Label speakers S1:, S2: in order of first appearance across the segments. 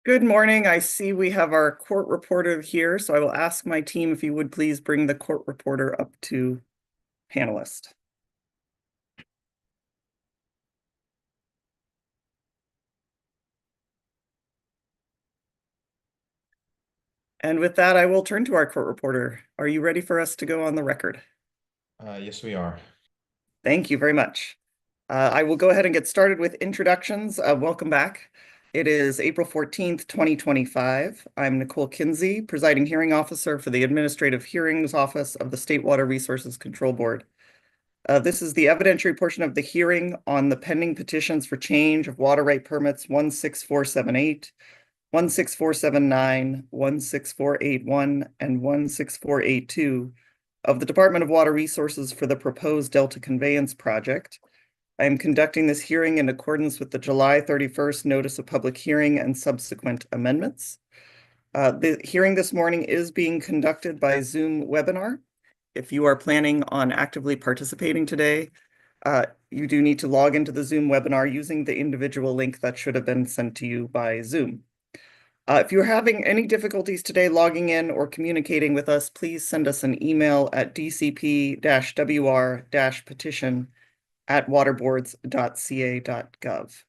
S1: Good morning. I see we have our court reporter here, so I will ask my team if you would please bring the court reporter up to panelist. And with that, I will turn to our court reporter. Are you ready for us to go on the record?
S2: Yes, we are.
S1: Thank you very much. I will go ahead and get started with introductions. Welcome back. It is April 14th, 2025. I'm Nicole Kinsey, presiding hearing officer for the Administrative Hearings Office of the State Water Resources Control Board. This is the evidentiary portion of the hearing on the pending petitions for change of water right permits 16478, 16479, 16481, and 16482 of the Department of Water Resources for the proposed Delta Conveyance project. I am conducting this hearing in accordance with the July 31st Notice of Public Hearing and subsequent amendments. The hearing this morning is being conducted by Zoom webinar. If you are planning on actively participating today, you do need to log into the Zoom webinar using the individual link that should have been sent to you by Zoom. If you're having any difficulties today logging in or communicating with us, please send us an email at dcp-wr-petition@waterboards.ca.gov.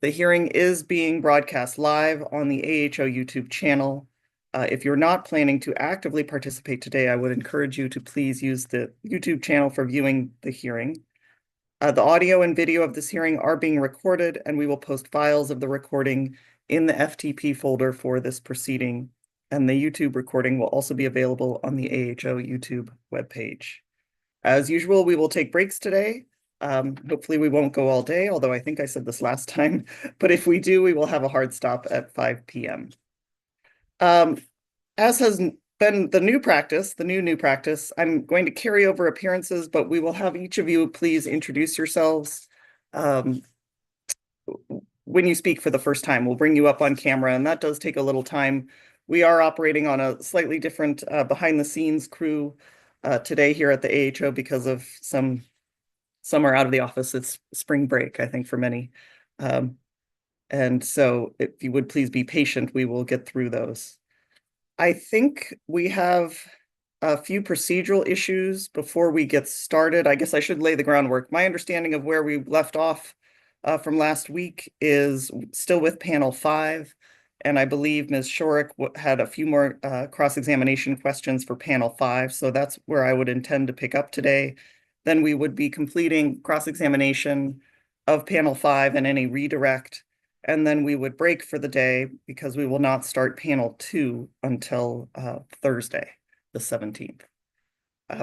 S1: The hearing is being broadcast live on the AHO YouTube channel. If you're not planning to actively participate today, I would encourage you to please use the YouTube channel for viewing the hearing. The audio and video of this hearing are being recorded, and we will post files of the recording in the FTP folder for this proceeding, and the YouTube recording will also be available on the AHO YouTube webpage. As usual, we will take breaks today. Hopefully we won't go all day, although I think I said this last time, but if we do, we will have a hard stop at 5 p.m. As has been the new practice, I'm going to carry over appearances, but we will have each of you please introduce yourselves. When you speak for the first time, we'll bring you up on camera, and that does take a little time. We are operating on a slightly different behind the scenes crew today here at the AHO because of some are out of the office. It's spring break, I think, for many. And so if you would please be patient, we will get through those. I think we have a few procedural issues before we get started. I guess I should lay the groundwork. My understanding of where we left off from last week is still with panel 5. And I believe Ms. Shorrock had a few more cross-examination questions for panel 5. So that's where I would intend to pick up today. Then we would be completing cross-examination of panel 5 and any redirect. And then we would break for the day because we will not start panel 2 until Thursday, the 17th.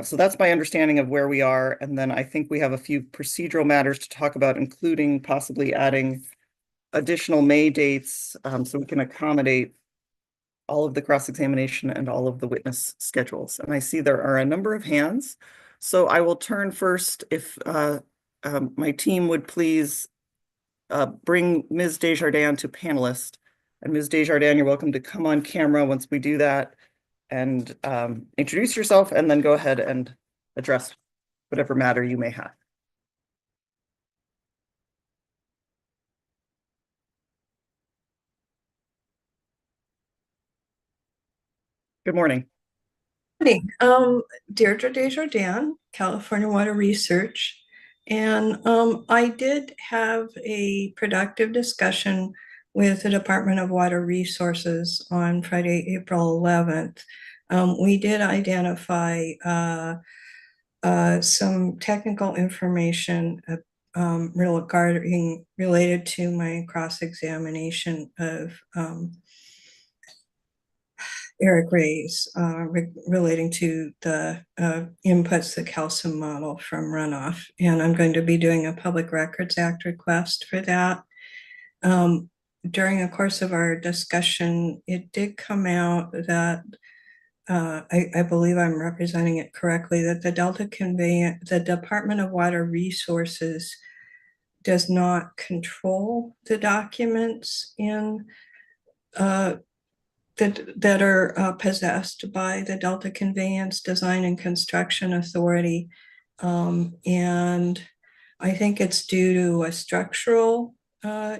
S1: So that's my understanding of where we are. And then I think we have a few procedural matters to talk about, including possibly adding additional May dates so we can accommodate all of the cross-examination and all of the witness schedules. And I see there are a number of hands. So I will turn first if my team would please bring Ms. Desjardins to panelist. And Ms. Desjardins, you're welcome to come on camera once we do that and introduce yourself and then go ahead and address whatever matter you may have. Good morning.
S3: Morning. Deirdre Desjardins, California Water Research. And I did have a productive discussion with the Department of Water Resources on Friday, April 11th. We did identify some technical information related to my cross-examination of Eric Ray's relating to the inputs, the calcium model from runoff. And I'm going to be doing a Public Records Act request for that. During the course of our discussion, it did come out that I believe I'm representing it correctly, that the the Department of Water Resources does not control the documents in that are possessed by the Delta Conveyance Design and Construction Authority. And I think it's due to a structural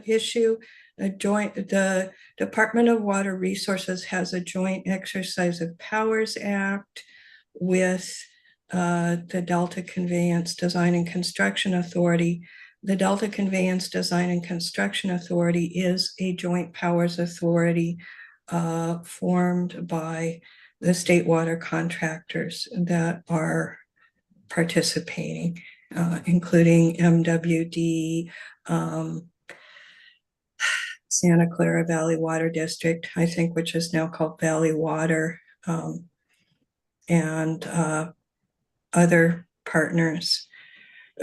S3: issue. the Department of Water Resources has a joint exercise of powers act with the Delta Conveyance Design and Construction Authority. The Delta Conveyance Design and Construction Authority is a joint powers authority formed by the state water contractors that are participating, including MWD, Santa Clara Valley Water District, I think, which is now called Valley Water, and other partners.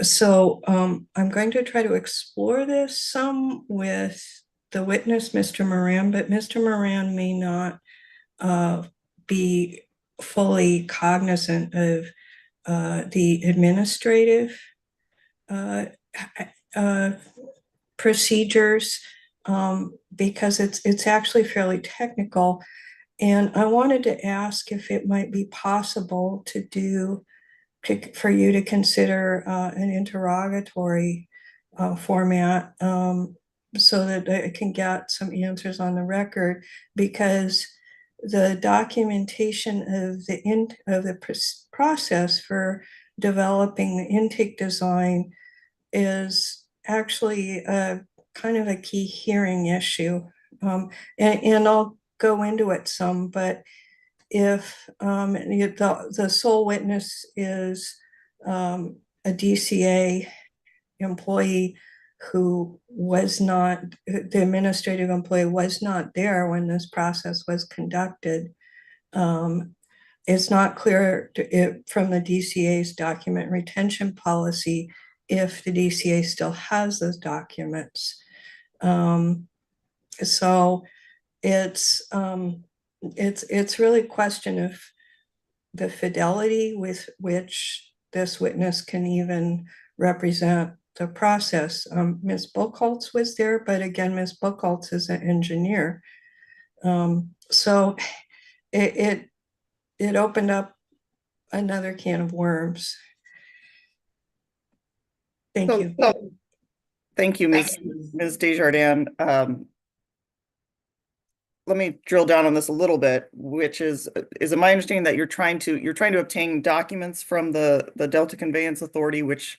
S3: So I'm going to try to explore this some with the witness, Mr. Moran, but Mr. Moran may not be fully cognizant of the administrative procedures, because it's actually fairly technical. And I wanted to ask if it might be possible for you to consider an interrogatory format, so that I can get some answers on the record, because the documentation of the process for developing the intake design is actually a kind of a key hearing issue. And I'll go into it some, but if the sole witness is a DCA employee who was not, the administrative employee was not there when this process was conducted, it's not clear from the DCA's document retention policy if the DCA still has those documents. So it's really a question of the fidelity with which this witness can even represent the process. Ms. Buchholz was there, but again, Ms. Buchholz is an engineer. So it opened up another can of worms. Thank you.
S1: Thank you, Ms. Desjardins. Let me drill down on this a little bit, which is it my understanding that you're trying to obtain documents from the Delta Conveyance Authority, which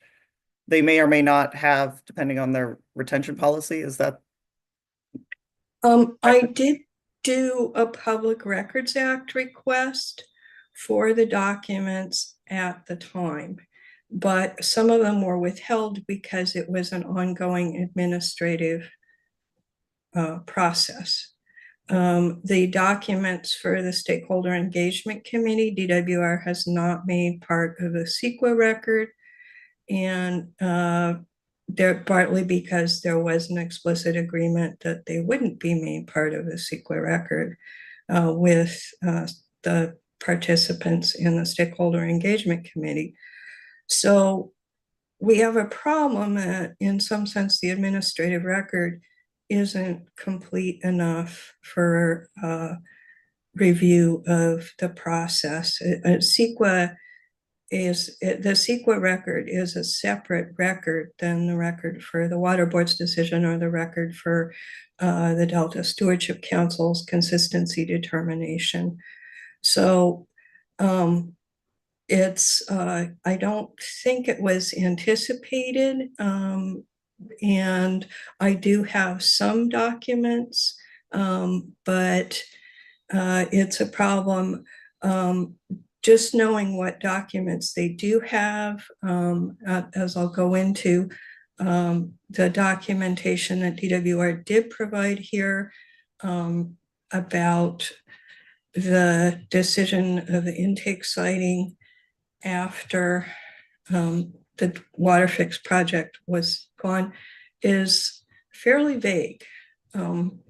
S1: they may or may not have, depending on their retention policy? Is that?
S3: I did do a Public Records Act request for the documents at the time, but some of them were withheld because it was an ongoing administrative process. The documents for the Stakeholder Engagement Committee, DWR has not made part of the CEQA record, and they're partly because there was an explicit agreement that they wouldn't be made part of the CEQA record with the participants in the Stakeholder Engagement Committee. So we have a problem that in some sense the administrative record isn't complete enough for review of the process. CEQA the CEQA record is a separate record than the record for the Water Board's decision or the record for the Delta Stewardship Council's consistency determination. So I don't think it was anticipated, and I do have some documents, but it's a problem. Just knowing what documents they do have, as I'll go into, the documentation that DWR did provide here about the decision of the intake siting after the water fix project was gone is fairly vague. And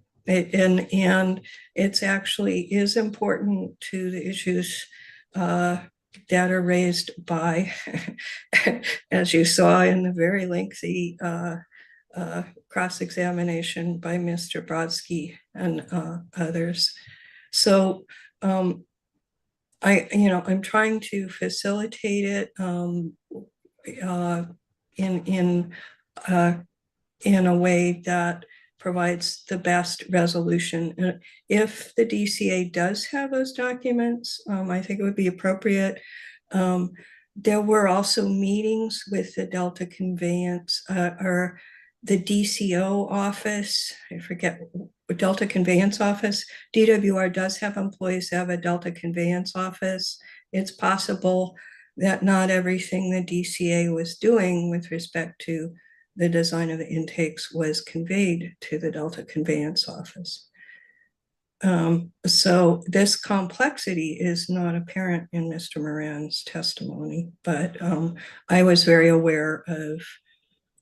S3: it's actually is important to the issues that are raised by, as you saw in the very lengthy cross-examination by Mr. Brodsky and others. So I'm trying to facilitate it in a way that provides the best resolution. If the DCA does have those documents, I think it would be appropriate. There were also meetings with the Delta Conveyance or the DCO office. I forget, Delta Conveyance office. DWR does have employees that have a Delta Conveyance office. It's possible that not everything the DCA was doing with respect to the design of the intakes was conveyed to the Delta Conveyance office. So this complexity is not apparent in Mr. Moran's testimony, but I was very aware of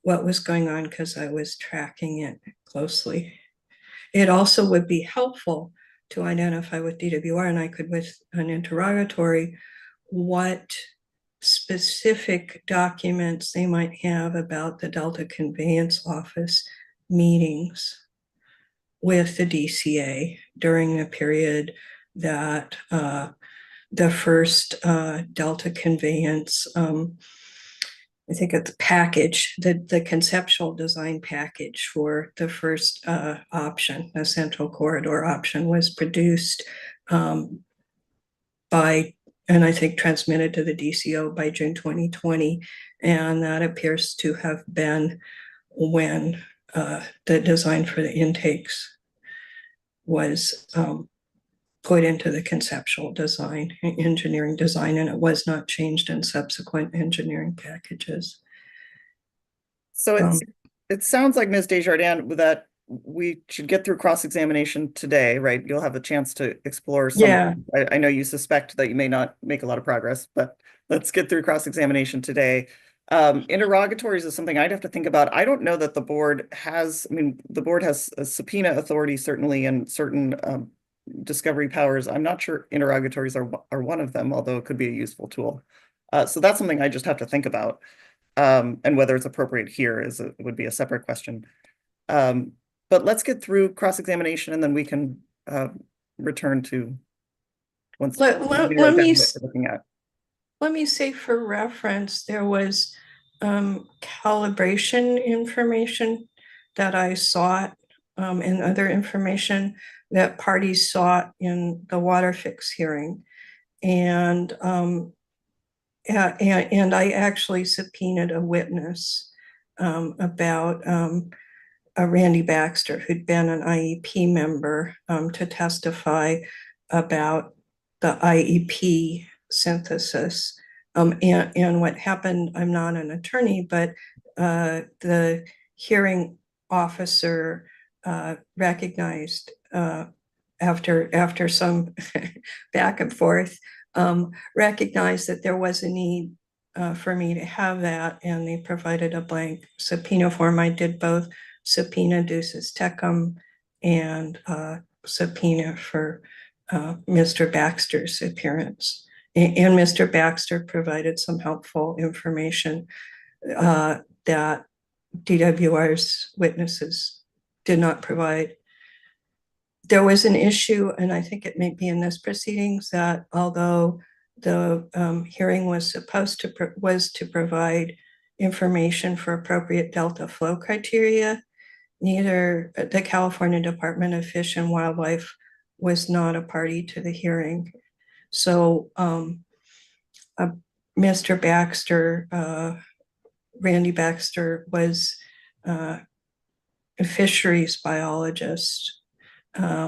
S3: what was going on because I was tracking it closely. It also would be helpful to identify with DWR, and I could with an interrogatory, what specific documents they might have about the Delta Conveyance Office meetings with the DCA during the period that the first Delta Conveyance, I think it's package, the conceptual design package for the first option, the central corridor option, was produced by, and I think transmitted to the DCO by June 2020. And that appears to have been when the design for the intakes was put into the conceptual design, engineering design, and it was not changed in subsequent engineering packages.
S1: So it sounds like, Ms. Desjardins, that we should get through cross-examination today, right? You'll have a chance to explore some.
S3: Yeah.
S1: I know you suspect that you may not make a lot of progress, but let's get through cross-examination today. Interrogatories is something I'd have to think about. I don't know that the board has, I mean, the board has a subpoena authority, certainly, and certain discovery powers. I'm not sure interrogatories are one of them, although it could be a useful tool. So that's something I just have to think about. And whether it's appropriate here would be a separate question. But let's get through cross-examination, and then we can return to once
S3: Let me
S1: looking at.
S3: Let me say for reference, there was calibration information that I sought and other information that parties sought in the water fix hearing. And I actually subpoenaed a witness about Randy Baxter, who'd been an IEP member, to testify about the IEP synthesis. And what happened, I'm not an attorney, but the hearing officer recognized after some back and forth, recognized that there was a need for me to have that, and they provided a blank subpoena form. I did both subpoena ducis tecum and subpoena for Mr. Baxter's appearance. And Mr. Baxter provided some helpful information that DWR's witnesses did not provide. There was an issue, and I think it may be in this proceedings, that although the hearing was supposed to provide information for appropriate delta flow criteria, neither the California Department of Fish and Wildlife was not a party to the hearing. So Mr. Baxter, Randy Baxter, was a fisheries biologist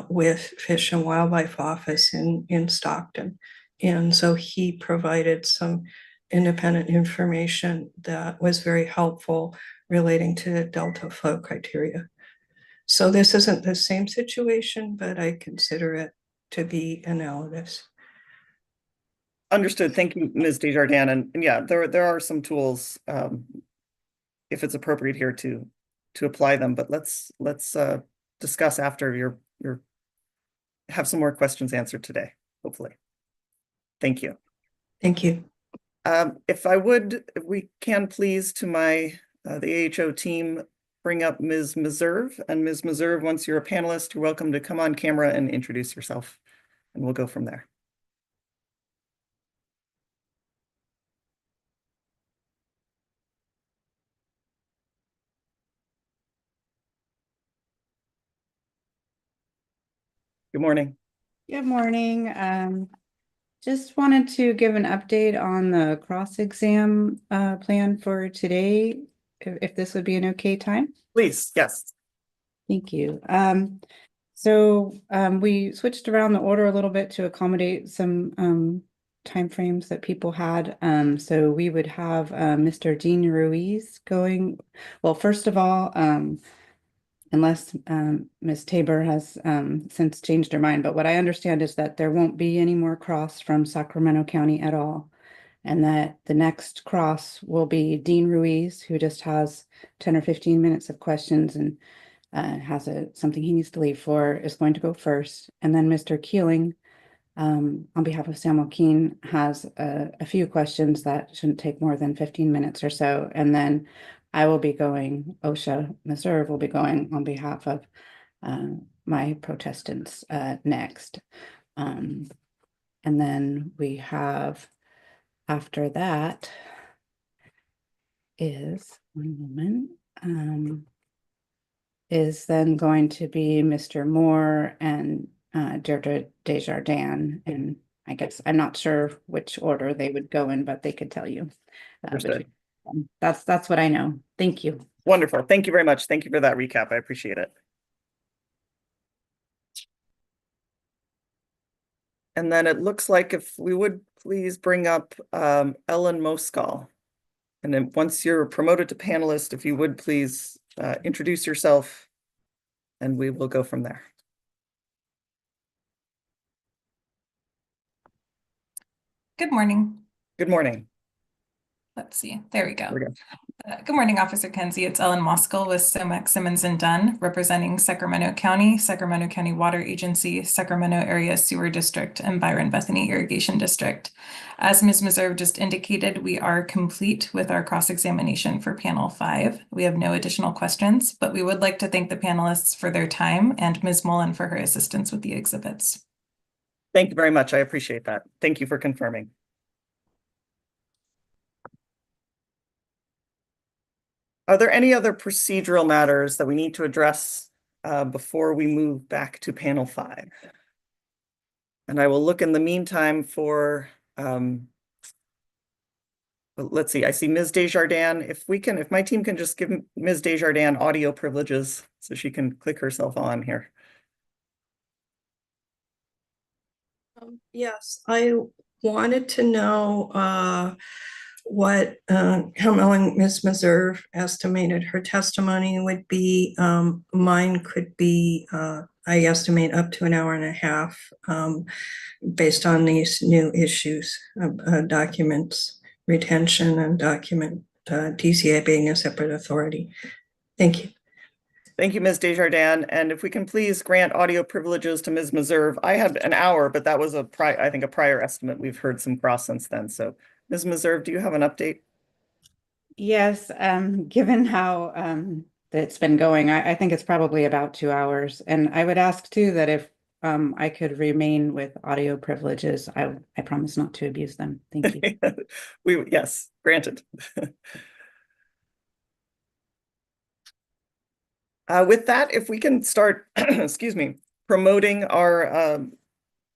S3: with Fish and Wildlife Office in Stockton. And so he provided some independent information that was very helpful relating to delta flow criteria. So this isn't the same situation, but I consider it to be analogous.
S1: Understood. Thank you, Ms. Desjardins. And yeah, there are some tools if it's appropriate here to apply them, but let's discuss after your have some more questions answered today, hopefully. Thank you.
S3: Thank you.
S1: If we can please, to the AHO team, bring up Ms. Meserve. And Ms. Meserve, once you're a panelist, you're welcome to come on camera and introduce yourself, and we'll go from there. Good morning.
S4: Good morning. Just wanted to give an update on the cross exam plan for today, if this would be an okay time.
S1: Please, yes.
S4: Thank you. We switched around the order a little bit to accommodate some timeframes that people had. So we would have Mr. Dean Ruiz going. Well, first of all, unless Ms. Tabor has since changed her mind. But what I understand is that there won't be any more cross from Sacramento County at all. And that the next cross will be Dean Ruiz, who just has 10 or 15 minutes of questions and has something he needs to leave for, is going to go first. And then Mr. Keeling, on behalf of Sam Joaquin, has a few questions that shouldn't take more than 15 minutes or so. And then I will be going, OSHA Meserve will be going on behalf of my protestants next. And then we have, after that is, one moment, is then going to be Mr. Moore and Deirdre Desjardins. And I guess I'm not sure which order they would go in, but they could tell you.
S1: Understood.
S4: That's what I know. Thank you.
S1: Wonderful. Thank you very much. Thank you for that recap. I appreciate it. And then it looks like if we would please bring up Ellen Moskal. And then once you're promoted to panelist, if you would please introduce yourself and we will go from there.
S5: Good morning.
S1: Good morning.
S5: Let's see. There we go.
S1: There we go.
S5: Good morning, Officer Kenzie. It's Ellen Moskal with SOMAC Simmons and Dunn, representing Sacramento County Water Agency, Sacramento Area Sewer District, and Byron Bethany Irrigation District. As Ms. Meserve just indicated, we are complete with our cross-examination for panel 5. We have no additional questions, but we would like to thank the panelists for their time and Ms. Mullen for her assistance with the exhibits.
S1: Thank you very much. I appreciate that. Thank you for confirming. Are there any other procedural matters that we need to address before we move back to panel 5? And I will look in the meantime for, let's see, I see Ms. Desjardins. If my team can just give Ms. Desjardins audio privileges so she can click herself on here.
S3: Yes, I wanted to know how long Ms. Meserve estimated her testimony would be. Mine could be, I estimate, up to an hour and a half based on these new issues, documents retention and document DCA being a separate authority. Thank you.
S1: Thank you, Ms. Desjardins. And if we can please grant audio privileges to Ms. Meserve. I had an hour, but that was I think a prior estimate. We've heard some cross since then. So Ms. Meserve, do you have an update?
S4: Yes, given how it's been going, I think it's probably about 2 hours. And I would ask too that if I could remain with audio privileges, I promise not to abuse them. Thank you.
S1: Yes, granted. With that, if we can start, excuse me, promoting our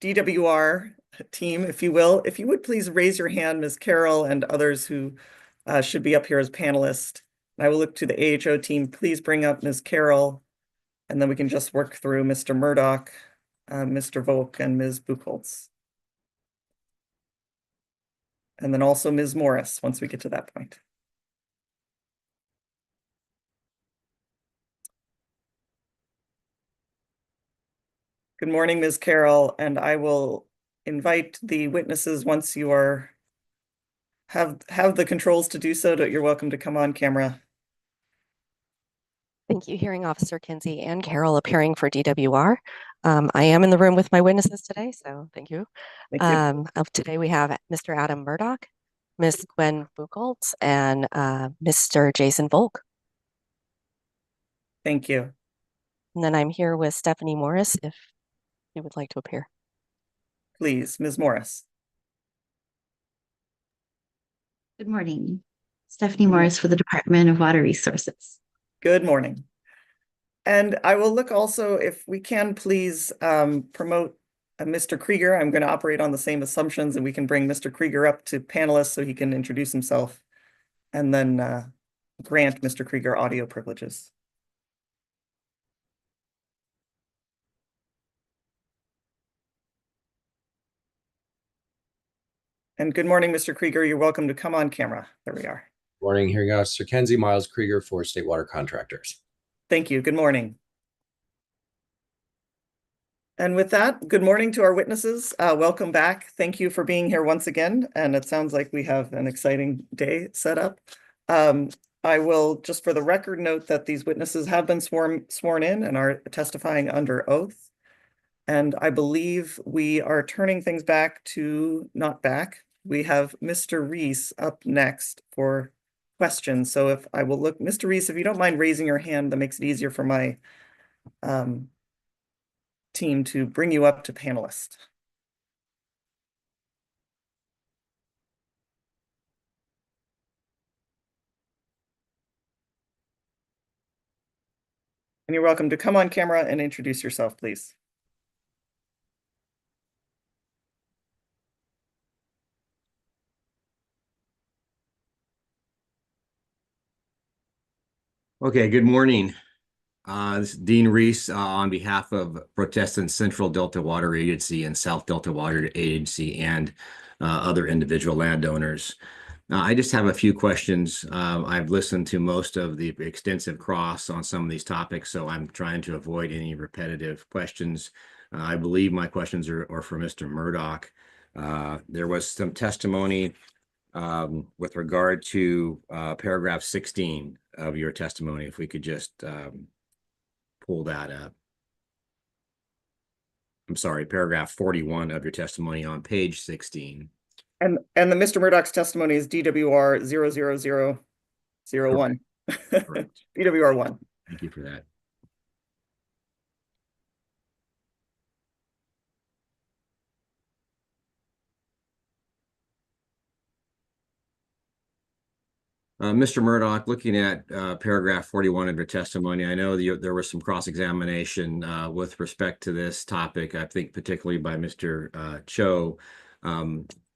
S1: DWR team, if you will. If you would please raise your hand, Ms. Carroll and others who should be up here as panelists. I will look to the AHO team. Please bring up Ms. Carroll, and then we can just work through Mr. Murdoch, Mr. Volk, and Ms. Buchholz. And then also Ms. Morris, once we get to that point. Good morning, Ms. Carroll, and I will invite the witnesses once you have the controls to do so, that you're welcome to come on camera.
S6: Thank you, Hearing Officer Kinsey and Carol appearing for DWR. I am in the room with my witnesses today, so thank you.
S1: Thank you.
S6: Today we have Mr. Adam Murdoch, Ms. Gwen Buchholz, and Mr. Jason Volk.
S1: Thank you.
S6: And then I'm here with Stephanie Morris, if you would like to appear.
S1: Please, Ms. Morris.
S7: Good morning. Stephanie Morris for the Department of Water Resources.
S1: Good morning. And I will look also, if we can, please promote Mr. Krieger. I'm going to operate on the same assumptions, and we can bring Mr. Krieger up to panelists so he can introduce himself, and then grant Mr. Krieger audio privileges. And good morning, Mr. Krieger. You're welcome to come on camera. There we are.
S7: Morning, hearing us, Sir Kenzie Miles Krieger for State Water Contractors.
S1: Thank you. Good morning. And with that, good morning to our witnesses. Welcome back. Thank you for being here once again. And it sounds like we have an exciting day set up. I will just for the record note that these witnesses have been sworn in and are testifying under oath. And I believe we are turning things back to, not back, we have Mr. Reese up next for questions. So if I will look, Mr. Reese, if you don't mind raising your hand, that makes it easier for my team to bring you up to panelist. And you're welcome to come on camera and introduce yourself, please.
S8: Okay, good morning. This is Dean Reese on behalf of Protestant Central Delta Water Agency and South Delta Water Agency and other individual landowners. I just have a few questions. I've listened to most of the extensive cross on some of these topics, so I'm trying to avoid any repetitive questions. I believe my questions are for Mr. Murdoch. There was some testimony with regard to paragraph 16 of your testimony, if we could just pull that up. I'm sorry, paragraph 41 of your testimony on page 16.
S1: And the Mr. Murdoch's testimony is DWR 00001.
S8: Correct.
S1: DWR 1.
S8: Thank you for that. Mr. Murdoch, looking at paragraph 41 of your testimony, I know there was some cross-examination with respect to this topic, I think particularly by Mr. Cho.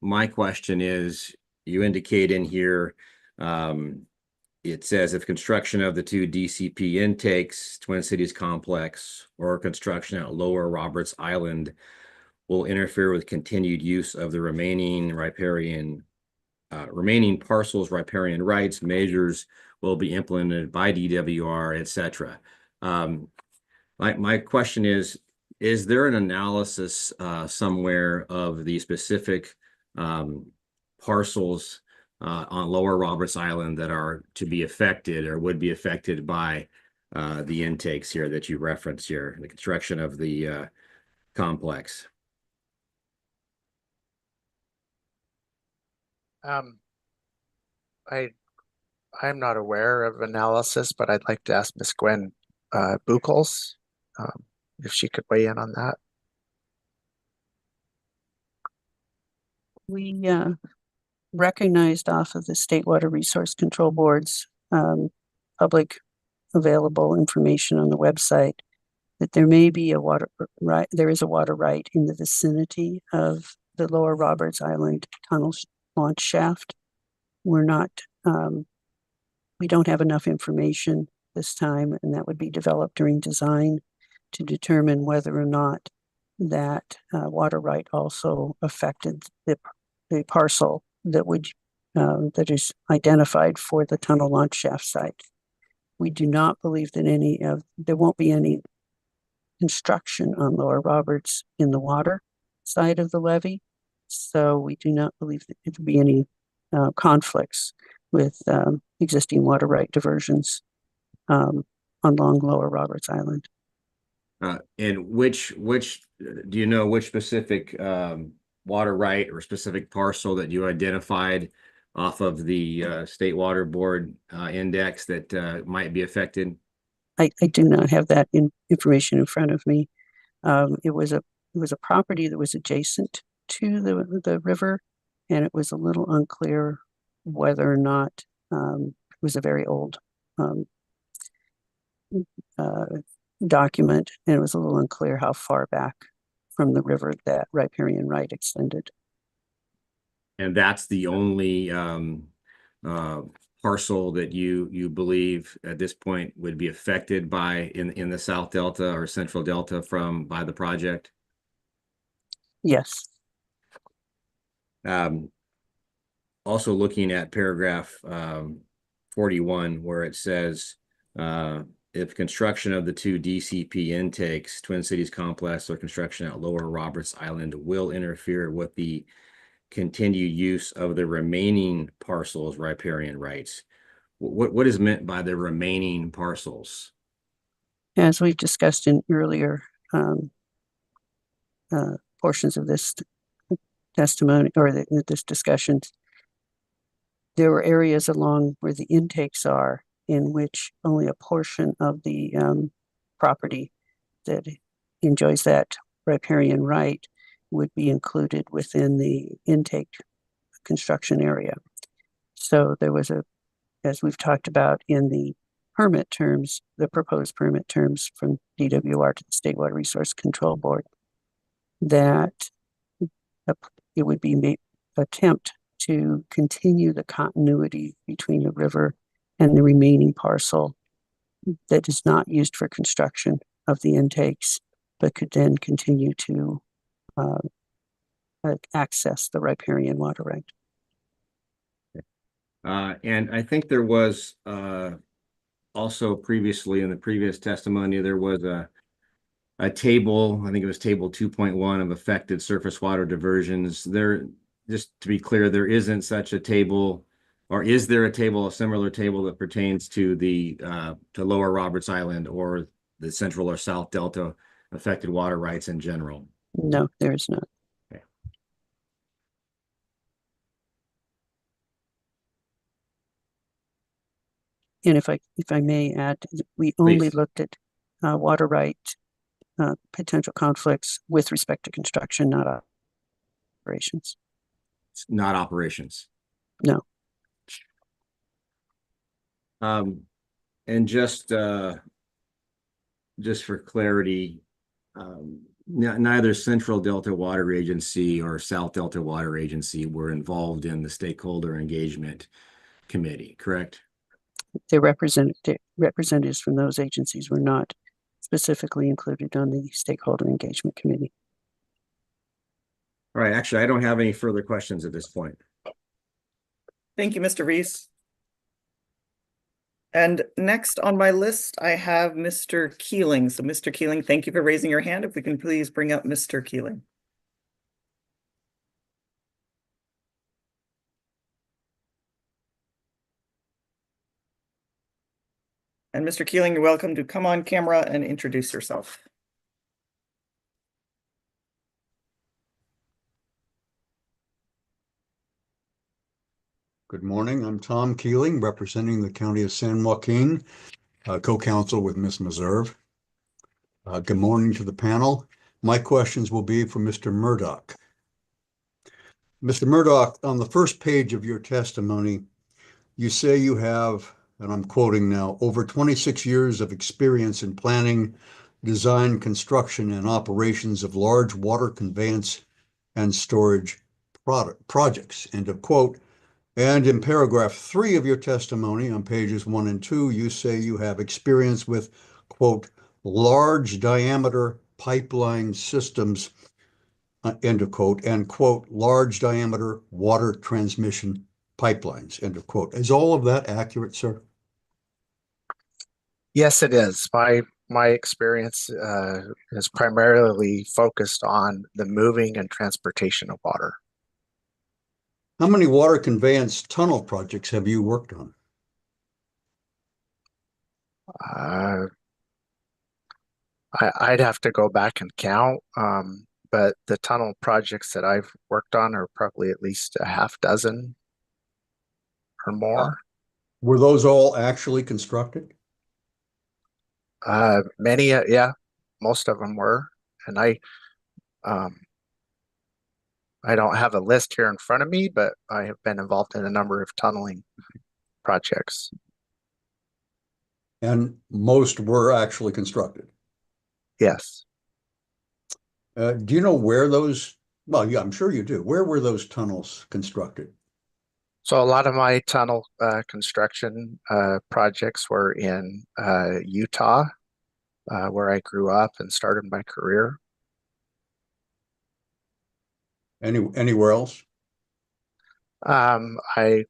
S8: My question is, you indicate in here, it says if construction of the two DCP intakes, Twin Cities Complex, or construction at Lower Roberts Island will interfere with continued use of the remaining parcels, riparian rights, measures will be implemented by DWR, etc. My question is there an analysis somewhere of the specific parcels on Lower Roberts Island that are to be affected or would be affected by the intakes here that you reference here, the construction of the complex?
S9: I'm not aware of analysis, but I'd like to ask Ms. Gwen Buchholz if she could weigh in on that.
S10: We recognized off of the State Water Resource Control Board's public available information on the website that there may be a water right, there is a water right in the vicinity of the Lower Roberts Island tunnel launch shaft. We're not, we don't have enough information this time, and that would be developed during design to determine whether or not that water right also affected the parcel that would that is identified for the tunnel launch shaft site. We do not believe that there won't be any construction on Lower Roberts in the water side of the levee. So we do not believe that there will be any conflicts with existing water right diversions along Lower Roberts Island.
S8: And which do you know which specific water right or specific parcel that you identified off of the State Water Board index that might be affected?
S10: I do not have that information in front of me. It was a property that was adjacent to the river, and it was a little unclear whether or not it was a very old document, and it was a little unclear how far back from the river that riparian right extended.
S8: And that's the only parcel that you believe at this point would be affected by in the South Delta or Central Delta by the project?
S10: Yes.
S8: Also looking at paragraph 41, where it says, if construction of the two DCP intakes, Twin Cities Complex, or construction at Lower Roberts Island will interfere with the continued use of the remaining parcels riparian rights. What is meant by the remaining parcels?
S10: As we've discussed in earlier portions of this testimony or this discussion, there were areas along where the intakes are in which only a portion of the property that enjoys that riparian right would be included within the intake construction area. So there was as we've talked about in the permit terms, the proposed permit terms from DWR to the State Water Resource Control Board, that it would be attempt to continue the continuity between the river and the remaining parcel that is not used for construction of the intakes, but could then continue to access the riparian water right.
S8: And I think there was also previously in the previous testimony, there was a table, I think it was table 2.1 of affected surface water diversions. There, just to be clear, there isn't such a table, or is there a similar table that pertains to the to Lower Roberts Island or the Central or South Delta affected water rights in general?
S10: No, there is not.
S8: Okay.
S10: And if I may add, we only
S8: Please.
S10: looked at water right potential conflicts with respect to construction, not operations.
S8: It's not operations.
S10: No.
S8: And just for clarity, neither Central Delta Water Agency or South Delta Water Agency were involved in the stakeholder engagement committee, correct?
S10: The representatives from those agencies were not specifically included on the stakeholder engagement committee.
S8: All right, actually, I don't have any further questions at this point.
S1: Thank you, Mr. Reese. And next on my list, I have Mr. Keeling. So Mr. Keeling, thank you for raising your hand. If we can please bring up Mr. Keeling. And Mr. Keeling, you're welcome to come on camera and introduce yourself.
S11: Good morning. I'm Tom Keeling, representing the County of San Joaquin, co-counsel with Ms. Meserve. Good morning to the panel. My questions will be for Mr. Murdoch. Mr. Murdoch, on the first page of your testimony, you say you have, and I'm quoting now, over 26 years of experience in planning, design, construction, and operations of large water conveyance and storage projects, end of quote. And in paragraph 3 of your testimony on pages 1 and 2, you say you have experience with, quote, large diameter pipeline systems, end of quote, and quote, large diameter water transmission pipelines, end of quote. Is all of that accurate, sir?
S9: Yes, it is. My experience is primarily focused on the moving and transportation of water.
S11: How many water conveyance tunnel projects have you worked on?
S9: I'd have to go back and count, but the tunnel projects that I've worked on are probably at least a half dozen or more.
S11: Were those all actually constructed?
S9: Many, yeah, most of them were, and I don't have a list here in front of me, but I have been involved in a number of tunneling projects.
S11: And most were actually constructed?
S9: Yes.
S11: Do you know where those, well, yeah, I'm sure you do. Where were those tunnels constructed?
S9: So a lot of my tunnel construction projects were in Utah, where I grew up and started my career.
S11: Anywhere else?
S9: I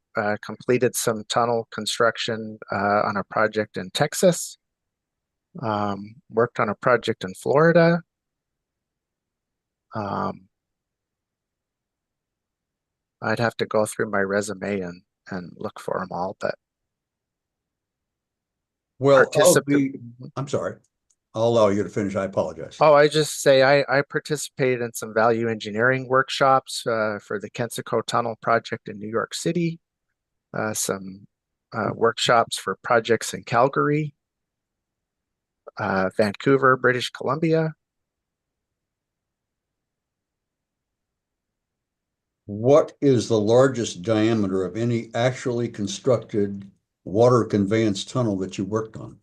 S9: completed some tunnel construction on a project in Texas, worked on a project in Florida. I'd have to go through my resume and look for them all, but
S11: Well,
S9: participate.
S11: I'm sorry. I'll allow you to finish. I apologize.
S9: Oh, I just say I participated in some value engineering workshops for the Kensico Tunnel project in New York City, some workshops for projects in Calgary, Vancouver, British Columbia.
S11: What is the largest diameter of any actually constructed water conveyance tunnel that you worked on?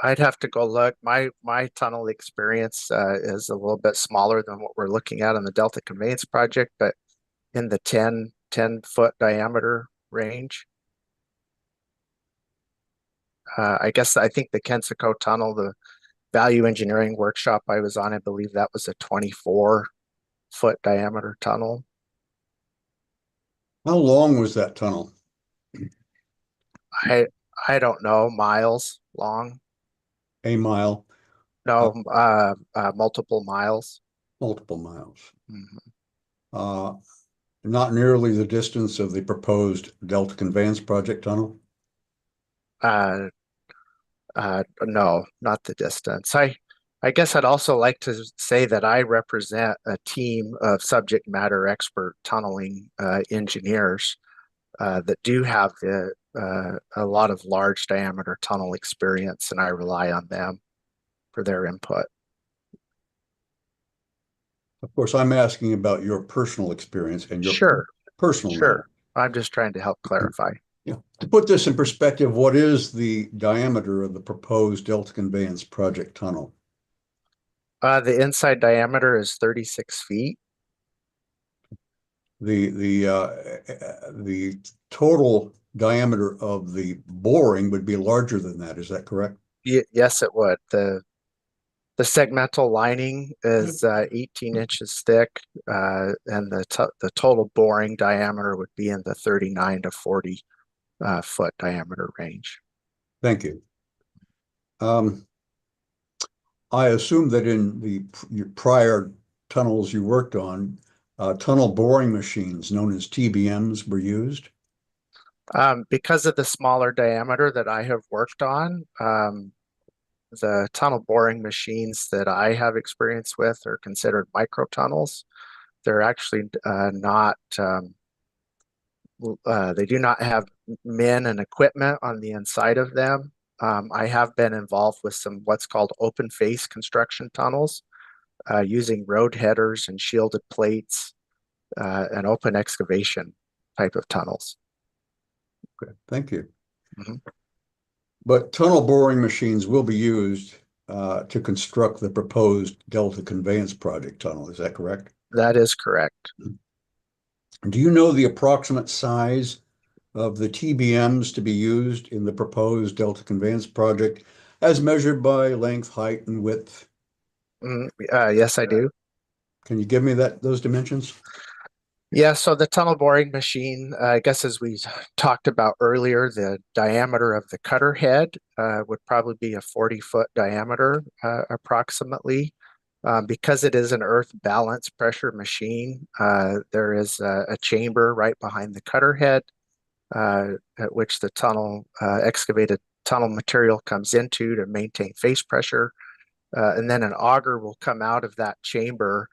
S9: I'd have to go look. My tunnel experience is a little bit smaller than what we're looking at on the Delta Conveyance project, but in the 10 foot diameter range. I think the Kensico tunnel, the value engineering workshop I was on, I believe that was a 24 foot diameter tunnel.
S11: How long was that tunnel?
S9: I don't know, miles long.
S11: A mile?
S9: No, multiple miles.
S11: Multiple miles.
S9: Mhm.
S11: Not nearly the distance of the proposed Delta Conveyance Project tunnel?
S9: No, not the distance. I guess I'd also like to say that I represent a team of subject matter expert tunneling engineers that do have a lot of large diameter tunnel experience, and I rely on them for their input.
S11: Of course, I'm asking about your personal experience and your
S9: Sure,
S11: personal knowledge.
S9: sure. I'm just trying to help clarify.
S11: Yeah. To put this in perspective, what is the diameter of the proposed Delta Conveyance Project tunnel?
S9: The inside diameter is 36 feet.
S11: The total diameter of the boring would be larger than that. Is that correct?
S9: Yes, it would. The segmental lining is 18 inches thick, and the total boring diameter would be in the 39 to 40 foot diameter range.
S11: Thank you. I assume that in your prior tunnels you worked on, tunnel boring machines known as TBMs were used.
S9: Because of the smaller diameter that I have worked on, the tunnel boring machines that I have experience with are considered micro tunnels. They're actually not, they do not have men and equipment on the inside of them. I have been involved with some what's called open face construction tunnels using road headers and shielded plates and open excavation type of tunnels.
S11: Okay, thank you.
S9: Mhm.
S11: But tunnel boring machines will be used to construct the proposed Delta Conveyance Project tunnel. Is that correct?
S9: That is correct.
S11: Do you know the approximate size of the TBMs to be used in the proposed Delta Conveyance Project as measured by length, height, and width?
S9: Yes, I do.
S11: Can you give me those dimensions?
S9: Yeah, so the tunnel boring machine, I guess as we talked about earlier, the diameter of the cutter head would probably be a 40-foot diameter approximately. Because it is an earth balance pressure machine, there is a chamber right behind the cutter head at which the excavated tunnel material comes into to maintain face pressure. And then an auger will come out of that chamber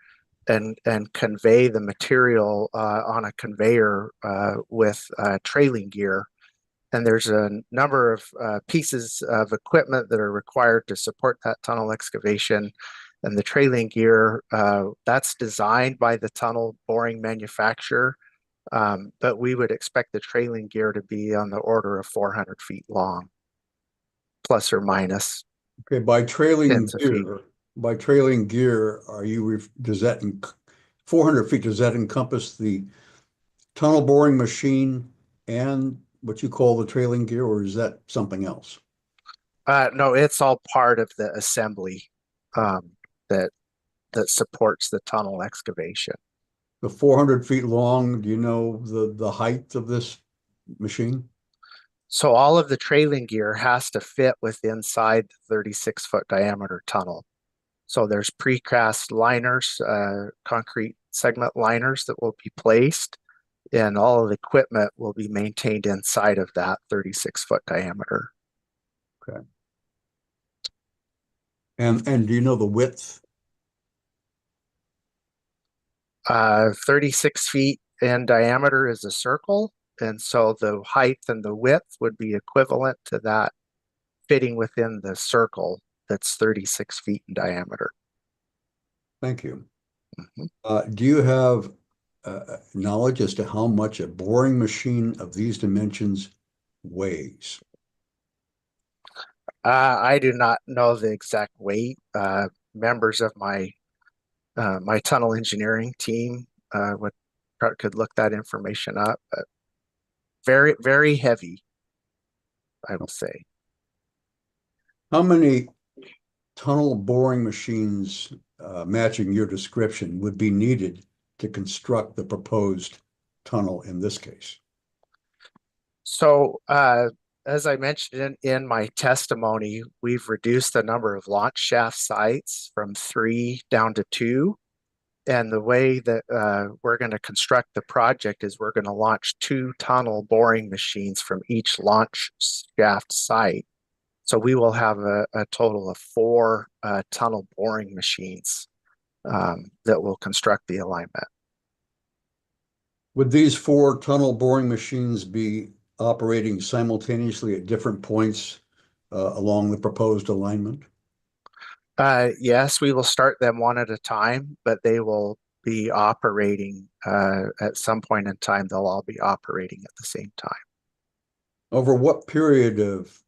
S9: and convey the material on a conveyor with trailing gear. And there's a number of pieces of equipment that are required to support that tunnel excavation. And the trailing gear, that's designed by the tunnel boring manufacturer. But we would expect the trailing gear to be on the order of 400 feet long, plus or minus.
S11: Okay, by trailing
S9: Tens of feet.
S11: gear, are you, does that, 400 feet, does that encompass the tunnel boring machine and what you call the trailing gear, or is that something else?
S9: No, it's all part of the assembly that supports the tunnel excavation.
S11: The 400 feet long, do you know the height of this machine?
S9: So all of the trailing gear has to fit inside the 36-foot diameter tunnel. So there's precast liners, concrete segment liners that will be placed, and all of the equipment will be maintained inside of that 36-foot diameter.
S11: Okay. And do you know the width?
S9: 36 feet in diameter is a circle, and so the height and the width would be equivalent to that fitting within the circle that's 36 feet in diameter.
S11: Thank you.
S9: Mm-hmm.
S11: Do you have knowledge as to how much a boring machine of these dimensions weighs?
S9: I do not know the exact weight. Members of my tunnel engineering team could look that information up, but very, very heavy, I will say.
S11: How many tunnel boring machines matching your description would be needed to construct the proposed tunnel in this case?
S9: So, as I mentioned in my testimony, we've reduced the number of launch shaft sites from 3 down to 2. And the way that we're going to construct the project is we're going to launch 2 tunnel boring machines from each launch shaft site. So we will have a total of 4 tunnel boring machines that will construct the alignment.
S11: Would these 4 tunnel boring machines be operating simultaneously at different points along the proposed alignment?
S9: Yes, we will start them one at a time, but they will be operating at some point in time. They'll all be operating at the same time.
S11: Over what period of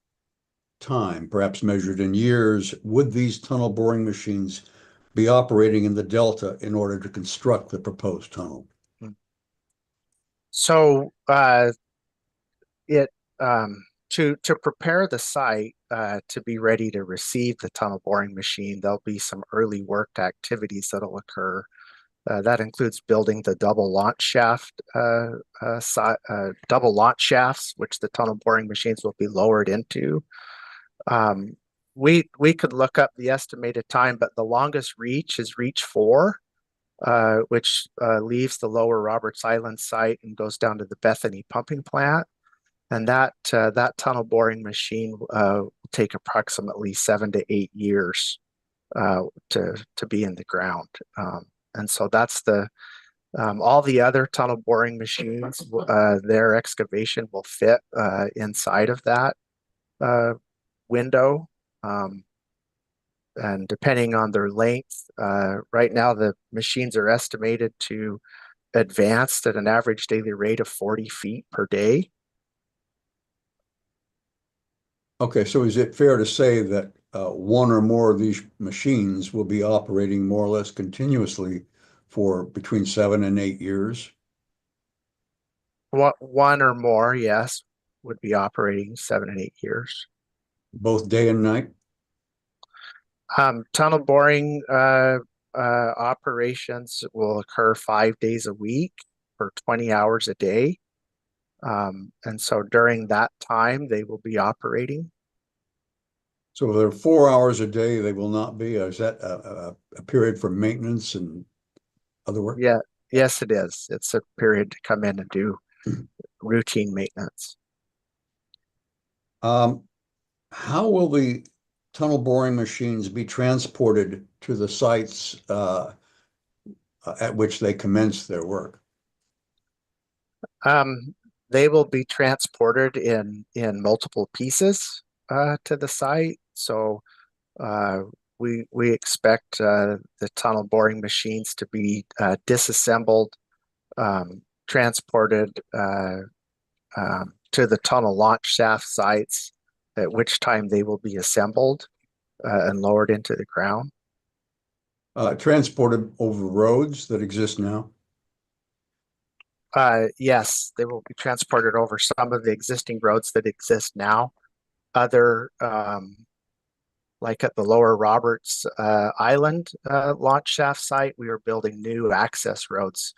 S11: time, perhaps measured in years, would these tunnel boring machines be operating in the delta in order to construct the proposed tunnel?
S9: So to prepare the site to be ready to receive the tunnel boring machine, there'll be some early work activities that'll occur. That includes building the double launch shaft, double launch shafts, which the tunnel boring machines will be lowered into. We could look up the estimated time, but the longest reach is reach 4, which leaves the lower Roberts Island site and goes down to the Bethany pumping plant. And that tunnel boring machine will take approximately 7 to 8 years to be in the ground. And so that's all the other tunnel boring machines, their excavation will fit inside of that window. And depending on their length, right now the machines are estimated to advance at an average daily rate of 40 feet per day.
S11: Okay, so is it fair to say that 1 or more of these machines will be operating more or less continuously for between 7 and 8 years?
S9: 1 or more, yes, would be operating 7 and 8 years.
S11: Both day and night?
S9: Tunnel boring operations will occur 5 days a week for 20 hours a day. And so during that time, they will be operating.
S11: So they're 4 hours a day, they will not be? Is that a period for maintenance and other work?
S9: Yeah, yes, it is. It's a period to come in and do routine maintenance.
S11: How will the tunnel boring machines be transported to the sites at which they commence their work?
S9: They will be transported in multiple pieces to the site. So we expect the tunnel boring machines to be disassembled transported to the tunnel launch shaft sites, at which time they will be assembled and lowered into the ground.
S11: Transported over roads that exist now?
S9: Yes, they will be transported over some of the existing roads that exist now. Other, like at the Lower Roberts Island launch shaft site, we are building new access roads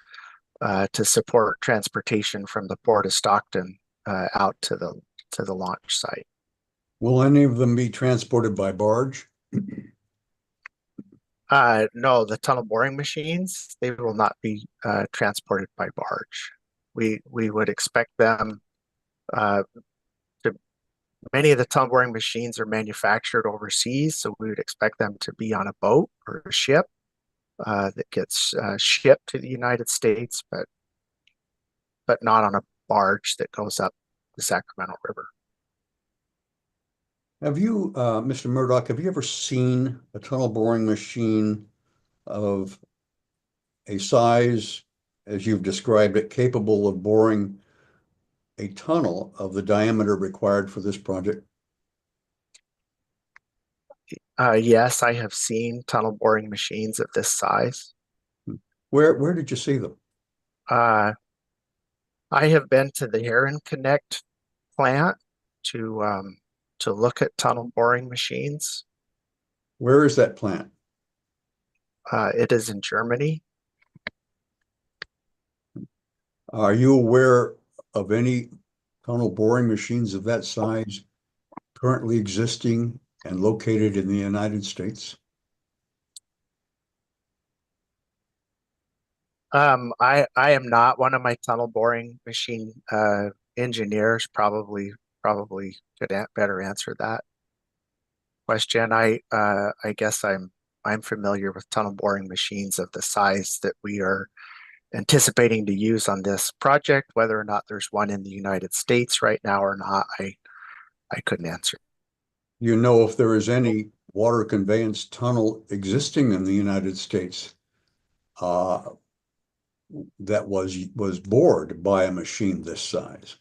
S9: to support transportation from the Port of Stockton out to the launch site.
S11: Will any of them be transported by barge?
S9: No, the tunnel boring machines, they will not be transported by barge. We would expect them many of the tunnel boring machines are manufactured overseas, so we would expect them to be on a boat or a ship that gets shipped to the United States, but not on a barge that goes up the Sacramento River.
S11: Have you, Mr. Murdoch, have you ever seen a tunnel boring machine of a size, as you've described it, capable of boring a tunnel of the diameter required for this project?
S9: Yes, I have seen tunnel boring machines of this size.
S11: Where did you see them?
S9: I have been to the Heron Connect plant to look at tunnel boring machines.
S11: Where is that plant?
S9: It is in Germany.
S11: Are you aware of any tunnel boring machines of that size currently existing and located in the United States?
S9: I am not one of my tunnel boring machine engineers. Probably could better answer that question. I guess I'm familiar with tunnel boring machines of the size that we are anticipating to use on this project. Whether or not there's one in the United States right now or not, I couldn't answer.
S11: You know if there is any water conveyance tunnel existing in the United States that was bored by a machine this size?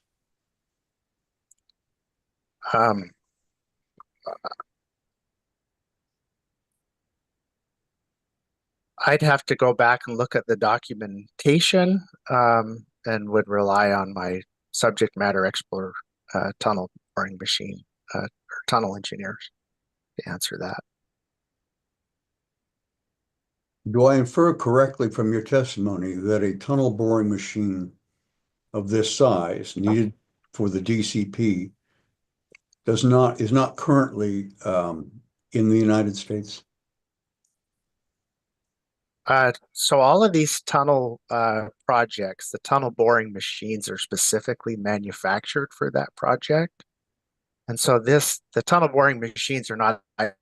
S9: I'd have to go back and look at the documentation and would rely on my subject matter expert tunnel boring machine or tunnel engineers to answer that.
S11: Do I infer correctly from your testimony that a tunnel boring machine of this size needed for the DCP is not currently in the United States?
S9: So all of these tunnel projects, the tunnel boring machines are specifically manufactured for that project. And so the tunnel boring machines are not an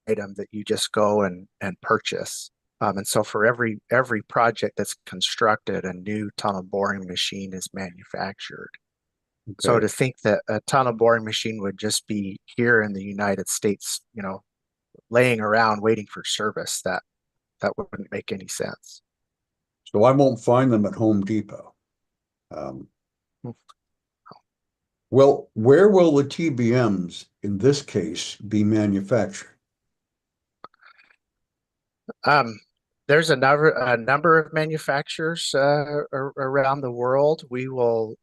S9: item that you just go and purchase. And so for every project that's constructed, a new tunnel boring machine is manufactured. Okay. So to think that a tunnel boring machine would just be here in the United States, laying around waiting for service, that wouldn't make any sense.
S11: So I won't find them at Home Depot. Well, where will the TBMs in this case be manufactured?
S9: There's a number of manufacturers around the world. We will,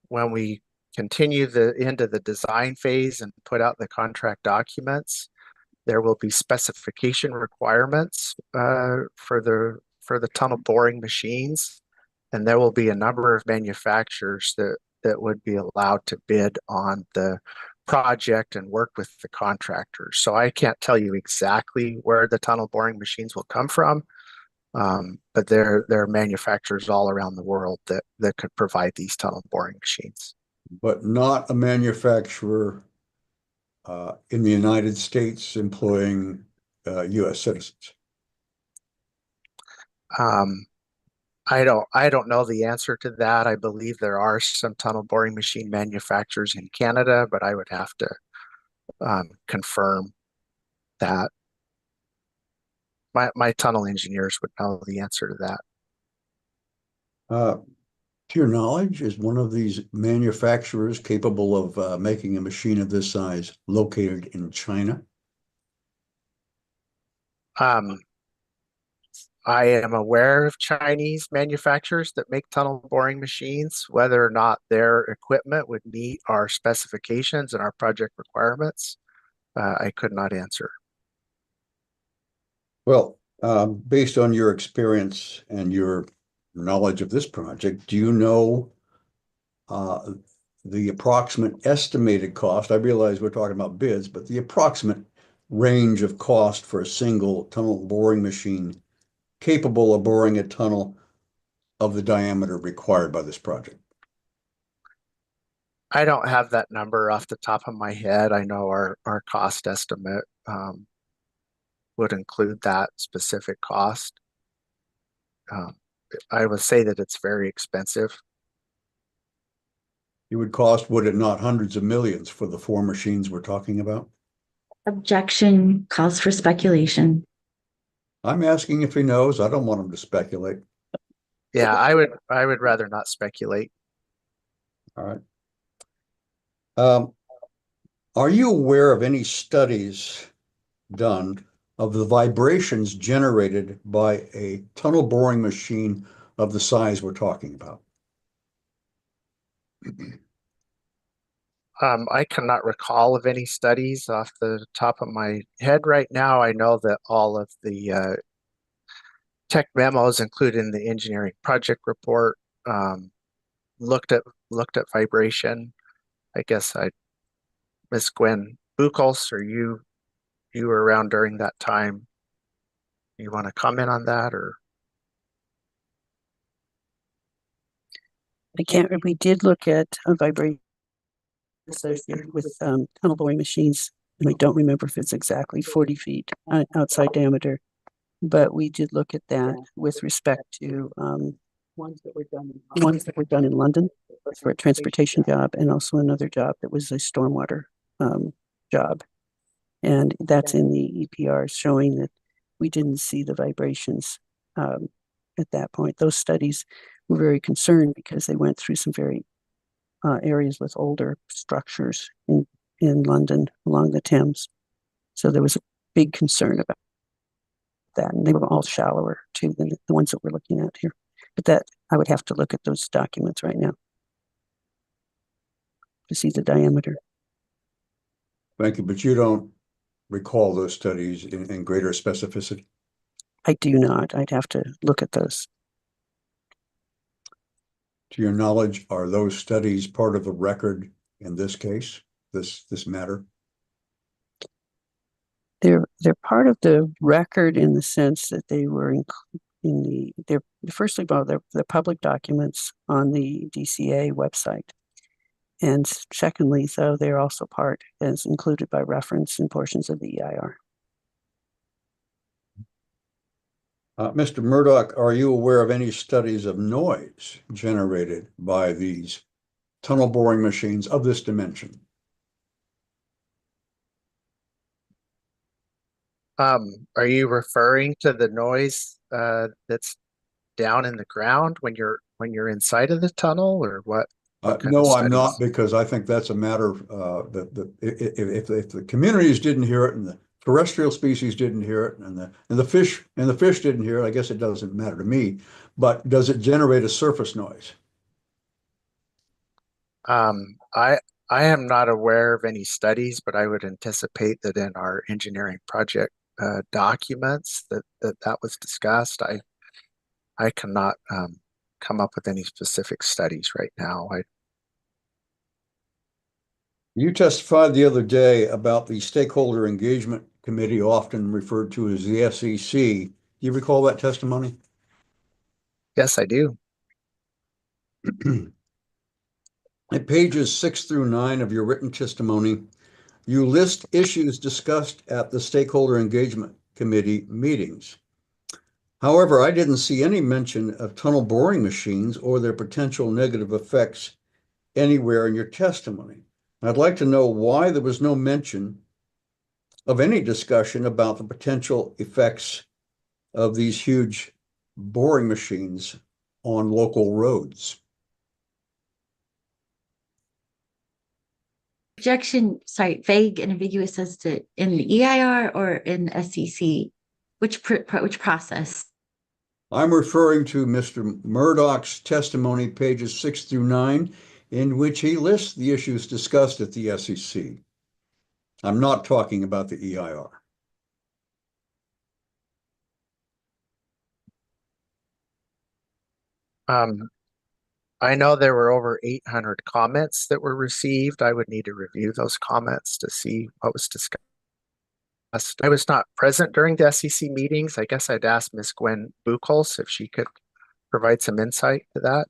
S9: when we continue into the design phase and put out the contract documents, there will be specification requirements for the tunnel boring machines, and there will be a number of manufacturers that would be allowed to bid on the project and work with the contractors. So I can't tell you exactly where the tunnel boring machines will come from, but there are manufacturers all around the world that could provide these tunnel boring machines.
S11: But not a manufacturer in the United States employing U.S. citizens?
S9: I don't know the answer to that. I believe there are some tunnel boring machine manufacturers in Canada, but I would have to confirm that. My tunnel engineers would know the answer to that.
S11: To your knowledge, is one of these manufacturers capable of making a machine of this size located in China?
S9: Um, I am aware of Chinese manufacturers that make tunnel boring machines. Whether or not their equipment would meet our specifications and our project requirements, I could not answer.
S11: Well, based on your experience and your knowledge of this project, do you know the approximate estimated cost? I realize we're talking about bids, but the approximate range of cost for a single tunnel boring machine capable of boring a tunnel of the diameter required by this project?
S9: I don't have that number off the top of my head. I know our cost estimate would include that specific cost. I would say that it's very expensive.
S11: It would cost, would it not, hundreds of millions for the 4 machines we're talking about?
S12: Objection calls for speculation.
S11: I'm asking if he knows. I don't want him to speculate.
S9: Yeah, I would rather not speculate.
S11: All right. Are you aware of any studies done of the vibrations generated by a tunnel boring machine of the size we're talking about?
S9: I cannot recall of any studies off the top of my head right now. I know that all of the tech memos, including the engineering project report, looked at vibration. I guess Miss Gwen Buchholz, or you were around during that time. You want to comment on that, or?
S10: I can't, we did look at a vibration associated with tunnel boring machines, and I don't remember if it's exactly 40 feet outside diameter, but we did look at that with respect to ones that were done in London for a transportation job, and also another job that was a stormwater job. And that's in the EPR, showing that we didn't see the vibrations at that point. Those studies were very concerned because they went through some very areas with older structures in London along the Thames. So there was a big concern about that, and they were all shallower too than the ones that we're looking at here. But that, I would have to look at those documents right now to see the diameter.
S11: Thank you, but you don't recall those studies in greater specificity?
S10: I do not. I'd have to look at those.
S11: To your knowledge, are those studies part of the record in this case, this matter?
S10: They're part of the record in the sense that they were they're first of all, they're public documents on the DCA website. And secondly, so they're also part as included by reference in portions of the EIR.
S11: Mr. Murdoch, are you aware of any studies of noise generated by these tunnel boring machines of this dimension?
S9: Are you referring to the noise that's down in the ground when you're inside of the tunnel, or what?
S11: No, I'm not, because I think that's a matter that if the communities didn't hear it and the terrestrial species didn't hear it and the fish didn't hear it, I guess it doesn't matter to me. But does it generate a surface noise?
S9: I am not aware of any studies, but I would anticipate that in our engineering project documents that was discussed. I cannot come up with any specific studies right now.
S11: You testified the other day about the Stakeholder Engagement Committee, often referred to as the SEC. Do you recall that testimony?
S9: Yes, I do.
S11: At pages 6 through 9 of your written testimony, you list issues discussed at the Stakeholder Engagement Committee meetings. However, I didn't see any mention of tunnel boring machines or their potential negative effects anywhere in your testimony. I'd like to know why there was no mention of any discussion about the potential effects of these huge boring machines on local roads.
S12: Objection, sorry, vague and ambiguous as to in the EIR or in SEC? Which process?
S11: I'm referring to Mr. Murdoch's testimony, pages 6 through 9, in which he lists the issues discussed at the SEC. I'm not talking about the EIR.
S9: I know there were over 800 comments that were received. I would need to review those comments to see what was discussed. I was not present during the SEC meetings. I guess I'd ask Ms. Gwen Buchholz if she could provide some insight to that.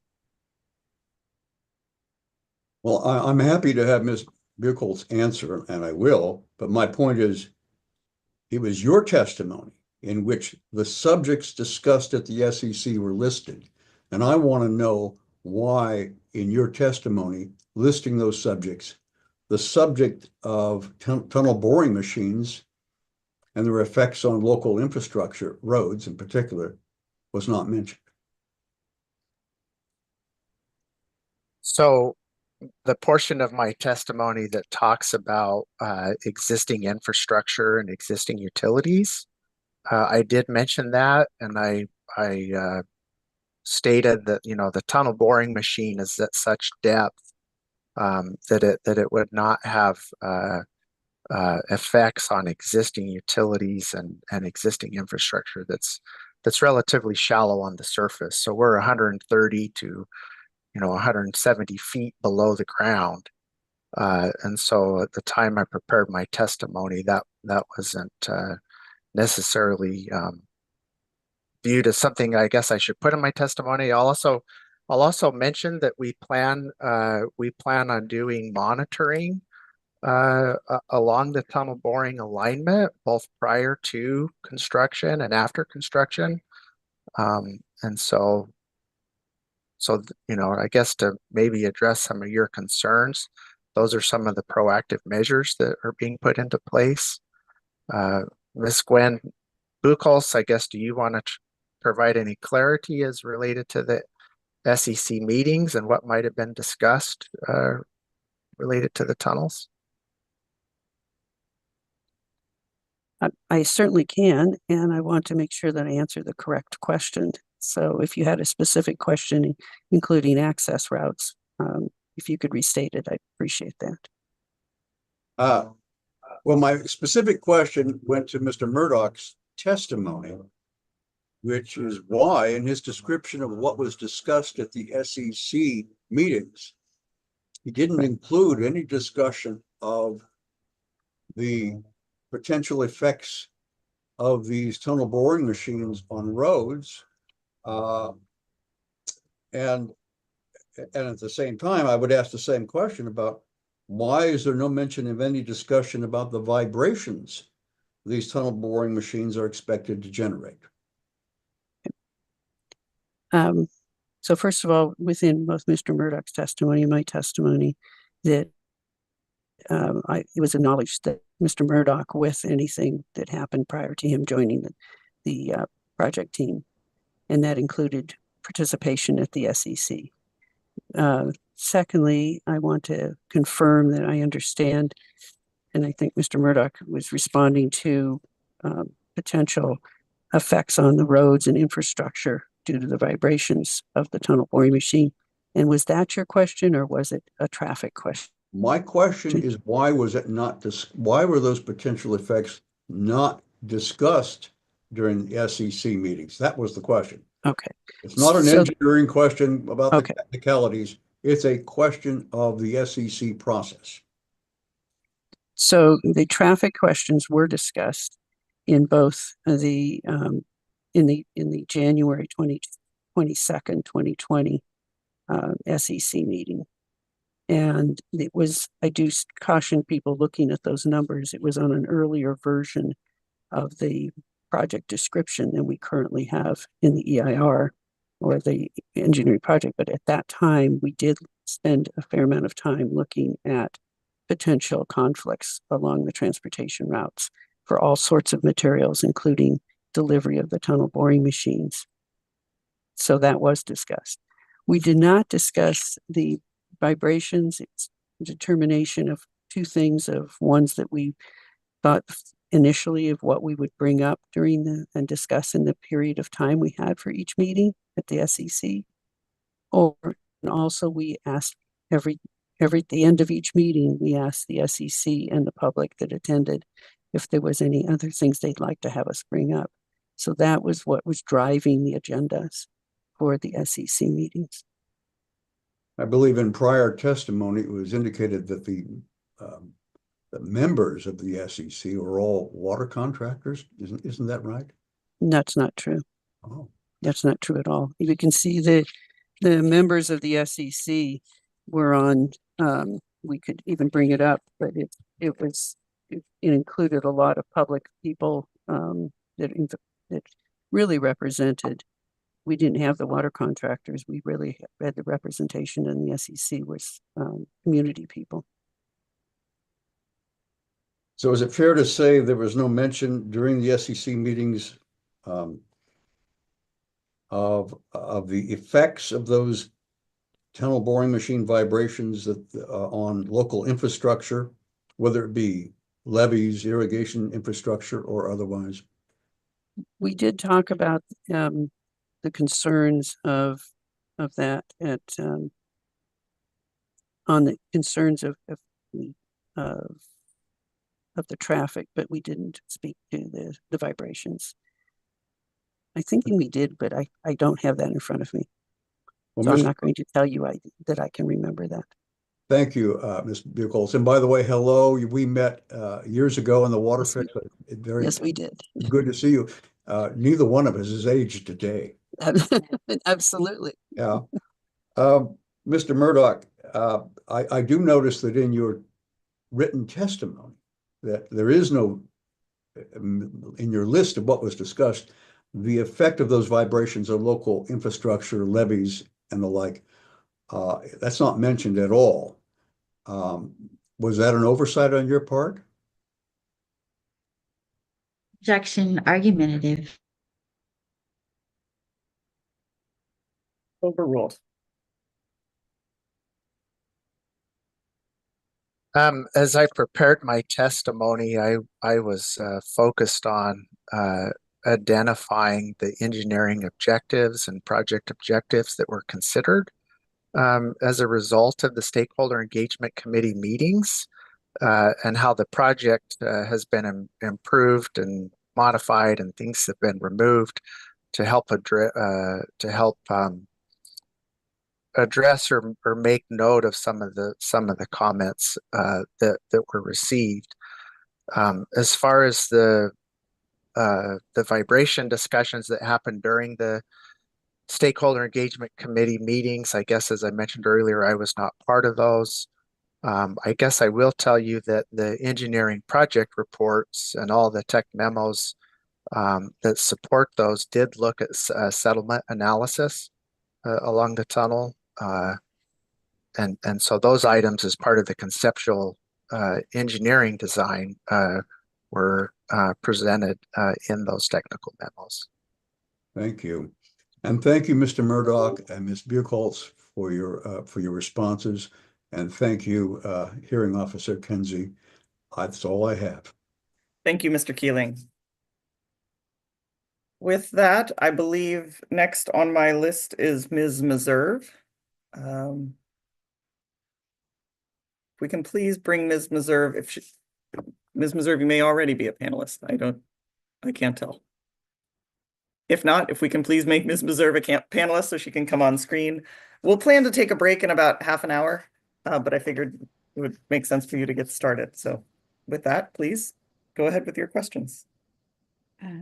S11: Well, I'm happy to have Ms. Buchholz answer, and I will, but my point is, it was your testimony in which the subjects discussed at the SEC were listed. And I want to know why, in your testimony, listing those subjects, the subject of tunnel boring machines and their effects on local infrastructure, roads in particular, was not mentioned.
S9: So the portion of my testimony that talks about existing infrastructure and existing utilities, I did mention that, and I stated that, you know, the tunnel boring machine is at such depth that it would not have effects on existing utilities and existing infrastructure that's relatively shallow on the surface. So we're 130 to 170 feet below the ground. And so at the time I prepared my testimony, that wasn't necessarily viewed as something I guess I should put in my testimony. I'll also mention that we plan on doing monitoring along the tunnel boring alignment, both prior to construction and after construction. And so, I guess to maybe address some of your concerns, those are some of the proactive measures that are being put into place. Ms. Gwen Buchholz, I guess, do you want to provide any clarity as related to the SEC meetings and what might have been discussed related to the tunnels?
S10: I certainly can, and I want to make sure that I answer the correct question. So if you had a specific question, including access routes, if you could restate it, I'd appreciate that.
S11: Well, my specific question went to Mr. Murdoch's testimony, which is why, in his description of what was discussed at the SEC meetings, he didn't include any discussion of the potential effects of these tunnel boring machines on roads. And at the same time, I would ask the same question about why is there no mention of any discussion about the vibrations these tunnel boring machines are expected to generate?
S10: So first of all, within both Mr. Murdoch's testimony and my testimony, that it was acknowledged that Mr. Murdoch, with anything that happened prior to him joining the project team, and that included participation at the SEC. Secondly, I want to confirm that I understand, and I think Mr. Murdoch was responding to potential effects on the roads and infrastructure due to the vibrations of the tunnel boring machine. And was that your question, or was it a traffic question?
S11: My question is, why were those potential effects not discussed during the SEC meetings? That was the question.
S10: Okay.
S11: It's not an engineering question about the technicalities. It's a question of the SEC process.
S10: So the traffic questions were discussed in both the in the January 22nd, 2020 SEC meeting. And it was, I do caution people looking at those numbers, it was on an earlier version of the project description than we currently have in the EIR or the engineering project. But at that time, we did spend a fair amount of time looking at potential conflicts along the transportation routes for all sorts of materials, including delivery of the tunnel boring machines. So that was discussed. We did not discuss the vibrations, its determination of two things of ones that we thought initially of what we would bring up during and discuss in the period of time we had for each meeting at the SEC. And also we asked at the end of each meeting, we asked the SEC and the public that attended if there was any other things they'd like to have us bring up. So that was what was driving the agendas for the SEC meetings.
S11: I believe in prior testimony, it was indicated that the members of the SEC are all water contractors. Isn't that right?
S10: That's not true.
S11: Oh,
S10: That's not true at all. You can see the members of the SEC were on, we could even bring it up, but it included a lot of public people that really represented. We didn't have the water contractors. We really had the representation in the SEC was community people.
S11: so is it fair to say there was no mention during the SEC meetings of the effects of those tunnel boring machine vibrations that on local infrastructure, whether it be levees, irrigation infrastructure, or otherwise?
S10: We did talk about the concerns of that on the concerns of the traffic, but we didn't speak to the vibrations. I think we did, but I don't have that in front of me.
S11: Well,
S10: So I'm not going to tell you that I can remember that.
S11: Thank you, Ms. Buchholz. And by the way, hello. We met years ago in the water fix.
S10: Yes, we did.
S11: Good to see you. Neither one of us is aged today.
S10: Absolutely.
S11: Yeah. Mr. Murdoch, I do notice that in your written testimony that there is no, in your list of what was discussed, the effect of those vibrations on local infrastructure, levees, and the like. That's not mentioned at all. Was that an oversight on your part?
S12: Objection, argumentative.
S1: Overruled.
S9: As I prepared my testimony, I was focused on identifying the engineering objectives and project objectives that were considered as a result of the stakeholder engagement committee meetings and how the project has been improved and modified and things have been removed to help address or make note of some of the comments that were received. As far as the vibration discussions that happened during the stakeholder engagement committee meetings, I guess as I mentioned earlier, I was not part of those. I guess I will tell you that the engineering project reports and all the tech memos that support those did look at settlement analysis along the tunnel. And so those items as part of the conceptual engineering design were presented in those technical memos.
S11: Thank you. And thank you, Mr. Murdoch and Ms. Buchholz for your responses. And thank you, Hearing Officer Kenzie. That's all I have.
S1: Thank you, Mr. Keeling. With that, I believe next on my list is Ms. Meserve. If we can please bring Ms. Meserve, Ms. Meserve, you may already be a panelist. I can't tell. If not, if we can please make Ms. Meserve a panelist so she can come on screen. We'll plan to take a break in about half an hour, but I figured it would make sense for you to get started. So with that, please go ahead with your questions.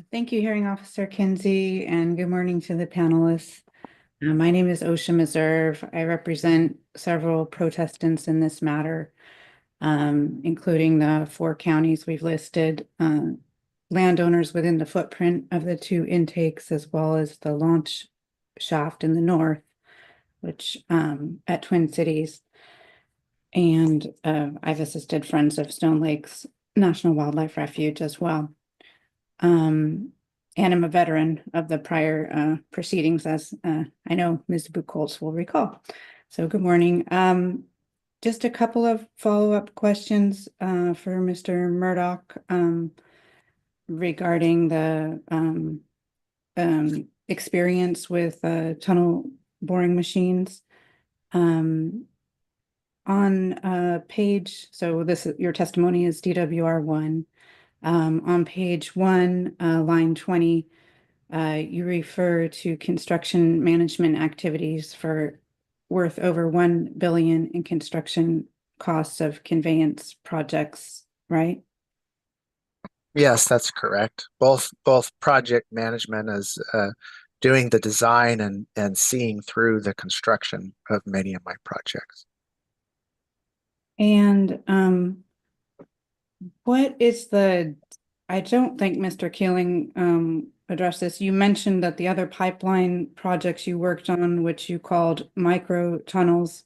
S4: Thank you, Hearing Officer Kinsey, and good morning to the panelists. My name is Osha Meserve. I represent several protestants in this matter, including the 4 counties we've listed, landowners within the footprint of the 2 intakes, as well as the launch shaft in the north, which at Twin Cities. And I've assisted Friends of Stone Lakes National Wildlife Refuge as well. And I'm a veteran of the prior proceedings, as I know Ms. Buchholz will recall. So good morning. Just a couple of follow-up questions for Mr. Murdoch regarding the experience with tunnel boring machines. On page, so this is your testimony is DWR 1. On page 1, line 20, you refer to construction management activities for worth over 1 billion in construction costs of conveyance projects, right?
S9: Yes, that's correct. Both project management as doing the design and seeing through the construction of many of my projects.
S4: And what is I don't think Mr. Keeling addressed this. You mentioned that the other pipeline projects you worked on, which you called micro tunnels,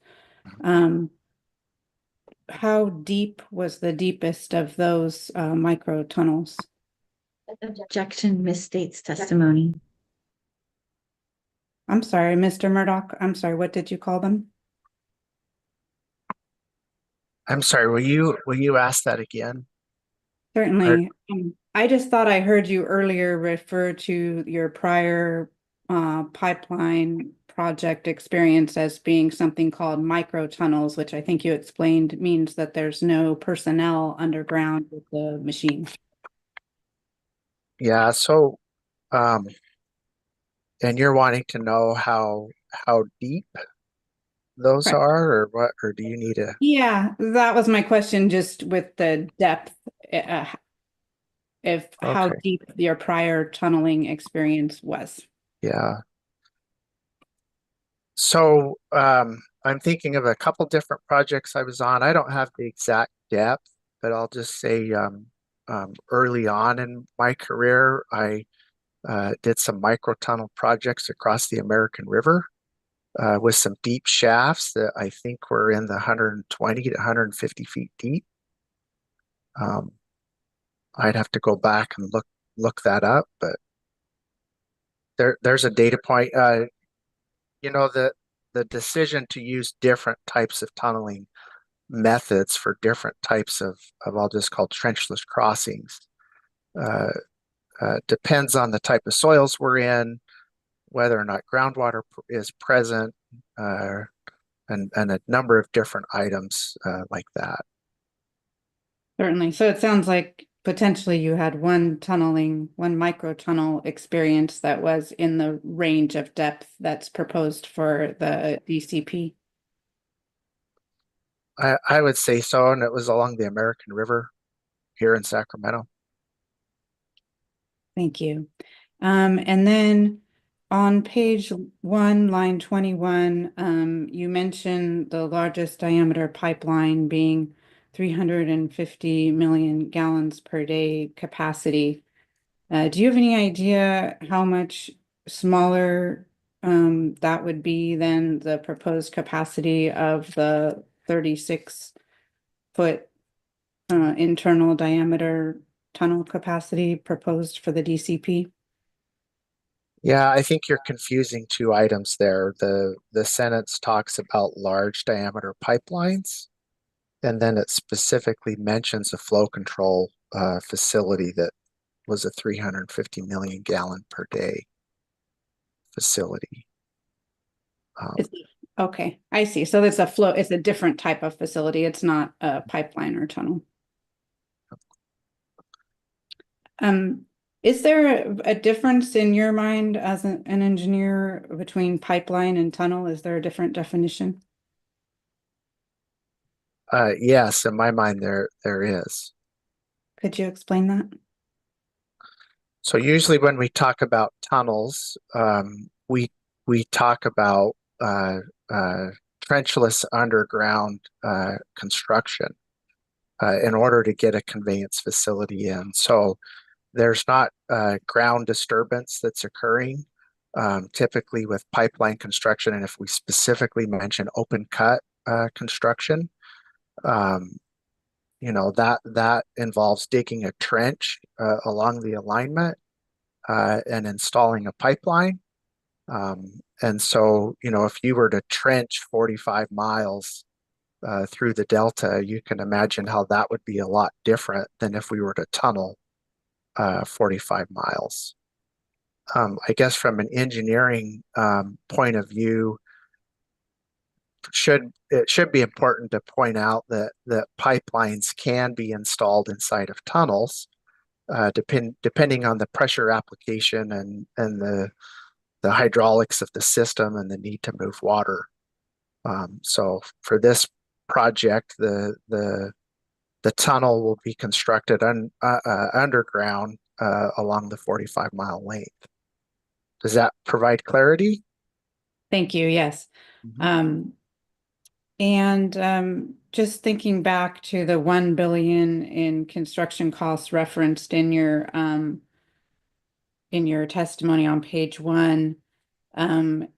S4: how deep was the deepest of those micro tunnels?
S12: Objection misstates testimony.
S4: I'm sorry, Mr. Murdoch. I'm sorry, what did you call them?
S9: I'm sorry, will you ask that again?
S4: Certainly. I just thought I heard you earlier refer to your prior pipeline project experience as being something called micro tunnels, which I think you explained means that there's no personnel underground with the machine.
S9: Yeah, so and you're wanting to know how deep those
S4: Correct.
S9: are, or what, or do you need a?
S4: Yeah, that was my question, just with the depth, if how
S9: Okay.
S4: deep your prior tunneling experience was.
S9: Yeah. So I'm thinking of a couple different projects I was on. I don't have the exact depth, but I'll just say early on in my career, I did some micro tunnel projects across the American River with some deep shafts that I think were in the 120 to 150 feet deep. I'd have to go back and look that up, but there's a data point. You know, the decision to use different types of tunneling methods for different types of I'll just call trenchless crossings depends on the type of soils we're in, whether or not groundwater is present, and a number of different items like that.
S4: Certainly. So it sounds like potentially you had one micro tunnel experience that was in the range of depth that's proposed for the DCP.
S9: I would say so, and it was along the American River here in Sacramento.
S4: Thank you. And then on page 1, line 21, you mentioned the largest diameter pipeline being 350 million gallons per day capacity. Do you have any idea how much smaller that would be than the proposed capacity of the 36-foot internal diameter tunnel capacity proposed for the DCP?
S9: Yeah, I think you're confusing two items there. The sentence talks about large diameter pipelines, and then it specifically mentions a flow control facility that was a 350 million gallon per day facility.
S4: Okay, I see. So it's it's a different type of facility. It's not a pipeline or tunnel. Is there a difference in your mind as an engineer between pipeline and tunnel? Is there a different definition?
S9: Yes, in my mind there is.
S4: Could you explain that?
S9: So usually when we talk about tunnels, we talk about trenchless underground construction in order to get a conveyance facility in. So there's not ground disturbance that's occurring typically with pipeline construction. And if we specifically mention open cut construction, you know, that involves digging a trench along the alignment and installing a pipeline. And so, you know, if you were to trench 45 miles through the delta, you can imagine how that would be a lot different than if we were to tunnel 45 miles. I guess from an engineering point of view, it should be important to point out that pipelines can be installed inside of tunnels, depending on the pressure application and the hydraulics of the system and the need to move water. So for this project, the tunnel will be constructed underground along the 45-mile length. Does that provide clarity?
S4: Thank you. Yes. Just thinking back to the 1 billion in construction costs referenced in your testimony on page 1,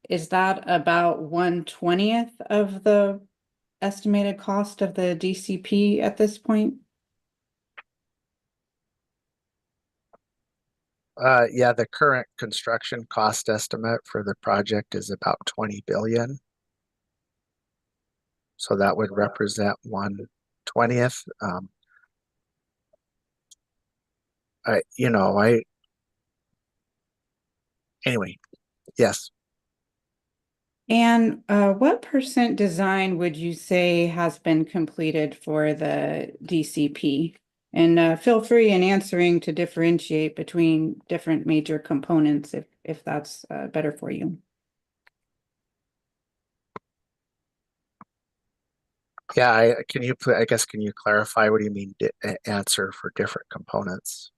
S4: is that about 1/20th of the estimated cost of the DCP at this point?
S9: Yeah, the current construction cost estimate for the project is about 20 billion. So that would represent 1/20th. Anyway, yes.
S4: And what percent design would you say has been completed for the DCP? And feel free in answering to differentiate between different major components if that's better for you.
S9: Yeah, I guess, can you clarify what do you mean answer for different components?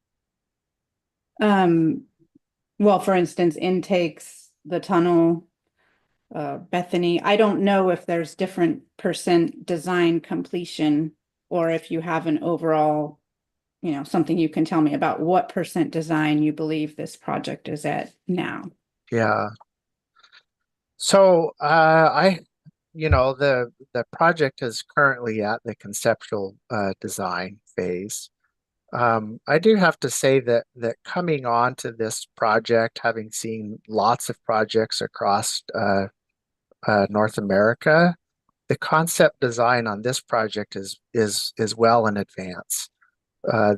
S4: Well, for instance, intakes, the tunnel, Bethany, I don't know if there's different percent design completion or if you have an overall, something you can tell me about what percent design you believe this project is at now.
S9: Yeah. So the project is currently at the conceptual design phase. I do have to say that coming on to this project, having seen lots of projects across North America, the concept design on this project is well in advance.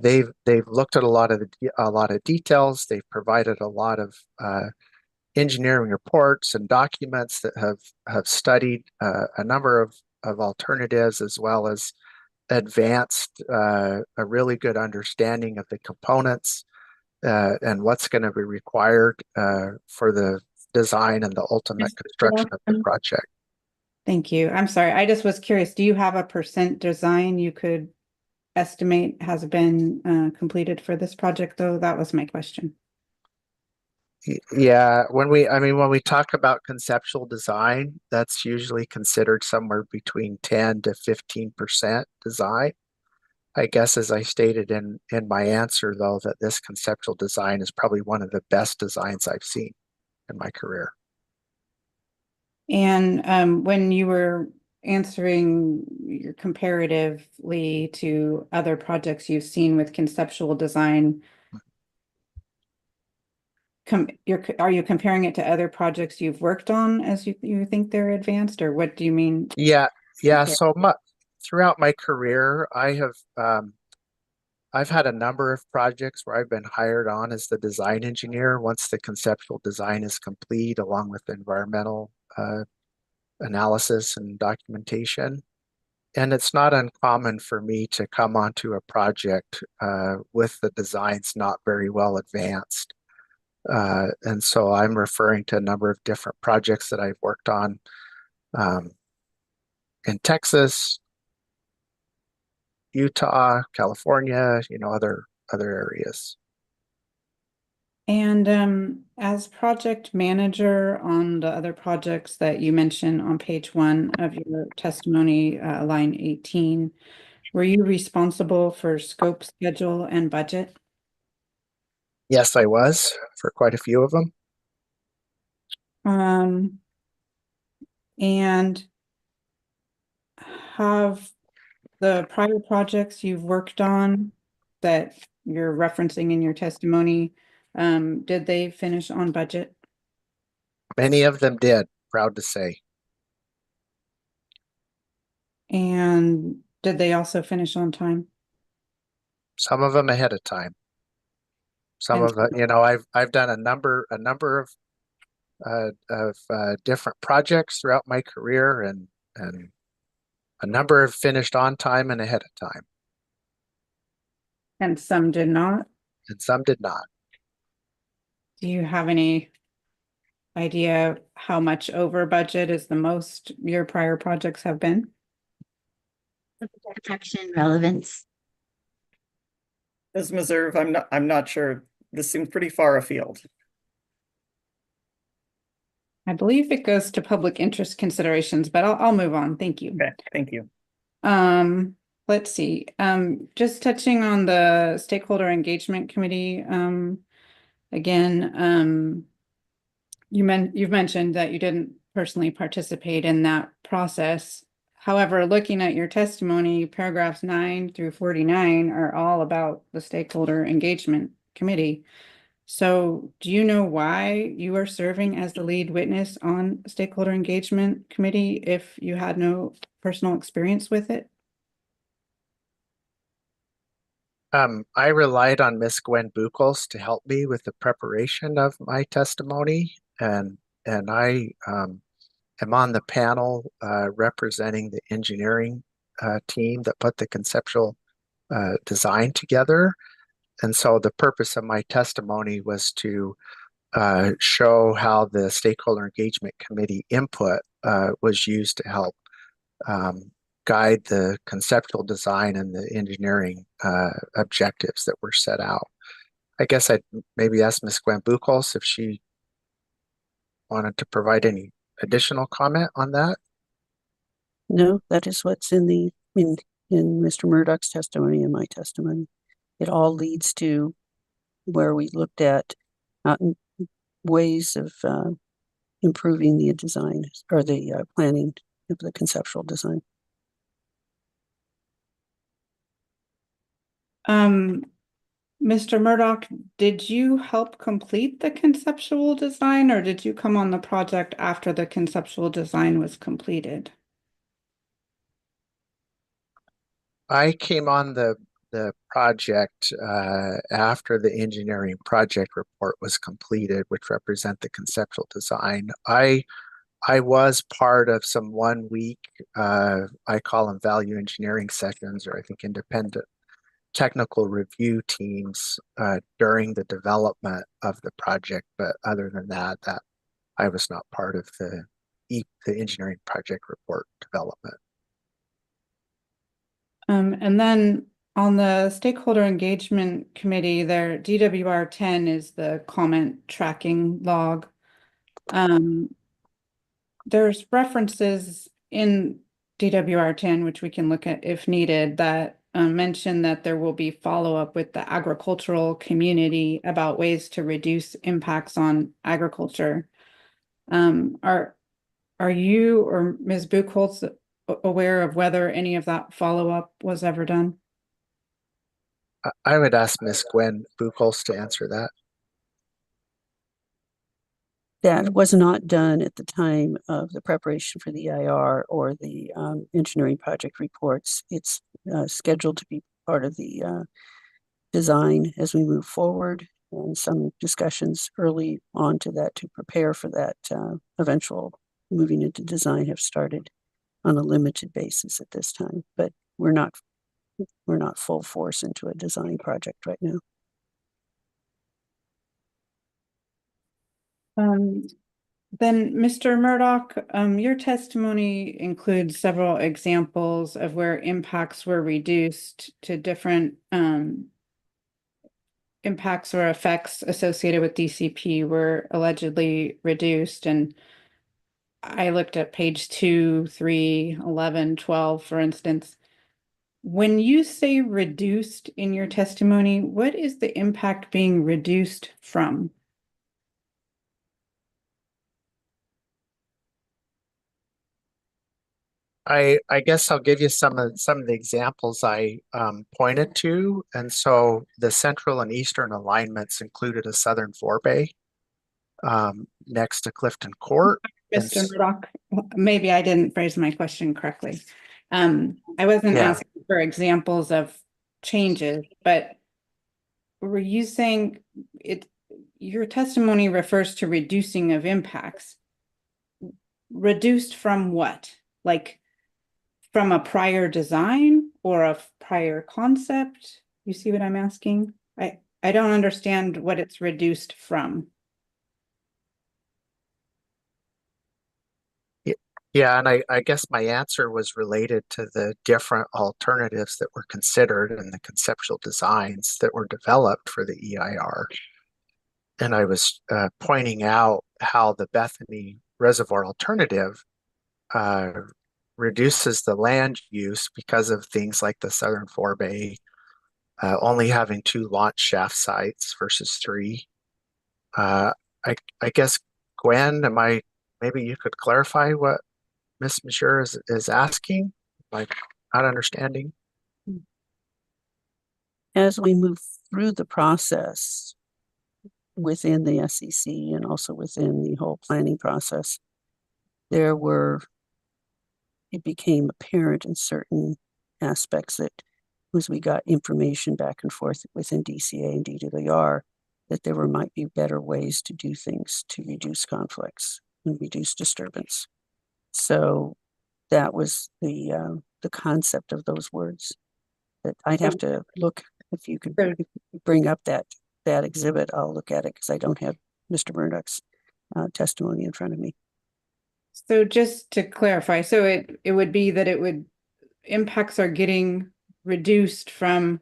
S9: They've looked at a lot of details. They've provided a lot of engineering reports and documents that have studied a number of alternatives, as well as advanced a really good understanding of the components and what's going to be required for the design and the ultimate construction of the project.
S4: Thank you. I'm sorry. I just was curious. Do you have a percent design you could estimate has been completed for this project, though? That was my question.
S9: Yeah, when we talk about conceptual design, that's usually considered somewhere between 10 to 15% design. I guess, as I stated in my answer, though, that this conceptual design is probably one of the best designs I've seen in my career.
S4: And when you were answering your comparatively to other projects you've seen with conceptual design, are you comparing it to other projects you've worked on as you think they're advanced, or what do you mean?
S9: Yeah. So throughout my career, I've had a number of projects where I've been hired on as the design engineer once the conceptual design is complete, along with environmental analysis and documentation. And it's not uncommon for me to come onto a project with the designs not very well advanced. And so I'm referring to a number of different projects that I've worked on in Texas, Utah, California, other areas.
S4: And as project manager on the other projects that you mentioned on page 1 of your testimony, line 18, were you responsible for scope, schedule, and budget?
S9: Yes, I was, for quite a few of them.
S4: And have the prior projects you've worked on that you're referencing in your testimony, did they finish on budget?
S9: Many of them did, proud to say.
S4: And did they also finish on time?
S9: Some of them ahead of time. Some
S4: And
S9: of it, I've done a number of different projects throughout my career, and a number have finished on time and ahead of time,
S4: and some did not.
S9: and some did not.
S4: Do you have any idea how much over budget is the most your prior projects have been?
S12: Protection relevance.
S1: Ms. Meserve, I'm not sure. This seems pretty far afield.
S4: I believe it goes to public interest considerations, but I'll move on. Thank you.
S1: Okay, thank you.
S4: Let's see. Just touching on the stakeholder engagement committee. Again, you've mentioned that you didn't personally participate in that process. However, looking at your testimony, paragraphs 9 through 49 are all about the stakeholder engagement committee. So do you know why you are serving as the lead witness on stakeholder engagement committee if you had no personal experience with it?
S9: I relied on Miss Gwen Buchholz to help me with the preparation of my testimony, and I am on the panel representing the engineering team that put the conceptual design together. And so the purpose of my testimony was to show how the stakeholder engagement committee input was used to help guide the conceptual design and the engineering objectives that were set out. I guess I'd maybe ask Ms. Gwen Buchholz if she wanted to provide any additional comment on that.
S10: No, that is what's in Mr. Murdoch's testimony and my testimony. It all leads to where we looked at ways of improving the design or the planning of the conceptual design.
S4: Mr. Murdoch, did you help complete the conceptual design, or did you come on the project after the conceptual design was completed?
S9: I came on the project after the engineering project report was completed, which represent the conceptual design. I was part of some 1 week, I call them value engineering sessions, or I think independent technical review teams during the development of the project. But other than that, I was not part of the engineering project report development.
S4: And then on the stakeholder engagement committee, their DWR 10 is the comment tracking log. There's references in DWR 10, which we can look at if needed, that mention that there will be follow-up with the agricultural community about ways to reduce impacts on agriculture. Are you or Ms. Buchholz aware of whether any of that follow-up was ever done?
S9: I would ask Ms. Gwen Buchholz to answer that.
S10: That was not done at the time of the preparation for the EIR or the engineering project reports. It's scheduled to be part of the design as we move forward, and some discussions early on to that to prepare for that eventual moving into design have started on a limited basis at this time, but we're not full force into a design project right now.
S4: Then, Mr. Murdoch, your testimony includes several examples of where impacts were reduced to different impacts or effects associated with DCP were allegedly reduced. And I looked at page 2, 3, 11, 12, for instance. When you say reduced in your testimony, what is the impact being reduced from?
S9: I guess I'll give you some of the examples I pointed to. And so the central and eastern alignments included a southern forebay next to Clifton Court.
S4: Mr. Murdoch, maybe I didn't phrase my question correctly. I wasn't
S9: Yeah.
S4: asking for examples of changes, but were you saying your testimony refers to reducing of impacts? Reduced from what? Like from a prior design or a prior concept? You see what I'm asking? I don't understand what it's reduced from.
S9: Yeah, and I guess my answer was related to the different alternatives that were considered and the conceptual designs that were developed for the EIR. And I was pointing out how the Bethany Reservoir alternative reduces the land use because of things like the Southern Forebay only having 2 launch shaft sites versus 3. I guess, Gwen, maybe you could clarify what Ms. Major is asking, like not understanding.
S10: As we move through the process within the SEC and also within the whole planning process, it became apparent in certain aspects that as we got information back and forth within DCA and DWR, that there might be better ways to do things to reduce conflicts and reduce disturbance. So that was the concept of those words. That I'd have to look, if you could bring up that exhibit, I'll look at it because I don't have Mr. Murdoch's testimony in front of me.
S4: So just to clarify, so it would be that impacts are getting reduced from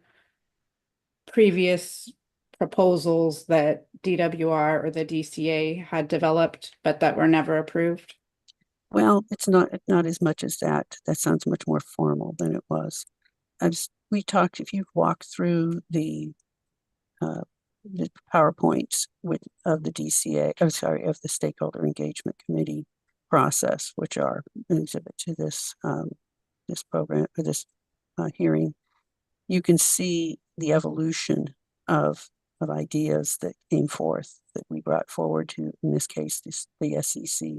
S4: previous proposals that DWR or the DCA had developed, but that were never approved?
S10: Well, it's not as much as that. That sounds much more formal than it was. We talked, if you walk through the PowerPoints of the DCA, of the Stakeholder Engagement Committee process, which are an exhibit to this program or this hearing, you can see the evolution of ideas that came forth that we brought forward to, in this case, the SEC.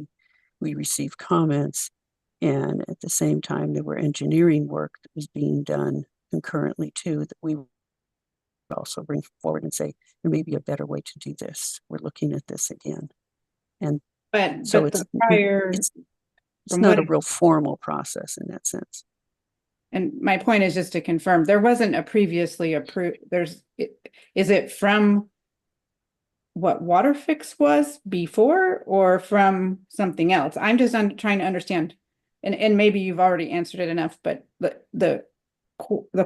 S10: We received comments, and at the same time, there were engineering work that was being done concurrently too, that we also bring forward and say, there may be a better way to do this. We're looking at this again. And so it's not a real formal process in that sense.
S4: And my point is just to confirm, there wasn't a previously approved, is it from what WaterFix was before or from something else? I'm just trying to understand, and maybe you've already answered it enough, but the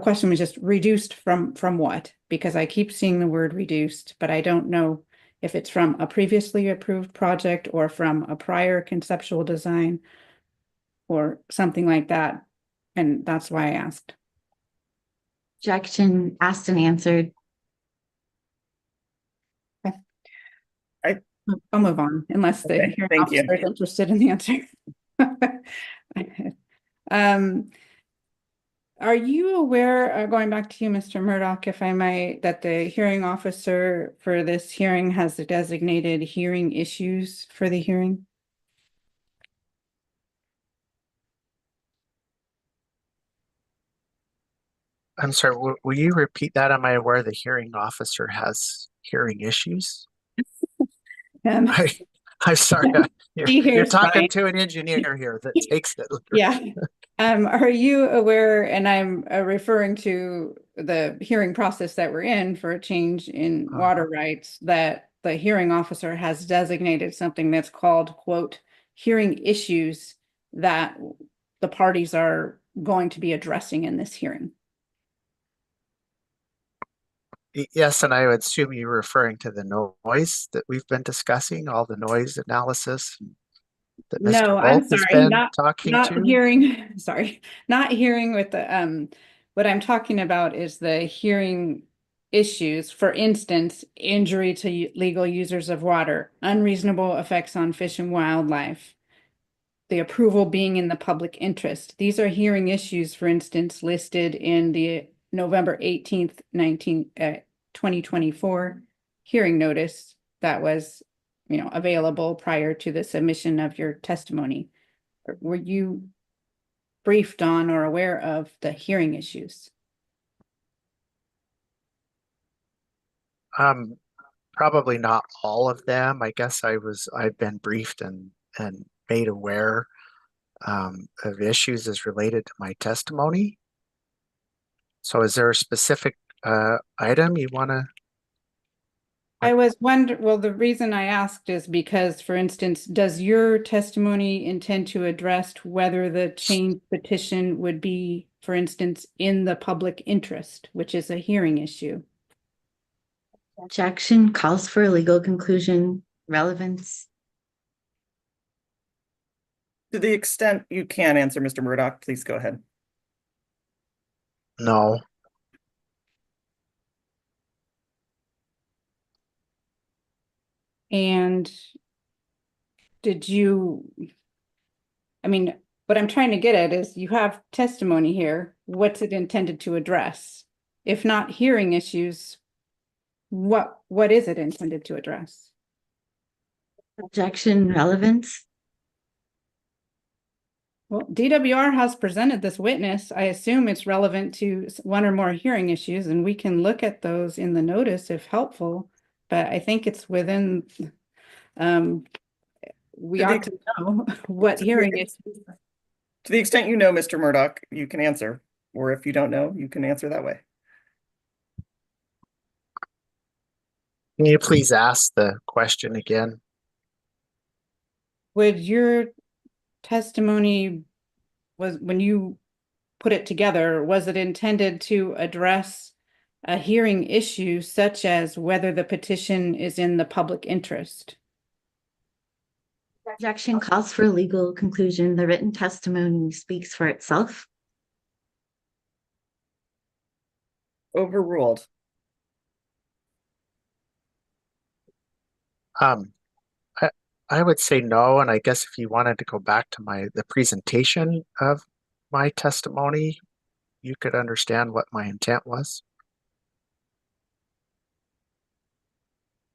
S4: question was just reduced from what? Because I keep seeing the word reduced, but I don't know if it's from a previously approved project or from a prior conceptual design or something like that. And that's why I asked.
S12: Objection, asked and answered.
S4: I'll move on unless the hearing officer is interested in the answer. Are you aware, going back to you, Mr. Murdoch, if I might, that the hearing officer for this hearing has designated hearing issues for the hearing?
S9: I'm sorry, will you repeat that? Am I aware the hearing officer has hearing issues? I'm sorry, you're talking to an engineer here that takes it.
S4: Yeah. Are you aware, and I'm referring to the hearing process that we're in for a change in water rights, that the hearing officer has designated something that's called, quote, hearing issues that the parties are going to be addressing in this hearing?
S9: Yes, and I would assume you're referring to the noise that we've been discussing, all the noise analysis that Mr.
S4: No,
S9: Bolt
S4: I'm
S9: has
S4: sorry,
S9: been
S4: not
S9: talking to.
S4: hearing, sorry, not hearing with the, what I'm talking about is the hearing issues. For instance, injury to legal users of water, unreasonable effects on fish and wildlife, the approval being in the public interest. These are hearing issues, for instance, listed in the November 18th, 2024 hearing notice that was, available prior to the submission of your testimony. Were you briefed on or aware of the hearing issues?
S9: Probably not all of them. I guess I've been briefed and made aware of issues as related to my testimony. So is there a specific item you want to?
S4: I was wondering, well, the reason I asked is because, for instance, does your testimony intend to address whether the change petition would be, for instance, in the public interest, which is a hearing issue?
S12: Objection calls for a legal conclusion, relevance.
S1: To the extent you can answer, Mr. Murdoch, please go ahead.
S9: No.
S4: And did you, I mean, what I'm trying to get at is you have testimony here. What's it intended to address? If not hearing issues, what is it intended to address?
S12: Objection, relevance.
S4: Well, DWR has presented this witness. I assume it's relevant to one or more hearing issues, and we can look at those in the notice if helpful. But I think it's within, we ought to know what hearing issues.
S1: To the extent you know, Mr. Murdoch, you can answer. Or if you don't know, you can answer that way.
S9: Can you please ask the question again?
S4: Would your testimony, was when you put it together, was it intended to address a hearing issue such as whether the petition is in the public interest?
S12: Objection calls for a legal conclusion. The written testimony speaks for itself.
S1: Overruled.
S9: I would say no, and I guess if you wanted to go back to the presentation of my testimony, you could understand what my intent was.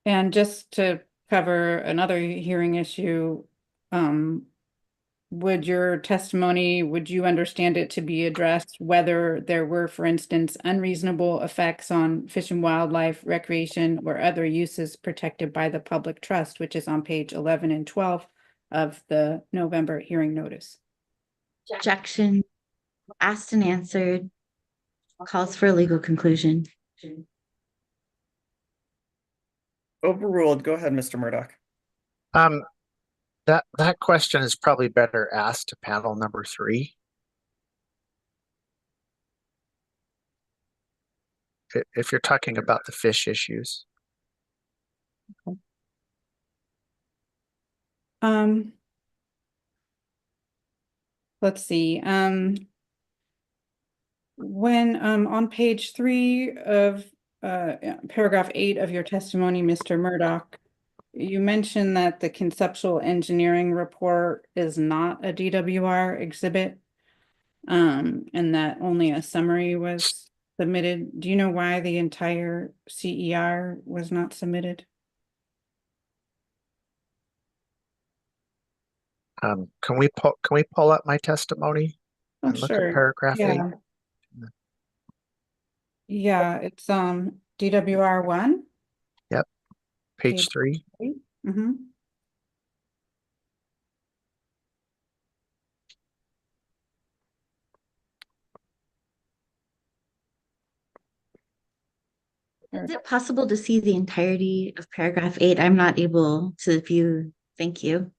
S4: And just to cover another hearing issue, would your testimony, would you understand it to be addressed whether there were, for instance, unreasonable effects on fish and wildlife, recreation, or other uses protected by the public trust, which is on page 11 and 12 of the November hearing notice?
S12: Objection asked and answered calls for a legal conclusion.
S1: Overruled. Go ahead, Mr. Murdoch.
S9: That question is probably better asked to panel number 3. If you're talking about the fish issues.
S4: Let's see. When on page 3 of paragraph 8 of your testimony, Mr. Murdoch, you mentioned that the conceptual engineering report is not a DWR exhibit, and that only a summary was submitted. Do you know why the entire CER was not submitted?
S9: Can we pull up my testimony and look
S4: Sure.
S9: at paragraph 8?
S4: Yeah, it's DWR 1.
S9: Yep. Page 3.
S4: Mm-hmm.
S12: Is it possible to see the entirety of paragraph 8? I'm not able to view. Thank you.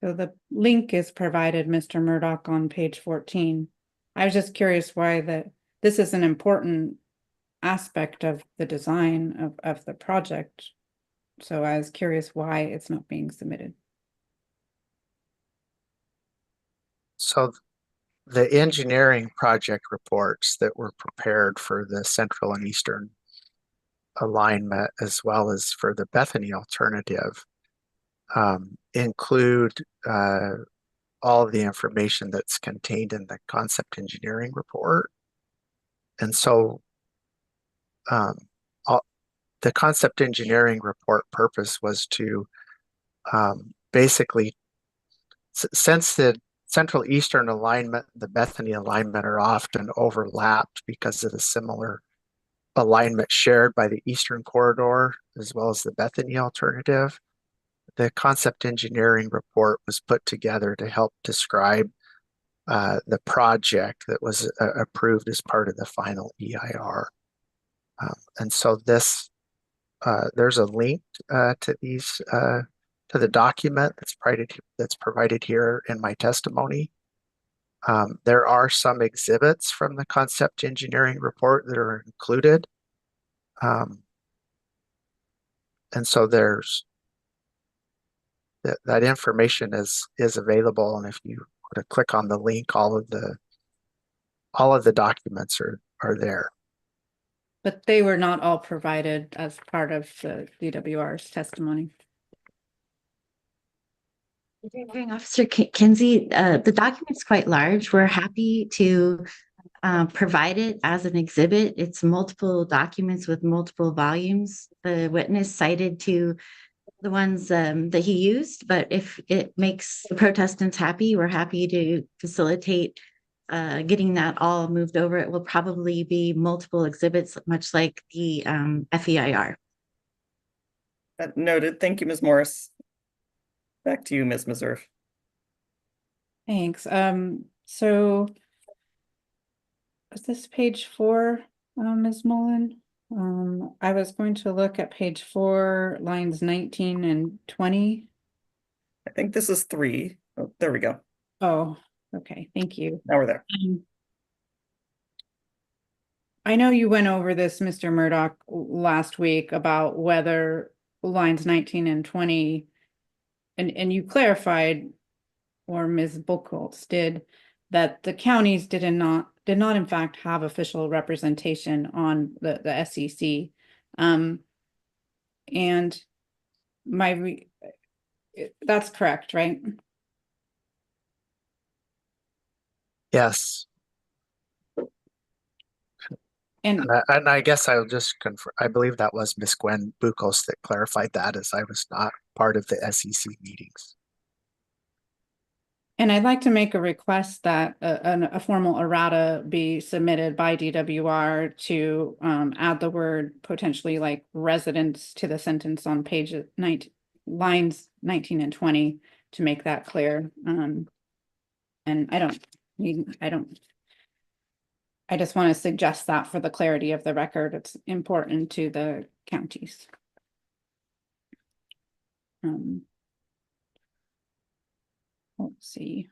S4: So the link is provided, Mr. Murdoch, on page 14. I was just curious why this is an important aspect of the design of the project. So I was curious why it's not being submitted.
S9: So the engineering project reports that were prepared for the central and eastern alignment, as well as for the Bethany alternative, include all of the information that's contained in the concept engineering report. And so the concept engineering report purpose was to basically Since the Central Eastern alignment and the Bethany alignment are often overlapped because of the similar alignment shared by the Eastern Corridor as well as the Bethany alternative, the concept engineering report was put together to help describe the project that was approved as part of the final EIR. And so this, there's a link to these, to the document that's provided here in my testimony. There are some exhibits from the concept engineering report that are included. And so there's that information is available, and if you were to click on the link, all of the documents are there.
S4: But they were not all provided as part of the DWR's testimony.
S12: Hearing Officer Kinsey, the document's quite large. We're happy to provide it as an exhibit. It's multiple documents with multiple volumes. The witness cited to the ones that he used, but if it makes the protestants happy, we're happy to facilitate getting that all moved over. It will probably be multiple exhibits, much like the FEIR.
S1: Noted. Thank you, Ms. Morris. Back to you, Ms. Meserve.
S4: Thanks. So is this page 4, Ms. Mullen? I was going to look at page 4, lines 19 and 20.
S1: I think this is 3. Oh, there we go.
S4: Oh, okay. Thank you.
S1: Now we're there.
S4: I know you went over this, Mr. Murdoch, last week about whether lines 19 and 20, and you clarified, or Ms. Buchholz did, that the counties did not in fact have official representation on the SEC. And that's correct, right?
S9: Yes.
S4: And
S9: I guess I'll just confirm, I believe that was Ms. Gwen Buchholz that clarified that, as I was not part of the SEC meetings.
S4: And I'd like to make a request that a formal errata be submitted by DWR to add the word potentially like residents to the sentence on page 19, lines 19 and 20 to make that clear. And I just want to suggest that for the clarity of the record. It's important to the counties. Let's see.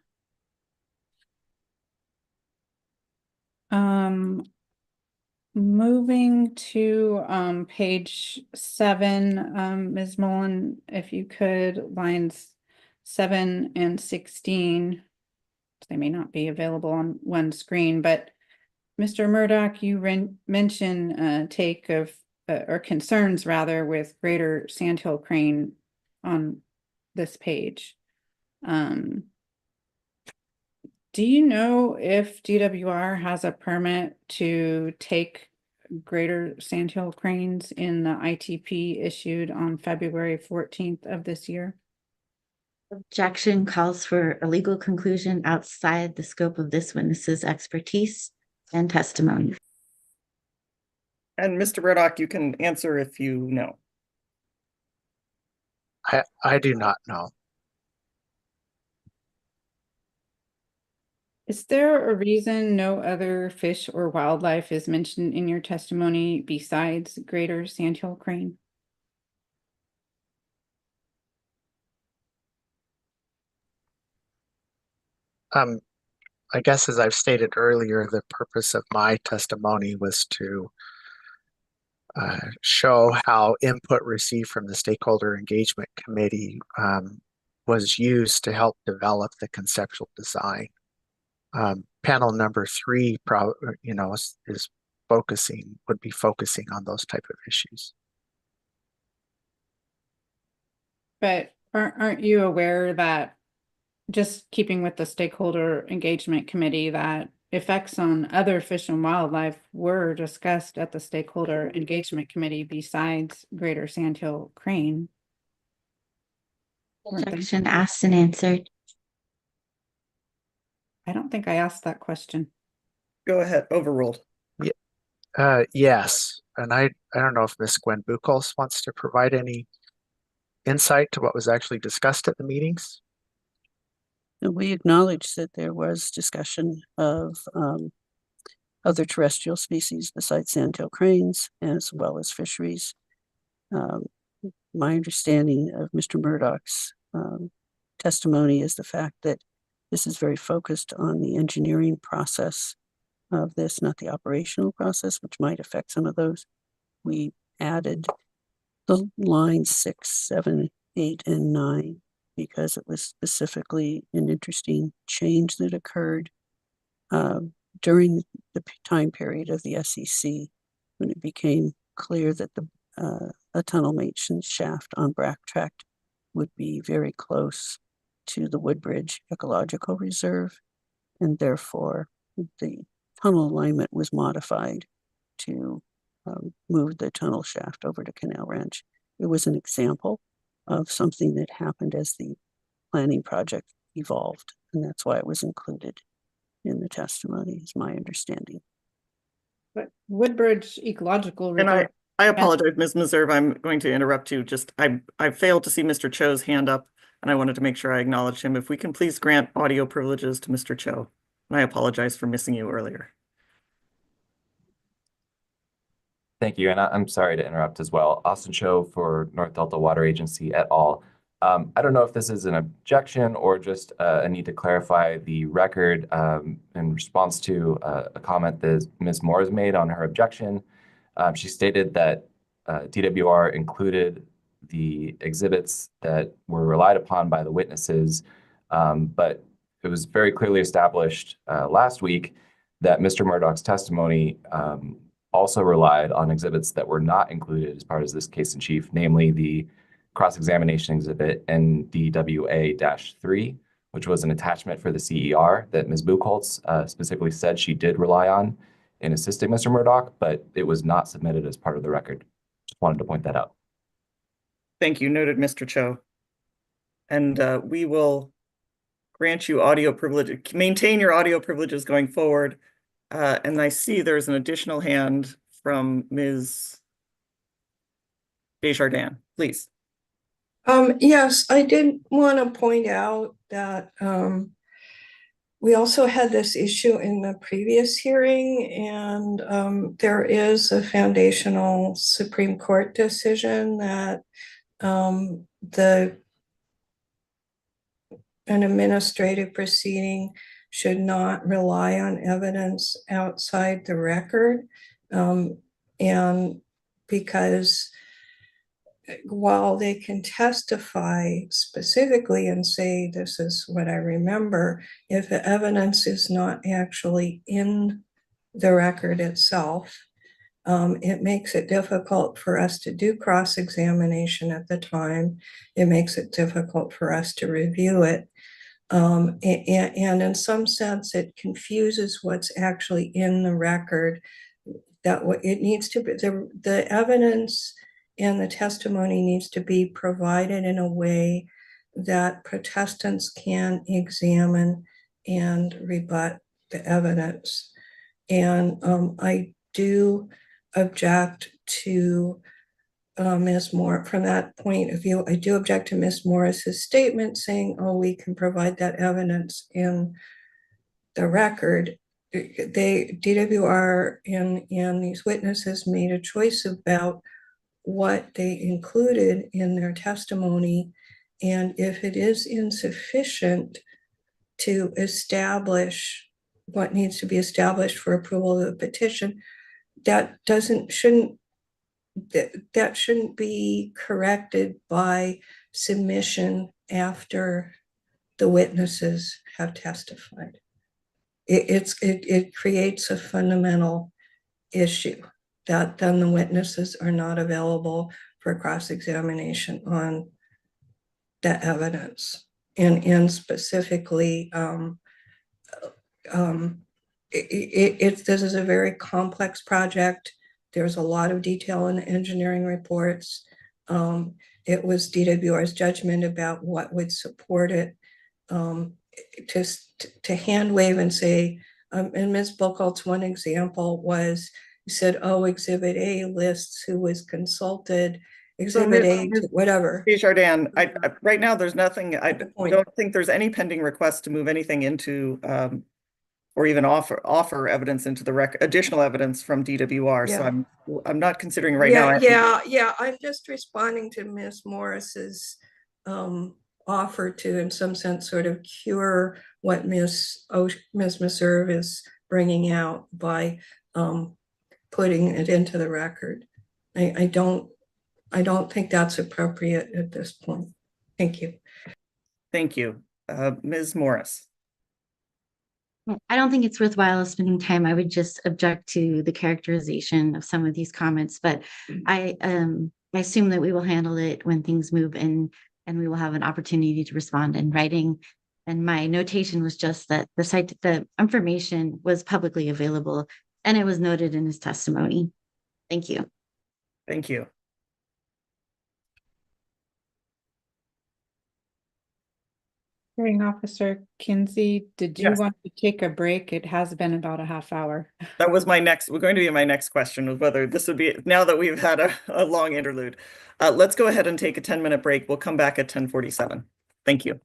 S4: Moving to page 7, Ms. Mullen, if you could, lines 7 and 16. They may not be available on one screen, but Mr. Murdoch, you mentioned take of or concerns rather with greater sandhill crane on this page. Do you know if DWR has a permit to take greater sandhill cranes in the ITP issued on February 14th of this year?
S12: Objection calls for a legal conclusion outside the scope of this witness's expertise and testimony.
S1: And Mr. Murdoch, you can answer if you know.
S9: I do not know.
S4: Is there a reason no other fish or wildlife is mentioned in your testimony besides greater sandhill crane?
S9: I guess, as I've stated earlier, the purpose of my testimony was to show how input received from the Stakeholder Engagement Committee was used to help develop the conceptual design. Panel number 3, would be focusing on those type of issues.
S4: But aren't you aware that, just keeping with the Stakeholder Engagement Committee, that effects on other fish and wildlife were discussed at the Stakeholder Engagement Committee besides greater sandhill crane?
S12: Objection asked and answered.
S4: I don't think I asked that question.
S1: Go ahead, overruled.
S9: Yes, and I don't know if Miss Gwen Buchholz wants to provide any insight to what was actually discussed at the meetings.
S10: And we acknowledge that there was discussion of other terrestrial species besides sandtail cranes, as well as fisheries. My understanding of Mr. Murdoch's testimony is the fact that this is very focused on the engineering process of this, not the operational process, which might affect some of those. We added the lines 6, 7, 8, and 9 because it was specifically an interesting change that occurred during the time period of the SEC, when it became clear that a tunnel maintenance shaft on Brack Tract would be very close to the Woodbridge Ecological Reserve, and therefore the tunnel alignment was modified to move the tunnel shaft over to Canal Ranch. It was an example of something that happened as the planning project evolved, and that's why it was included in the testimony, is my understanding.
S4: But Woodbridge Ecological
S1: And
S4: Reserve.
S1: I apologize, Ms. Meserve, I'm going to interrupt you. Just I failed to see Mr. Cho's hand up, and I wanted to make sure I acknowledged him. If we can please grant audio privileges to Mr. Cho. And I apologize for missing you earlier.
S13: Thank you, and I'm sorry to interrupt as well. Austin Cho for North Delta Water Agency et al. I don't know if this is an objection or just a need to clarify the record in response to a comment that Ms. Moore has made on her objection. She stated that DWR included the exhibits that were relied upon by the witnesses, but it was very clearly established last week that Mr. Murdoch's testimony also relied on exhibits that were not included as part of this case in chief, namely the cross-examination exhibit NDWA-3, which was an attachment for the CER that Ms. Buchholz specifically said she did rely on in assisting Mr. Murdoch, but it was not submitted as part of the record. Just wanted to point that out.
S1: Thank you, noted, Mr. Cho. And we will grant you audio privilege, maintain your audio privileges going forward. And I see there's an additional hand from Ms. Desjardins, please.
S3: Yes, I did want to point out that we also had this issue in the previous hearing, and there is a foundational Supreme Court decision that an administrative proceeding should not rely on evidence outside the record. And because while they can testify specifically and say, this is what I remember, if the evidence is not actually in the record itself, it makes it difficult for us to do cross-examination at the time. It makes it difficult for us to review it. And in some sense, it confuses what's actually in the record. That what it needs to be, the evidence and the testimony needs to be provided in a way that protestants can examine and rebut the evidence. And I do object to Ms. Moore from that point of view. I do object to Ms. Morris's statement saying, oh, we can provide that evidence in the record. DWR and these witnesses made a choice about what they included in their testimony. And if it is insufficient to establish what needs to be established for approval of the petition, that shouldn't be corrected by submission after the witnesses have testified. It creates a fundamental issue that then the witnesses are not available for cross-examination on the evidence. And specifically, this is a very complex project. There's a lot of detail in the engineering reports. It was DWR's judgment about what would support it. to hand wave and say, and Ms. Buchholz, one example was, you said, oh, Exhibit A lists who was consulted, Exhibit A, to whatever.
S1: Desjardins, right now, there's nothing, I
S3: Good point.
S1: don't think there's any pending request to move anything into, or even offer evidence into the additional evidence from DWR. So
S3: Yeah.
S1: I'm not considering right now.
S3: Yeah, I'm just responding to Ms. Morris's offer to, in some sense, sort of cure what Ms. Meserve is bringing out by putting it into the record. I don't think that's appropriate at this point. Thank you.
S1: Thank you. Ms. Morris.
S12: I don't think it's worthwhile spending time. I would just object to the characterization of some of these comments, but I assume that we will handle it when things move in and we will have an opportunity to respond in writing. And my notation was just that the information was publicly available and it was noted in his testimony. Thank you.
S1: Thank you.
S4: Hearing Officer Kinsey, did you
S1: Yes.
S4: want to take a break? It has been about a half hour.
S1: That was going to be my next question, was whether this would be, now that we've had a long interlude. Let's go ahead and take a 10-minute break. We'll come back at 10:47. Thank you.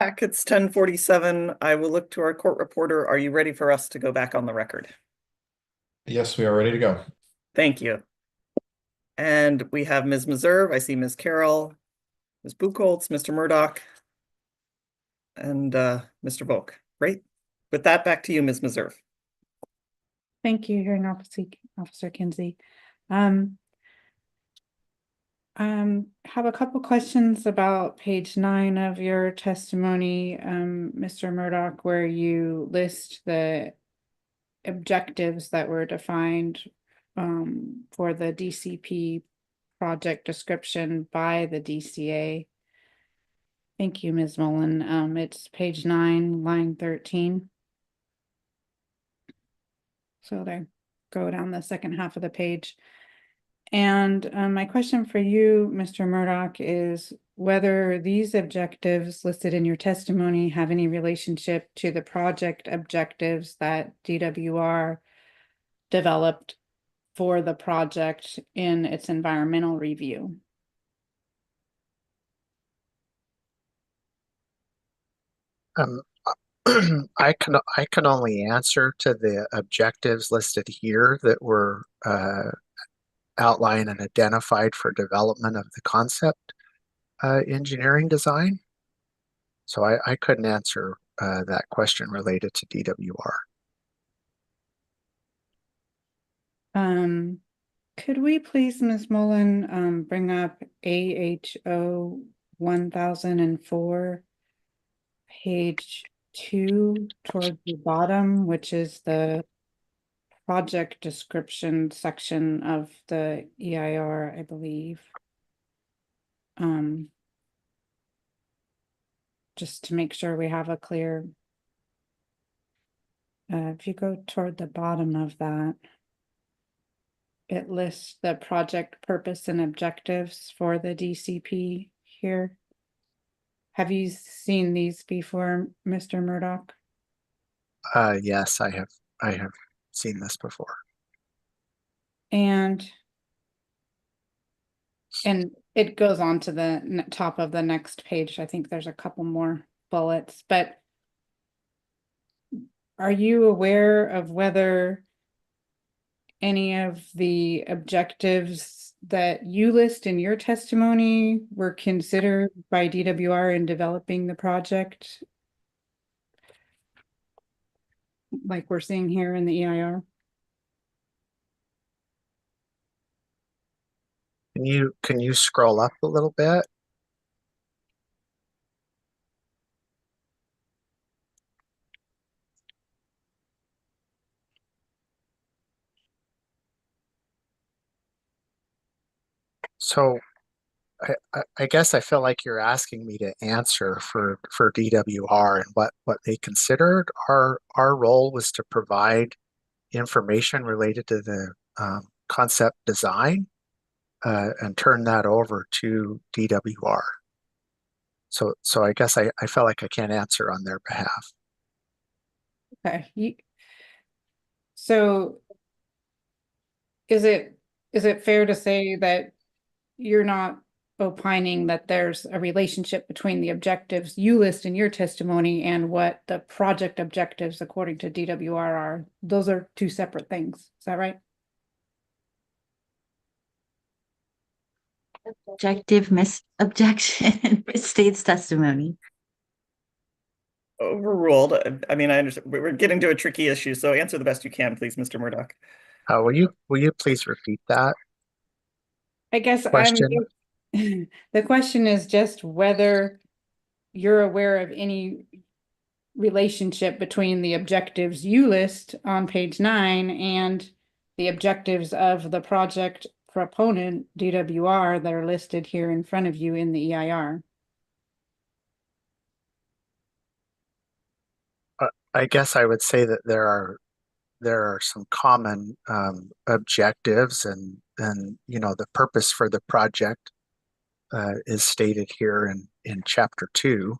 S1: Packet's 10:47. I will look to our court reporter. Are you ready for us to go back on the record?
S2: Yes, we are ready to go.
S1: Thank you. And we have Ms. Meserve. I see Ms. Carroll, Ms. Buchholz, Mr. Murdoch, and Mr. Volk. Great. With that, back to you, Ms. Meserve.
S4: Thank you, Hearing Officer Kinsey. Have a couple questions about page 9 of your testimony, Mr. Murdoch, where you list the objectives that were defined for the DCP project description by the DCA. Thank you, Ms. Mullen. It's page 9, line 13. So there, go down the second half of the page. And my question for you, Mr. Murdoch, is whether these objectives listed in your testimony have any relationship to the project objectives that DWR developed for the project in its environmental review.
S9: I can only answer to the objectives listed here that were outlined and identified for development of the concept engineering design. So I couldn't answer that question related to DWR.
S4: Could we please, Ms. Mullen, bring up AHO 1004, page 2 toward the bottom, which is the project description section of the EIR, I believe. Just to make sure we have a clear, if you go toward the bottom of that, it lists the project purpose and objectives for the DCP here. Have you seen these before, Mr. Murdoch?
S9: Yes, I have seen this before.
S4: And it goes on to the top of the next page. I think there's a couple more bullets, but are you aware of whether any of the objectives that you list in your testimony were considered by DWR in developing the project? Like we're seeing here in the EIR?
S9: Can you scroll up a little bit? So I guess I feel like you're asking me to answer for DWR and what they considered. Our role was to provide information related to the concept design and turn that over to DWR. So I guess I felt like I can't answer on their behalf.
S4: Okay. So is it fair to say that you're not opining that there's a relationship between the objectives you list in your testimony and what the project objectives according to DWR are? Those are two separate things. Is that right?
S12: Objective objection misstates testimony.
S1: Overruled. I mean, I understand we're getting to a tricky issue, so answer the best you can, please, Mr. Murdoch.
S9: Will you please repeat that?
S4: I guess
S9: question?
S4: The question is just whether you're aware of any relationship between the objectives you list on page 9 and the objectives of the project proponent DWR that are listed here in front of you in the EIR.
S9: I guess I would say that there are some common objectives and the purpose for the project is stated here in chapter 2.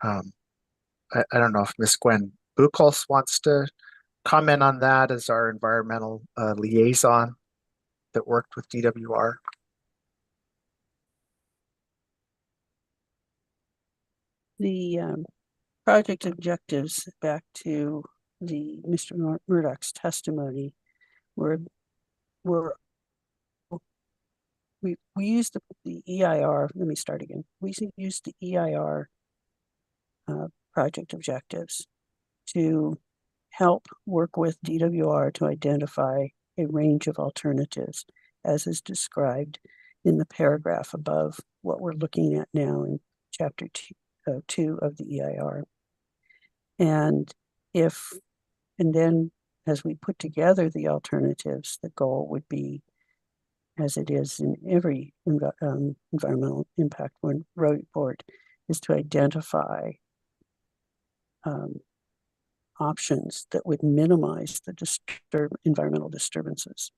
S9: I don't know if Miss Gwen Buchholz wants to comment on that as our environmental liaison that worked with DWR.
S10: the project objectives, back to the Mr. Murdoch's testimony, we used the EIR. Let me start again. We used the EIR project objectives to help work with DWR to identify a range of alternatives, as is described in the paragraph above what we're looking at now in chapter 2 of the EIR. And then as we put together the alternatives, the goal would be, as it is in every environmental impact report, is to identify options that would minimize the environmental disturbances.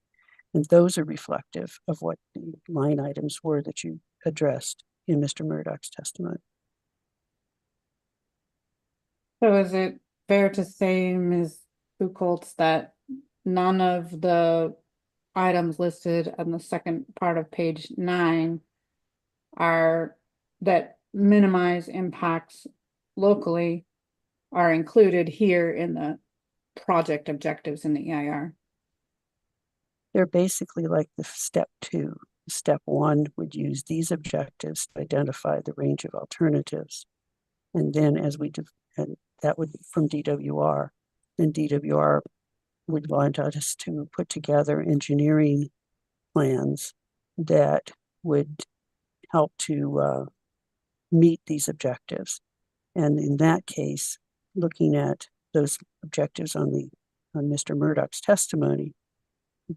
S10: And those are reflective of what the line items were that you addressed in Mr. Murdoch's testimony.
S4: So is it fair to say, Ms. Buchholz, that none of the items listed on the second part of page 9 are that minimize impacts locally are included here in the project objectives in the EIR?
S10: They're basically like the step 2. Step 1 would use these objectives to identify the range of alternatives. And then as we do, and that would be from DWR, then DWR would want us to put together engineering plans that would help to meet these objectives. And in that case, looking at those objectives on Mr. Murdoch's testimony,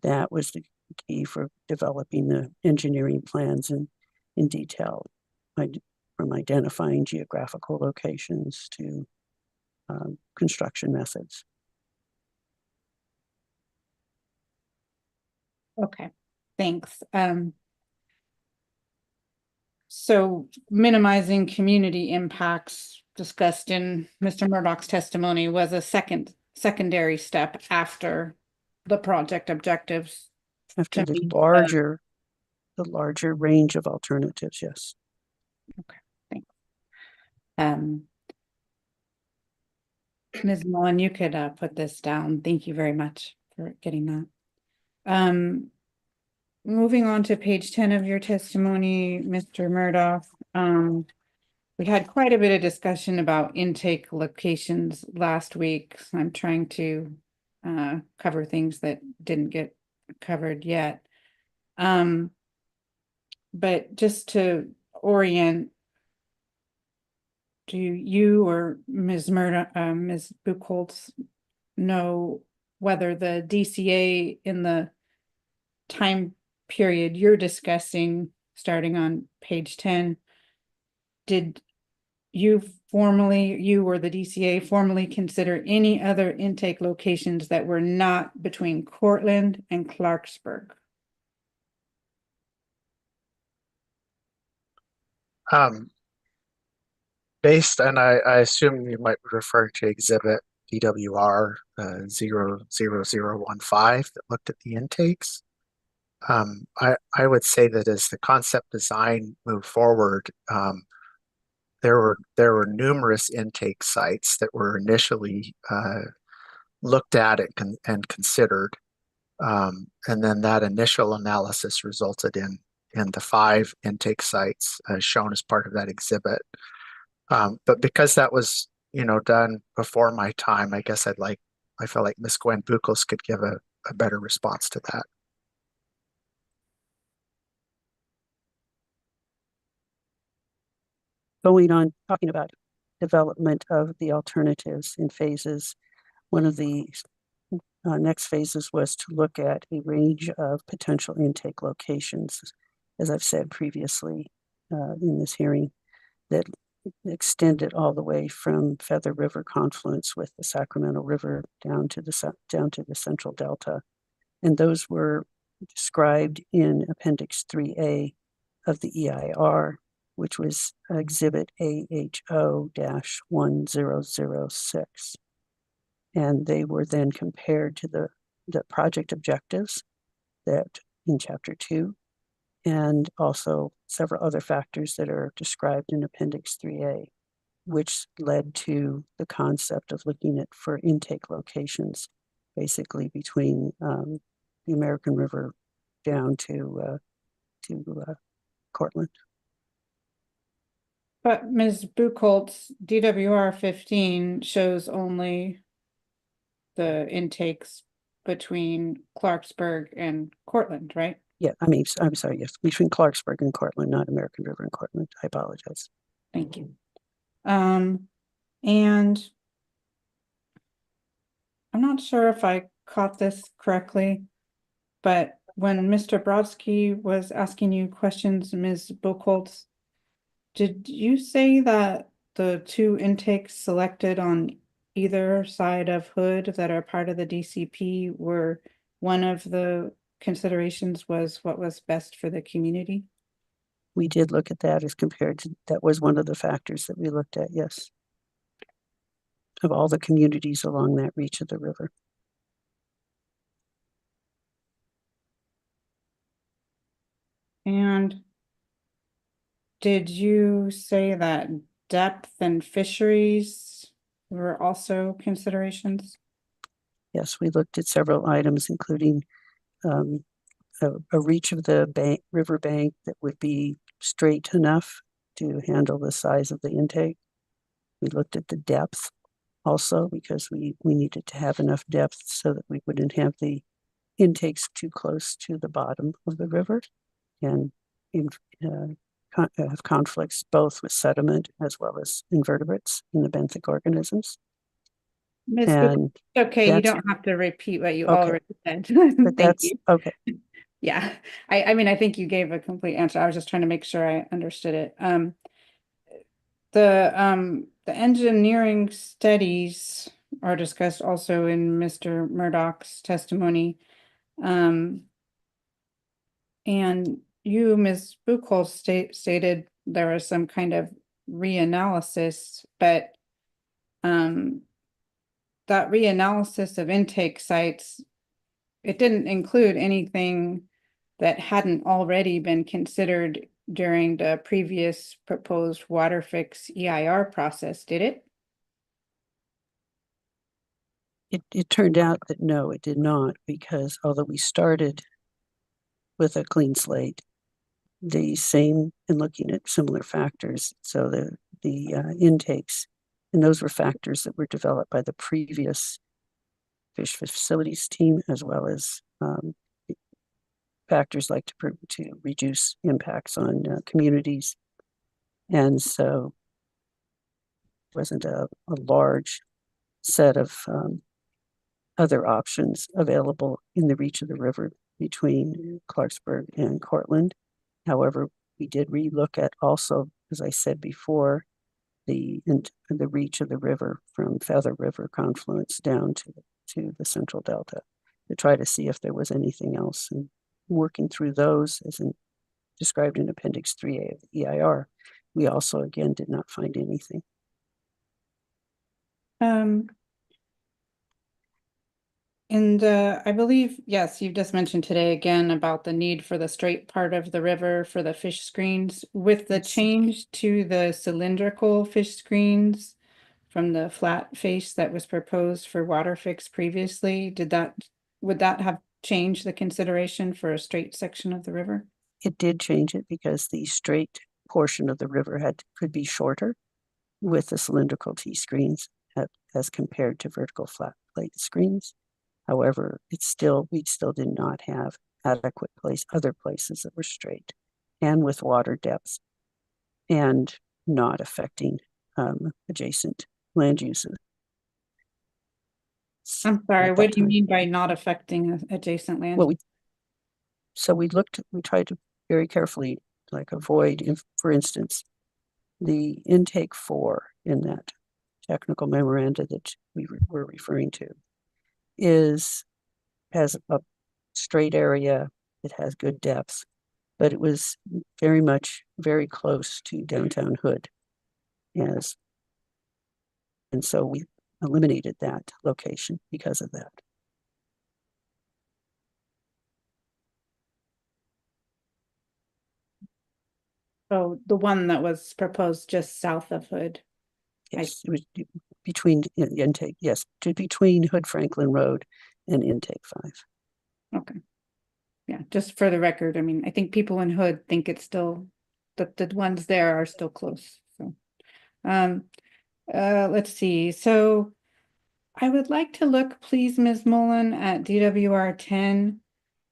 S10: that was the key for developing the engineering plans in detail, from identifying geographical locations to construction methods.
S4: Okay, thanks. So minimizing community impacts discussed in Mr. Murdoch's testimony was a secondary step after the project objectives.
S10: After
S4: to
S10: the
S4: meet
S10: larger range of alternatives, yes.
S4: Okay, thanks. Ms. Mullen, you could put this down. Thank you very much for getting that. Moving on to page 10 of your testimony, Mr. Murdoch, we had quite a bit of discussion about intake locations last week. So I'm trying to cover things that didn't get covered yet. But just to orient, do you or Ms. Ms. Buchholz know whether the DCA in the time period you're discussing, starting on page 10, did you or the DCA formally consider any other intake locations that were not between Cortland and Clarksburg?
S9: Based, and I assume you might refer to exhibit DWR 00015 that looked at the intakes. I would say that as the concept design moved forward, there were numerous intake sites that were initially looked at and considered, and then that initial analysis resulted in the 5 intake sites shown as part of that exhibit. But because that was done before my time, I guess I feel like Ms. Gwen Buchholz could give a better response to that.
S10: Going on, talking about development of the alternatives in phases, one of the next phases was to look at a range of potential intake locations, as I've said previously in this hearing, that extended all the way from Feather River confluence with the Sacramento River down to the Central Delta. And those were described in Appendix 3A of the EIR, which was Exhibit AHO-1006. And they were then compared to the project objectives that in Chapter 2, and also several other factors that are described in Appendix 3A. which led to the concept of looking at for intake locations, basically between the American River down to Cortland.
S4: But Ms. Buchholz, DWR 15 shows only the intakes between Clarksburg and Cortland, right?
S10: Yeah, I mean, I'm sorry, yes, between Clarksburg and Cortland, not American River and Cortland. I apologize.
S4: Thank you. And I'm not sure if I caught this correctly, but when Mr. Brodsky was asking you questions, Ms. Buchholz, did you say that the two intakes selected on either side of Hood that are part of the DCP were one of the considerations was what was best for the community?
S10: We did look at that as compared to, that was one of the factors that we looked at, yes. Of all the communities along that reach of the river.
S4: And did you say that depth and fisheries were also considerations?
S10: Yes, we looked at several items, including a reach of the river bank that would be straight enough to handle the size of the intake. We looked at the depth also because we needed to have enough depth so that we wouldn't have the intakes too close to the bottom of the river and have conflicts both with sediment as well as invertebrates in the benthic organisms.
S4: Ms.
S10: And
S4: okay, you
S10: that's-
S4: don't have to repeat what you
S10: Okay.
S4: already said.
S10: but
S4: Thank
S10: that's
S4: you.
S10: okay.
S4: Yeah, I mean, I think you gave a complete answer. I was just trying to make sure I understood it. The engineering studies are discussed also in Mr. Murdoch's testimony. And you, Ms. Buchholz, stated there was some kind of reanalysis, but that reanalysis of intake sites, it didn't include anything that hadn't already been considered during the previous proposed water fix EIR process, did it?
S10: It turned out that no, it did not, because although we started with a clean slate, the same and looking at similar factors, so the intakes, and those were factors that were developed by the previous fish facilities team, as well as factors like to reduce impacts on communities. And so it wasn't a large set of other options available in the reach of the river between Clarksburg and Cortland. However, we did relook at also, as I said before, the reach of the river from Feather River confluence down to the Central Delta to try to see if there was anything else. And working through those, as described in Appendix 3A of the EIR, we also again did not find anything.
S4: And I believe, yes, you've just mentioned today again about the need for the straight part of the river for the fish screens. With the
S10: Yes.
S4: change to the cylindrical fish screens from the flat face that was proposed for water fix previously, would that have changed the consideration for a straight section of the river?
S10: It did change it because the straight portion of the river could be shorter with the cylindrical T screens as compared to vertical flat plate screens. However, we still did not have adequate other places that were straight and with water depths and not affecting adjacent land uses.
S4: I'm sorry,
S10: at
S4: what
S10: that
S4: do you
S10: time.
S4: mean by not affecting adjacent land?
S10: Well, we tried to very carefully avoid, for instance, the intake 4 in that technical memoranda that we were referring to has a straight area, it has good depth, but it was very close to downtown Hood. And so we eliminated that location because of that.
S4: Oh, the one that was proposed just south of Hood.
S10: Yes, it was between intake, yes, between Hood Franklin Road and intake 5.
S4: Okay. Yeah, just for the record, I mean, I think people in Hood think it's still, the ones there are still close, so. Let's see, so I would like to look, please, Ms. Mullen, at DWR 10,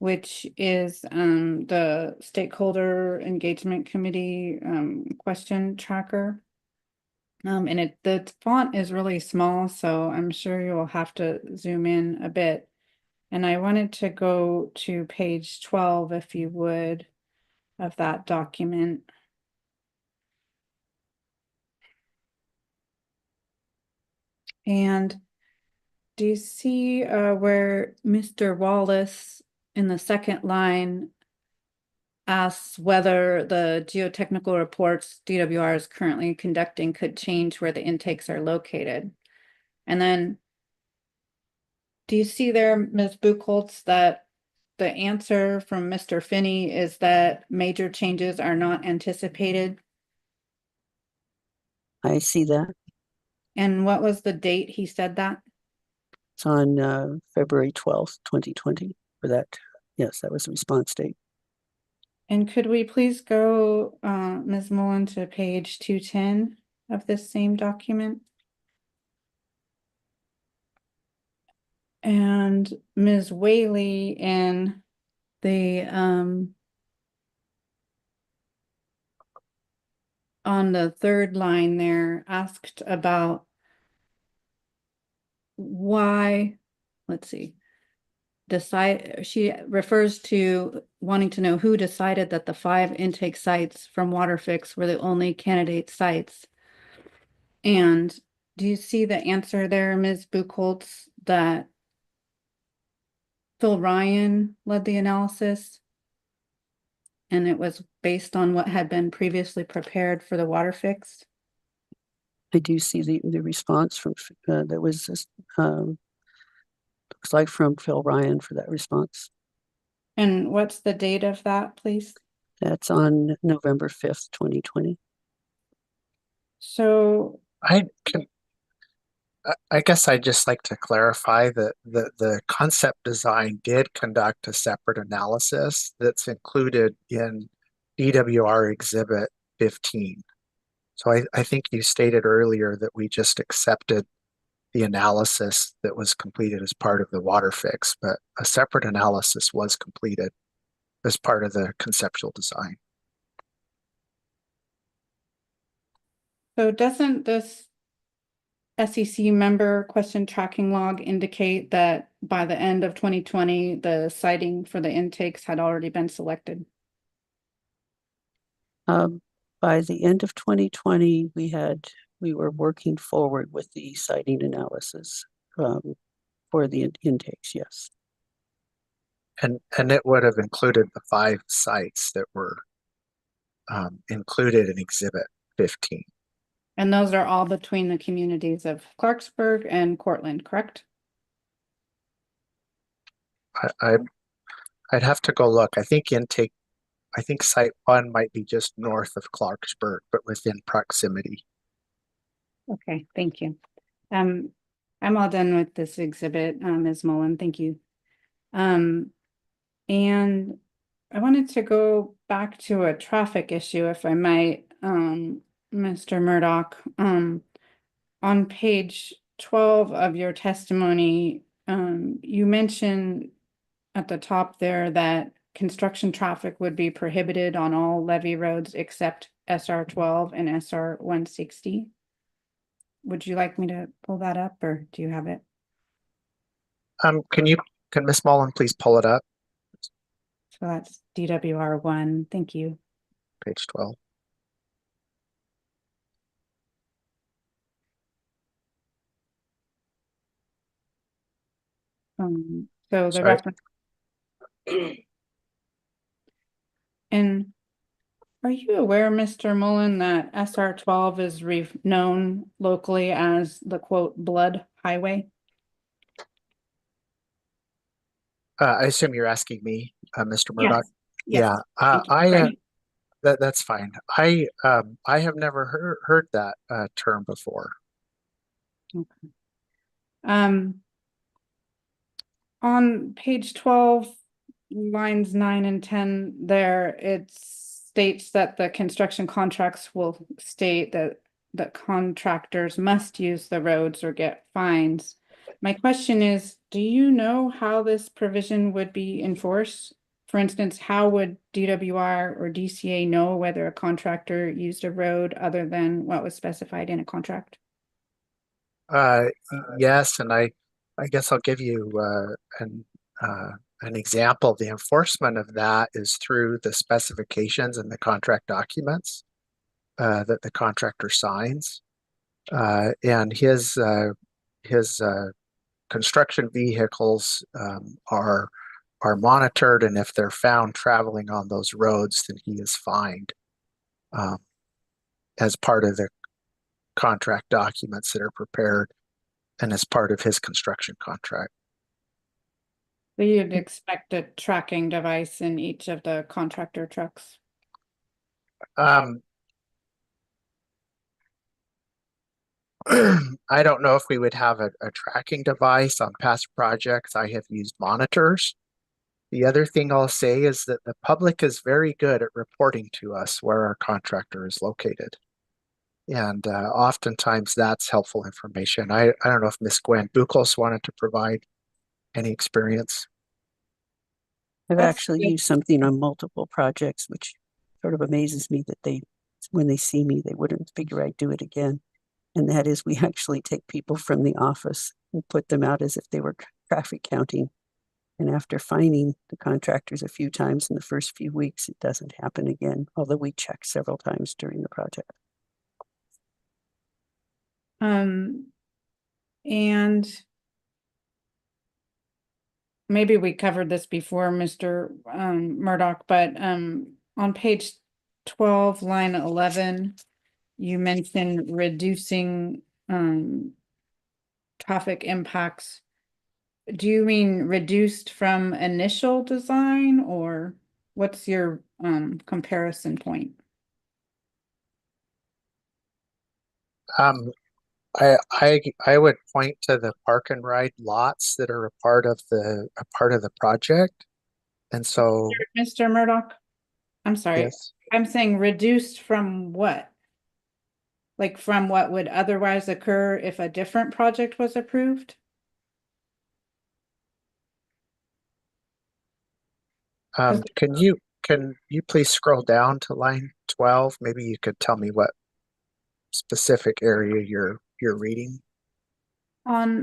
S4: which is the Stakeholder Engagement Committee question tracker. And the font is really small, so I'm sure you'll have to zoom in a bit. And I wanted to go to page 12, if you would, of that document. And do you see where Mr. Wallace in the second line asks whether the geotechnical reports DWR is currently conducting could change where the intakes are located? And then do you see there, Ms. Buchholz, that the answer from Mr. Finney is that major changes are not anticipated?
S10: I see that.
S4: And what was the date he said that?
S10: It's on February 12th, 2020 for that. Yes, that was the response date.
S4: And could we please go, Ms. Mullen, to page 210 of this same document? And Ms. Whaley in the on the third line there asked about why, let's see, she refers to wanting to know who decided that the 5 intake sites from WaterFix were the only candidate sites. And do you see the answer there, Ms. Buchholz, that Phil Ryan led the analysis and it was based on what had been previously prepared for the WaterFix?
S10: I do see the response from that was looks like from Phil Ryan for that response.
S4: And what's the date of that, please?
S10: That's on November 5th, 2020.
S4: So
S9: I guess I'd just like to clarify that the concept design did conduct a separate analysis that's included in DWR Exhibit 15. So I think you stated earlier that we just accepted the analysis that was completed as part of the WaterFix, but a separate analysis was completed as part of the conceptual design.
S4: So doesn't this SEC member question tracking log indicate that by the end of 2020, the siting for the intakes had already been selected?
S10: By the end of 2020, we were working forward with the siting analysis for the intakes, yes.
S9: And it would have included the 5 sites that were included in Exhibit 15.
S4: And those are all between the communities of Clarksburg and Cortland, correct?
S9: I'd have to go look. I think site 1 might be just north of Clarksburg, but within proximity.
S4: Okay, thank you. I'm all done with this exhibit, Ms. Mullen, thank you. And I wanted to go back to a traffic issue, if I might, Mr. Murdoch. On page 12 of your testimony, you mentioned at the top there that construction traffic would be prohibited on all levee roads except SR 12 and SR 160. Would you like me to pull that up or do you have it?
S9: Can Ms. Mullen please pull it up?
S4: So that's DWR 1. Thank you.
S9: Page 12.
S4: So the
S9: Sorry.
S4: reference. And are you aware, Mr. Mullen, that SR 12 is known locally as the quote blood highway?
S9: I assume you're asking me, Mr. Murdoch.
S4: Yes.
S9: Yeah, that's fine. I have never heard that term before.
S4: Okay. On page 12, lines 9 and 10 there, it states that the construction contracts will state that contractors must use the roads or get fines. My question is, do you know how this provision would be enforced? For instance, how would DWR or DCA know whether a contractor used a road other than what was specified in a contract?
S9: Yes, and I guess I'll give you an example. The enforcement of that is through the specifications and the contract documents that the contractor signs, and his construction vehicles are monitored, and if they're found traveling on those roads, then he is fined as part of the contract documents that are prepared and as part of his construction contract.
S4: So you'd expect a tracking device in each of the contractor trucks?
S9: I don't know if we would have a tracking device on past projects. I have used monitors. The other thing I'll say is that the public is very good at reporting to us where our contractor is located. And oftentimes that's helpful information. I don't know if Ms. Gwen Bukos wanted to provide any experience.
S10: I've
S4: That's
S10: actually
S4: good.
S10: used something on multiple projects, which sort of amazes me that when they see me, they wouldn't figure I'd do it again. And that is, we actually take people from the office and put them out as if they were traffic counting. And after fining the contractors a few times in the first few weeks, it doesn't happen again, although we check several times during the project.
S4: And maybe we covered this before, Mr. Murdoch, but on page 12, line 11, you mentioned reducing traffic impacts. Do you mean reduced from initial design, or what's your comparison point?
S9: I would point to the park and ride lots that are a part of the project. And so
S4: Mr. Murdoch, I'm sorry.
S9: yes.
S4: I'm saying reduced from what? Like from what would otherwise occur if a different project was approved?
S9: Can you please scroll down to line 12? Maybe you could tell me what specific area you're reading.
S4: On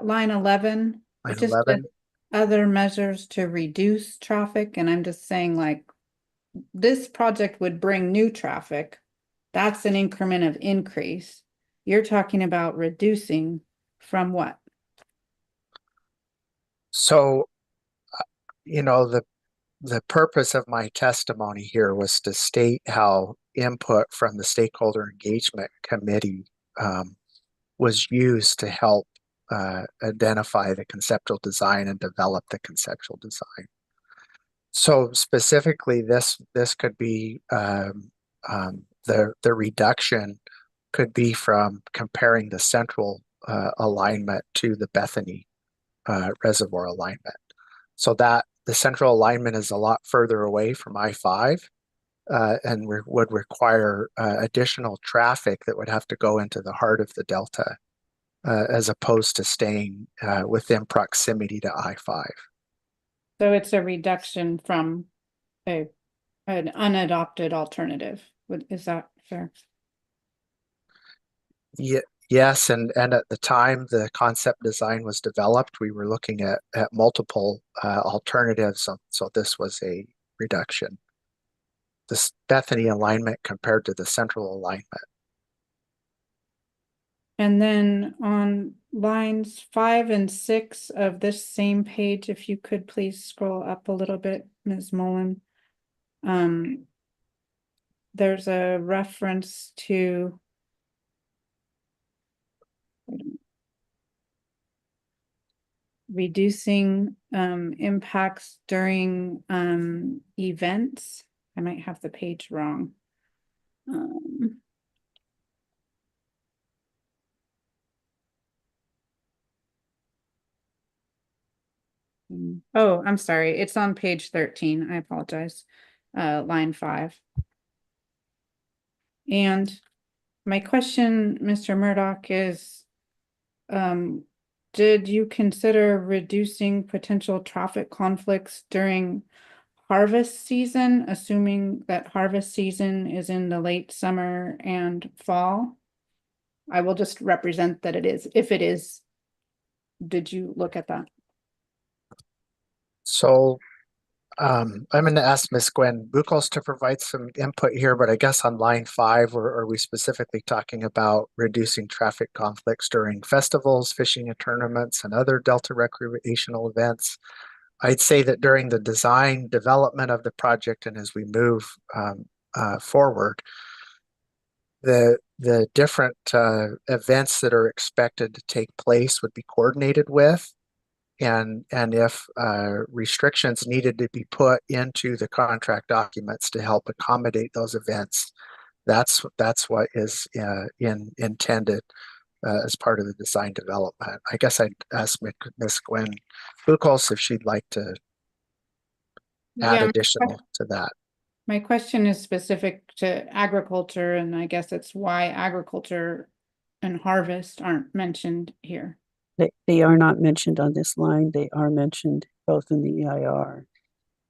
S4: line 11,
S9: Line
S4: it just
S9: 11.
S4: says other measures to reduce traffic, and I'm just saying, like, this project would bring new traffic. That's an increment of increase. You're talking about reducing from what?
S9: So, the purpose of my testimony here was to state how input from the Stakeholder Engagement Committee was used to help identify the conceptual design and develop the conceptual design. So specifically, this could be the reduction could be from comparing the central alignment to the Bethany reservoir alignment. So that the central alignment is a lot further away from I-5 and would require additional traffic that would have to go into the heart of the Delta as opposed to staying within proximity to I-5.
S4: So it's a reduction from an unadopted alternative. Is that fair?
S9: Yes, and at the time the concept design was developed, we were looking at multiple alternatives. So this was a reduction. This Bethany alignment compared to the central alignment.
S4: And then on lines 5 and 6 of this same page, if you could please scroll up a little bit, Ms. Mullen. There's a reference to reducing impacts during events. I might have the page wrong. Oh, I'm sorry. It's on page 13. I apologize. Line 5. And my question, Mr. Murdoch, is did you consider reducing potential traffic conflicts during harvest season, assuming that harvest season is in the late summer and fall? I will just represent that it is. If it is, did you look at that?
S9: So I'm going to ask Miss Gwen Buchholz to provide some input here, but I guess on line 5, or are we specifically talking about reducing traffic conflicts during festivals, fishing and tournaments, and other Delta recreational events? I'd say that during the design development of the project and as we move forward, the different events that are expected to take place would be coordinated with. And if restrictions needed to be put into the contract documents to help accommodate those events, that's what is intended as part of the design development. I guess I'd ask Ms. Gwen Buchholz if she'd like to add additional to that.
S4: My question is specific to agriculture, and I guess it's why agriculture and harvest aren't mentioned here.
S10: They are not mentioned on this line. They are mentioned both in the EIR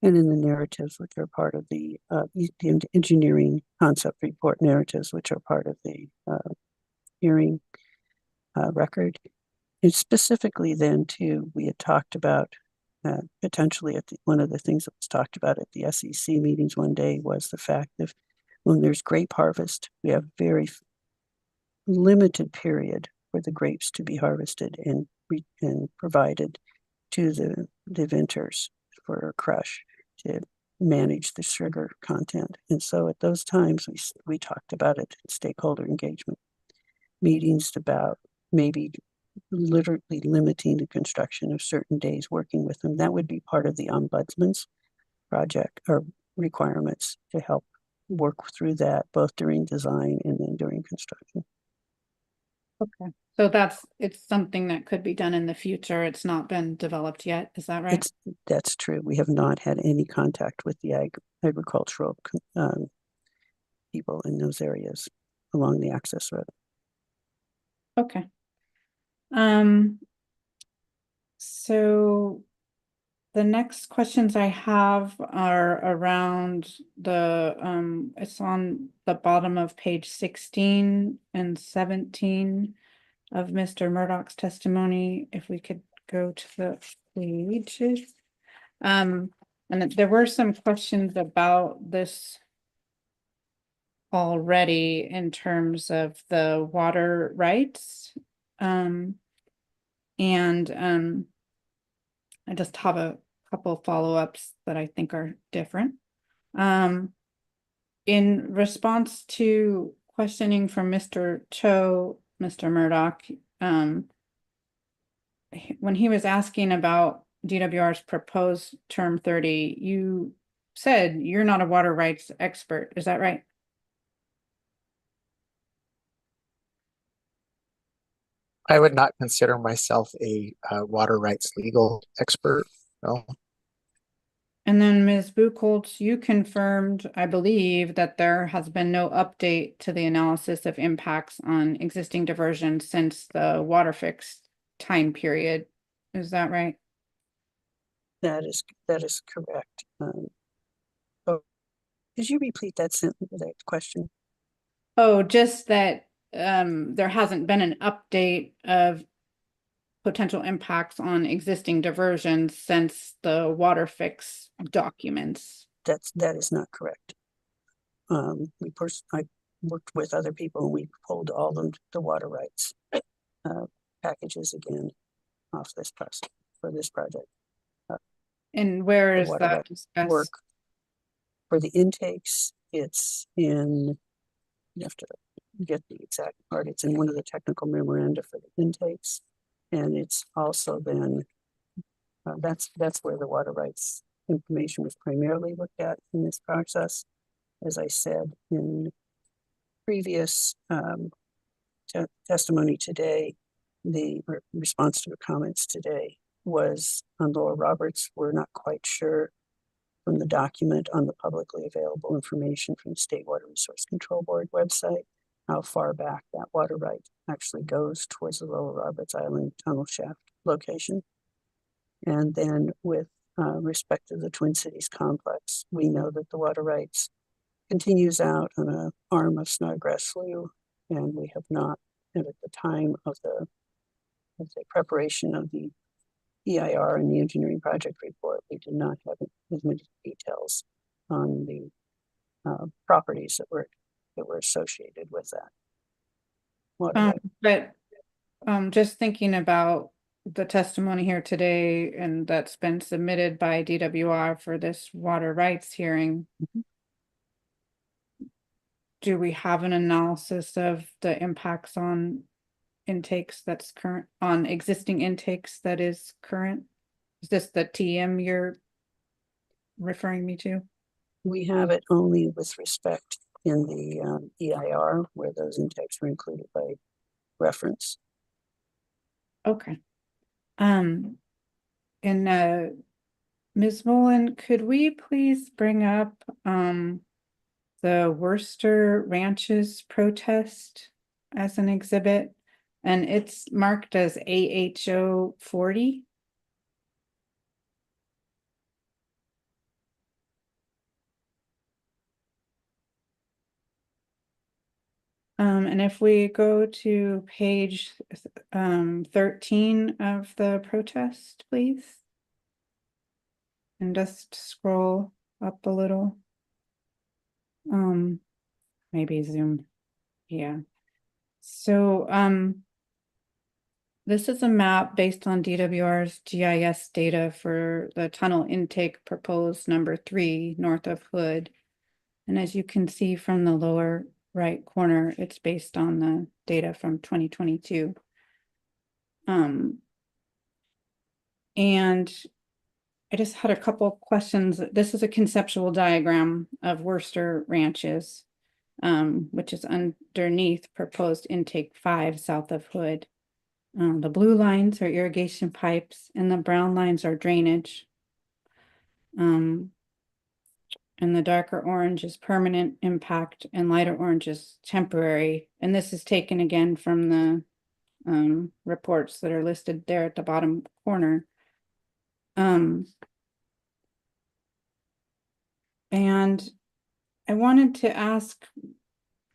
S10: and in the narratives, which are part of the engineering concept report narratives, which are part of the hearing record. And specifically then too, we had talked about potentially one of the things that was talked about at the SEC meetings one day was the fact that when there's grape harvest, we have very limited period for the grapes to be harvested and provided to the vintners for crush to manage the sugar content. And so at those times we talked about it in stakeholder engagement meetings about maybe literally limiting the construction of certain days, working with them. That would be part of the ombudsman's project or requirements to help work through that both during design and then during construction.
S4: Okay. So it's something that could be done in the future. It's not been developed yet. Is that right?
S10: That's true. We have not had any contact with the agricultural people in those areas along the access road.
S4: Okay. So the next questions I have are around it's on the bottom of page 16 and 17 of Mr. Murdoch's testimony. If we could go to the pages. And there were some questions about this already in terms of the water rights. I just have a couple follow-ups that I think are different. In response to questioning from Mr. Cho, Mr. Murdoch, when he was asking about DWR's proposed term 30, you said you're not a water rights expert. Is that right?
S9: I would not consider myself a water rights legal expert. No.
S4: And then Ms. Buchholz, you confirmed, I believe, that there has been no update to the analysis of impacts on existing diversions since the water fix time period. Is that right?
S10: That is correct. Could you repeat that question?
S4: Oh, just that there hasn't been an update of potential impacts on existing diversions since the water fix documents.
S10: That is not correct. I worked with other people and we pulled all the water rights packages again off this project for this project.
S4: And where is that discussed?
S10: Work for the intakes, it's in, you have to get the exact part, it's in one of the technical memoranda for the intakes. And it's also been, that's where the water rights information was primarily looked at in this process. As I said in previous testimony today, the response to the comments today, was on Lower Roberts. We're not quite sure from the document on the publicly available information from the State Water Resource Control Board website, how far back that water right actually goes towards the Lower Roberts Island tunnel shaft location. And then with respect to the Twin Cities complex, we know that the water rights continues out on an arm of Snodgrass Slough, and we have not, and at the time of the preparation of the EIR and the engineering project report, we did not have as many details on the properties that were associated with that water right.
S4: But just thinking about the testimony here today and that's been submitted by DWR for this water rights hearing. Do we have an analysis of the impacts on intakes that's current, on existing intakes that is current? Is this the TM you're referring me to?
S10: We have it only with respect in the EIR where those intakes were included by reference.
S4: Okay. And Ms. Mullen, could we please bring up the Worcester Ranches protest as an exhibit? And it's marked as AHO 40. And if we go to page 13 of the protest, please. And just scroll up a little. Maybe zoom. Yeah. So this is a map based on DWR's GIS data for the tunnel intake proposed number 3 north of Hood. And as you can see from the lower right corner, it's based on the data from 2022. And I just had a couple of questions. This is a conceptual diagram of Worcester Ranches, which is underneath proposed intake 5 south of Hood. The blue lines are irrigation pipes and the brown lines are drainage. And the darker orange is permanent impact and lighter orange is temporary. And this is taken again from the reports that are listed there at the bottom corner. And I wanted to ask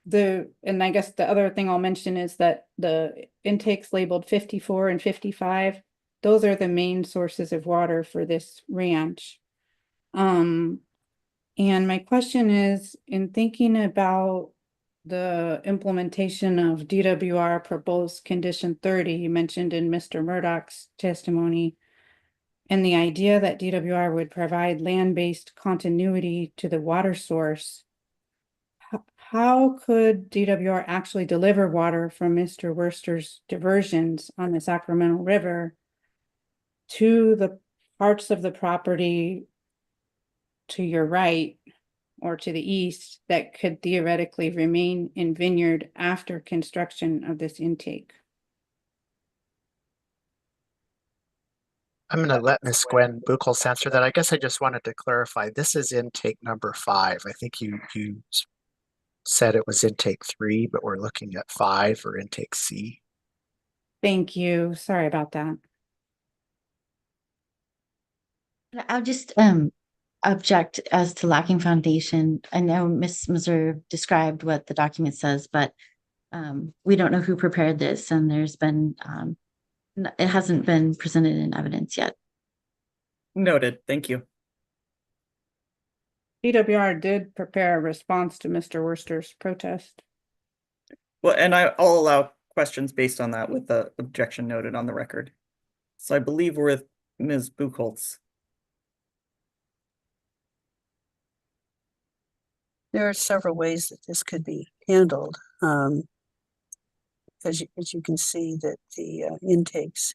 S4: and I guess the other thing I'll mention is that the intakes labeled 54 and 55, those are the main sources of water for this ranch. And my question is, in thinking about the implementation of DWR proposed condition 30, you mentioned in Mr. Murdoch's testimony, and the idea that DWR would provide land-based continuity to the water source, how could DWR actually deliver water from Mr. Worcester's diversions on the Sacramento River to the parts of the property to your right or to the east that could theoretically remain in vineyard after construction of this intake?
S9: I'm going to let Miss Gwen Buchholz answer that. I guess I just wanted to clarify. This is intake number 5. I think you said it was intake 3, but we're looking at 5 or intake C.
S4: Thank you. Sorry about that.
S12: I'll just object as to lacking foundation. I know Ms. Meserve described what the document says, but we don't know who prepared this, and there's been it hasn't been presented in evidence yet.
S1: Noted. Thank you.
S4: DWR did prepare a response to Mr. Worcester's protest.
S1: Well, and I'll allow questions based on that with the objection noted on the record. So I believe we're with Ms. Buchholz.
S10: There are several ways that this could be handled. As you can see that the intakes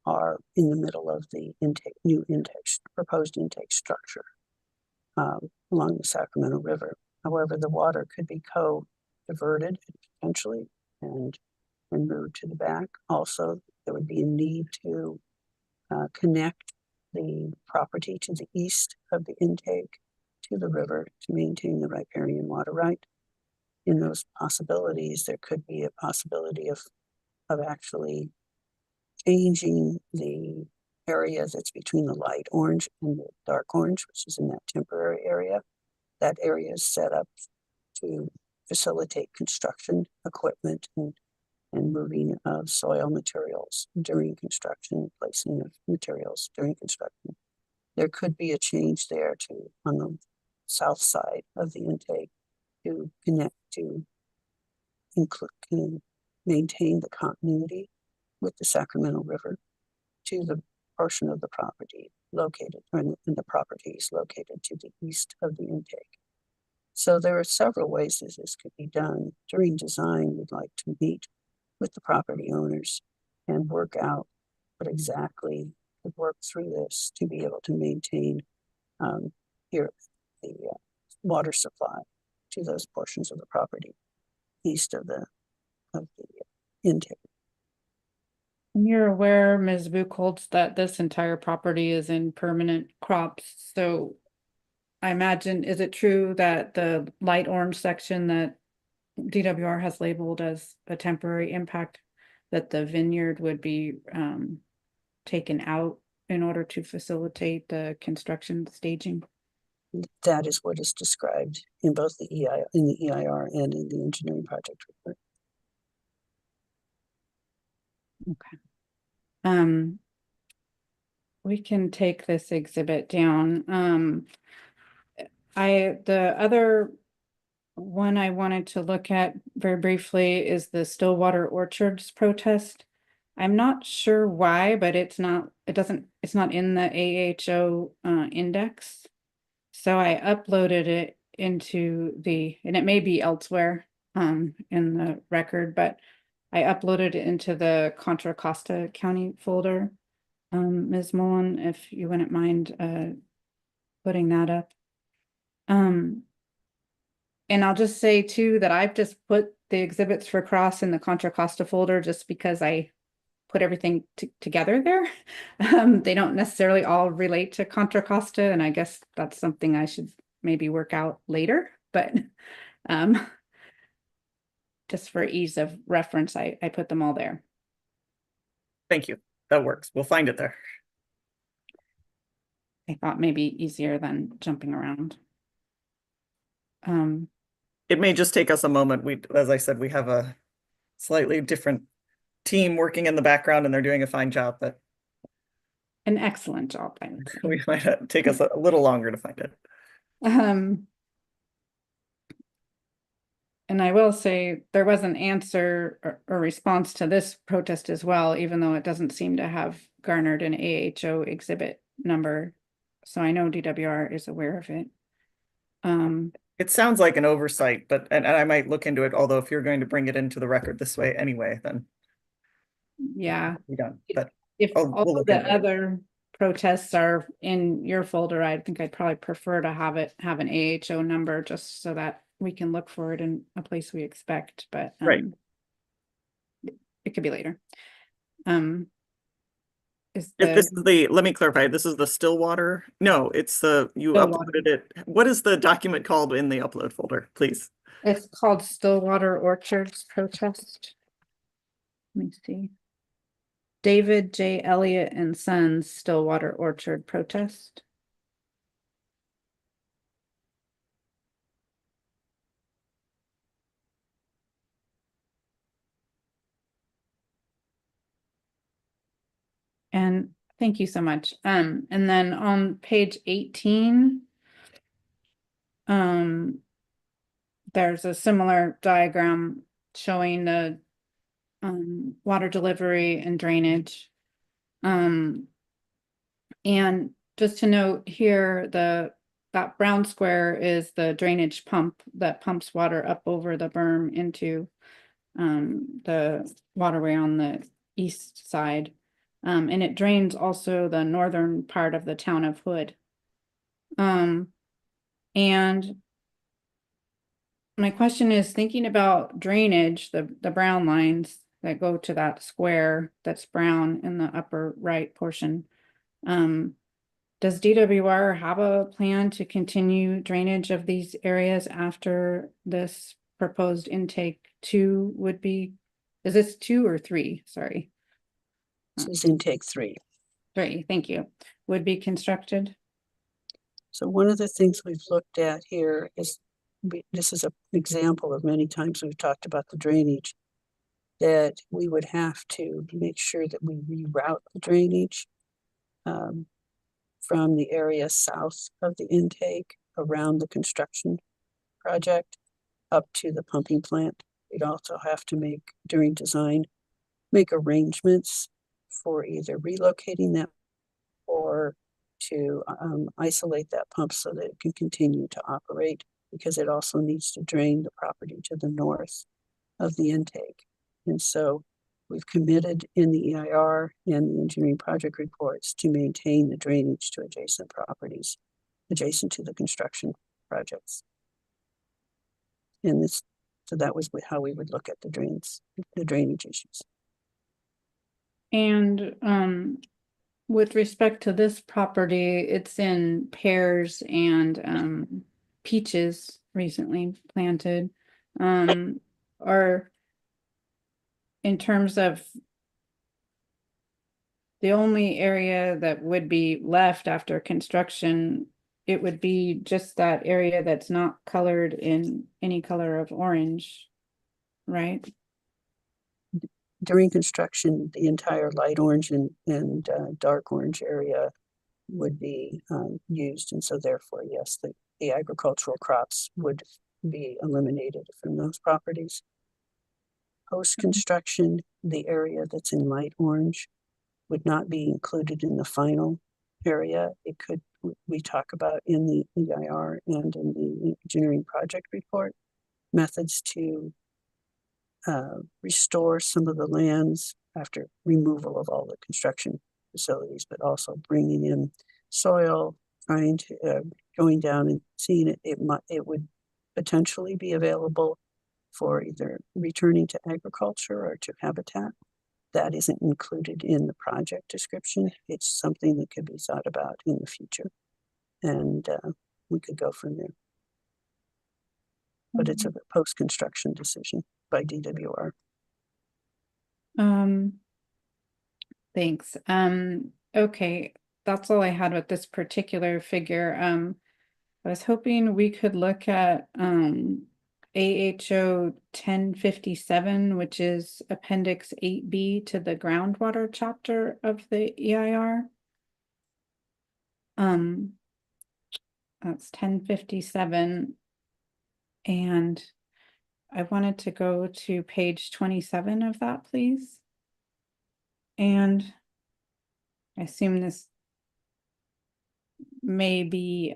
S10: are in the middle of the proposed intake structure along the Sacramento River. However, the water could be diverted potentially and moved to the back. Also, there would be a need to connect the property to the east of the intake to the river to maintain the riparian water right. In those possibilities, there could be a possibility of actually changing the area that's between the light orange and the dark orange, which is in that temporary area. That area is set up to facilitate construction equipment and moving of soil materials during construction, placing of materials during construction. There could be a change there to on the south side of the intake to connect to maintain the continuity with the Sacramento River to the portion of the property located, or in the properties located to the east of the intake. So there are several ways that this could be done. During design, we'd like to meet with the property owners and work out what exactly could work through this to be able to maintain here the water supply to those portions of the property east of the intake.
S4: And you're aware, Ms. Buchholz, that this entire property is in permanent crops. So I imagine, is it true that the light orange section that DWR has labeled as a temporary impact, that the vineyard would be taken out in order to facilitate the construction staging?
S10: That is what is described in both the EIR and in the engineering project report.
S4: Okay. We can take this exhibit down. The other one I wanted to look at very briefly is the Stillwater Orchards protest. I'm not sure why, but it's not in the AHO index. So I uploaded it into and it may be elsewhere in the record, but I uploaded it into the Contra Costa County folder. Ms. Mullen, if you wouldn't mind putting that up. And I'll just say too that I've just put the exhibits for cross in the Contra Costa folder just because I put everything together there. They don't necessarily all relate to Contra Costa, and I guess that's something I should maybe work out later, but just for ease of reference, I put them all there.
S1: Thank you. That works. We'll find it there.
S4: I thought maybe easier than jumping around.
S1: It may just take us a moment. As I said, we have a slightly different team working in the background and they're doing a fine job, but
S4: an excellent job.
S1: We might take us a little longer to find it.
S4: And I will say there was an answer or response to this protest as well, even though it doesn't seem to have garnered an AHO exhibit number. So I know DWR is aware of it.
S1: It sounds like an oversight, but and I might look into it, although if you're going to bring it into the record this way anyway, then
S4: yeah.
S1: We don't, but
S4: if all of the other protests are in your folder, I think I'd probably prefer to have an AHO number just so that we can look for it in a place we expect, but
S1: right.
S4: It could be later.
S1: Let me clarify, this is the Stillwater? No, it's you uploaded it. What is the document called in the upload folder, please?
S4: It's called Stillwater Orchards Protest. Let me see. David J. Elliott and Sons Stillwater Orchard Protest. And thank you so much. And then on page 18, there's a similar diagram showing the water delivery and drainage. And just to note here, that brown square is the drainage pump that pumps water up over the berm into the waterway on the east side. And it drains also the northern part of the town of Hood. And my question is, thinking about drainage, the brown lines that go to that square that's brown in the upper right portion, Does DWR have a plan to continue drainage of these areas after this proposed intake 2 would be, is this 2 or 3? Sorry.
S10: This is intake 3.
S4: 3, thank you. Would be constructed?
S10: So one of the things we've looked at here is, this is an example of many times we've talked about the drainage, that we would have to make sure that we reroute the drainage from the area south of the intake around the construction project up to the pumping plant. We'd also have to make, during design, make arrangements for either relocating that or to isolate that pump so that it can continue to operate, because it also needs to drain the property to the north of the intake. And so we've committed in the EIR and the engineering project reports to maintain the drainage to adjacent properties, adjacent to the construction projects. And this, so that was how we would look at the drainage issues.
S4: And with respect to this property, it's in pears and peaches recently planted. Or in terms of the only area that would be left after construction, it would be just that area that's not colored in any color of orange, right?
S10: During construction, the entire light orange and dark orange area would be used. And so therefore, yes, the agricultural crops would be eliminated from those properties. Post-construction, the area that's in light orange would not be included in the final area. It could, we talk about in the EIR and in the engineering project report, methods to restore some of the lands after removal of all the construction facilities, but also bringing in soil, trying to going down and seeing it. It would potentially be available for either returning to agriculture or to habitat. That isn't included in the project description. It's something that could be thought about in the future, and we could go from there. But it's a post-construction decision by DWR.
S4: Thanks. Okay, that's all I had with this particular figure. I was hoping we could look at AHO 1057, which is Appendix 8B to the groundwater chapter of the EIR. That's 1057. And I wanted to go to page 27 of that, please. And I assume this may be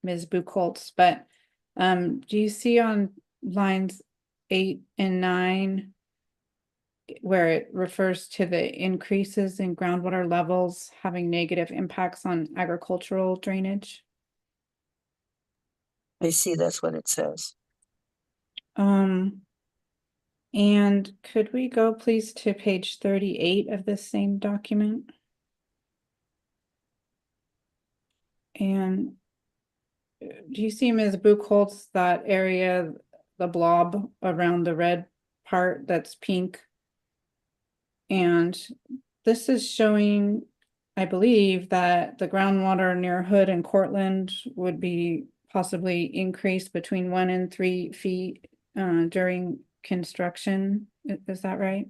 S4: Ms. Buchholz, but do you see on lines 8 and 9 where it refers to the increases in groundwater levels having negative impacts on agricultural drainage?
S10: I see, that's what it says.
S4: And could we go please to page 38 of this same document? And do you see, Ms. Buchholz, that area, the blob around the red part that's pink? And this is showing, I believe, that the groundwater near Hood and Cortland would be possibly increased between 1 and 3 feet during construction. Is that right?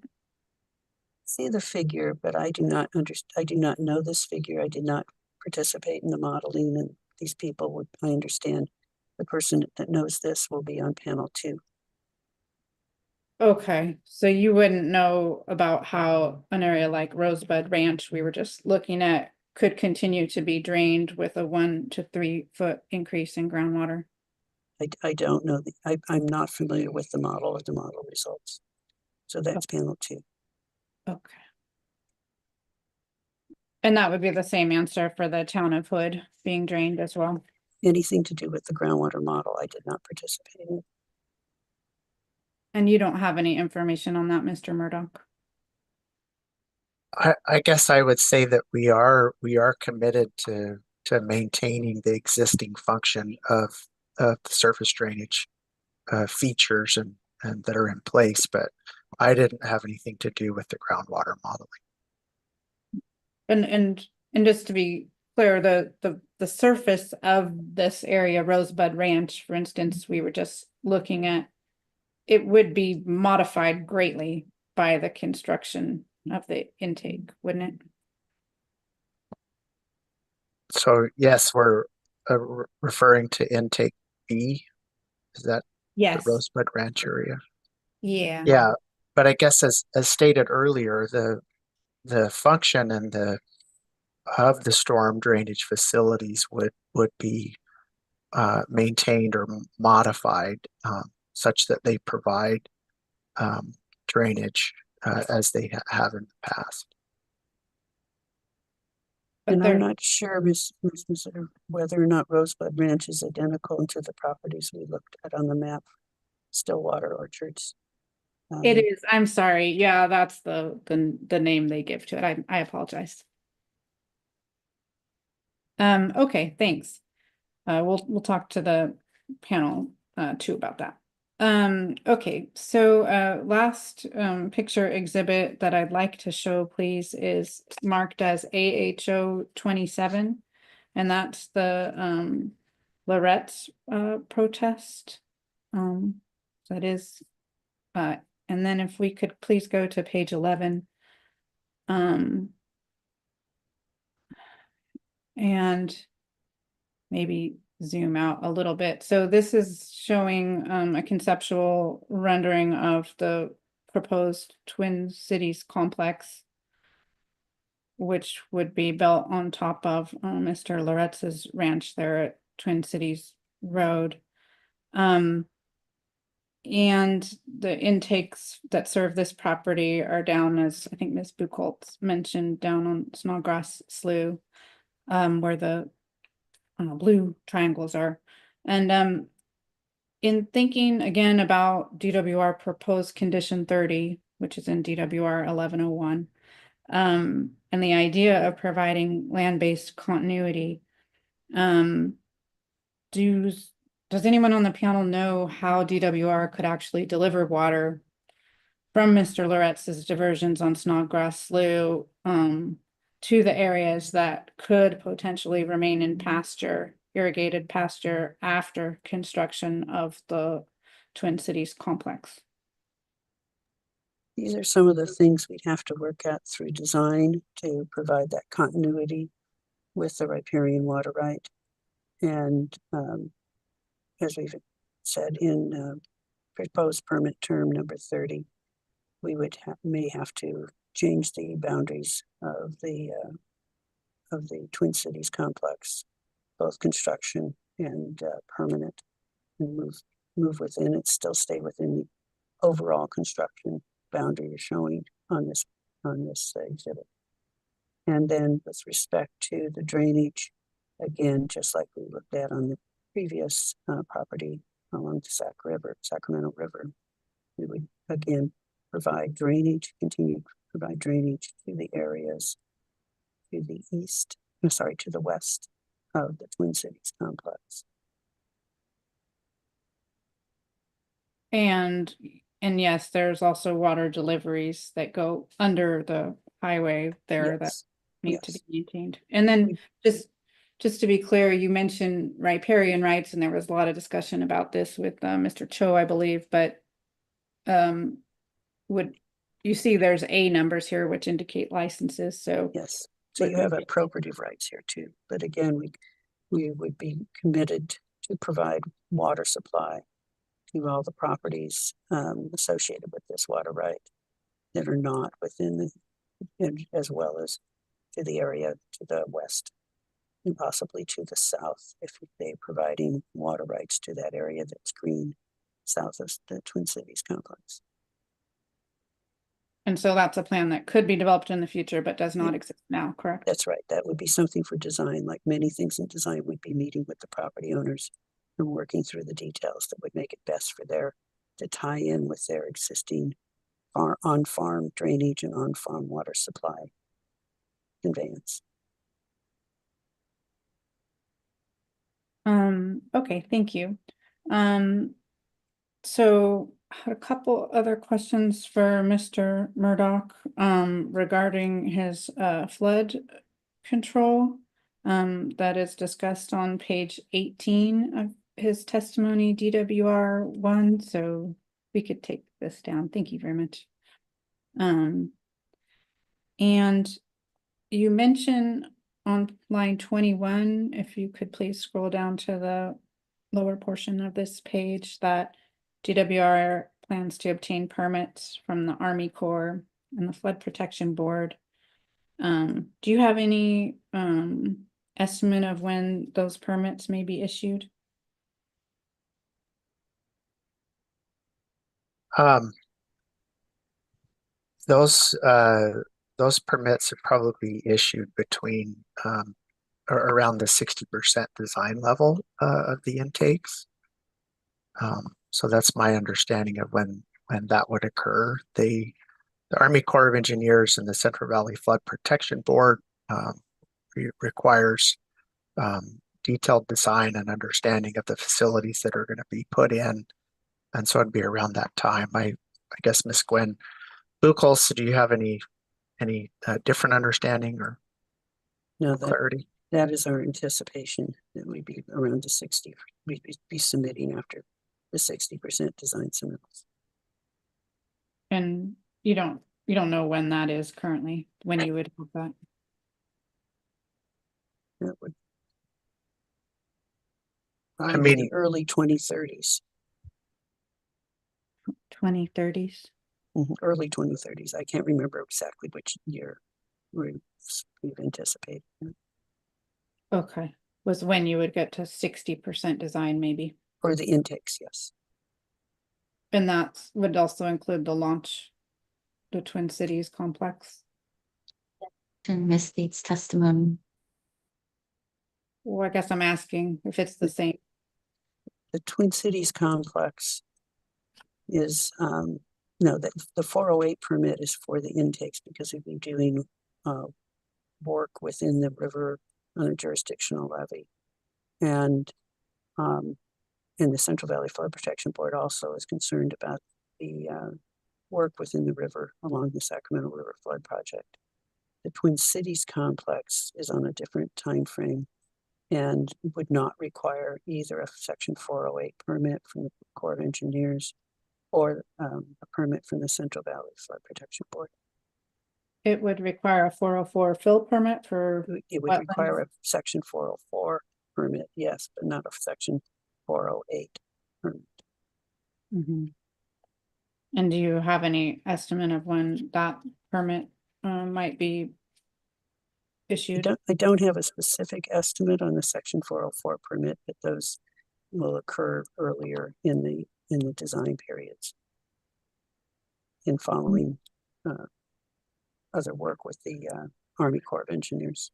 S10: See the figure, but I do not understand. I do not know this figure. I did not participate in the modeling, and these people would, I understand, the person that knows this will be on panel 2.
S4: Okay, so you wouldn't know about how an area like Rosebud Ranch we were just looking at could continue to be drained with a 1 to 3 foot increase in groundwater?
S10: I don't know. I'm not familiar with the model or the model results. So that's panel 2.
S4: Okay. And that would be the same answer for the town of Hood being drained as well?
S10: Anything to do with the groundwater model, I did not participate in.
S4: And you don't have any information on that, Mr. Murdoch?
S9: I guess I would say that we are committed to maintaining the existing function of the surface drainage features and that are in place, but I didn't have anything to do with the groundwater modeling.
S4: And just to be clear, the surface of this area, Rosebud Ranch, for instance, we were just looking at, it would be modified greatly by the construction of the intake, wouldn't it?
S9: So yes, we're referring to intake B. Is that the
S4: Yes.
S9: Rosebud Ranch area?
S4: Yeah.
S9: Yeah, but I guess as stated earlier, the function and the of the storm drainage facilities would be maintained or modified such that they provide drainage as they have in the past.
S4: But
S10: And
S4: they're,
S10: I'm not sure, Ms. Mazer, whether or not Rosebud Ranch is identical to the properties we looked at on the map, Stillwater Orchards.
S4: it is, I'm sorry. Yeah, that's the name they give to it. I apologize. Okay, thanks. We'll talk to the panel too about that. Okay, so last picture exhibit that I'd like to show, please, is marked as AHO 27, and that's the Loretz protest. That is, and then if we could please go to page 11. And maybe zoom out a little bit. So this is showing a conceptual rendering of the proposed Twin Cities complex, which would be built on top of Mr. Loretz's ranch there at Twin Cities Road. And the intakes that serve this property are down, as I think Ms. Buchholz mentioned, down on Snodgrass Slough, where the blue triangles are. And in thinking again about DWR proposed condition 30, which is in DWR 1101, and the idea of providing land-based continuity, does anyone on the panel know how DWR could actually deliver water from Mr. Loretz's diversions on Snodgrass Slough to the areas that could potentially remain in pasture, irrigated pasture, after construction of the Twin Cities complex?
S10: These are some of the things we'd have to work at through design to provide that continuity with the riparian water right. And as we've said in proposed permit term number 30, we would may have to change the boundaries of the Twin Cities complex, both construction and permanent, and move within it, still stay within the overall construction boundary you're showing on this exhibit. And then with respect to the drainage, again, just like we looked at on the previous property along the Sacramento River, we would again provide drainage, continue to provide drainage to the areas to the east, to the west of the Twin Cities complex.
S4: And yes, there's also water deliveries that go under the highway there that need to be maintained. And then just to be clear, you mentioned riparian rights, and there was a lot of discussion about this with Mr. Cho, I believe, but would you see there's A numbers here which indicate licenses? So
S10: yes, so you have appropriative rights here too. But again, we would be committed to provide water supply to all the properties associated with this water right that are not within the, as well as to the area to the west and possibly to the south, if they're providing water rights to that area that's green south of the Twin Cities complex.
S4: And so that's a plan that could be developed in the future, but does not exist now, correct?
S10: That's right. That would be something for design. Like many things in design, we'd be meeting with the property owners and working through the details that would make it best for to tie in with their existing on-farm drainage and on-farm water supply conveyance.
S4: Okay, thank you. So I had a couple other questions for Mr. Murdoch, regarding his, flood control, that is discussed on page 18 of his testimony, DWR 1, so we could take this down. Thank you very much. And you mentioned on line 21, if you could please scroll down to the lower portion of this page, that DWR plans to obtain permits from the Army Corps and the Flood Protection Board. Do you have any estimate of when those permits may be issued?
S9: Those permits are probably issued between or around the 60% design level of the intakes. So that's my understanding of when that would occur. The Army Corps of Engineers and the Central Valley Flood Protection Board requires detailed design and understanding of the facilities that are going to be put in. And so it'd be around that time. I guess Ms. Gwen Buchholz, do you have any different understanding or
S10: No,
S9: clarity?
S10: that is our anticipation, that we'd be around the 60, we'd be submitting after the 60% design submittals.
S4: And you don't know when that is currently, when you would have that?
S10: That would
S9: I
S10: probably be
S9: mean,
S10: the early 2030s.
S4: 2030s?
S10: Early 2030s. I can't remember exactly which year we've anticipated.
S4: Okay, was when you would get to 60% design maybe?
S10: For the intakes, yes.
S4: And that would also include the launch, the Twin Cities complex?
S12: And Miss State's testimony.
S4: Well, I guess I'm asking if it's the same.
S10: The Twin Cities complex is, no, the 408 permit is for the intakes because we've been doing work within the river on a jurisdictional levy. And the Central Valley Flood Protection Board also is concerned about the work within the river along the Sacramento River Flood Project. The Twin Cities complex is on a different time frame and would not require either a Section 408 permit from the Corps of Engineers or a permit from the Central Valley Flood Protection Board.
S4: It would require a 404 fill permit for
S10: It would require a Section 404 permit, yes, but not a Section 408 permit.
S4: And do you have any estimate of when that permit might be issued?
S10: I don't have a specific estimate on the Section 404 permit, but those will occur earlier in the design periods in following other work with the Army Corps of Engineers.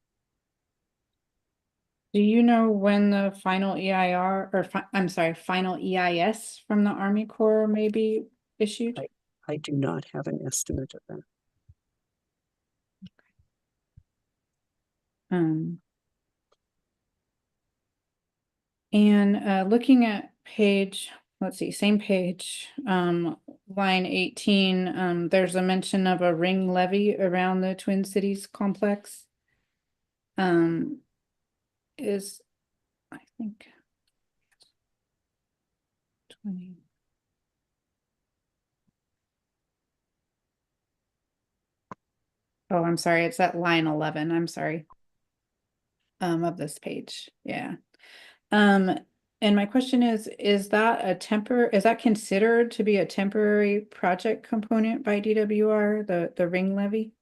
S4: Do you know when the final EIR or I'm sorry, final EIS from the Army Corps may be issued?
S10: I do not have an estimate of that.
S4: And looking at page, let's see, same page, line 18, there's a mention of a ring levy around the Twin Cities complex. Is, I think, 20. Oh, I'm sorry, it's at line 11, I'm sorry. Of this page, yeah. And my question is that is that considered to be a temporary project component by DWR, the ring levy?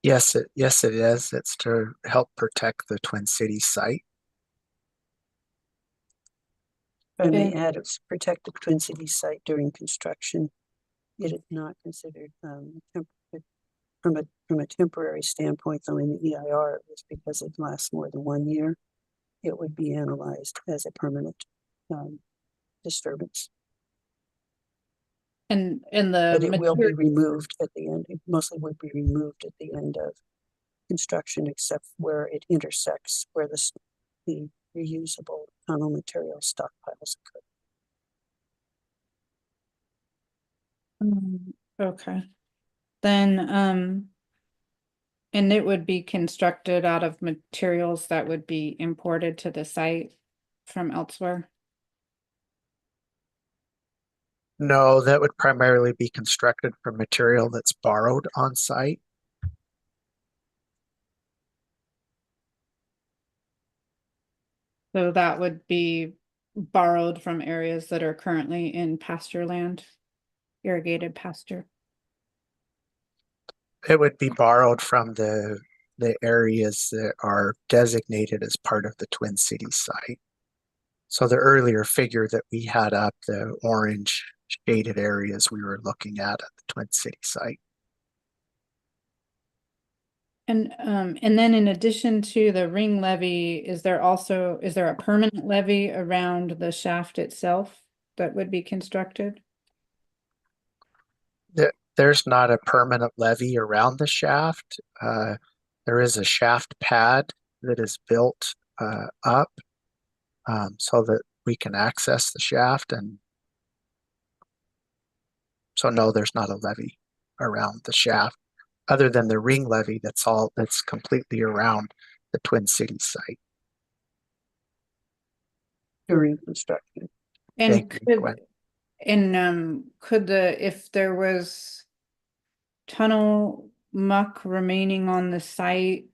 S9: Yes, it is. It's to help protect the Twin Cities site.
S10: I may add, it's protect the Twin Cities site during construction. It is not considered from a temporary standpoint, though in the EIR, it's because it lasts more than 1 year. It would be analyzed as a permanent disturbance.
S4: And
S10: but it will be removed at the end. It mostly would be removed at the end of construction except where it intersects where the reusable tunnel material stockpiles occur.
S4: Okay. Then, and it would be constructed out of materials that would be imported to the site from elsewhere?
S9: No, that would primarily be constructed from material that's borrowed on site.
S4: So that would be borrowed from areas that are currently in pasture land, irrigated pasture.
S9: It would be borrowed from the areas that are designated as part of the Twin Cities site. So the earlier figure that we had up, the orange shaded areas we were looking at the Twin City site.
S4: And then in addition to the ring levee, is there a permanent levee around the shaft itself that would be constructed?
S9: There's not a permanent levee around the shaft. There is a shaft pad that is built up so that we can access the shaft, and so no, there's not a levee around the shaft other than the ring levee that's completely around the Twin Cities site.
S10: During construction.
S4: And
S9: Thank you, Gwen.
S4: if there was tunnel muck remaining on the site,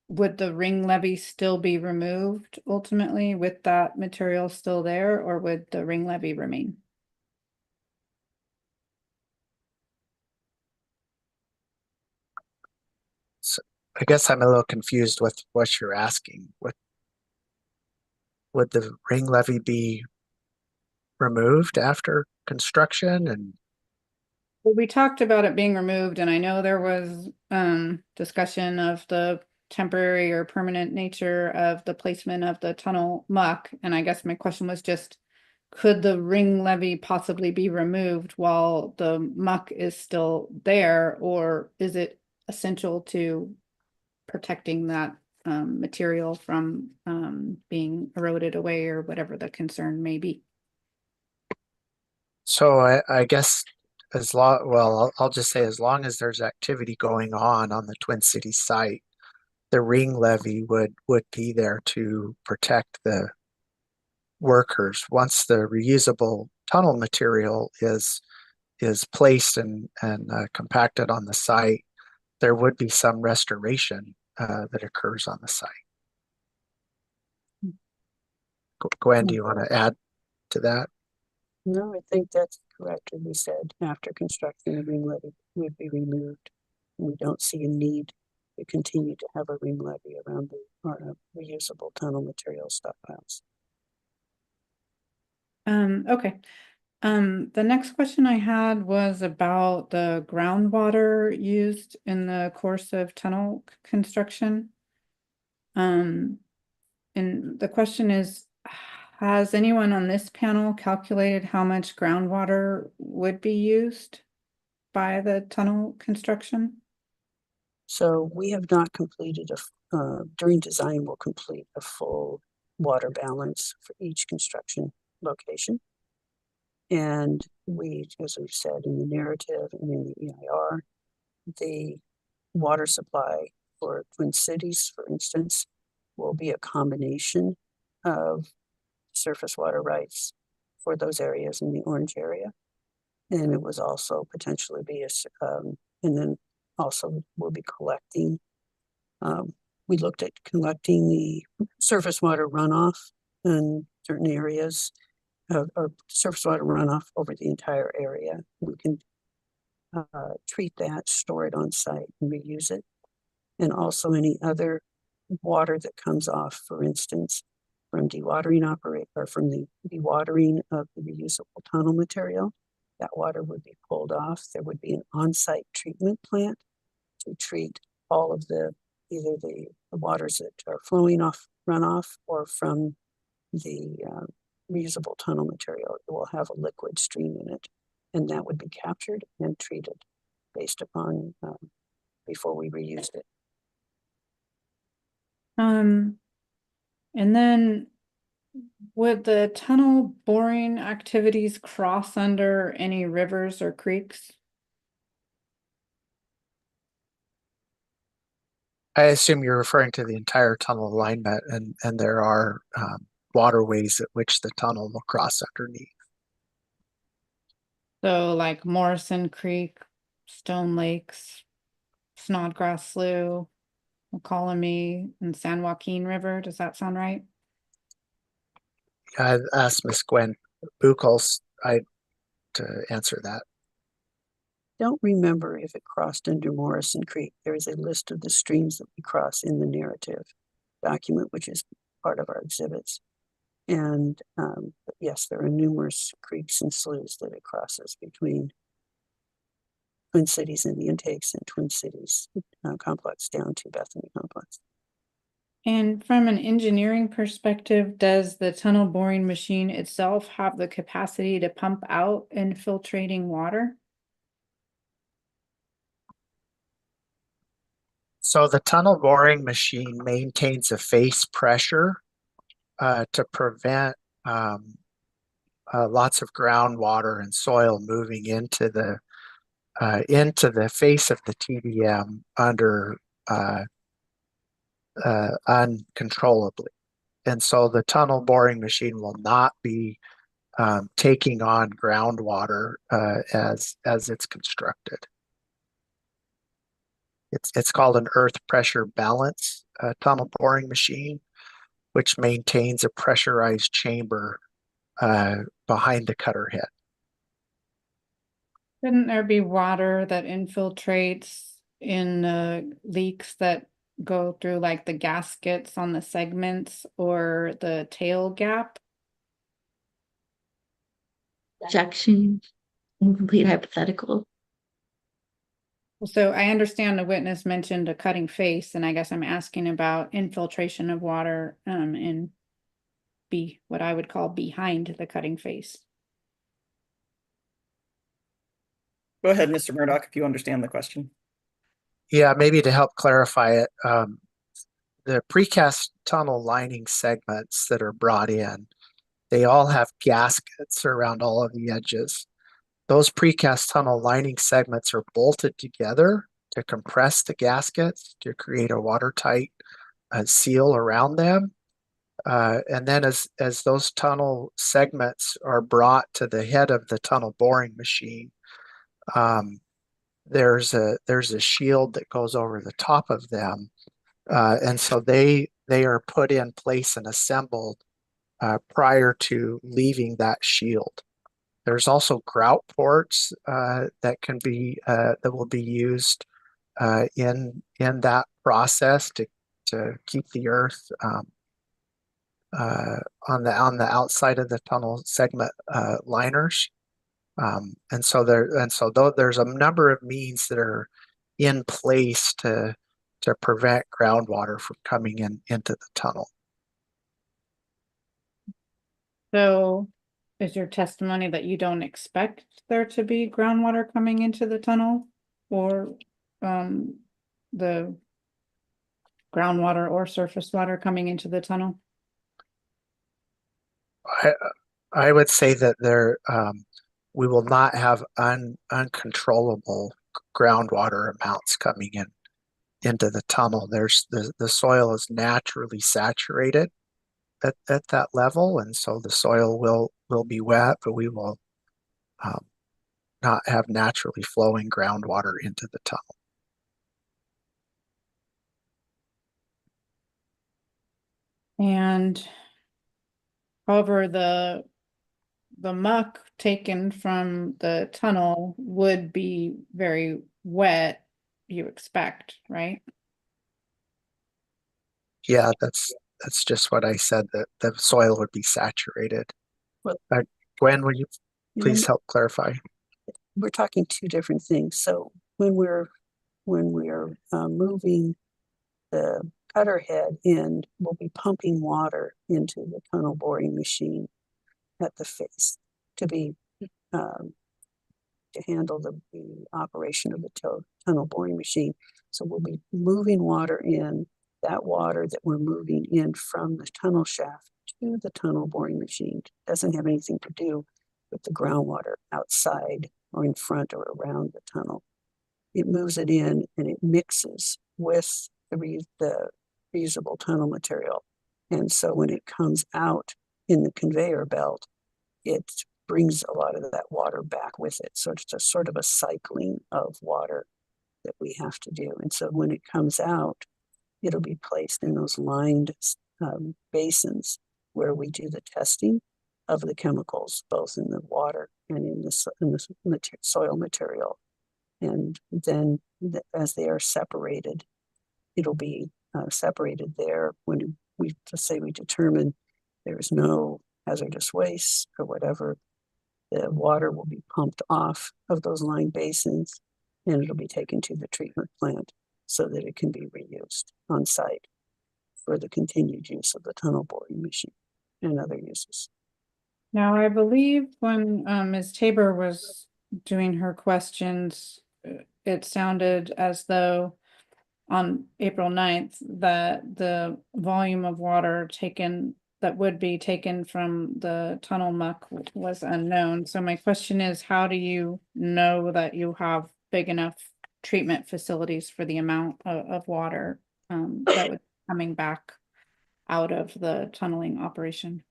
S4: would the ring levee still be removed ultimately with that material still there, or would the ring levee remain?
S9: So I guess I'm a little confused with what you're asking. Would the ring levee be removed after construction? And
S4: Well, we talked about it being removed, and I know there was discussion of the temporary or permanent nature of the placement of the tunnel muck. And I guess my question was just, could the ring levee possibly be removed while the muck is still there, or is it essential to protecting that material from being eroded away, or whatever the concern may be?
S9: so I guess I'll just say as long as there's activity going on the Twin Cities site, the ring levee would be there to protect the workers. Once the reusable tunnel material is placed and compacted on the site, there would be some restoration that occurs on the site. Gwen, do you want to add to that?
S10: No, I think that's correct. As we said, after construction, the ring levee would be removed. We don't see a need to continue to have a ring levee around the reusable tunnel material stockpiles.
S4: Okay. The next question I had was about the groundwater used in the course of tunnel construction. And the question is, has anyone on this panel calculated how much groundwater would be used by the tunnel construction?
S10: So we have not completed during design, we'll complete a full water balance for each construction location. And as we've said in the narrative and in the EIR, the water supply for Twin Cities, for instance, will be a combination of surface water rights for those areas in the orange area. And it was also potentially be and then also we'll be collecting. We looked at collecting the surface water runoff in certain areas, or surface water runoff over the entire area. We can treat that, store it on site, and reuse it. And also any other water that comes off, for instance, from dewatering or from the dewatering of the reusable tunnel material, that water would be pulled off. There would be an on-site treatment plant to treat all of either the waters that are flowing off runoff or from the reusable tunnel material. It will have a liquid stream in it, and that would be captured and treated based upon before we reused it.
S4: And then would the tunnel boring activities cross under any rivers or creeks?
S9: I assume you're referring to the entire tunnel alignment, and there are waterways at which the tunnel will cross underneath.
S4: So like Morrison Creek, Stone Lakes, Snodgrass Slough, McCollum, and San Joaquin River. Does that sound right?
S9: I asked Miss Gwen Buchholz to answer that.
S10: Don't remember if it crossed under Morrison Creek. There is a list of the streams that we cross in the narrative document, which is part of our exhibits. And but yes, there are numerous creeks and sloughs that it crosses between Twin Cities and the intakes and Twin Cities complex down to Bethany complex.
S4: And from an engineering perspective, does the tunnel boring machine itself have the capacity to pump out infiltrating water?
S9: So the tunnel boring machine maintains a face pressure to prevent lots of groundwater and soil moving into the face of the TDM under uncontrollably. And so the tunnel boring machine will not be taking on groundwater as it's constructed. It's called an earth pressure balance tunnel boring machine, which maintains a pressurized chamber behind the cutter head.
S4: Couldn't there be water that infiltrates in leaks that go through like the gaskets on the segments or the tail gap?
S12: Objection, incomplete hypothetical.
S4: So I understand the witness mentioned a cutting face, and I guess I'm asking about infiltration of water in what I would call behind the cutting face.
S1: Go ahead, Mr. Murdoch, if you understand the question.
S9: Yeah, maybe to help clarify it, the precast tunnel lining segments that are brought in, they all have gaskets around all of the edges. Those precast tunnel lining segments are bolted together to compress the gaskets to create a watertight seal around them. And then as those tunnel segments are brought to the head of the tunnel boring machine, there's a shield that goes over the top of them. And so they are put in place and assembled prior to leaving that shield. There's also grout ports that will be used in that process to keep the earth on the outside of the tunnel segment liners. And so there's a number of means that are in place to prevent groundwater from coming into the tunnel.
S4: So is your testimony that you don't expect there to be groundwater coming into the tunnel or the groundwater or surface water coming into the tunnel?
S9: I would say that we will not have uncontrollable groundwater amounts coming into the tunnel. The soil is naturally saturated at that level, and so the soil will be wet, but we will not have naturally flowing groundwater into the tunnel.
S4: And however, the muck taken from the tunnel would be very wet, you expect, right?
S9: Yeah, that's just what I said, that the soil would be saturated.
S10: Well,
S9: Gwen, will you please help clarify?
S10: We're talking two different things. So when we're moving the cutter head in, we'll be pumping water into the tunnel boring machine at the face to handle the operation of the tunnel boring machine. So we'll be moving water in that water that we're moving in from the tunnel shaft to the tunnel boring machine doesn't have anything to do with the groundwater outside or in front or around the tunnel. It moves it in and it mixes with the reusable tunnel material. And so when it comes out in the conveyor belt, it brings a lot of that water back with it. So it's just sort of a cycling of water that we have to do. And so when it comes out, it'll be placed in those lined basins where we do the testing of the chemicals, both in the water and in the soil material. And then as they are separated, it'll be separated there when let's say we determine there's no hazardous waste or whatever. The water will be pumped off of those lined basins and it'll be taken to the treatment plant so that it can be reused on site for the continued use of the tunnel boring machine and other uses.
S4: Now, I believe when Ms. Tabor was doing her questions, it sounded as though on April 9th that the volume of water that would be taken from the tunnel muck was unknown. So my question is, how do you know that you have big enough treatment facilities for the amount of water that would be coming back out of the tunneling operation?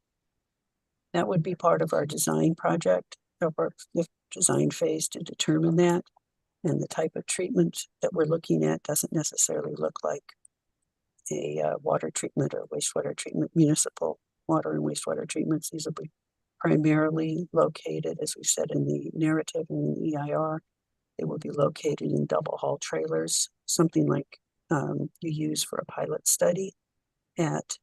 S10: That would be part of our design project, of our design phase to determine that. And the type of treatment that we're looking at doesn't necessarily look like a water treatment or wastewater treatment, municipal water and wastewater treatments. These will be primarily located, as we said in the narrative and in the EIR, they will be located in double hull trailers, something like you use for a pilot study at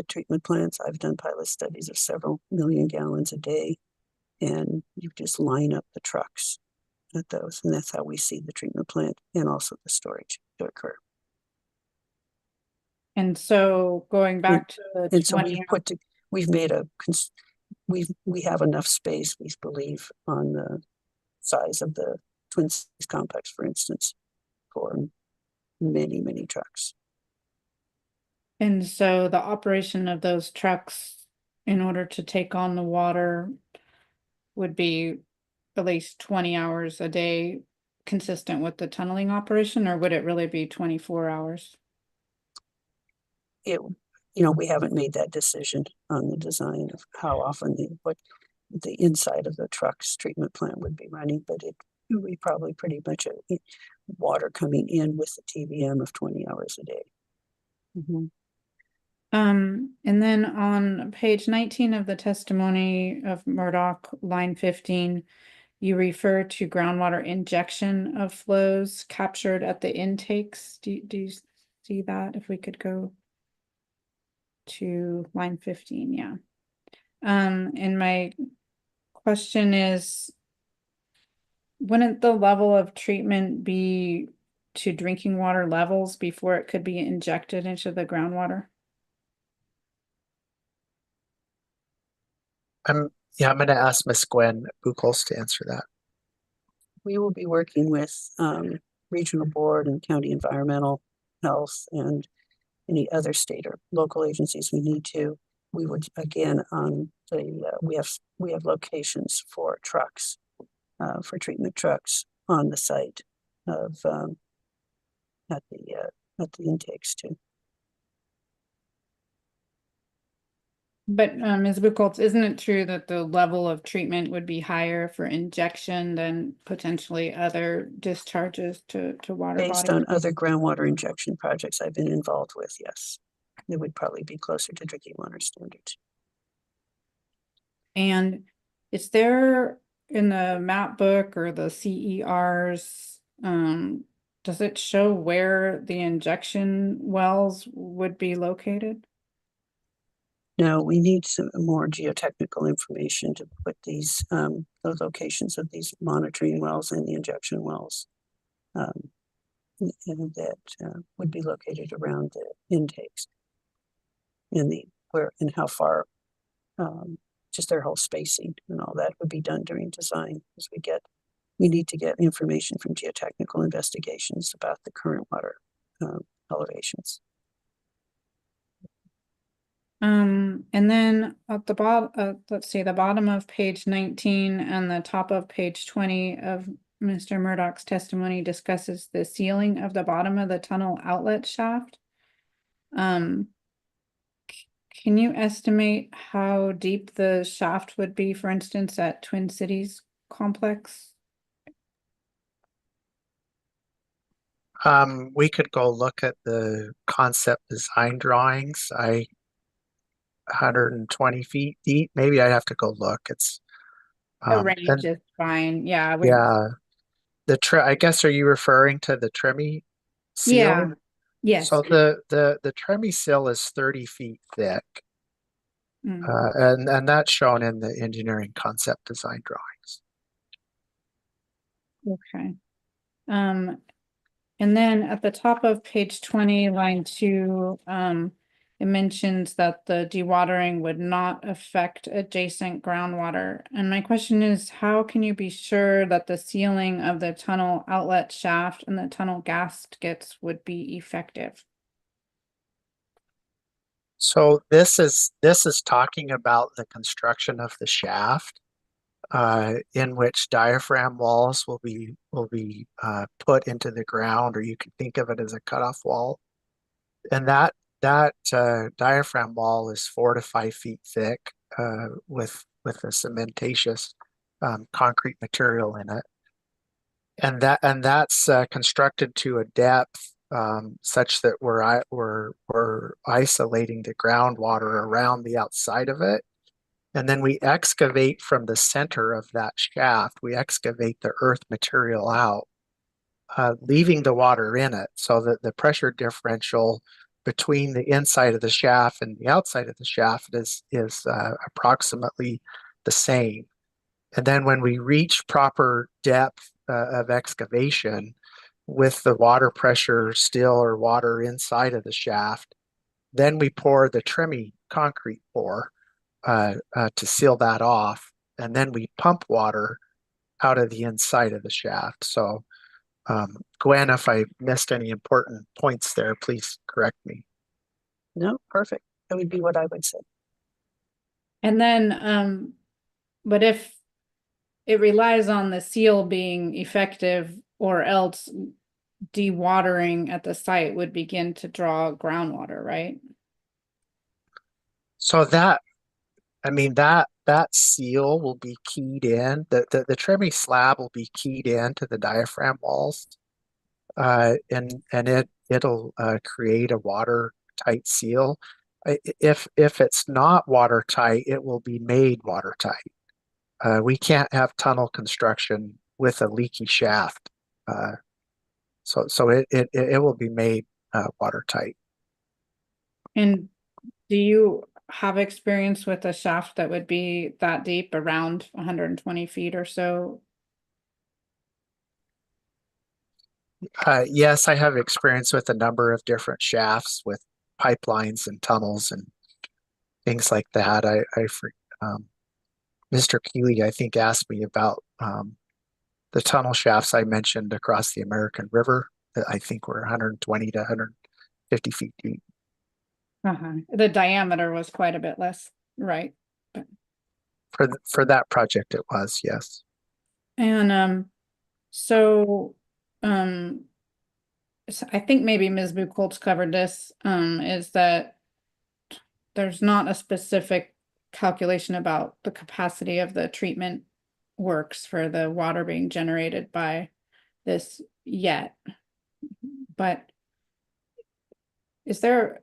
S10: treatment plants. I've done pilot studies of several million gallons a day, and you just line up the trucks at those, and that's how we see the treatment plant and also the storage to occur.
S4: And so going back to the
S10: And so
S4: 20,
S10: we have enough space, we believe, on the size of the Twin Cities complex, for instance, for many, many trucks.
S4: and so the operation of those trucks in order to take on the water would be at least 20 hours a day consistent with the tunneling operation, or would it really be 24 hours?
S10: We haven't made that decision on the design of how often what the inside of the truck's treatment plant would be running, but it would be probably pretty much water coming in with the TVM of 20 hours a day.
S4: Mm-hmm. And then on page 19 of the testimony of Murdoch, line 15, you refer to groundwater injection of flows captured at the intakes. Do you see that? If we could go to line 15, yeah. And my question is, wouldn't the level of treatment be to drinking water levels before it could be injected into the groundwater?
S9: I'm going to ask Miss Gwen Buchholz to answer that.
S10: We will be working with regional board and county environmental health and any other state or local agencies we need to. We would, again, on we have locations for trucks, for treatment trucks on the site of at the intakes too.
S4: But Ms. Buchholz, isn't it true that the level of treatment would be higher for injection than potentially other discharges to water bodies?
S10: Based on other groundwater injection projects I've been involved with, yes. It would probably be closer to drinking water standards.
S4: And is there in the map book or the CERs, does it show where the injection wells would be located?
S10: No, we need some more geotechnical information to put these the locations of these monitoring wells and the injection wells, and that would be located around the intakes, and how far, just their whole spacing and all that would be done during design. As we need to get information from geotechnical investigations about the current water elevations.
S4: And then at the bottom, let's see, the bottom of page 19 and the top of page 20 of Mr. Murdoch's testimony discusses the sealing of the bottom of the tunnel outlet shaft. Can you estimate how deep the shaft would be, for instance, at Twin Cities complex?
S9: We could go look at the concept design drawings. 120 feet deep. Maybe I have to go look. It's
S4: The range is fine. Yeah.
S9: yeah. I guess, are you referring to the Tremie seal?
S4: Yeah. Yes.
S9: So the Tremie seal is 30 feet thick. And that's shown in the engineering concept design drawings.
S4: Okay. And then at the top of page 20, line 2, it mentions that the dewatering would not affect adjacent groundwater. And my question is, how can you be sure that the sealing of the tunnel outlet shaft and the tunnel gaskets would be effective?
S9: So this is talking about the construction of the shaft, in which diaphragm walls will be put into the ground, or you can think of it as a cutoff wall, and that diaphragm wall is 4 to 5 feet thick, with a cementatious concrete material in it, and that's constructed to a depth such that we're isolating the groundwater around the outside of it. And then we excavate from the center of that shaft, we excavate the earth material out, leaving the water in it, so that the pressure differential between the inside of the shaft and the outside of the shaft is approximately the same. And then when we reach proper depth of excavation, with the water pressure still, or water inside of the shaft, then we pour the Tremie concrete pour to seal that off, and then we pump water out of the inside of the shaft. So Gwen, if I missed any important points there, please correct me.
S10: No, perfect. That would be what I would say.
S4: And then, but if it relies on the seal being effective, or else dewatering at the site would begin to draw groundwater, right?
S9: So that seal will be keyed in. The Tremie slab will be keyed into the diaphragm walls, and it'll create a watertight seal. If it's not watertight, it will be made watertight. We can't have tunnel construction with a leaky shaft, so it will be made watertight.
S4: And do you have experience with a shaft that would be that deep, around 120 feet or so?
S9: Yes, I have experience with a number of different shafts with pipelines and tunnels and things like that. Mr. Keeley, I think, asked me about the tunnel shafts I mentioned across the American River that I think were 120 to 150 feet deep.
S4: The diameter was quite a bit less, right?
S9: For that project, it was, yes.
S4: And so I think maybe Ms. Buchholz covered this, is that there's not a specific calculation about the capacity of the treatment works for the water being generated by this yet. But was there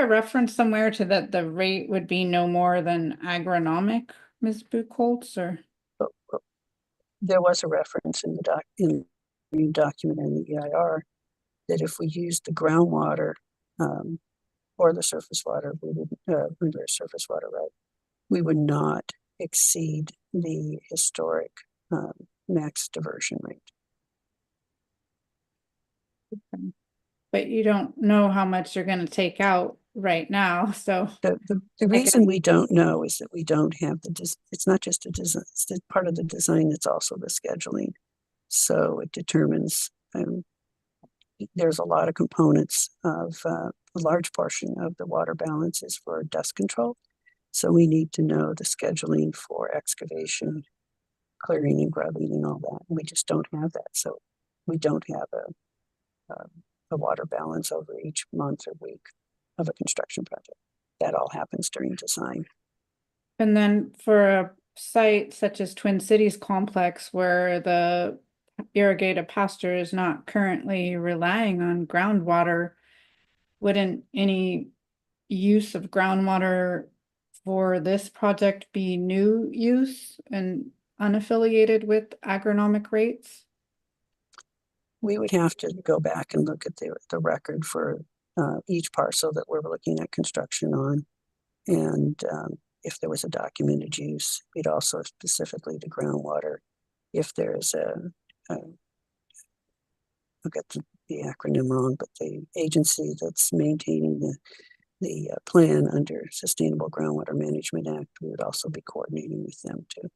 S4: a reference somewhere to that the rate would be no more than agronomic, Ms. Buchholz, or?
S10: There was a reference in the document in the EIR that if we used the groundwater or the surface water, we would reverse surface water, right? We would not exceed the historic max diversion rate.
S4: Okay. But you don't know how much you're going to take out right now, so
S10: the reason we don't know is that we don't have it's not just a design, it's part of the design, it's also the scheduling. So it determines there's a lot of components of a large portion of the water balance is for dust control. So we need to know the scheduling for excavation, clearing and grubbing and all that. We just don't have that. So we don't have a water balance over each month or week of a construction project. That all happens during design.
S4: And then for a site such as Twin Cities Complex where the irrigated pasture is not currently relying on groundwater, wouldn't any use of groundwater for this project be new use and unaffiliated with agronomic rates?
S10: We would have to go back and look at the record for each parcel that we're looking at construction on. And if there was a documented use, we'd also specifically to groundwater. If there's I'll get the acronym wrong, but the agency that's maintaining the plan under Sustainable Groundwater Management Act, we would also be coordinating with them too.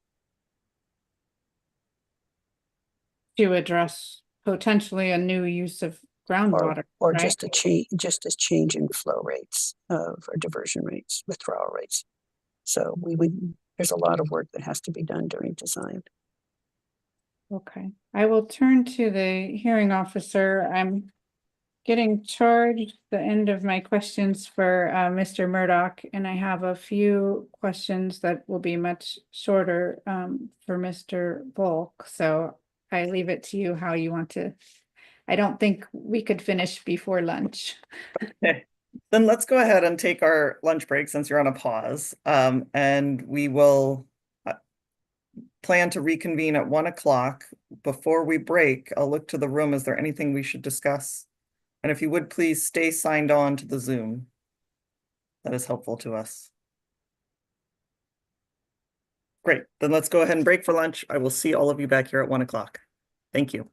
S4: To address potentially a new use of groundwater,
S10: or
S4: right?
S10: just a change in flow rates or diversion rates, withdrawal rates. So there's a lot of work that has to be done during design.
S4: Okay, I will turn to the hearing officer. I'm getting charged the end of my questions for Mr. Murdoch, and I have a few questions that will be much shorter for Mr. Volk. So I leave it to you how you want to. I don't think we could finish before lunch.
S1: Okay, then let's go ahead and take our lunch break since you're on a pause. And we will plan to reconvene at 1 o'clock. Before we break, I'll look to the room. Is there anything we should discuss? And if you would please stay signed on to the Zoom. That is helpful to us. Great, then let's go ahead and break for lunch. I will see all of you back here at 1 o'clock. Thank you.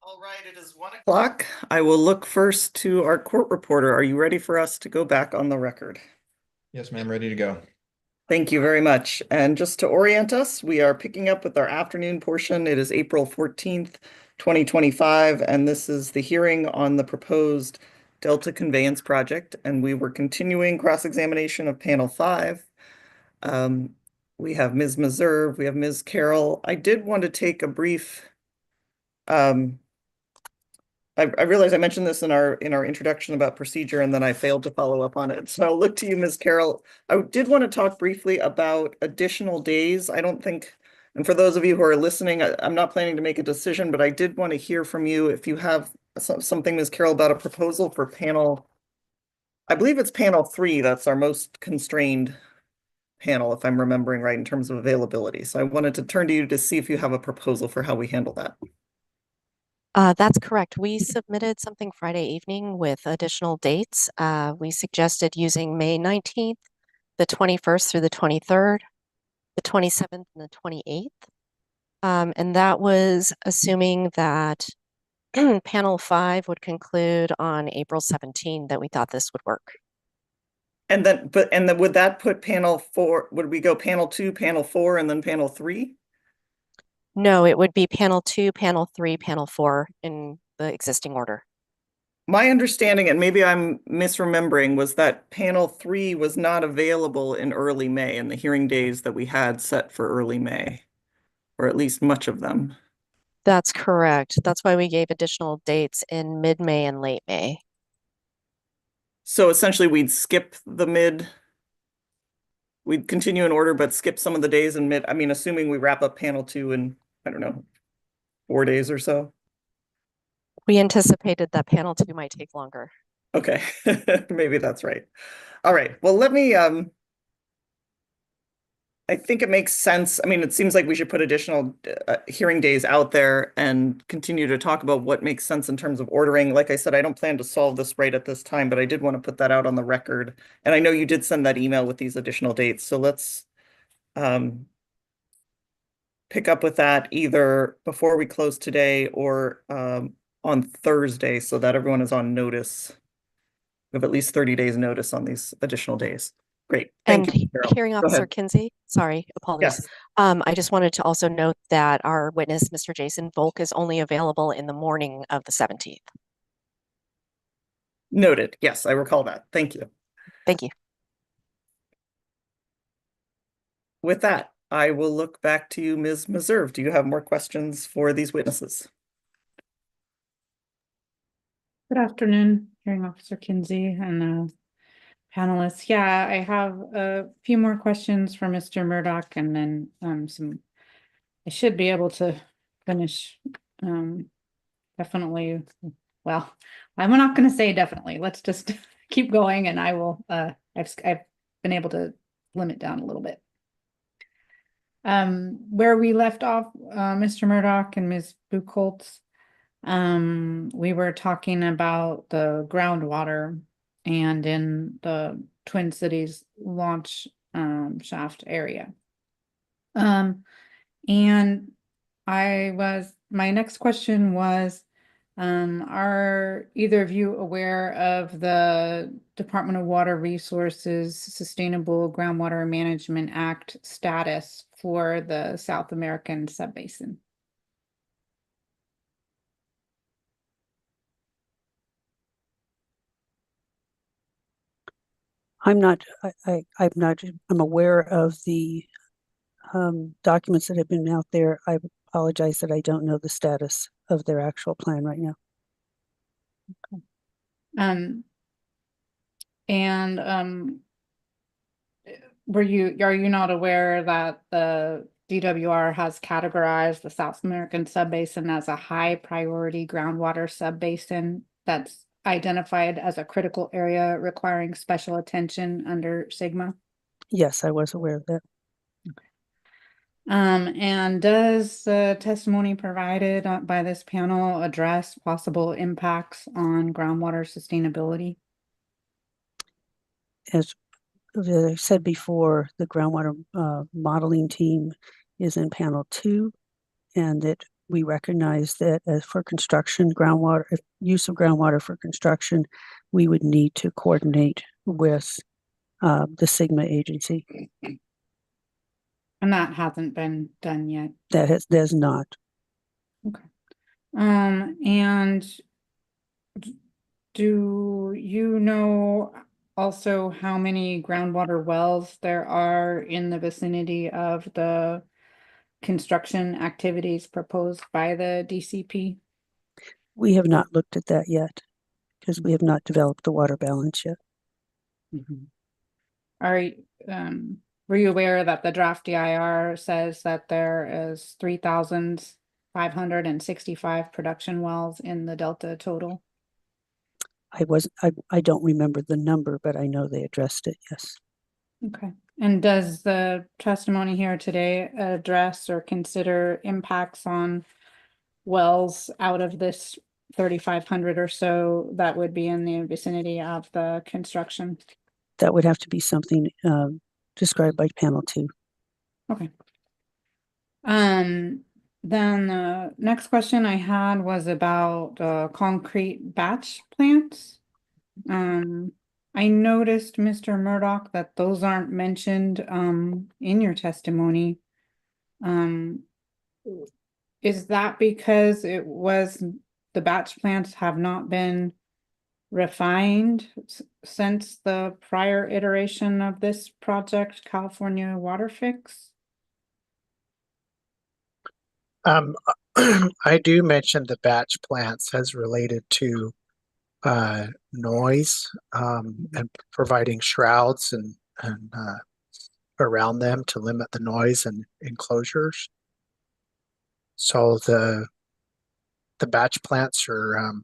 S1: All right, it is 1 o'clock. I will look first to our court reporter. Are you ready for us to go back on the record?
S2: Yes, ma'am, ready to go.
S1: Thank you very much. And just to orient us, we are picking up with our afternoon portion. It is April 14th, 2025, and this is the hearing on the proposed Delta Conveyance project. And we were continuing cross-examination of panel 5. We have Ms. Meserve, we have Ms. Carroll. I did want to take a brief I realize I mentioned this in our introduction about procedure, and then I failed to follow up on it. So I'll look to you, Ms. Carroll. I did want to talk briefly about additional days. I don't think, and for those of you who are listening, I'm not planning to make a decision, but I did want to hear from you if you have something, Ms. Carroll, about a proposal for panel. I believe it's panel 3. That's our most constrained panel, if I'm remembering right, in terms of availability. So I wanted to turn to you to see if you have a proposal for how we handle that.
S6: That's correct. We submitted something Friday evening with additional dates. We suggested using May 19th, the 21st through the 23rd, the 27th, and the 28th. And that was assuming that panel 5 would conclude on April 17th, that we thought this would work.
S1: And then, would that put panel 4, would we go panel 2, panel 4, and then panel 3?
S6: No, it would be panel 2, panel 3, panel 4 in the existing order.
S1: My understanding, and maybe I'm misremembering, was that panel 3 was not available in early May, in the hearing days that we had set for early May, or at least much of them.
S6: That's correct. That's why we gave additional dates in mid-May and late May.
S1: So essentially we'd skip the we'd continue in order, but skip some of the days in mid, I mean, assuming we wrap up panel 2 in, I don't know, 4 days or so.
S6: We anticipated that panel 2 might take longer.
S1: Okay, maybe that's right. All right, well, let me, I think it makes sense. I mean, it seems like we should put additional hearing days out there and continue to talk about what makes sense in terms of ordering. Like I said, I don't plan to solve this right at this time, but I did want to put that out on the record. And I know you did send that email with these additional dates. So let's pick up with that either before we close today or on Thursday so that everyone is on notice. We have at least 30 days notice on these additional days. Great. Thank you, Carol.
S6: Hearing Officer Kinsey, sorry, apologies.
S1: Yes.
S6: I just wanted to also note that our witness, Mr. Jason Volk, is only available in the morning of the 17th.
S1: Noted. Yes, I recall that. Thank you.
S6: Thank you.
S1: With that, I will look back to you, Ms. Meserve. Do you have more questions for these witnesses?
S4: Good afternoon, Hearing Officer Kinsey and panelists. Yeah, I have a few more questions for Mr. Murdoch, and then I should be able to finish definitely. Well, I'm not going to say definitely. Let's just keep going, and I will. I've been able to slim it down a little bit. Where we left off, Mr. Murdoch and Ms. Buchholz, we were talking about the groundwater and in the Twin Cities launch shaft area. And my next question was, are either of you aware of the Department of Water Resources Sustainable Groundwater Management Act status for the South American subbasin?
S10: I'm aware of the documents that have been out there. I apologize that I don't know the status of their actual plan right now.
S4: Okay. Are you not aware that the DWR has categorized the South American subbasin as a high priority groundwater subbasin that's identified as a critical area requiring special attention under SGMA?
S10: Yes, I was aware of that.
S4: Okay. And does the testimony provided by this panel address possible impacts on groundwater sustainability?
S10: As I said before, the groundwater modeling team is in panel 2, and that we recognize that as for construction, groundwater, if use of groundwater for construction, we would need to coordinate with the Sigma agency.
S4: And that hasn't been done yet.
S10: There's not.
S4: And do you know also how many groundwater wells there are in the vicinity of the construction activities proposed by the DCP?
S10: We have not looked at that yet because we have not developed the water balance yet.
S4: Were you aware that the draft DIR says that there is 3,565 production wells in the Delta total?
S10: I don't remember the number, but I know they addressed it, yes.
S4: Okay. And does the testimony here today address or consider impacts on wells out of this 3,500 or so that would be in the vicinity of the construction?
S10: That would have to be something described by panel 2.
S4: Okay. Then the next question I had was about concrete batch plants. I noticed, Mr. Murdoch, that those aren't mentioned in your testimony. Is that because the batch plants have not been refined since the prior iteration of this project, California Water Fix?
S9: I do mention the batch plants as related to noise and providing shrouds and around them to limit the noise and enclosures. So the batch plants are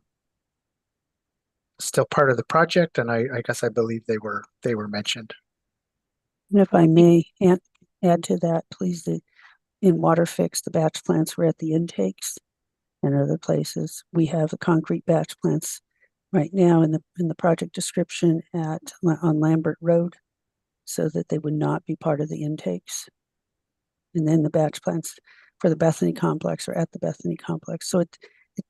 S9: still part of the project, and I guess I believe they were mentioned.
S10: And if I may add to that, please, in Water Fix, the batch plants were at the intakes and other places. We have the concrete batch plants right now in the project description on Lambert Road, so that they would not be part of the intakes. And then the batch plants for the Bethany complex are at the Bethany complex. So it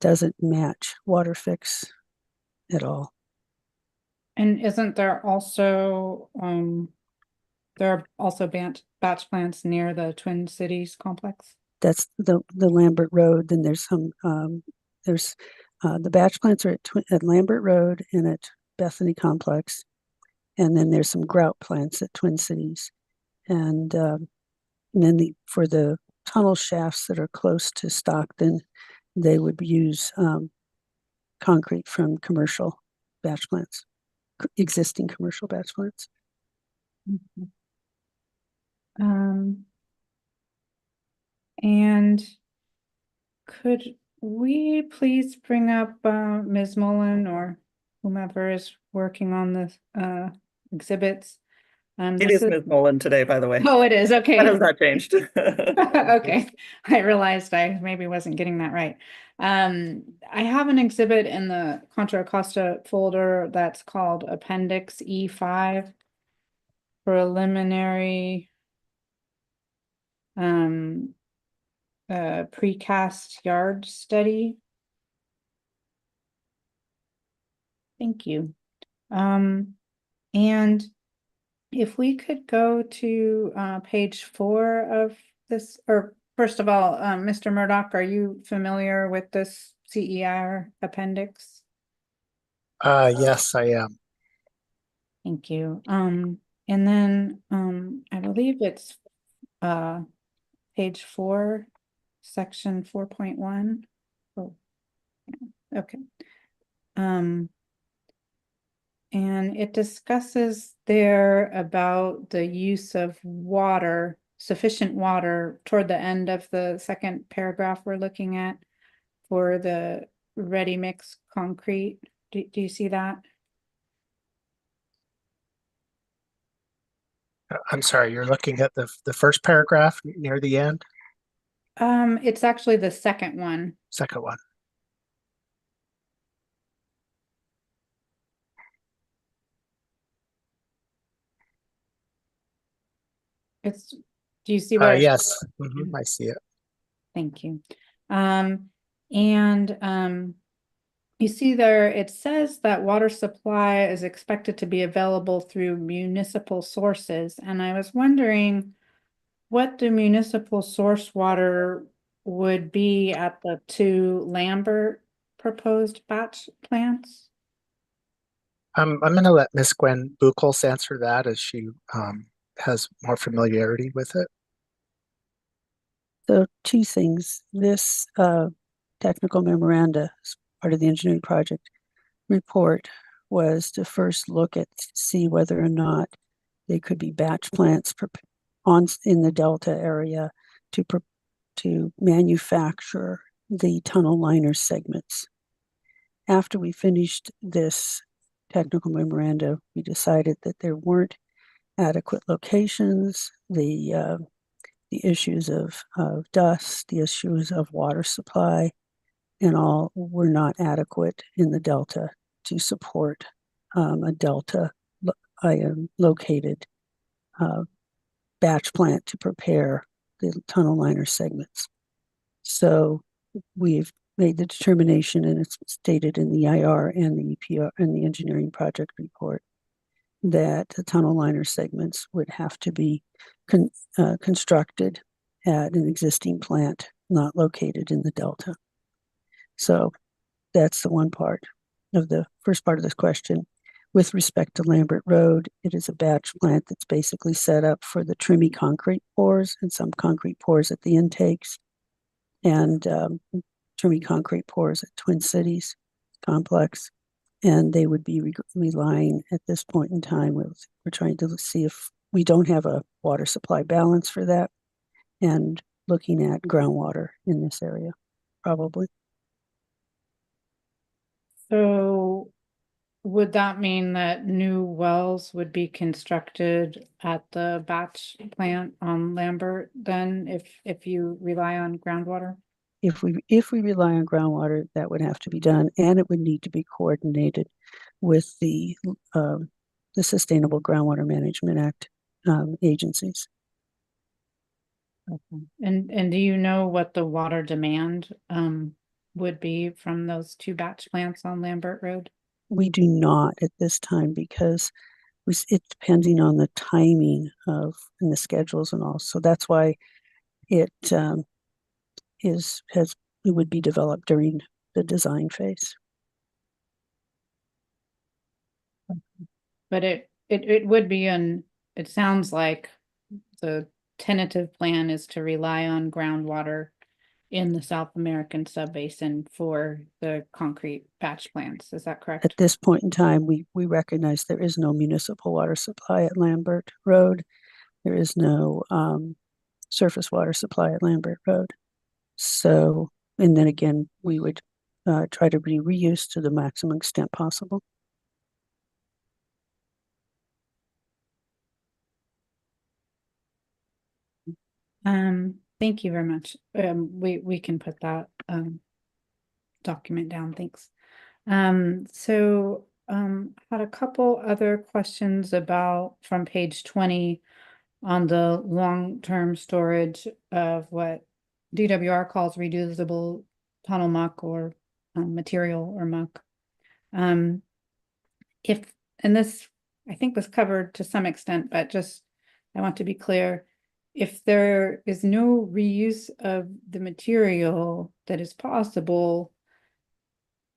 S10: doesn't match Water Fix at all.
S4: And isn't there also batch plants near the Twin Cities complex?
S10: That's the Lambert Road. Then there's some the batch plants are at Lambert Road and at Bethany complex, and then there's some grout plants at Twin Cities, and then for the tunnel shafts that are close to Stockton, they would use concrete from commercial batch plants, existing commercial batch plants.
S4: And could we please bring up Ms. Mullen or whomever is working on the exhibits?
S1: It is Ms. Mullen today, by the way.
S4: Oh, it is. Okay.
S1: That has not changed.
S4: Okay. I realized I maybe wasn't getting that right. I have an exhibit in the Contra Costa folder that's called Appendix E5, preliminary precast yard study. Thank you. And if we could go to page 4 of this, or first of all, Mr. Murdoch, are you familiar with this CER appendix?
S9: Yes, I am.
S4: Thank you. And then I believe it's page 4, section 4.1. Oh, okay. And it discusses there about the use of water, sufficient water, toward the end of the second paragraph we're looking at for the ready mix concrete. Do you see that?
S9: I'm sorry, you're looking at the first paragraph near the end?
S4: It's actually the second one.
S9: Second one.
S4: Do you see what?
S9: Yes, I see it.
S4: Thank you. And you see there, it says that water supply is expected to be available through municipal sources. And I was wondering what the municipal source water would be at the two Lambert proposed batch plants.
S9: I'm going to let Miss Gwen Buchholz answer that as she has more familiarity with it.
S10: So two things. This technical memoranda, as part of the engineering project report, was to first look at, see whether or not they could be batch plants in the Delta area to manufacture the tunnel liner segments. After we finished this technical memoranda, we decided that there weren't adequate locations, the issues of dust, the issues of water supply, and all were not adequate in the Delta to support a Delta located batch plant to prepare the tunnel liner segments. So we've made the determination, and it's stated in the IR and the EPR and the engineering project report, that the tunnel liner segments would have to be constructed at an existing plant not located in the Delta. So that's the one part of the first part of this question. With respect to Lambert Road, it is a batch plant that's basically set up for the trimmy concrete pours and some concrete pours at the intakes, and trimmy concrete pours at Twin Cities complex. And they would be relying at this point in time, we're trying to see if we don't have a water supply balance for that, and looking at groundwater in this area, probably.
S4: So would that mean that new wells would be constructed at the batch plant on Lambert then, if you rely on groundwater?
S10: If we rely on groundwater, that would have to be done, and it would need to be coordinated with the Sustainable Groundwater Management Act agencies.
S4: Okay. And do you know what the water demand would be from those two batch plants on Lambert Road?
S10: We do not at this time, because it's depending on the timing of and the schedules and all. So that's why it would be developed during the design phase.
S4: But it would be it sounds like the tentative plan is to rely on groundwater in the South American subbasin for the concrete batch plants. Is that correct?
S10: At this point in time, we recognize there is no municipal water supply at Lambert Road. There is no surface water supply at Lambert Road. So, and then again, we would try to be reused to the maximum extent possible.
S4: Thank you very much. We can put that document down. Thanks. Had a couple other questions about from page 20 on the long-term storage of what DWR calls reusable tunnel muck or material or muck. And this I think was covered to some extent, but just I want to be clear. If there is no reuse of the material that is possible,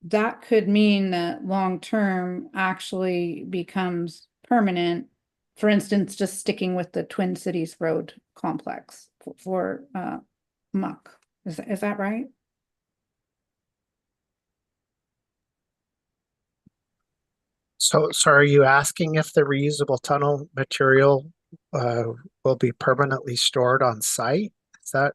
S4: that could mean that long-term actually becomes permanent. For instance, just sticking with the Twin Cities Road complex for muck. Is that right?
S9: So are you asking if the reusable tunnel material will be permanently stored on site? Is that?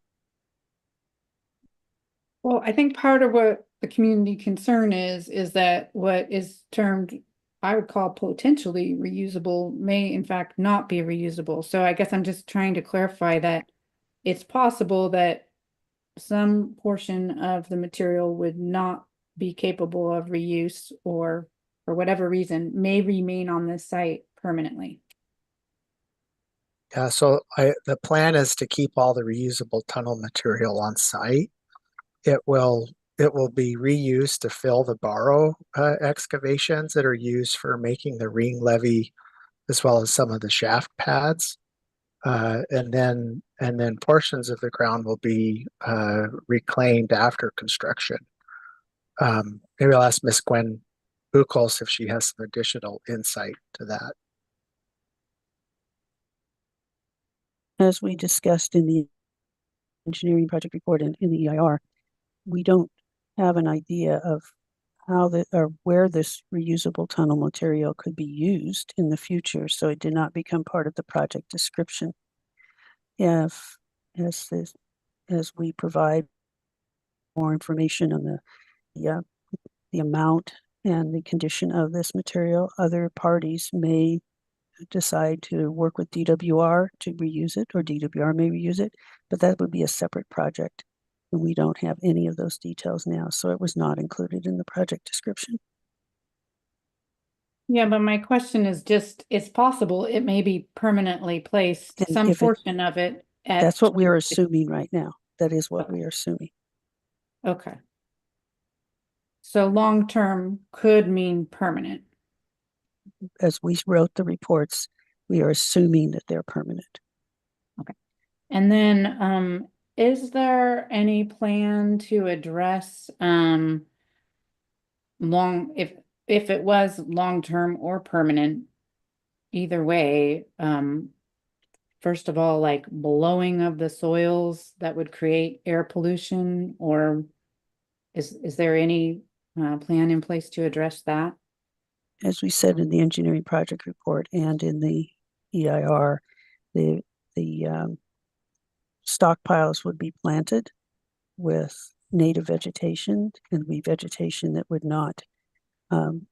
S4: Well, I think part of what the community concern is that what is termed, I would call potentially reusable, may in fact not be reusable. So I guess I'm just trying to clarify that it's possible that some portion of the material would not be capable of reuse, or for whatever reason may remain on this site permanently.
S9: Yeah, so the plan is to keep all the reusable tunnel material on site. it will be reused to fill the borrow excavations that are used for making the ring levee, as well as some of the shaft pads. And then portions of the ground will be reclaimed after construction. Maybe I'll ask Miss Gwen Buchholz if she has some additional insight to that.
S10: As we discussed in the engineering project report and in the EIR, we don't have an idea of how or where this reusable tunnel material could be used in the future, so it did not become part of the project description. As we provide more information on the amount and the condition of this material, other parties may decide to work with DWR to reuse it, or DWR may reuse it, but that would be a separate project. And we don't have any of those details now, so it was not included in the project description.
S4: Yeah, but my question is just, it's possible it may be permanently placed,
S10: And
S4: some
S10: if it-
S4: portion of it at.
S10: That's what we are assuming right now. That is what we are assuming.
S4: Okay. So long-term could mean permanent.
S10: As we wrote the reports, we are assuming that they're permanent.
S4: And then, is there any plan to address, if it was long-term or permanent, either way, first of all, like blowing of the soils that would create air pollution, or is there any plan in place to address that?
S10: As we said in the engineering project report and in the EIR, the stockpiles would be planted with native vegetation and vegetation that would not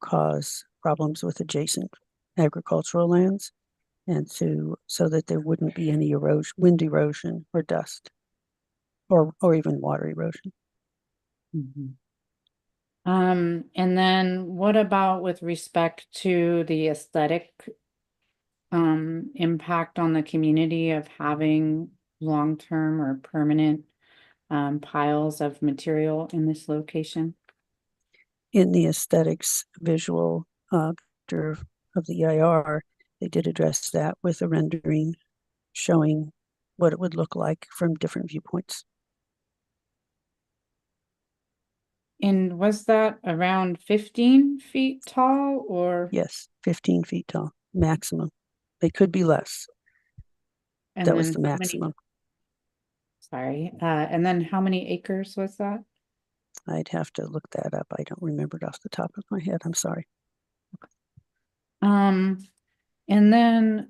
S10: cause problems with adjacent agricultural lands, and so that there wouldn't be any erosion, wind erosion or dust, or even water erosion.
S4: And then what about with respect to the aesthetic impact on the community of having long-term or permanent piles of material in this location?
S10: In the aesthetics visual of the EIR, they did address that with a rendering showing what it would look like from different viewpoints.
S4: And was that around 15 feet tall, or?
S10: Yes, 15 feet tall, maximum. They could be less.
S4: And
S10: That was
S4: then
S10: the
S4: how many-
S10: maximum.
S4: Sorry, and then how many acres was that?
S10: I'd have to look that up. I don't remember it off the top of my head. I'm sorry.
S4: And then,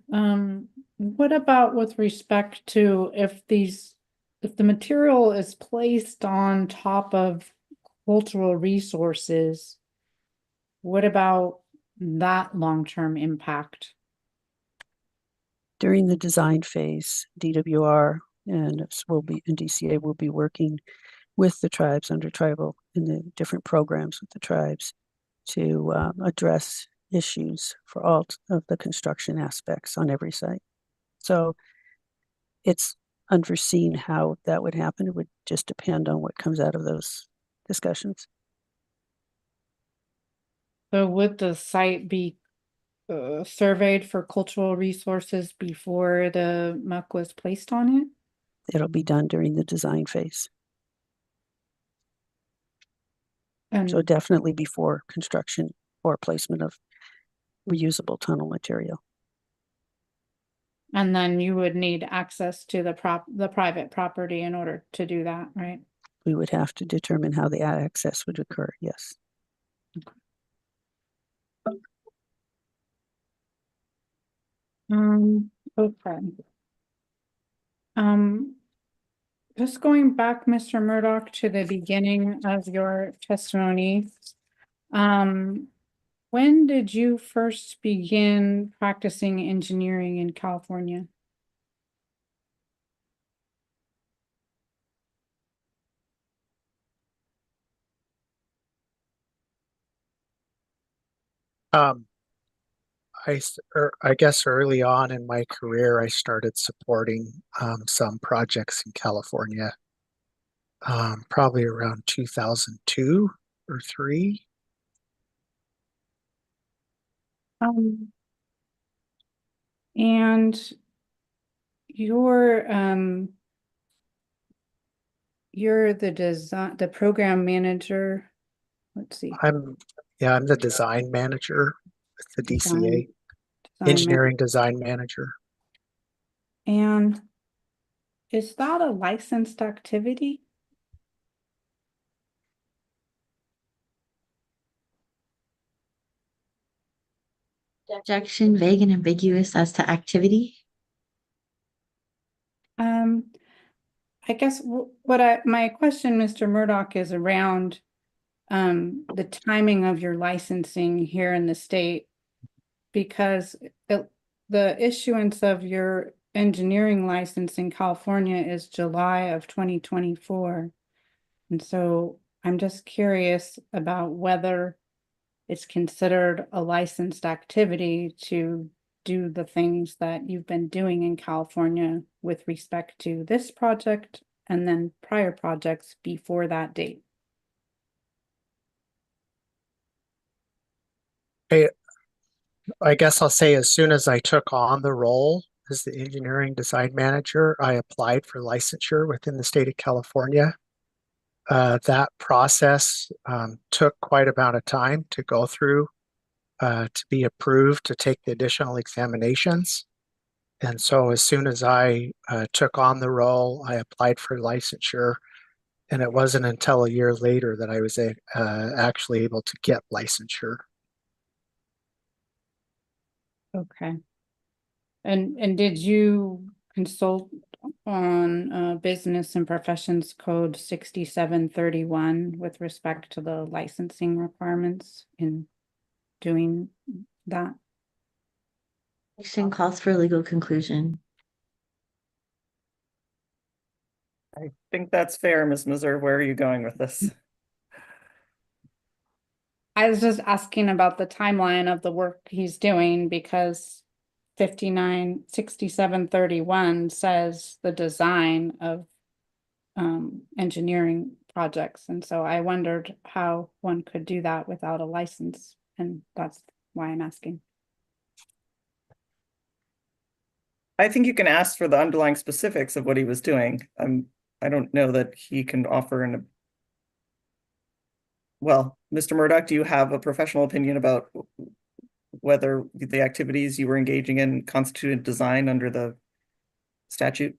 S4: what about with respect to if the material is placed on top of cultural resources, what about that long-term impact?
S10: During the design phase, DWR and DCA will be working with the tribes under tribal in the different programs with the tribes to address issues for all of the construction aspects on every site. So it's unforeseen how that would happen. It would just depend on what comes out of those discussions.
S4: So would the site be surveyed for cultural resources before the muck was placed on it?
S10: It'll be done during the design phase.
S4: And
S10: so definitely before construction or placement of reusable tunnel material.
S4: And then you would need access to the private property in order to do that, right?
S10: We would have to determine how the access would occur, yes.
S4: Okay. Just going back, Mr. Murdoch, to the beginning of your testimony. When did you first begin practicing engineering in California?
S9: I guess early on in my career, I started supporting some projects in California. probably around 2002 or 3.
S4: And you're the program manager. Let's see.
S9: I'm the design manager with the DCA,
S4: Design
S9: engineering design manager.
S4: And is that a licensed activity?
S12: Objection, vague and ambiguous as to activity.
S4: I guess my question, Mr. Murdoch, is around the timing of your licensing here in the state, because the issuance of your engineering license in California is July of 2024. And so I'm just curious about whether it's considered a licensed activity to do the things that you've been doing in California with respect to this project and then prior projects before that date.
S9: I guess I'll say as soon as I took on the role as the engineering design manager, I applied for licensure within the state of California. That process took quite a amount of time to go through to be approved to take the additional examinations. And so as soon as I took on the role, I applied for licensure. And it wasn't until a year later that I was actually able to get licensure.
S4: Okay. And did you consult on Business and Professions Code 6731 with respect to the licensing requirements in doing that?
S12: Objection calls for legal conclusion.
S1: I think that's fair, Ms. Meserve. Where are you going with this?
S4: I was just asking about the timeline of the work he's doing, because 6731 says the design of engineering projects. And so I wondered how one could do that without a license. And that's why I'm asking.
S1: I think you can ask for the underlying specifics of what he was doing. I don't know that he can offer well, Mr. Murdoch, do you have a professional opinion about whether the activities you were engaging in constituted design under the statute?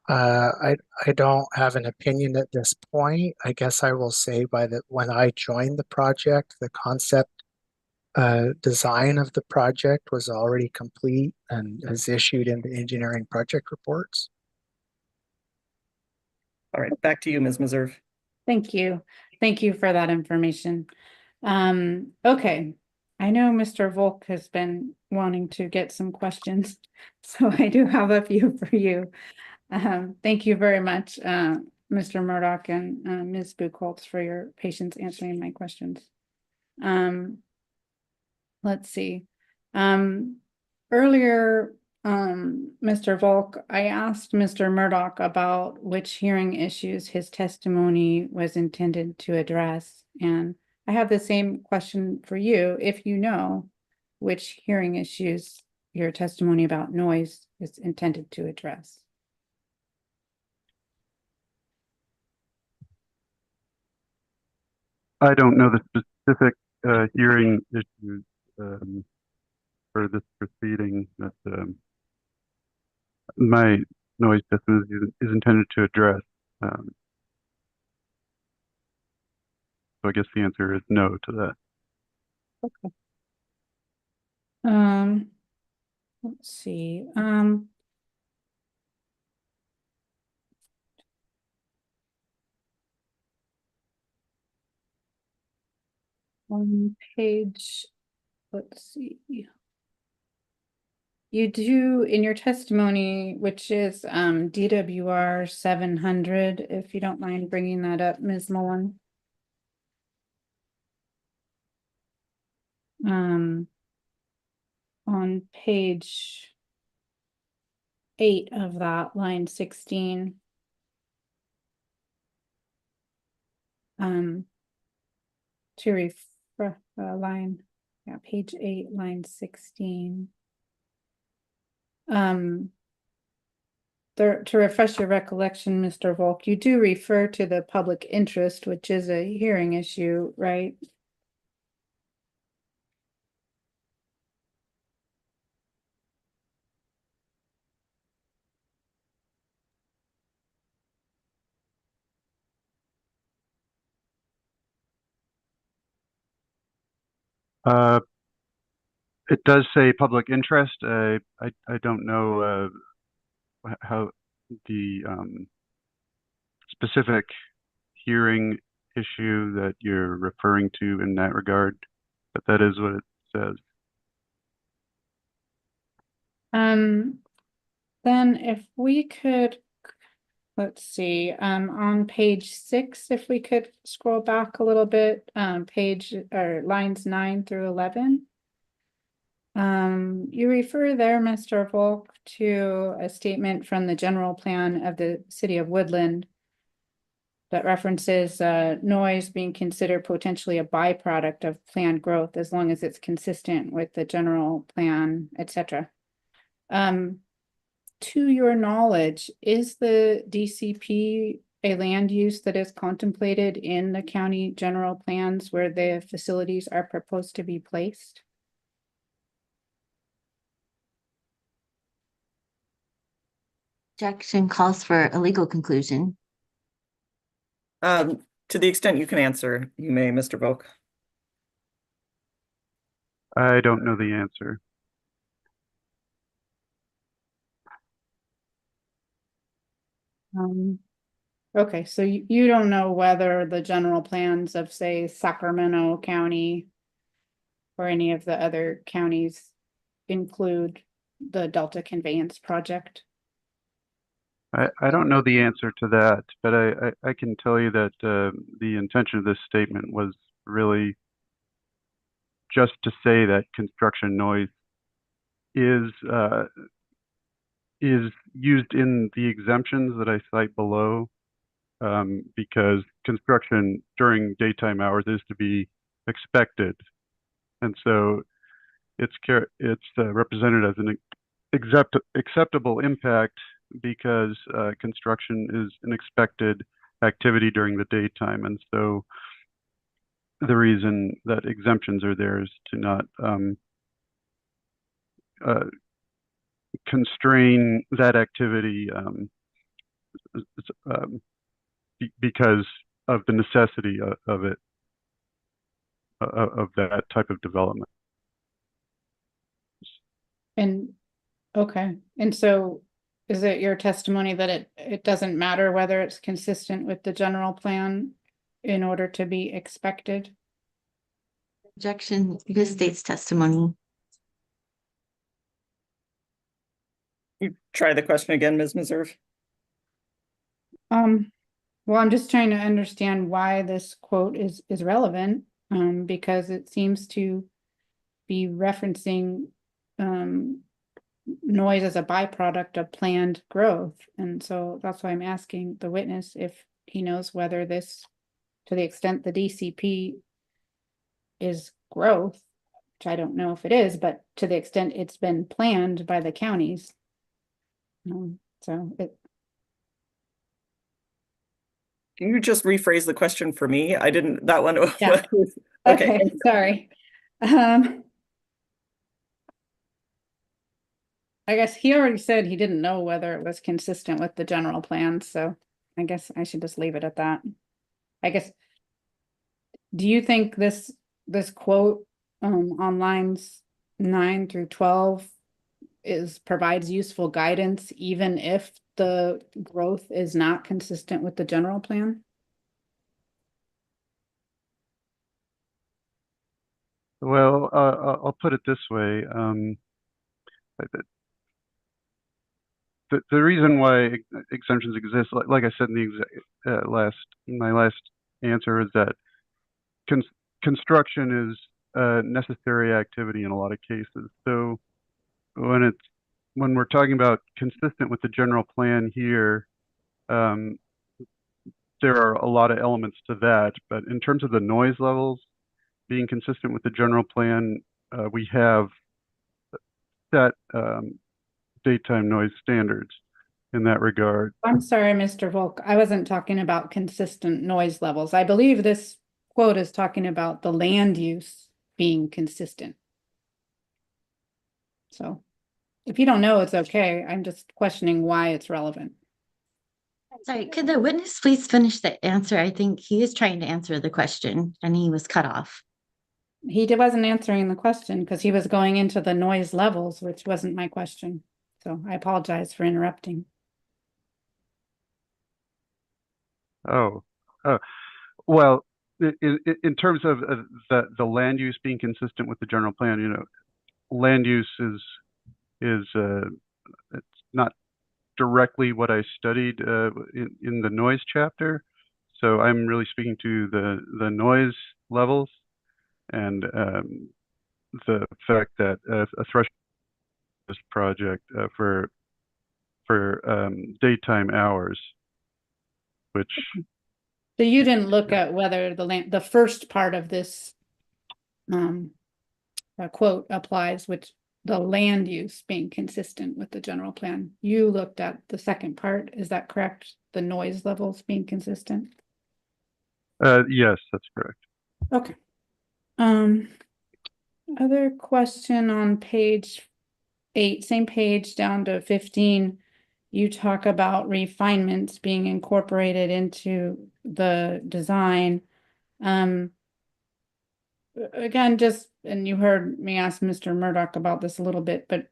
S9: I don't have an opinion at this point. I guess I will say when I joined the project, the concept design of the project was already complete and is issued in the engineering project reports.
S1: All right, back to you, Ms. Meserve.
S4: Thank you. Thank you for that information. Okay. I know Mr. Volk has been wanting to get some questions, so I do have a few for you. Thank you very much, Mr. Murdoch and Ms. Buchholz, for your patience answering my questions. Let's see. Earlier, Mr. Volk, I asked Mr. Murdoch about which hearing issues his testimony was intended to address. And I have the same question for you, if you know which hearing issues your testimony about noise is intended to address.
S14: I don't know the specific hearing issues for this proceeding that my noise testimony is intended to address. So I guess the answer is no to that.
S4: Okay. Let's see. On page, let's see. You do in your testimony, which is DWR 700, if you don't mind bringing that up, Ms. Mullen. On page 8 of that, line 16. To refer, page 8, line 16. To refresh your recollection, Mr. Volk, you do refer to the public interest, which is a hearing issue, right?
S14: It does say public interest. I don't know how the specific hearing issue that you're referring to in that regard, but that is what it says.
S4: Then if we could, let's see, on page 6, if we could scroll back a little bit, page or lines 9 through 11. You refer there, Mr. Volk, to a statement from the general plan of the city of Woodland that references noise being considered potentially a byproduct of planned growth as long as it's consistent with the general plan, etc. To your knowledge, is the DCP a land use that is contemplated in the county general plans where the facilities are proposed to be placed?
S12: Objection calls for a legal conclusion.
S1: To the extent you can answer, you may, Mr. Volk.
S14: I don't know the answer.
S4: Okay, so you don't know whether the general plans of, say, Sacramento County or any of the other counties include the Delta Conveyance project?
S14: I don't know the answer to that, but I can tell you that the intention of this statement was really just to say that construction noise is used in the exemptions that I cite below, because construction during daytime hours is to be expected, and so it's represented as an acceptable impact because construction is an expected activity during the daytime, and so the reason that exemptions are there is to not constrain that activity because of the necessity of it, of that type of development.
S4: And okay, and so is it your testimony that it doesn't matter whether it's consistent with the general plan in order to be expected?
S12: Objection, because state's testimony.
S1: You try the question again, Ms. Meserve.
S4: Well, I'm just trying to understand why this quote is relevant, because it seems to be referencing noise as a byproduct of planned growth. And so that's why I'm asking the witness if he knows whether this, to the extent the DCP is growth, which I don't know if it is, but to the extent it's been planned by the counties.
S1: Can you just rephrase the question for me? I didn't, that one.
S4: Yeah. Okay, sorry. I guess he already said he didn't know whether it was consistent with the general plan, so I guess I should just leave it at that. I guess, do you think this quote on lines 9 through 12 provides useful guidance even if the growth is not consistent with the general plan?
S14: Well, I'll put it this way. The reason why exemptions exist, like I said in my last answer, is that construction is a necessary activity in a lot of cases. So when it's when we're talking about consistent with the general plan here, there are a lot of elements to that. But in terms of the noise levels being consistent with the general plan, we have set daytime noise standards in that regard.
S4: I'm sorry, Mr. Volk. I wasn't talking about consistent noise levels. I believe this quote is talking about the land use being consistent. So if you don't know, it's okay. I'm just questioning why it's relevant.
S12: Sorry, could the witness please finish the answer? I think he is trying to answer the question and he was cut off.
S4: Wasn't answering the question because he was going into the noise levels, which wasn't my question. So I apologize for interrupting.
S14: Well, in terms of the land use being consistent with the general plan, you know, land use is it's not directly what I studied in the noise chapter. So I'm really speaking to the noise levels and the fact that a threshold project for daytime hours, which.
S4: So you didn't look at whether the first part of this quote applies, which the land use being consistent with the general plan. You looked at the second part, is that correct? The noise levels being consistent?
S14: Yes, that's correct.
S4: Okay. Other question on page 8, same page down to 15. You talk about refinements being incorporated into the design. Again, and you heard me ask Mr. Murdoch about this a little bit, but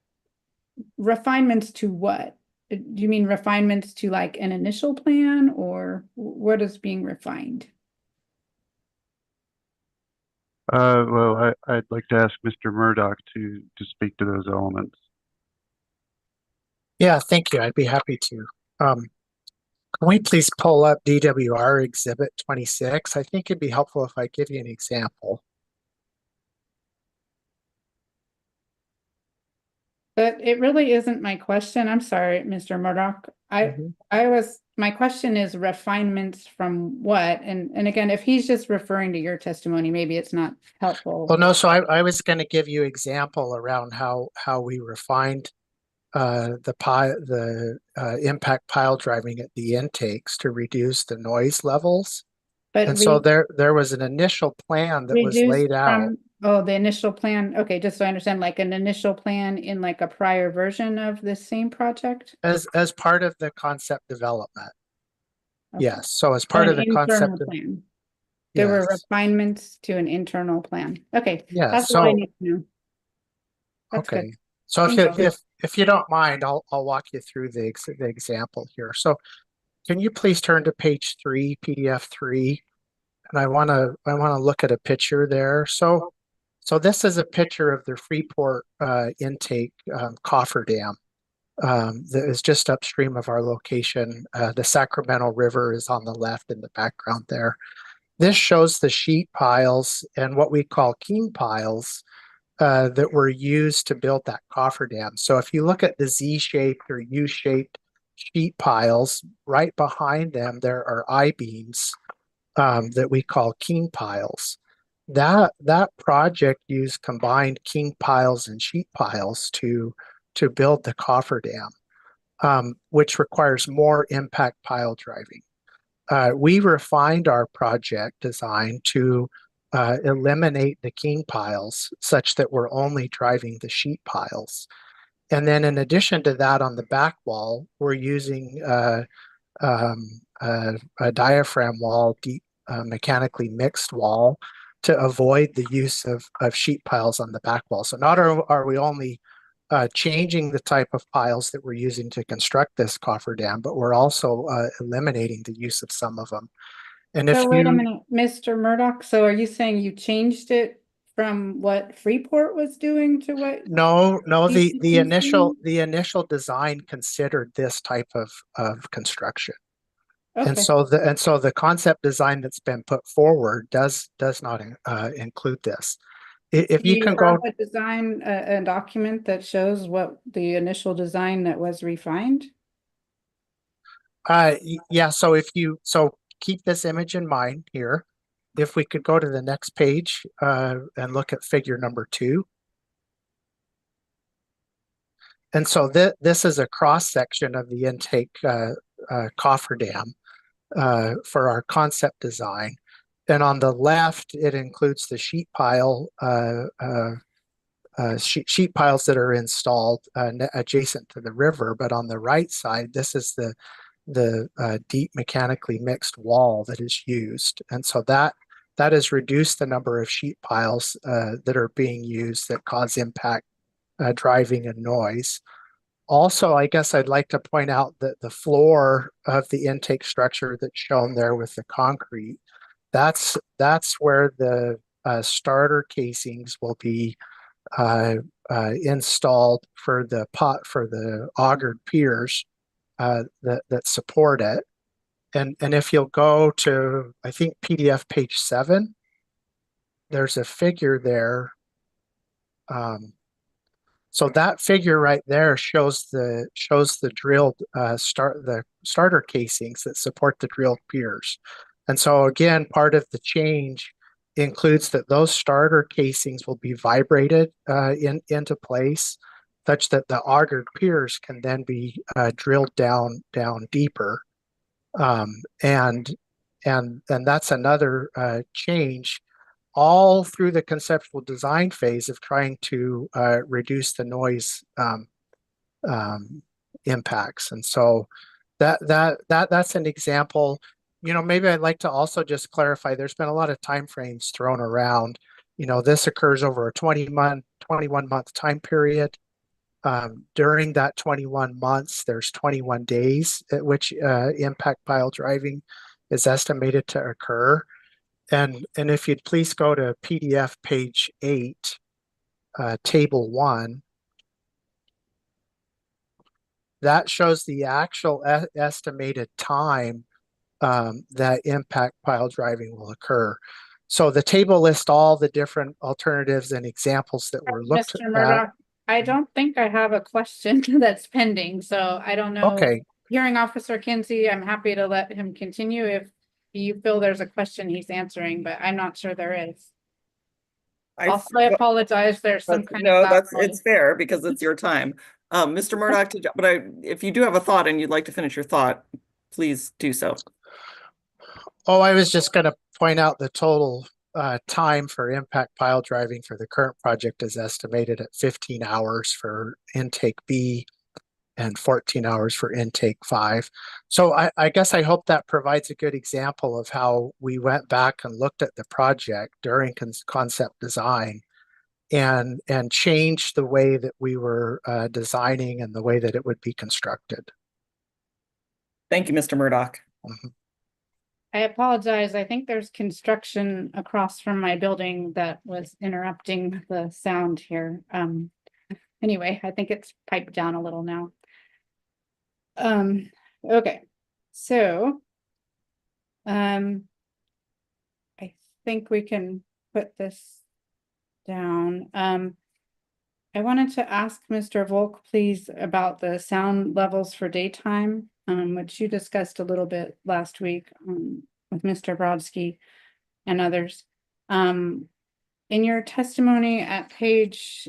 S4: refinements to what? Do you mean refinements to like an initial plan, or what is being refined?
S14: Well, I'd like to ask Mr. Murdoch to speak to those elements.
S9: Yeah, thank you. I'd be happy to. Can we please pull up DWR Exhibit 26? I think it'd be helpful if I give you an example.
S4: But it really isn't my question. I'm sorry, Mr. Murdoch. My question is refinements from what? And again, if he's just referring to your testimony, maybe it's not helpful.
S9: Well, no, so I was going to give you example around how we refined the impact pile driving at the intakes to reduce the noise levels. And so there was an initial plan that was laid out.
S4: Oh, the initial plan. Okay, just so I understand, like an initial plan in like a prior version of this same project?
S9: As part of the concept development.
S4: Okay.
S9: Yes, so as part of the concept
S4: plan. There were refinements to an internal plan. Okay,
S9: yeah,
S4: that's all I need to know. That's
S9: okay.
S4: good.
S9: So if you don't mind, I'll walk you through the example here. So can you please turn to page 3, PDF 3? And I want to look at a picture there. So this is a picture of the Freeport intake cofferdam that is just upstream of our location. The Sacramento River is on the left in the background there. This shows the sheet piles and what we call king piles that were used to build that cofferdam. So if you look at the Z-shaped or U-shaped sheet piles, right behind them there are I-beams that we call king piles. That project used combined king piles and sheet piles to build the cofferdam, which requires more impact pile driving. We refined our project design to eliminate the king piles such that we're only driving the sheet piles. And then in addition to that, on the back wall, we're using a diaphragm wall, deep mechanically mixed wall, to avoid the use of sheet piles on the back wall. So not are we only changing the type of piles that we're using to construct this cofferdam, but we're also eliminating the use of some of them. And
S4: so wait a minute, Mr. Murdoch. So are you saying you changed it from what Freeport was doing to what?
S9: No, the initial design considered this type of construction. Okay. And so the concept design that's been put forward does not include this. If
S4: Do
S9: you
S4: you
S9: can go,
S4: have a design, a document that shows what the initial design that was refined?
S9: yeah, so keep this image in mind here. If we could go to the next page and look at figure number 2. And so this is a cross section of the intake cofferdam for our concept design. And on the left, it includes the sheet pile, sheet piles that are installed adjacent to the river. But on the right side, this is the deep mechanically mixed wall that is used. And so that has reduced the number of sheet piles that are being used that cause impact driving and noise. Also, I guess I'd like to point out that the floor of the intake structure that's shown there with the concrete, that's where the starter casings will be installed for the augered piers that support it. And if you'll go to, I think, PDF page 7, there's a figure there. So that figure right there shows the drilled starter casings that support the drilled piers. And so again, part of the change includes that those starter casings will be vibrated into place, such that the augered piers can then be drilled down deeper. And that's another change all through the conceptual design phase of trying to reduce the noise impacts. And so that's an example. Maybe I'd like to also just clarify, there's been a lot of time frames thrown around. This occurs over a 21-month time period. During that 21 months, there's 21 days at which impact pile driving is estimated to occur. And if you'd please go to PDF page 8, table 1, that shows the actual estimated time that impact pile driving will occur. So the table lists all the different alternatives and examples that were looked
S4: Mr.
S9: at.
S4: Murdoch, I don't think I have a question that's pending, so I don't know.
S9: Okay.
S4: Hearing Officer Kinsey, I'm happy to let him continue if you feel there's a question he's answering, but I'm not sure there is. Also, I apologize. There's some kind of loud noise.
S1: It's fair because it's your time. Mr. Murdoch, if you do have a thought and you'd like to finish your thought, please do so.
S9: Oh, I was just going to point out the total time for impact pile driving for the current project is estimated at 15 hours for intake B and 14 hours for intake 5. So I guess I hope that provides a good example of how we went back and looked at the project during concept design and changed the way that we were designing and the way that it would be constructed.
S1: Thank you, Mr. Murdoch.
S9: Mm-hmm.
S4: I apologize. I think there's construction across from my building that was interrupting the sound here. Anyway, I think it's piped down a little now. Okay, so I think we can put this down. I wanted to ask Mr. Volk, please, about the sound levels for daytime, which you discussed a little bit last week with Mr. Brodsky and others. In your testimony at page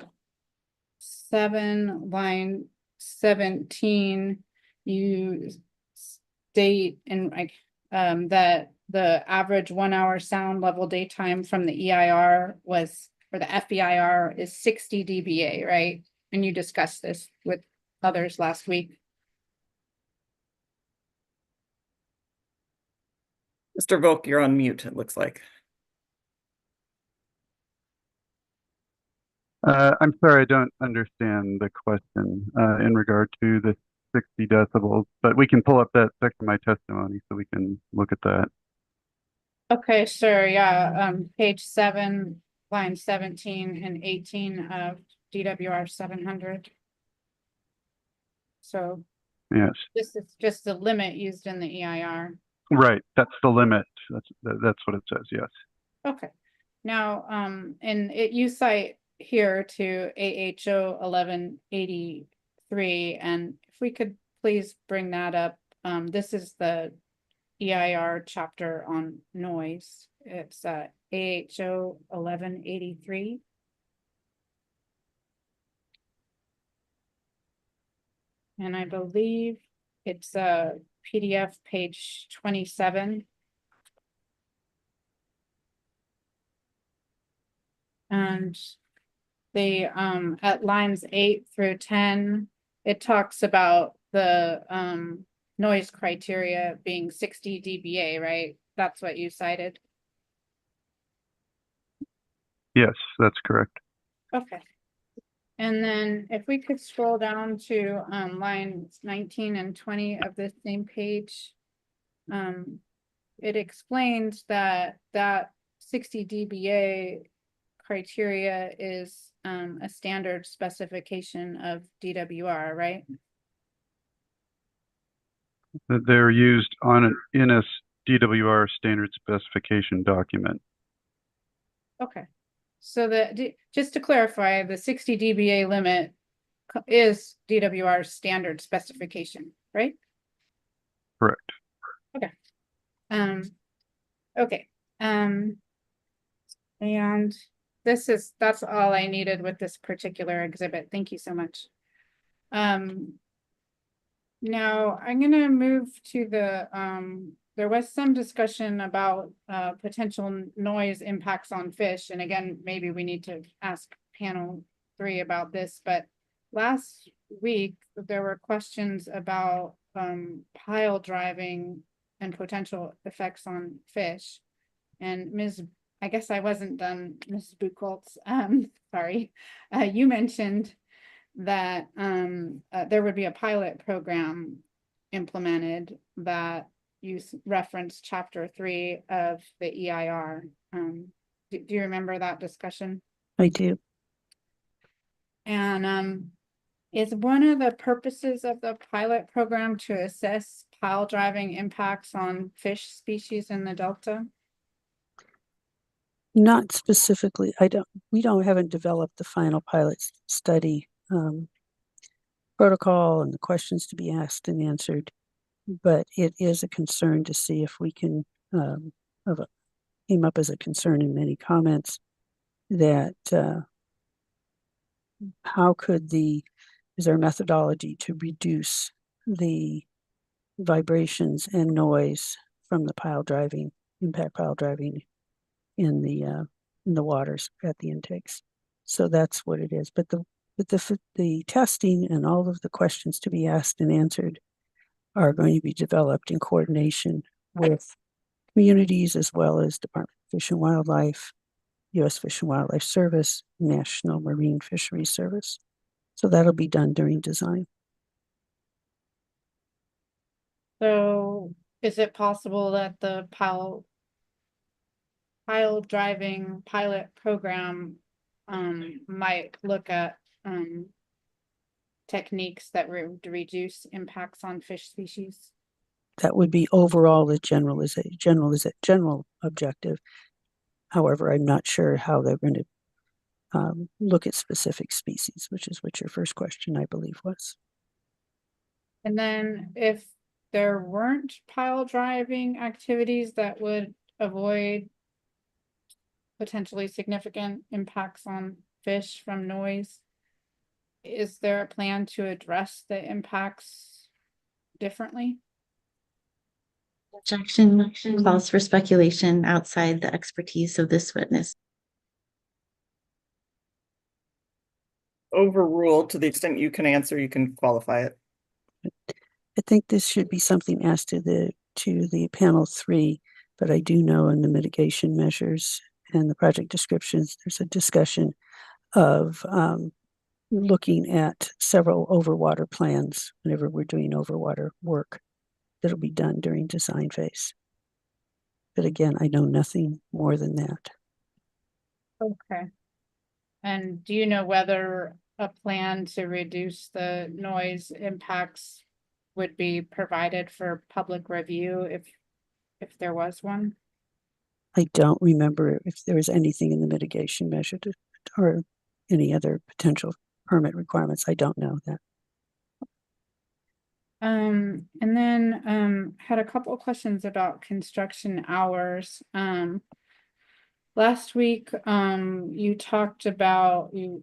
S4: 7, line 17, you state that the average 1 hour sound level daytime from the EIR was, or the FEIR, is 60 dBA, right? And you discussed this with others last week.
S1: Mr. Volk, you're on mute, it looks like.
S14: I'm sorry, I don't understand the question in regard to the 60 decibels, but we can pull up that section of my testimony so we can look at that.
S4: Okay, sure, yeah, page 7, line 17 and 18 of DWR 700. So
S14: yes,
S4: this is just the limit used in the EIR.
S14: right. That's the limit. That's what it says. Yes.
S4: Okay. Now, and you cite here to AHO 1183, and if we could please bring that up, this is the EIR chapter on noise. It's AHO 1183. And I believe it's a PDF page 27. And the at lines 8 through 10, it talks about the noise criteria being 60 dBA, right? That's what you cited.
S14: Yes, that's correct.
S4: Okay. And then if we could scroll down to lines 19 and 20 of the same page, it explains that 60 dBA criteria is a standard specification of DWR, right?
S14: That they're used in a DWR standard specification document.
S4: Okay. So just to clarify, the 60 dBA limit is DWR standard specification, right?
S14: Correct.
S4: Okay. Okay. And that's all I needed with this particular exhibit. Thank you so much. Now I'm gonna move to the there was some discussion about potential noise impacts on fish. And again, maybe we need to ask panel 3 about this, but last week there were questions about pile driving and potential effects on fish. And I guess I wasn't done, Mrs. Buchholz, sorry. You mentioned that there would be a pilot program implemented that you referenced chapter 3 of the EIR. Do you remember that discussion?
S10: I do.
S4: And is one of the purposes of the pilot program to assess pile driving impacts on fish species in the Delta?
S10: Not specifically. We haven't developed the final pilot study protocol and the questions to be asked and answered, but it is a concern to see if we can, came up as a concern in many comments that is there a methodology to reduce the vibrations and noise from the impact pile driving in the waters at the intakes. So that's what it is. But the testing and all of the questions to be asked and answered are going to be developed in coordination with communities as well as Department of Fish and Wildlife, U.S. Fish and Wildlife Service, National Marine Fisheries Service. So that'll be done during design.
S4: So is it possible that the pile driving pilot program might look at techniques that would reduce impacts on fish species?
S10: That would be overall the general objective. However, I'm not sure how they're going to look at specific species, which is what your first question, I believe, was.
S4: And then if there weren't pile driving activities that would avoid potentially significant impacts on fish from noise, is there a plan to address the impacts differently?
S12: Objection calls for speculation outside the expertise of this witness.
S1: Overruled. To the extent you can answer, you can qualify it.
S10: I think this should be something asked to the panel 3, but I do know in the mitigation measures and the project descriptions, there's a discussion of looking at several overwater plans whenever we're doing overwater work that'll be done during design phase. But again, I know nothing more than that.
S4: Okay. And do you know whether a plan to reduce the noise impacts would be provided for public review if there was one?
S10: I don't remember if there was anything in the mitigation measure or any other potential permit requirements. I don't know that.
S4: And then had a couple of questions about construction hours. Last week, you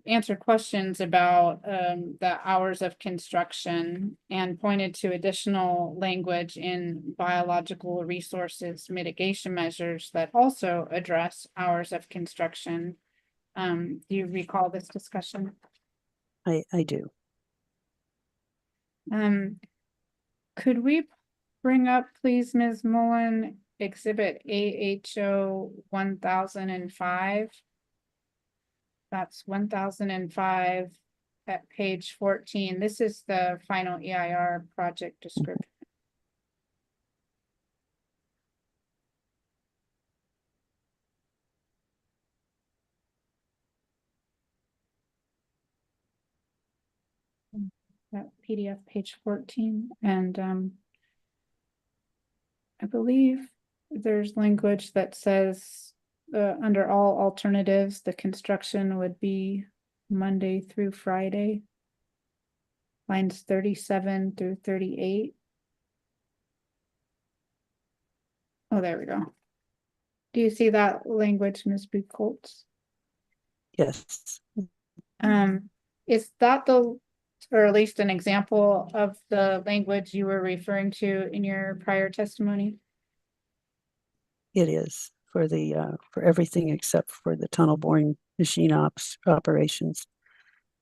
S4: answered questions about the hours of construction and pointed to additional language in biological resources mitigation measures that also address hours of construction. Do you recall this discussion?
S10: I do.
S4: Could we bring up, please, Ms. Mullen, Exhibit AHO 1005? That's 1005 at page 14. This is the final EIR project description. That PDF page 14, and I believe there's language that says under all alternatives, the construction would be Monday through Friday. Lines 37 through 38. Oh, there we go. Do you see that language, Ms. Buchholz?
S10: Yes.
S4: Is that the, or at least an example of the language you were referring to in your prior testimony?
S10: It is for for everything except for the tunnel boring machine operations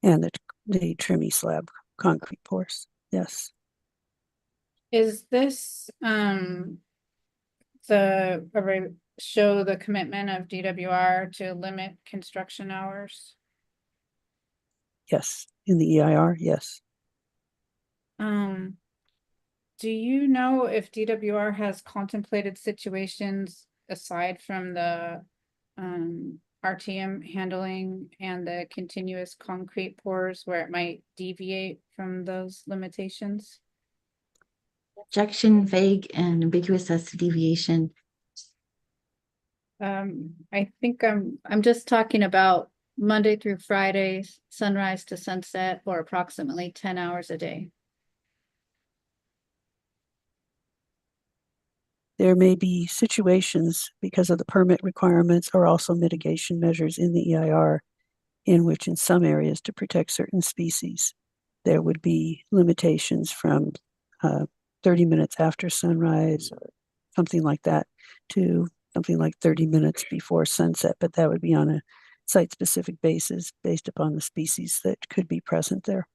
S10: and the trimmy slab concrete pours. Yes.
S4: Is this show the commitment of DWR to limit construction hours?
S10: Yes. In the EIR, yes.
S4: Do you know if DWR has contemplated situations aside from the RTM handling and the continuous concrete pours where it might deviate from those limitations?
S12: Objection, vague and ambiguous as to deviation.
S4: I think I'm just talking about Monday through Friday, sunrise to sunset, or approximately 10 hours a day.
S10: There may be situations because of the permit requirements or also mitigation measures in the EIR in which in some areas to protect certain species, there would be limitations from 30 minutes after sunrise or something like that to something like 30 minutes before sunset, but that would be on a site-specific basis based upon the species that could be present there.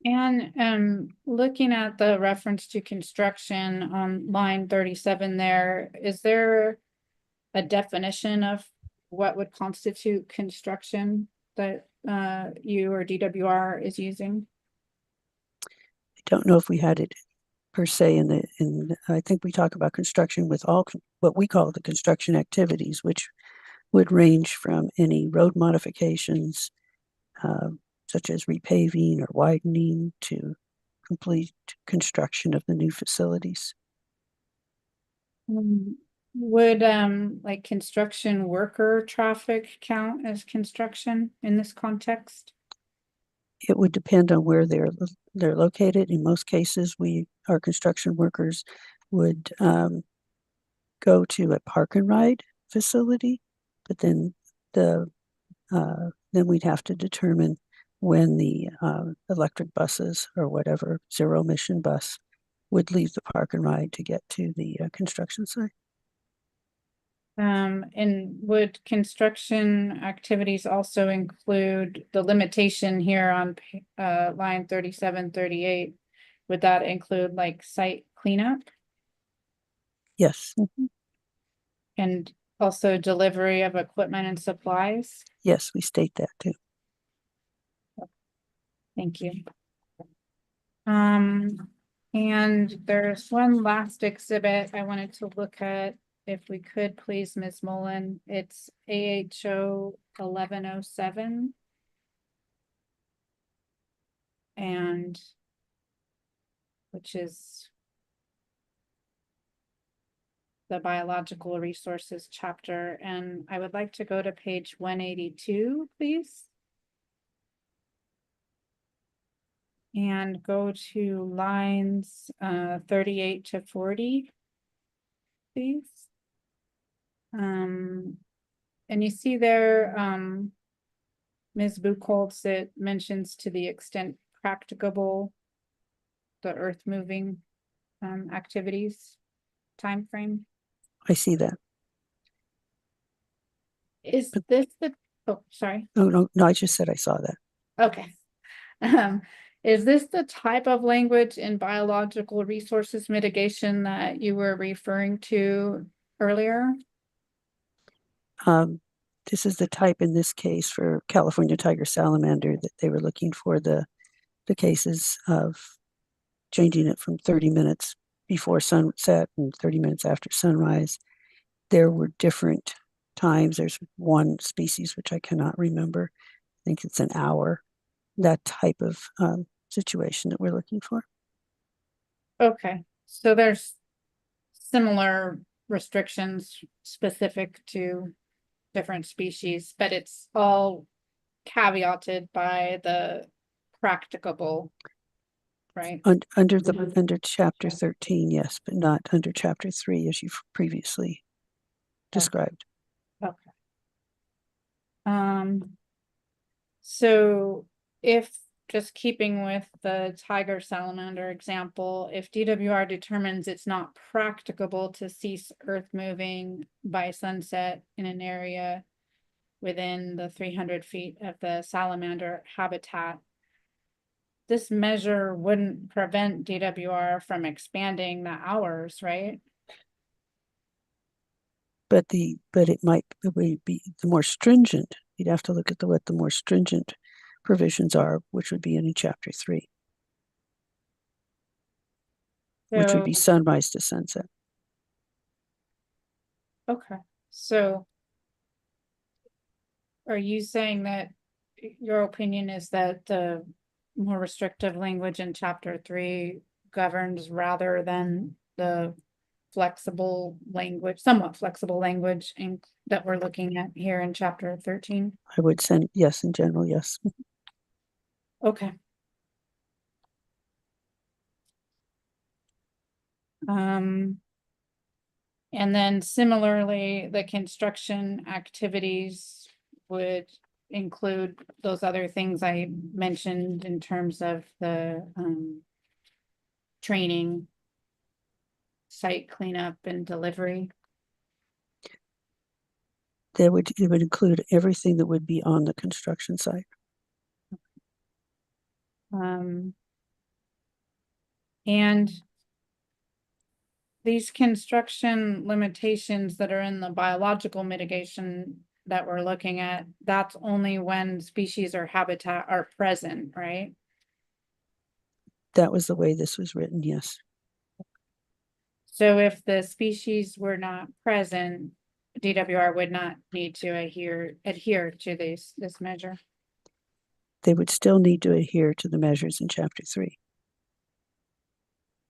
S4: And looking at the reference to construction on line 37 there, is there a definition of what would constitute construction that you or DWR is using?
S10: I don't know if we had it per se I think we talk about construction with all what we call the construction activities, which would range from any road modifications, such as repaving or widening, to complete construction of the new facilities.
S4: Would like construction worker traffic count as construction in this context?
S10: It would depend on where they're located. In most cases, our construction workers would go to a park and ride facility, but then then we'd have to determine when the electric buses or whatever zero emission bus would leave the park and ride to get to the construction site.
S4: And would construction activities also include the limitation here on line 37, 38? Would that include like site cleanup?
S10: Yes.
S4: And also delivery of equipment and supplies?
S10: Yes, we state that too.
S4: Thank you. And there's one last exhibit I wanted to look at, if we could, please, Ms. Mullen. It's AHO 1107. And which is the biological resources chapter, and I would like to go to page 182, please. And go to lines 38 to 40, please. And you see there, Ms. Buchholz, it mentions to the extent practicable, the earth moving activities timeframe.
S10: I see that.
S4: Is this the, oh, sorry.
S10: No, I just said I saw that.
S4: Okay. Is this the type of language in biological resources mitigation that you were referring to earlier?
S10: This is the type in this case for California tiger salamander that they were looking for the cases of changing it from 30 minutes before sunset and 30 minutes after sunrise. There were different times. There's one species, which I cannot remember. I think it's an hour, that type of situation that we're looking for.
S4: Okay, so there's similar restrictions specific to different species, but it's all caveated by the practicable, right?
S10: Under chapter 13, yes, but not under chapter 3 as you've previously described.
S4: Okay. So if, just keeping with the tiger salamander example, if DWR determines it's not practicable to cease earth moving by sunset in an area within the 300 feet of the salamander habitat, this measure wouldn't prevent DWR from expanding the hours, right?
S10: But it would be the more stringent. You'd have to look at what the more stringent provisions are, which would be in chapter 3, which would be sunrise to sunset.
S4: Okay, so are you saying that your opinion is that the more restrictive language in chapter 3 governs rather than the flexible language, somewhat flexible language that we're looking at here in chapter 13?
S10: I would send yes, in general, yes.
S4: Okay. And then similarly, the construction activities would include those other things I mentioned in terms of the training, site cleanup and delivery.
S10: It would include everything that would be on the construction site.
S4: And these construction limitations that are in the biological mitigation that we're looking at, that's only when species or habitat are present, right?
S10: That was the way this was written, yes.
S4: So if the species were not present, DWR would not need to adhere to this measure.
S10: They would still need to adhere to the measures in chapter 3.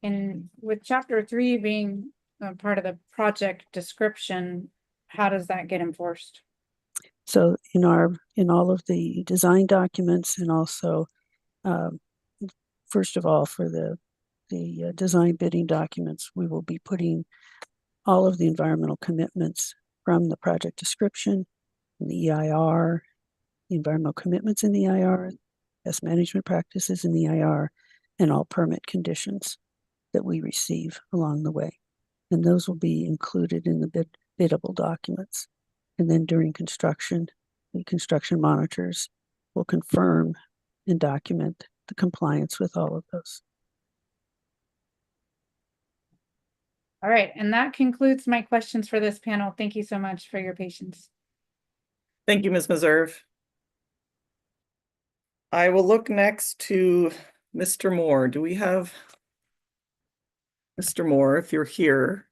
S4: And with chapter 3 being a part of the project description, how does that get enforced?
S10: So in all of the design documents, and also first of all for the design bidding documents, we will be putting all of the environmental commitments from the project description, the EIR, the environmental commitments in the EIR, best management practices in the EIR, and all permit conditions that we receive along the way. And those will be included in the biddable documents. And then during construction, the construction monitors will confirm and document the compliance with all of those.
S4: All right, and that concludes my questions for this panel. Thank you so much for your patience.
S1: Thank you, Ms. Meserve. I will look next to Mr. Moore. Do we have Mr. Moore, if you're here?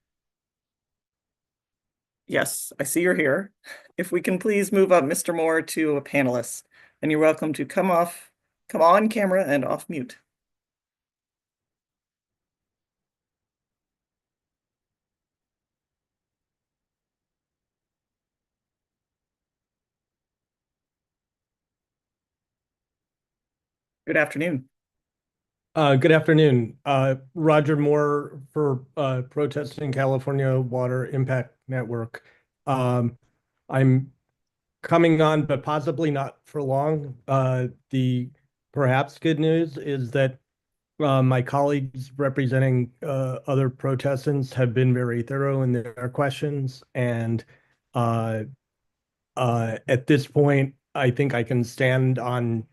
S1: Yes, I see you're here. If we can please move up Mr. Moore to a panelist, and you're welcome to come on camera and off mute. Good afternoon.
S15: Good afternoon. Roger Moore for Protesting California Water Impact Network. I'm coming on, but possibly not for long. The perhaps good news is that my colleagues representing other protestants have been very thorough in their questions, and at this point, I think I can stand on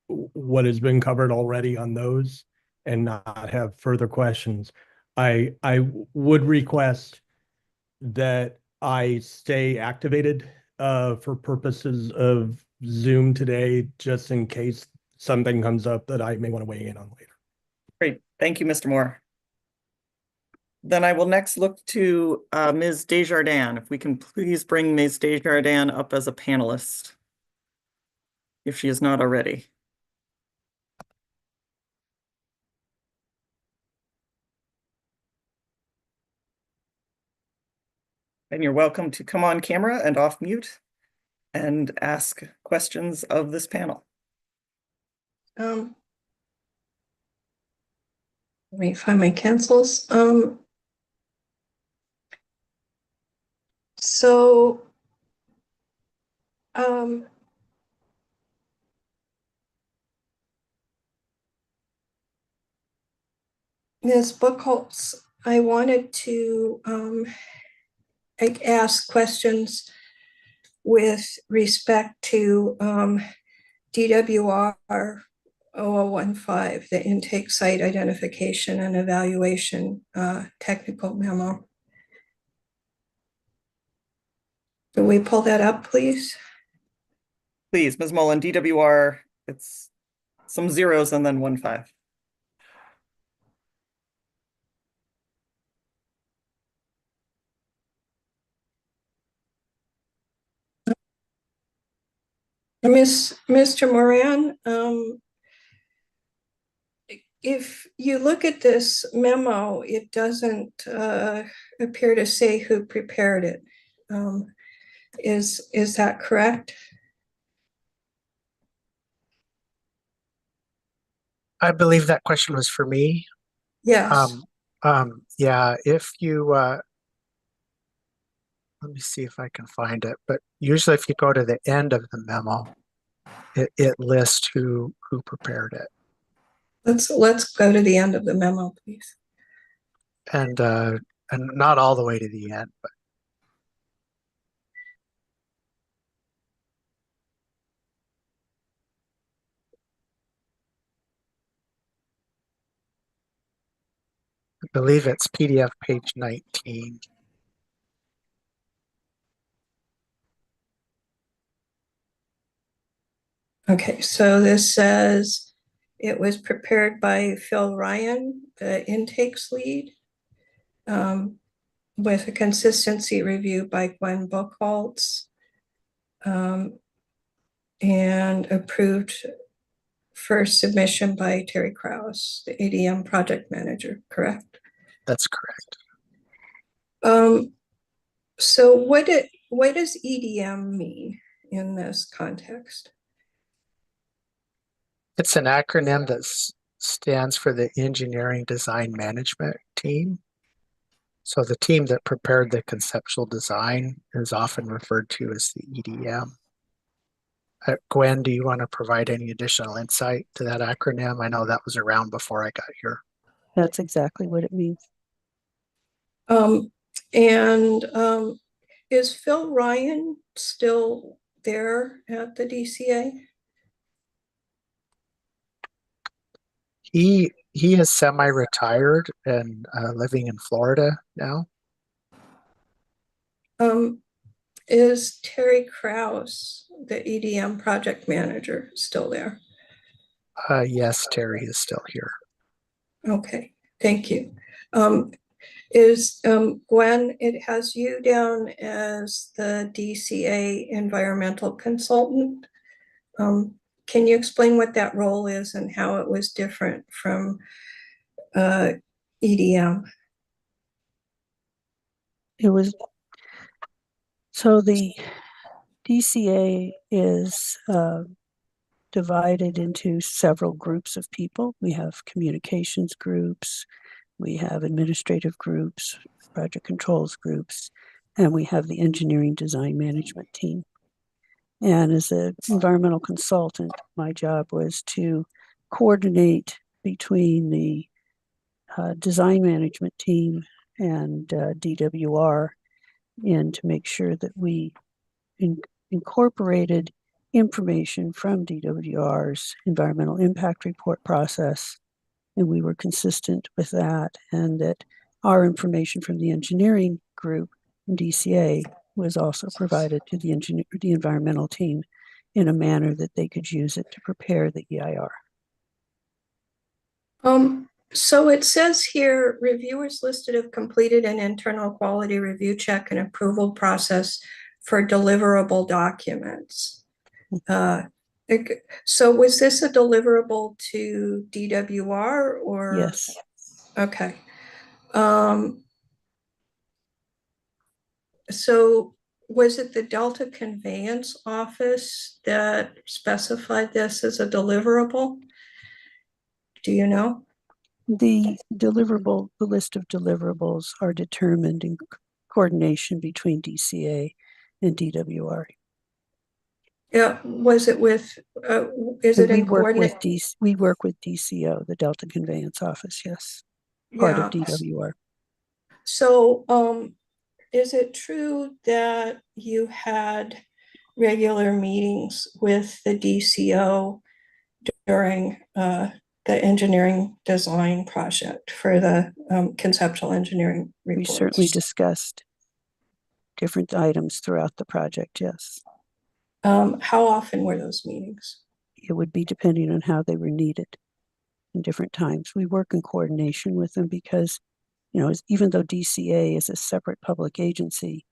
S15: what has been covered already on those and not have further questions. I would request that I stay activated for purposes of Zoom today, just in case something comes up that I may want to weigh in on later.
S1: Great. Thank you, Mr. Moore. Then I will next look to Ms. Desjardins. If we can please bring Ms. Desjardins up as a panelist, if she is not already. And you're welcome to come on camera and off mute and ask questions of this panel.
S3: Let me find my cancels. So, Ms. Buchholz, I wanted to ask questions with respect to DWR 0015, the intake site identification and evaluation technical memo. Can we pull that up, please?
S1: Please, Ms. Mullen, DWR, it's some zeros and then 15.
S3: Mr. Moran, if you look at this memo, it doesn't appear to say who prepared it. Is that correct?
S9: I believe that question was for me.
S3: Yes.
S9: Yeah, if you, let me see if I can find it, but usually if you go to the end of the memo, it lists who prepared it.
S3: Let's go to the end of the memo, please.
S9: And not all the way to the end, but I believe it's PDF page 19.
S3: Okay, so this says it was prepared by Phil Ryan, the intakes lead, with a consistency review by Gwen Buchholz, and approved for submission by Terry Kraus, the ADM project manager, correct?
S9: That's correct.
S3: So what does EDM mean in this context?
S9: It's an acronym that stands for the Engineering Design Management Team. So the team that prepared the conceptual design is often referred to as the EDM. Gwen, do you want to provide any additional insight to that acronym? I know that was around before I got here.
S10: That's exactly what it means.
S3: Is Phil Ryan still there at the DCA?
S9: He is semi-retired and living in Florida now.
S3: Is Terry Kraus, the EDM project manager, still there?
S9: Yes, Terry is still here.
S3: Okay, thank you. Is Gwen, it has you down as the DCA environmental consultant. Can you explain what that role is and how it was different from EDM?
S10: It was, so the DCA is divided into several groups of people. We have communications groups, we have administrative groups, project controls groups, and we have the engineering design management team. And as an environmental consultant, my job was to coordinate between the design management team and DWR, and to make sure that we incorporated information from DWR's environmental impact report process, and we were consistent with that, and that our information from the engineering group in DCA was also provided to the environmental team in a manner that they could use it to prepare the EIR.
S3: So it says here, reviewers listed have completed an internal quality review check and approval process for deliverable documents. So was this a deliverable to DWR or?
S10: Yes.
S3: Okay. So was it the Delta Conveyance Office that specified this as a deliverable? Do you know?
S10: The list of deliverables are determined in coordination between DCA and DWR.
S3: Yeah, was it with, is it in coordinate?
S10: We work with DCO, the Delta Conveyance Office, yes, part of DWR.
S3: So, is it true that you had regular meetings with the DCO during the engineering design project for the conceptual engineering reports?
S10: We certainly discussed different items throughout the project, yes.
S3: How often were those meetings?
S10: It would be depending on how they were needed in different times. We work in coordination with them because, you know, even though DCA is a separate public agency,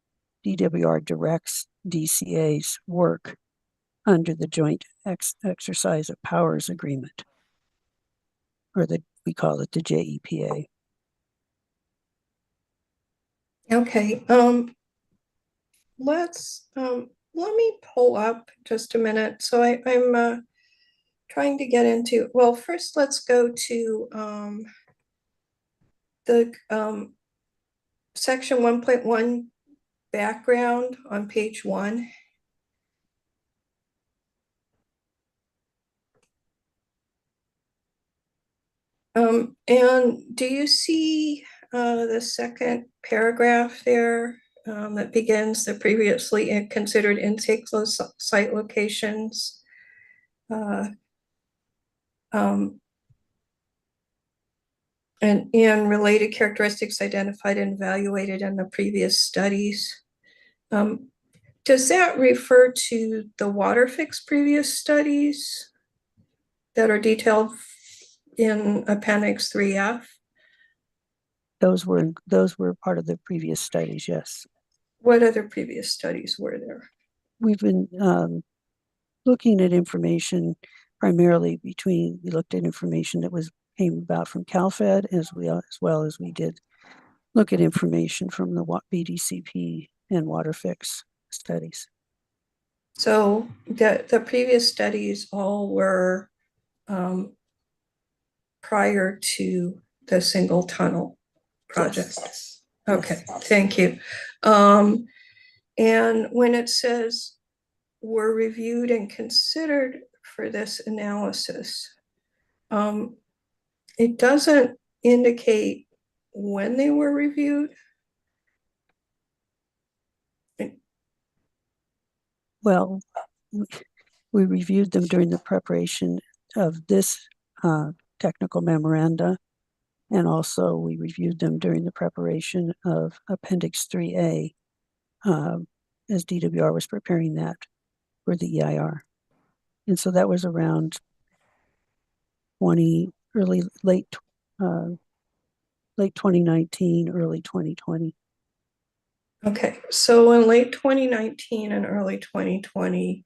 S10: DWR directs DCA's work under the Joint Exercise of Powers Agreement, or we call it the JEPA.
S3: Okay, let me pull up just a minute. So I'm trying to get into, well, first let's go to the section 1.1 background on page 1. And do you see the second paragraph there that begins the previously considered intake site locations? And related characteristics identified and evaluated in the previous studies. Does that refer to the WaterFix previous studies that are detailed in Appendix 3F?
S10: Those were part of the previous studies, yes.
S3: What other previous studies were there?
S10: We've been looking at information primarily we looked at information that came about from CalFed as well as we did look at information from the BDCP and WaterFix studies.
S3: So the previous studies all were prior to the single tunnel project.
S10: Yes.
S3: Okay, yes. Thank you. And when it says were reviewed and considered for this analysis, it doesn't indicate when they were reviewed.
S10: Well, we reviewed them during the preparation of this technical memoranda, and also we reviewed them during the preparation of Appendix 3A as DWR was preparing that for the EIR. And so that was around late 2019, early 2020.
S3: Okay, so in late 2019 and early 2020,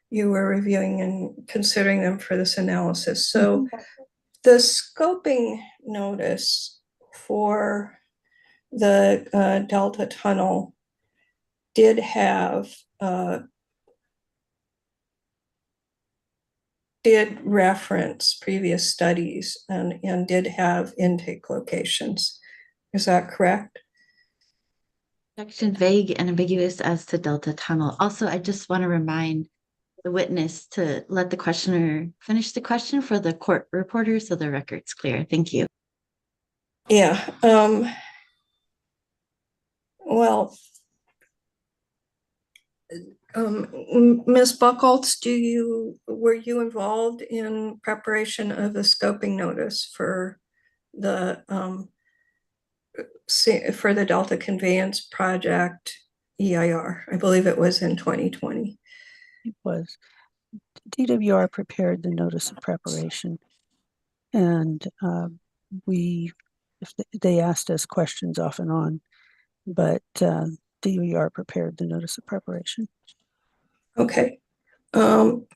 S3: you were reviewing and considering them for this analysis. So the scoping notice for the Delta Tunnel did have did reference previous studies and did have intake locations. Is that correct?
S12: Section vague and ambiguous as to Delta Tunnel. Also, I just want to remind the witness to let the questioner finish the question for the court reporter so the record's clear. Thank you.
S3: Yeah. Well, Ms. Buckholtz, were you involved in preparation of the scoping notice for the Delta Conveyance Project EIR? I believe it was in 2020.
S10: It was. DWR prepared the notice of preparation, and they asked us questions off and on, but DWR prepared the notice of preparation.
S3: Okay. Thank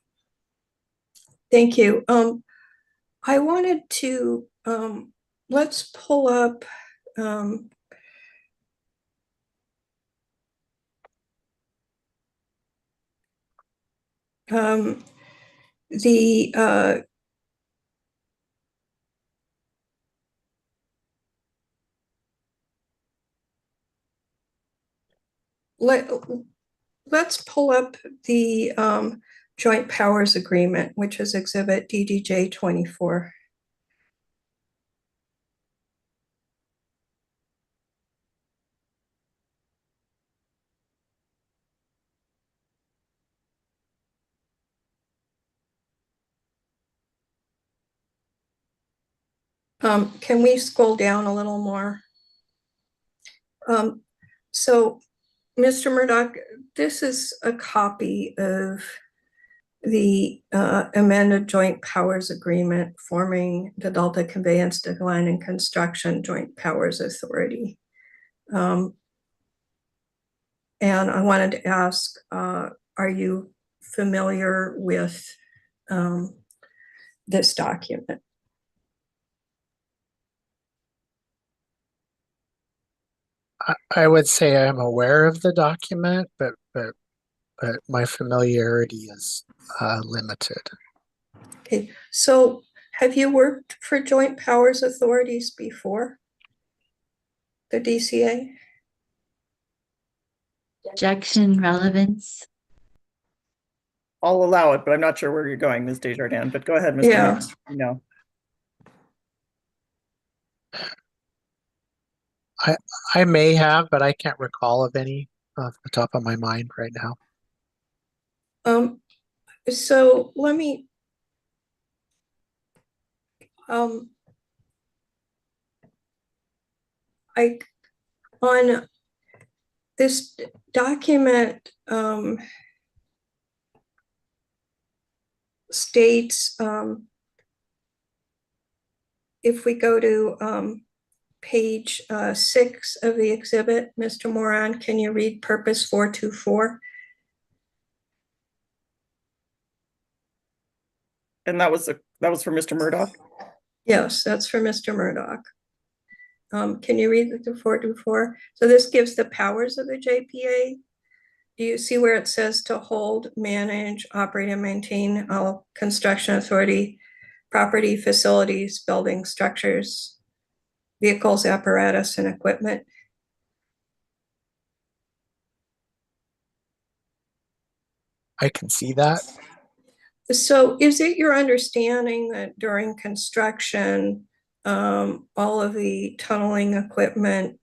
S3: you. I wanted to let's pull up the let's pull up the joint powers agreement, which is exhibit DDJ 24. Can we scroll down a little more? So, Mr. Murdoch, this is a copy of the amended joint powers agreement forming the Delta Conveyance, Design, and Construction Joint Powers Authority. And I wanted to ask, are you familiar with this document?
S9: I would say I'm aware of the document, but my familiarity is limited.
S3: Okay, so have you worked for joint powers authorities before? The DCA?
S12: Objection, relevance.
S1: I'll allow it, but I'm not sure where you're going, Ms. Desjardins, but go ahead, Mr.
S3: Yeah.
S1: Mayor. No.
S9: I may have, but I can't recall of any off the top of my mind right now.
S3: So let me on this document states if we go to page 6 of the exhibit, Mr. Moran, can you read purpose 424?
S1: And that was for Mr. Murdoch?
S3: Yes, that's for Mr. Murdoch. Can you read the 424? So this gives the powers of the JPA. Do you see where it says to hold, manage, operate, and maintain all construction authority, property, facilities, buildings, structures, vehicles, apparatus, and equipment?
S9: I can see that.
S3: So is it your understanding that during construction, all of the tunneling equipment,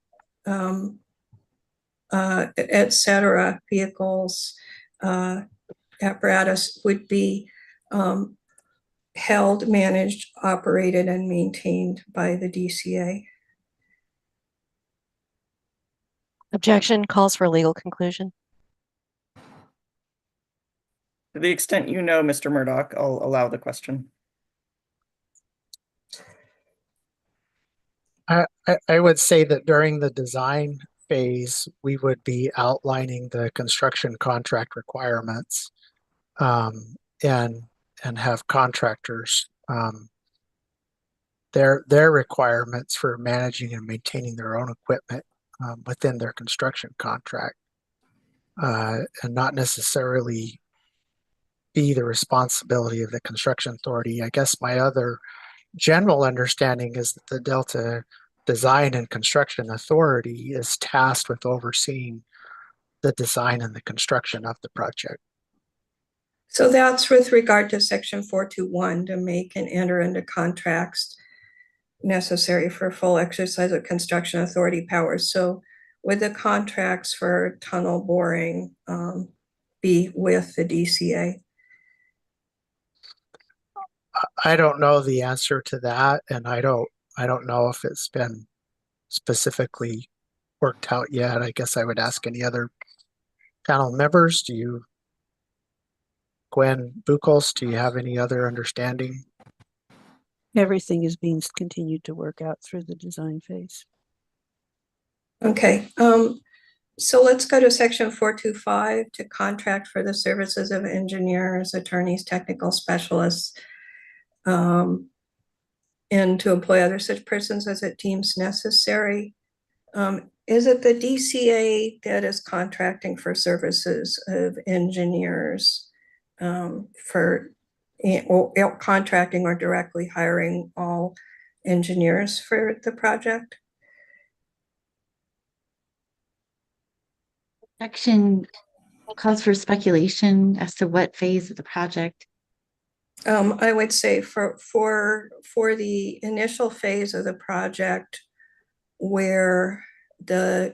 S3: et cetera, vehicles, apparatus would be held, managed, operated, and maintained by the DCA?
S6: Objection calls for legal conclusion.
S1: To the extent you know, Mr. Murdoch, I'll allow the question.
S9: I would say that during the design phase, we would be outlining the construction contract requirements and have contractors their requirements for managing and maintaining their own equipment within their construction contract, and not necessarily be the responsibility of the construction authority. I guess my other general understanding is that the Delta Design and Construction Authority is tasked with overseeing the design and the construction of the project.
S3: So that's with regard to section 421, to make and enter into contracts necessary for full exercise of construction authority powers. So would the contracts for tunnel boring be with the DCA?
S9: I don't know the answer to that, and I don't know if it's been specifically worked out yet. I guess I would ask any other panel members. Do you, Gwen Buchholz, do you have any other understanding?
S10: Everything is being continued to work out through the design phase.
S3: Okay, so let's go to section 425, to contract for the services of engineers, attorneys, technical specialists, and to employ other such persons as it deems necessary. Is it the DCA that is contracting for services of engineers or contracting or directly hiring all engineers for the project?
S12: Section calls for speculation as to what phase of the project.
S3: I would say for the initial phase of the project where the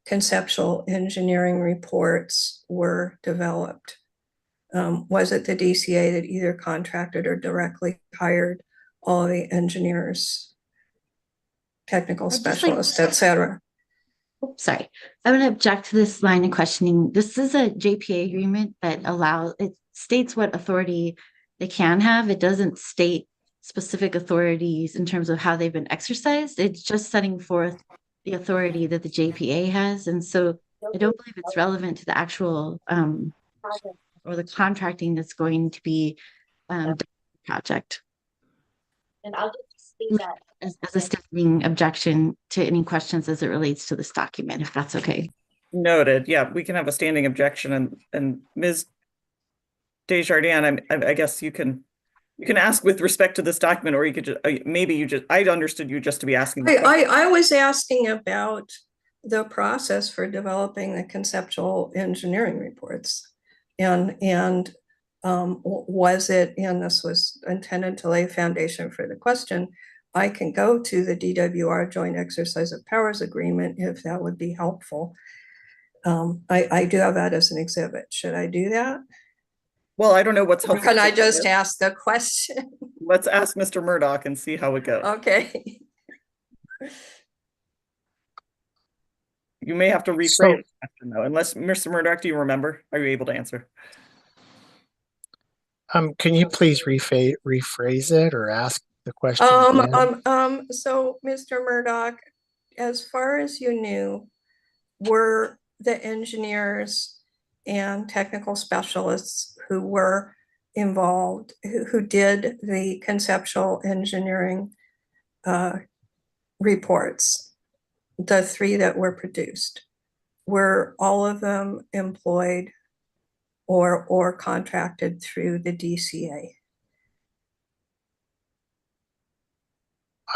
S3: conceptual engineering reports were developed, was it the DCA that either contracted or directly hired all of the engineers, technical specialists, etc.?
S12: Sorry, I'm going to object to this line of questioning. This is a JPA agreement that it states what authority they can have. It doesn't state specific authorities in terms of how they've been exercised. It's just setting forth the authority that the JPA has. And so I don't believe it's relevant to the actual or the contracting that's going to be done project. And I'll just state that as a standing objection to any questions as it relates to this document, if that's okay.
S1: Noted. Yeah, we can have a standing objection, and Ms. Desjardins, I guess you can ask with respect to this document, or you could just I understood you just to be asking.
S3: I was asking about the process for developing the conceptual engineering reports, and was it, and this was intended to lay a foundation for the question, I can go to the DWR Joint Exercise of Powers Agreement if that would be helpful. I do have that as an exhibit. Should I do that?
S1: Well, I don't know what's helpful.
S3: Or can I just ask the question?
S1: Let's ask Mr. Murdoch and see how it goes.
S3: Okay.
S1: You may have to rephrase the question though, unless Mr. Murdoch, do you remember? Are you able to answer?
S9: Can you please rephrase it or ask the question again?
S3: So Mr. Murdoch, as far as you knew, were the engineers and technical specialists who were involved, who did the conceptual engineering reports, the 3 that were produced, were all of them employed or contracted through the DCA?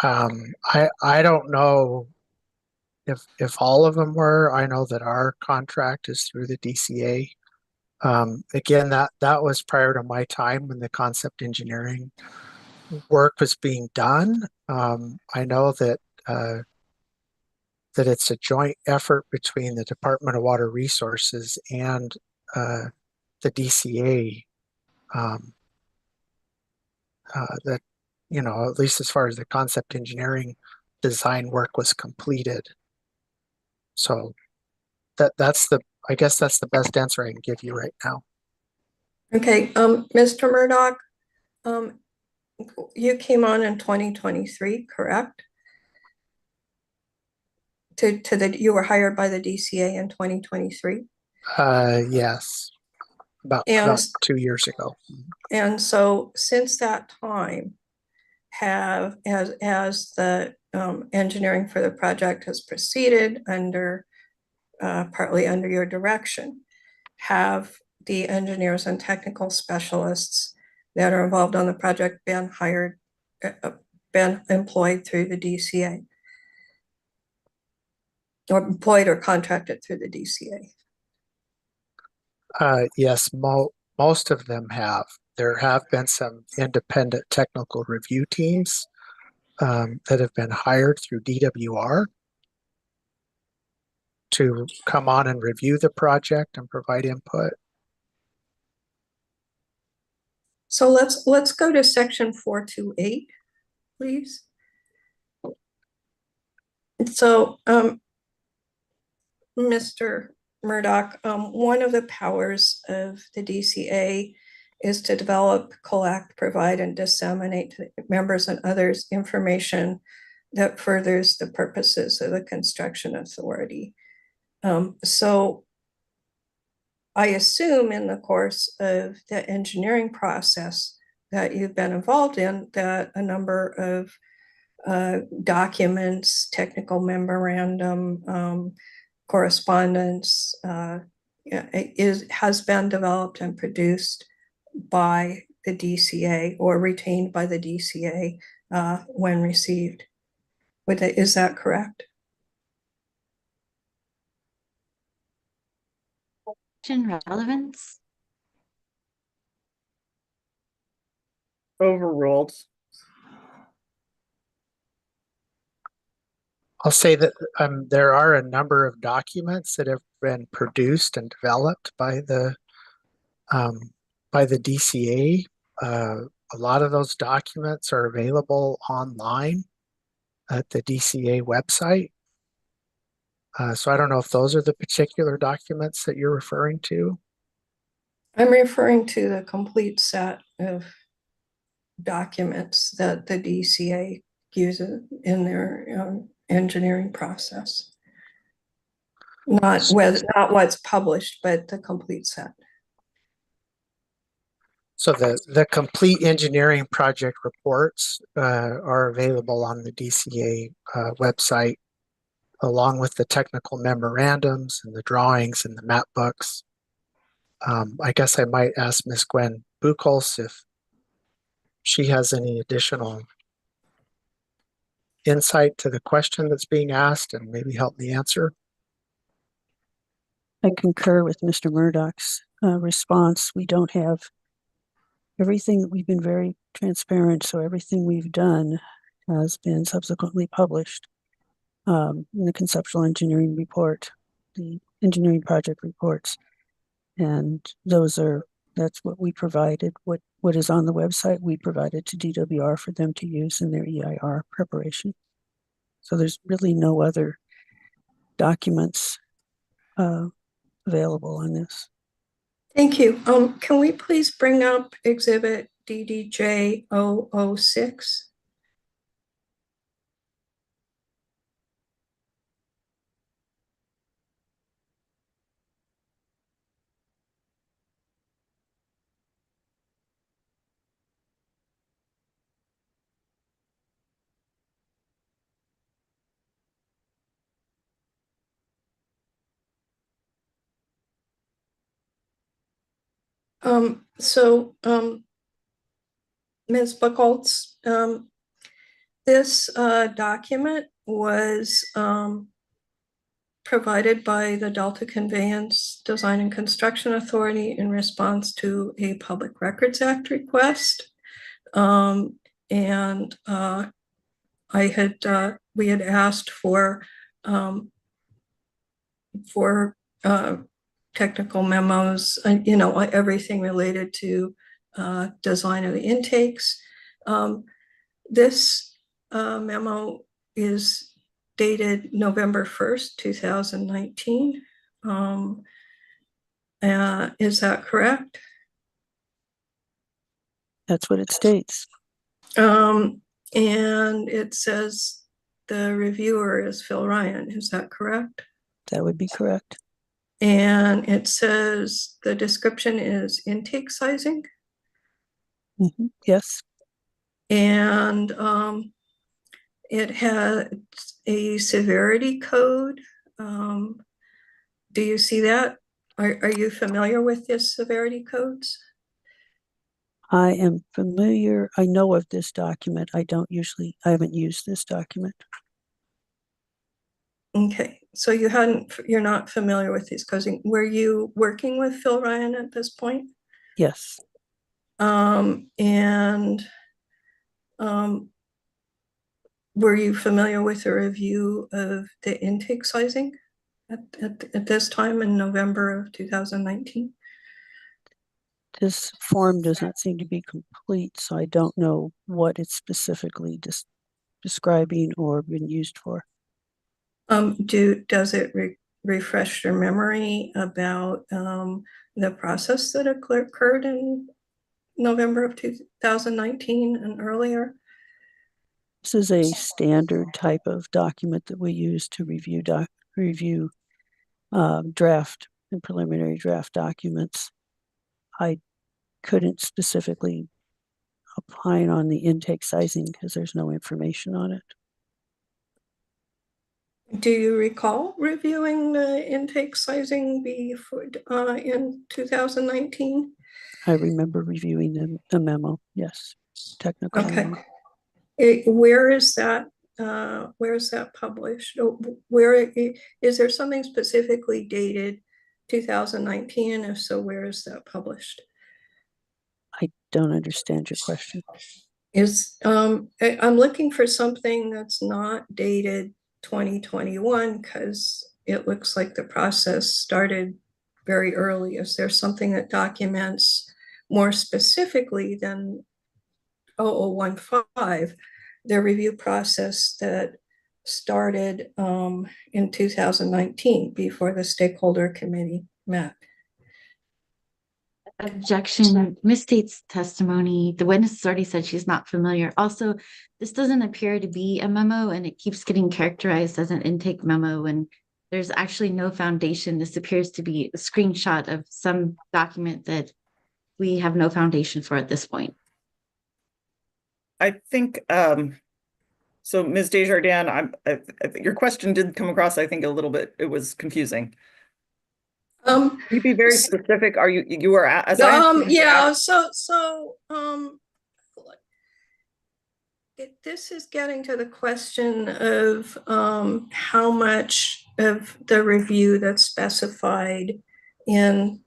S9: I don't know if all of them were. I know that our contract is through the DCA. Again, that was prior to my time when the concept engineering work was being done. I know that that it's a joint effort between the Department of Water Resources and the DCA. That, you know, at least as far as the concept engineering design work was completed. So I guess that's the best answer I can give you right now.
S3: Okay, Mr. Murdoch, you came on in 2023, correct? You were hired by the DCA in 2023?
S9: Yes, about 2 years ago.
S3: And so since that time, as the engineering for the project has proceeded partly under your direction, have the engineers and technical specialists that are involved on the project been hired, been employed through the DCA? Or employed or contracted through the DCA?
S9: Yes, most of them have. There have been some independent technical review teams that have been hired through DWR to come on and review the project and provide input.
S3: So let's go to section 428, please. So, Mr. Murdoch, one of the powers of the DCA is to develop, collect, provide, and disseminate to members and others information that furthers the purposes of the construction authority. So I assume in the course of the engineering process that you've been involved in, that a number of documents, technical memorandum, correspondence has been developed and produced by the DCA or retained by the DCA when received. Is that correct?
S12: Relevance?
S1: Overruled.
S9: I'll say that there are a number of documents that have been produced and developed by the DCA. A lot of those documents are available online at the DCA website. So I don't know if those are the particular documents that you're referring to.
S3: I'm referring to the complete set of documents that the DCA uses in their engineering process. Not what's published, but the complete set.
S9: So the complete engineering project reports are available on the DCA website, along with the technical memorandums and the drawings and the map books. I guess I might ask Ms. Gwen Buchholz if she has any additional insight to the question that's being asked and maybe help me answer.
S10: I concur with Mr. Murdoch's response. We don't have everything. We've been very transparent, so everything we've done has been subsequently published in the conceptual engineering report, the engineering project reports, and that's what we provided. What is on the website, we provided to DWR for them to use in their EIR preparation. So there's really no other documents available on this.
S3: Thank you. Can we please bring up exhibit DDJ 006? Ms. Buchholz, this document was provided by the Delta Conveyance Design and Construction Authority in response to a Public Records Act request. We had asked for technical memos, everything related to design of the intakes. This memo is dated November 1st, 2019. Is that correct?
S10: That's what it states.
S3: And it says the reviewer is Phil Ryan. Is that correct?
S10: That would be correct.
S3: And it says the description is intake sizing.
S10: Mm-hmm. Yes.
S3: And it has a severity code. Do you see that Are you familiar with this severity codes?
S10: I am familiar, I know of this document. I haven't used this document.
S3: Okay, so you're not familiar with these codes. Were you working with Phil Ryan at this point?
S10: Yes,
S3: And were you familiar with the review of the intake sizing at this time in November of 2019?
S10: this form does not seem to be complete, so I don't know what it's specifically describing or been used for.
S3: Does it refresh your memory about the process that occurred in November of 2019 and earlier?
S10: This is a standard type of document that we use to review draft and preliminary draft documents. I couldn't specifically opine on the intake sizing because there's no information on it.
S3: Do you recall reviewing the intake sizing before in 2019?
S10: I remember reviewing the memo. Yes, technical
S3: Okay.
S10: memo.
S3: Where is that? Where is that published? Is there something specifically dated 2019? If so, where is that published?
S10: I don't understand your question.
S3: I'm looking for something that's not dated 2021 because it looks like the process started very early. Is there something that documents more specifically than 0015, the review process that started in 2019 before the stakeholder committee met?
S12: Objection, misstates testimony. The witness has already said she's not familiar. Also, this doesn't appear to be a memo and it keeps getting characterized as an intake memo and there's actually no foundation. This appears to be a screenshot of some document that we have no foundation for at this point.
S1: I think, so Ms. Desjardins, your question did come across, I think, a little bit, it was confusing. Can you be very specific? Are you are, as I understand,
S3: yeah, this is getting to the question of how much of the review that's specified in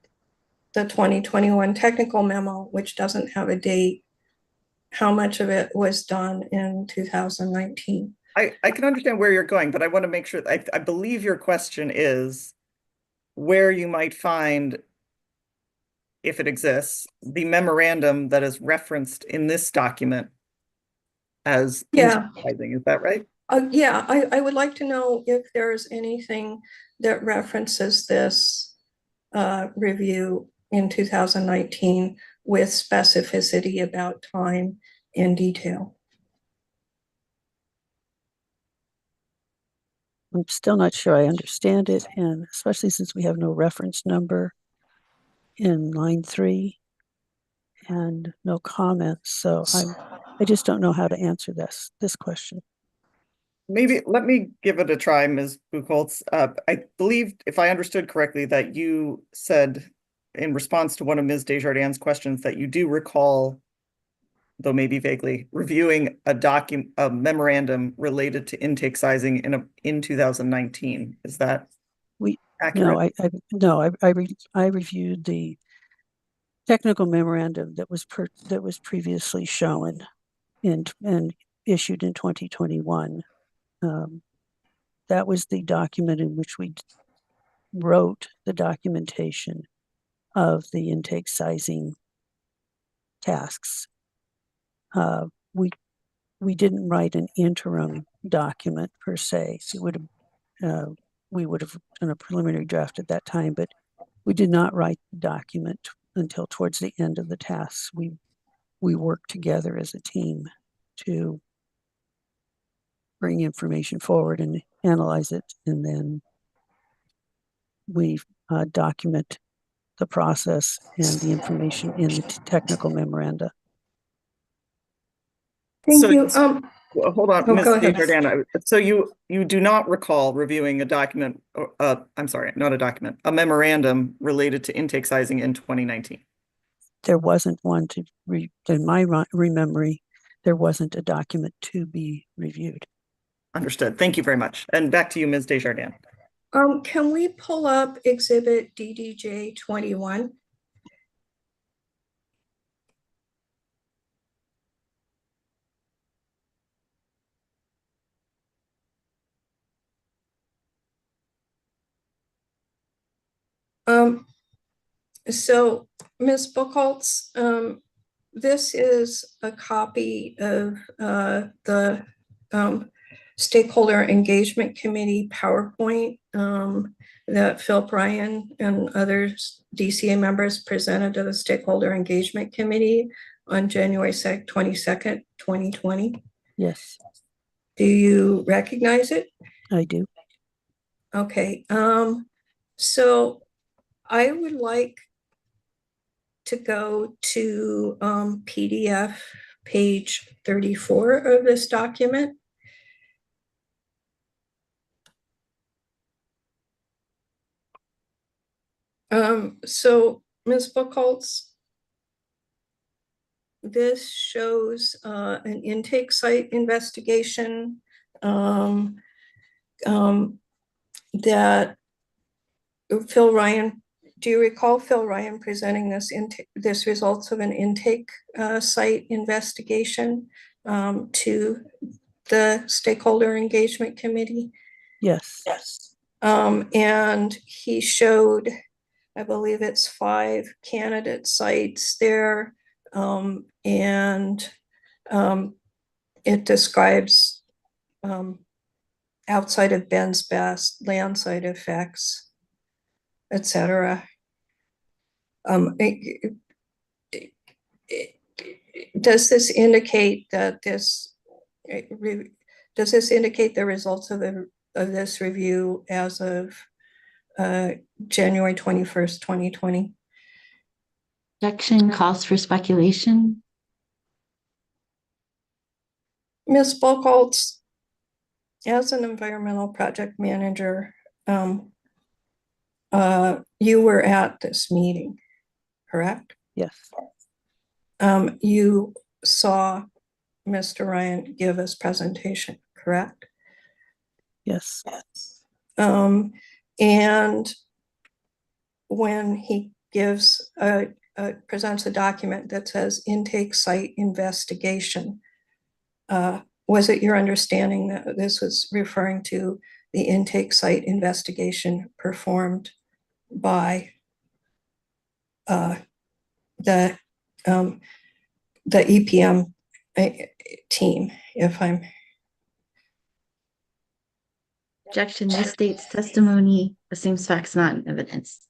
S3: the 2021 technical memo, which doesn't have a date, how much of it was done in 2019?
S1: I can understand where you're going, but I want to make sure, I believe your question is where you might find, if it exists, the memorandum that is referenced in this document as internalizing. Is that right?
S3: Yeah, I would like to know if there's anything that references this review in 2019 with specificity about time and detail.
S10: I'm still not sure I understand it, and especially since we have no reference number in line 3 and no comments, so I just don't know how to answer this question.
S1: Maybe let me give it a try, Ms. Buchholz. I believe, if I understood correctly, that you said in response to one of Ms. Desjardins' questions that you do recall, though maybe vaguely, reviewing a memorandum related to intake sizing in 2019. Is that accurate?
S10: I reviewed the technical memorandum that was previously shown and issued in 2021. That was the document in which we wrote the documentation of the intake sizing tasks. We didn't write an interim document per se. We would have done a preliminary draft at that time, but we did not write the document until towards the end of the tasks. We worked together as a team to bring information forward and analyze it, and then we document the process and the information in the technical memoranda.
S3: Thank you.
S1: Well, hold on,
S3: Oh,
S1: Ms.
S3: go ahead.
S1: Desjardins. So you do not recall reviewing a document, I'm sorry, not a document, a memorandum related to intake sizing in 2019?
S10: There wasn't one to in my memory, there wasn't a document to be reviewed.
S1: Understood. Thank you very much. And back to you, Ms. Desjardins.
S3: Can we pull up exhibit DDJ 21? So Ms. Buchholz, this is a copy of the Stakeholder Engagement Committee PowerPoint that Phil Bryan and others DCA members presented to the Stakeholder Engagement Committee on January 22nd, 2020.
S10: Yes,
S3: Do you recognize it?
S10: I do.
S3: Okay, so I would like to go to PDF page 34 of this document. So Ms. Buchholz, this shows an intake site investigation that Phil Ryan, do you recall Phil Ryan presenting this results of an intake site investigation to the Stakeholder Engagement Committee?
S10: Yes.
S3: Yes. And he showed, I believe it's 5 candidate sites there. And it describes outside of Ben's Best land site effects, etc. Does this indicate that does this indicate the results of this review as of January 21st, 2020?
S12: Objection calls for speculation.
S3: Ms. Buchholz, as an environmental project manager, you were at this meeting, correct?
S10: Yes.
S3: You saw Mr. Ryan give his presentation, correct?
S10: Yes.
S3: And when he gives presents a document that says intake site investigation, was it your understanding that this was referring to the intake site investigation performed by the EPM team, if I'm...
S12: Objection, this state's testimony assumes facts, not evidence.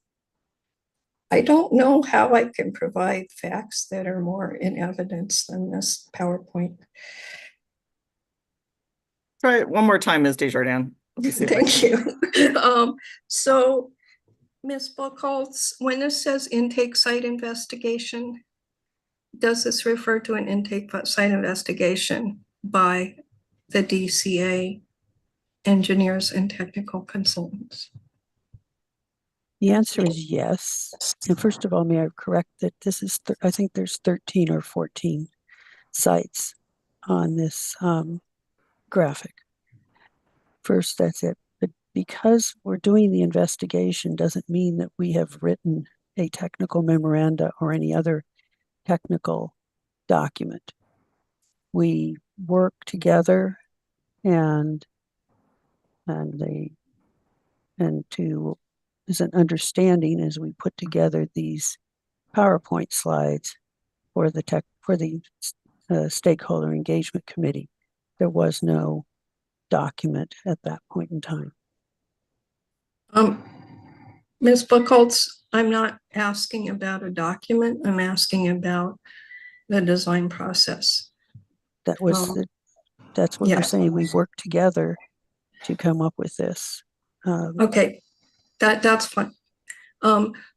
S3: I don't know how I can provide facts that are more in evidence than this PowerPoint.
S1: Try it one more time, Ms. Desjardins.
S3: Thank you. So, Ms. Buchholz, when this says intake site investigation, does this refer to an intake site investigation by the DCA engineers and technical consultants?
S10: The answer is yes. And first of all, may I correct that this is, I think there's 13 or 14 sites on this graphic. First, that's it. But because we're doing the investigation doesn't mean that we have written a technical memoranda or any other technical document. We work together and is an understanding as we put together these PowerPoint slides for the Stakeholder Engagement Committee. There was no document at that point in time.
S3: Ms. Buchholz, I'm not asking about a document. I'm asking about the design process.
S10: That was that's what we're saying. We worked together to come up with this.
S3: Okay, that's fine.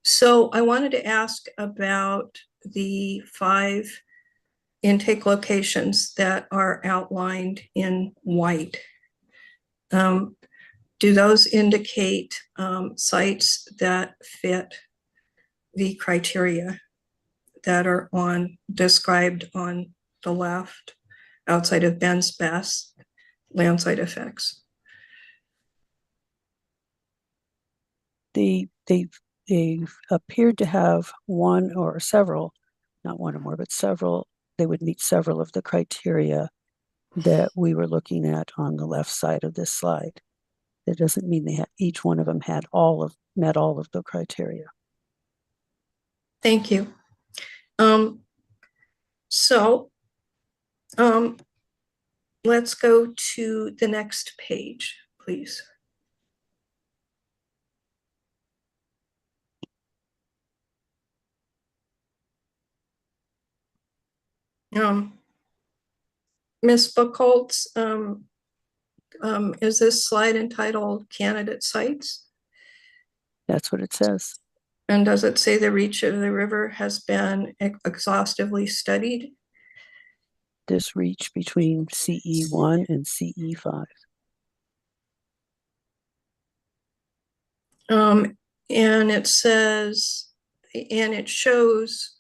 S3: So I wanted to ask about the 5 intake locations that are outlined in white, do those indicate sites that fit the criteria that are described on the left outside of Ben's Best landside effects?
S10: They appeared to have one or several, not one or more, but several. They would meet several of the criteria that we were looking at on the left side of this slide. That doesn't mean they had each one of them had met all of the criteria.
S3: Thank you. Let's go to the next page, please. Ms. Buchholz, is this slide entitled Candidate Sites?
S10: That's what it says.
S3: And does it say the reach of the river has been exhaustively studied?
S10: This reach between CE1 and CE5.
S3: And it says, and it shows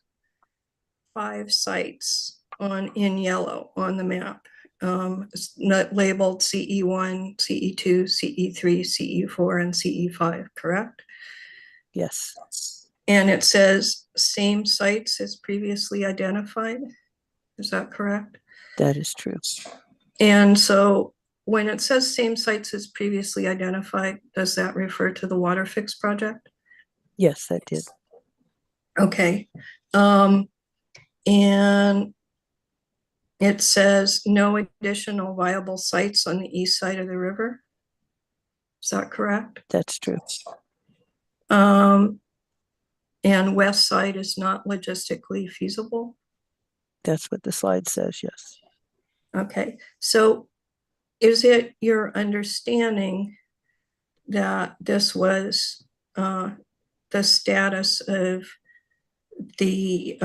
S3: 5 sites in yellow on the map. It's not labeled CE1, CE2, CE3, CE4, and CE5, correct?
S10: Yes.
S3: And it says same sites as previously identified. Is that correct?
S10: That is true.
S3: And so when it says same sites as previously identified, does that refer to the water fix project?
S10: Yes, that did.
S3: Okay. And it says no additional viable sites on the east side of the river. Is that correct?
S10: That's true.
S3: And west side is not logistically feasible.
S10: That's what the slide says, yes.
S3: Okay, so is it your understanding that this was the status of the,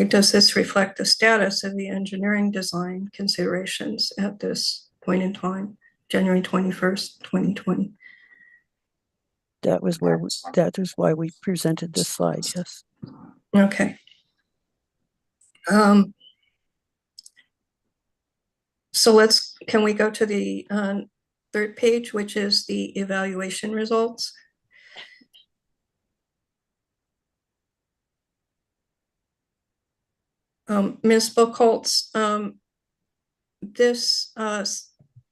S3: does this reflect the status of the engineering design considerations at this point in time, January 21st, 2020?
S10: That was why we presented this slide, yes.
S3: Okay. So can we go to the third page, which is the evaluation results? Ms. Buchholz, this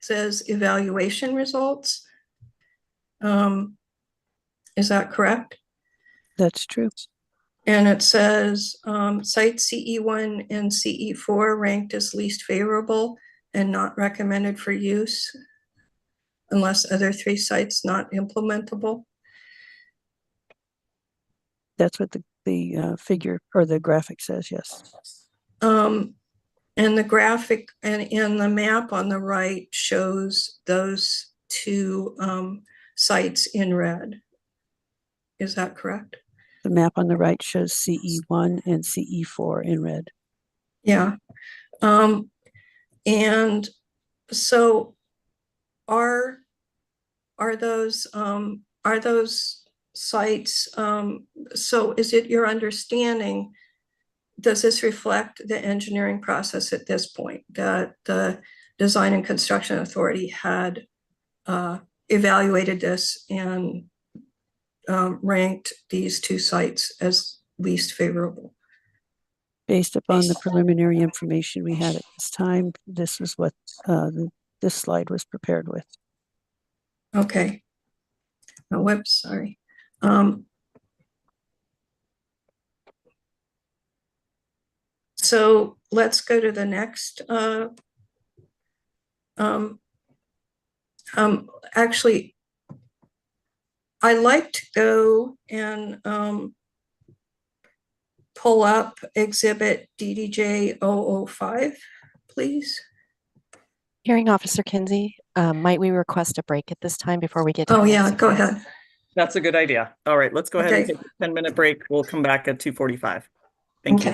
S3: says evaluation results. Is that correct?
S10: That's true.
S3: And it says site CE1 and CE4 ranked as least favorable and not recommended for use unless other 3 sites not implementable.
S10: That's what the figure or the graphic says, yes.
S3: And the graphic and the map on the right shows those 2 sites in red. Is that correct?
S10: The map on the right shows CE1 and CE4 in red.
S3: Yeah. And so are those sites, so is it your understanding, does this reflect the engineering process at this point, that the Design and Construction Authority had evaluated this and ranked these 2 sites as least favorable?
S10: Based upon the preliminary information we had at this time, this is what this slide was prepared with.
S3: Okay. Oh, whoops, sorry. So let's go to the next. Actually, I like to go and pull up exhibit DDJ 005, please.
S6: Hearing Officer Kinsey, might we request a break at this time before we get to
S3: Oh,
S6: the
S3: yeah,
S6: next
S3: go
S6: exhibit?
S3: ahead.
S1: That's a good idea. All right, let's go ahead and
S3: Okay.
S1: take a 10-minute break. We'll come back at 2:45. Thank you.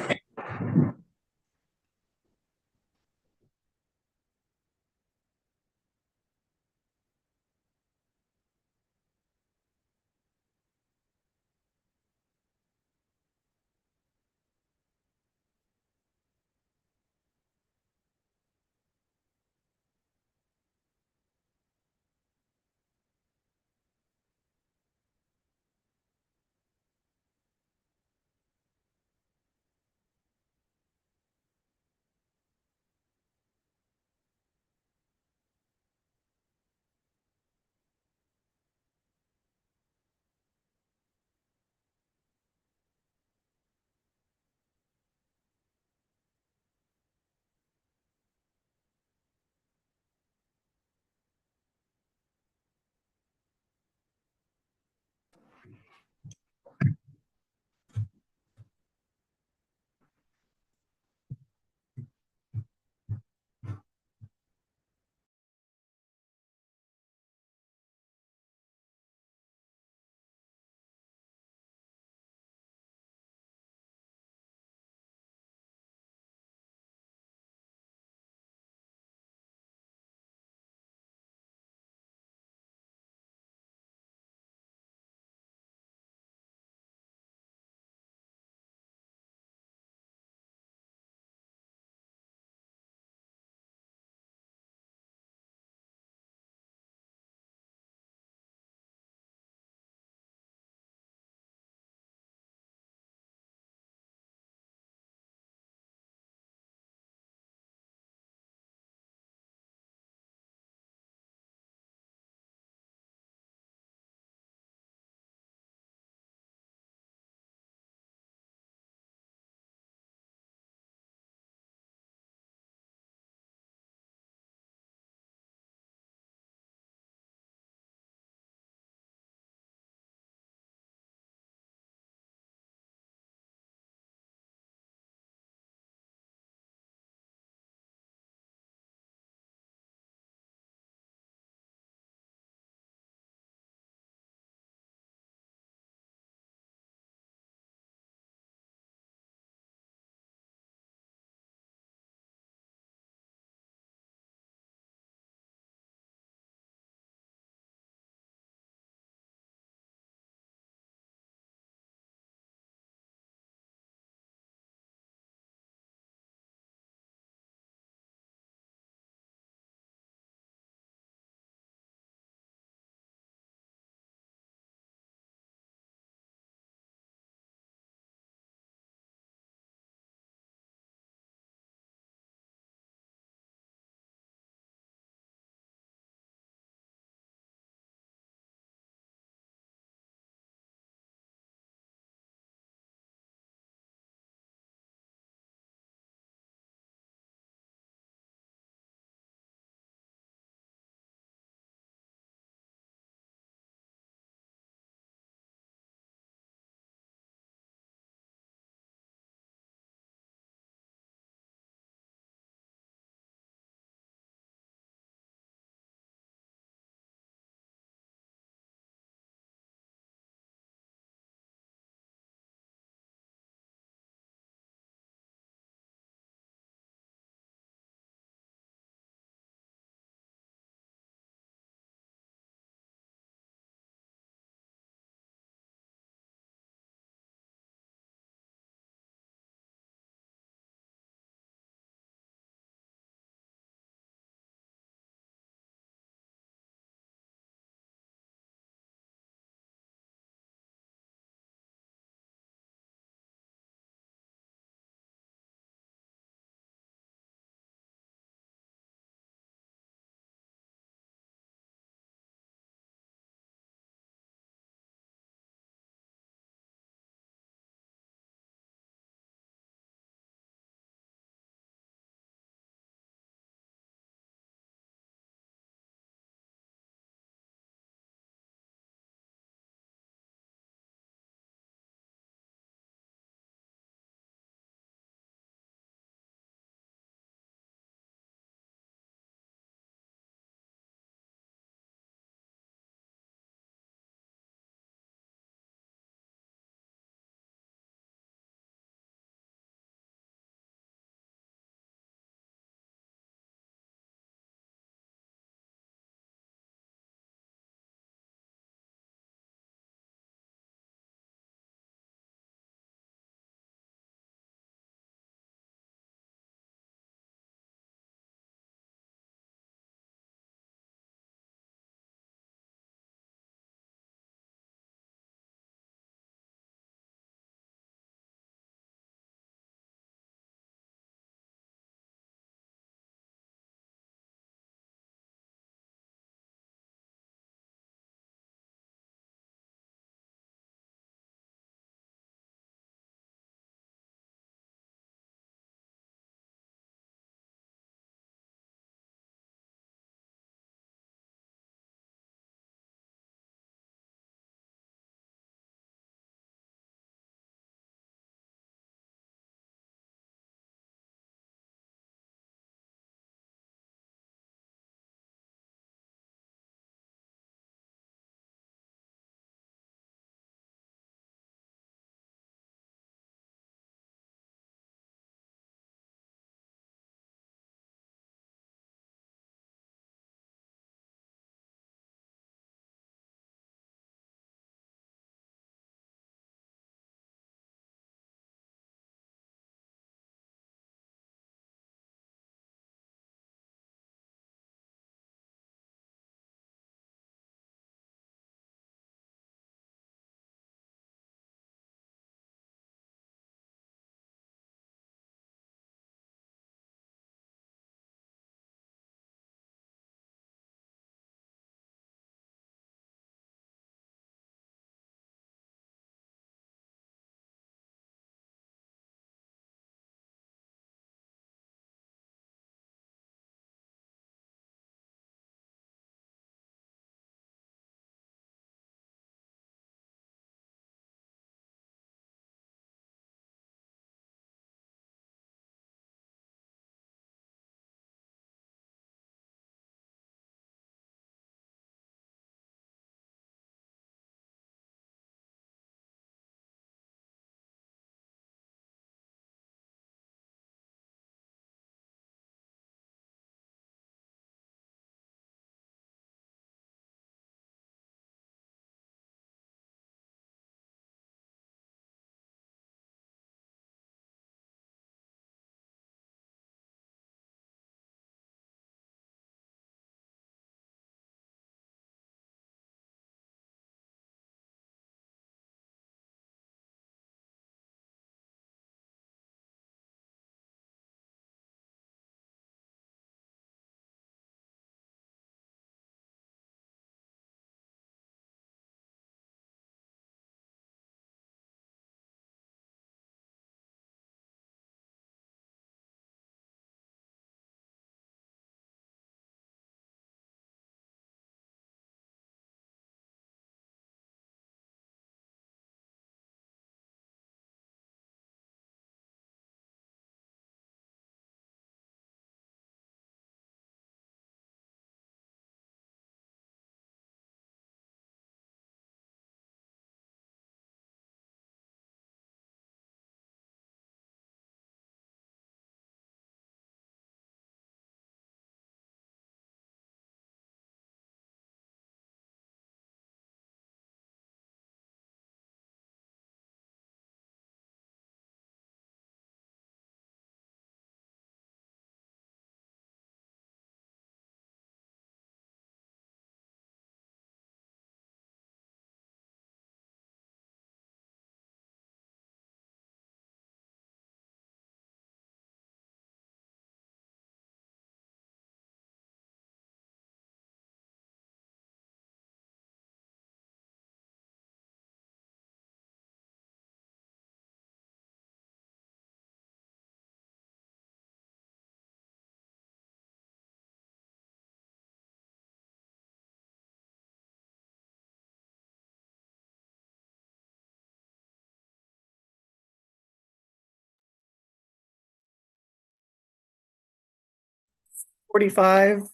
S1: 6:45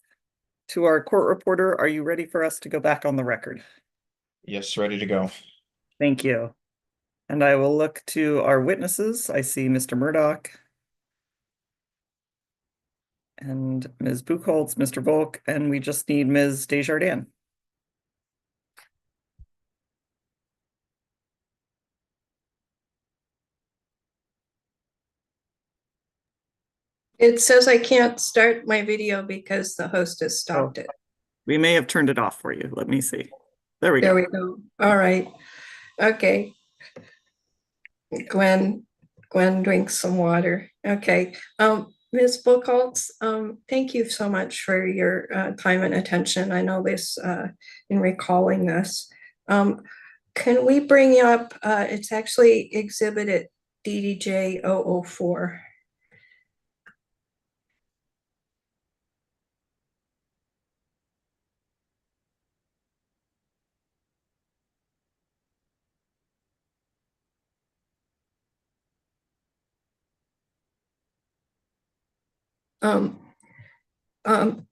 S1: to our court reporter. Are you ready for us to go back on the record?
S2: Yes, ready to go.
S1: Thank you. And I will look to our witnesses. I see Mr. Murdoch and Ms. Buchholz, Mr. Volk, and we just need Ms. Desjardins.
S3: It says I can't start my video because the host has stopped it.
S1: We may have turned it off for you. Let me see. There we
S3: There
S1: go.
S3: we go. All right. Okay. Gwen drinks some water. Okay. Ms. Buchholz, thank you so much for your time and attention. I know this in recalling this. Can we bring up, it's actually exhibited DDJ 004.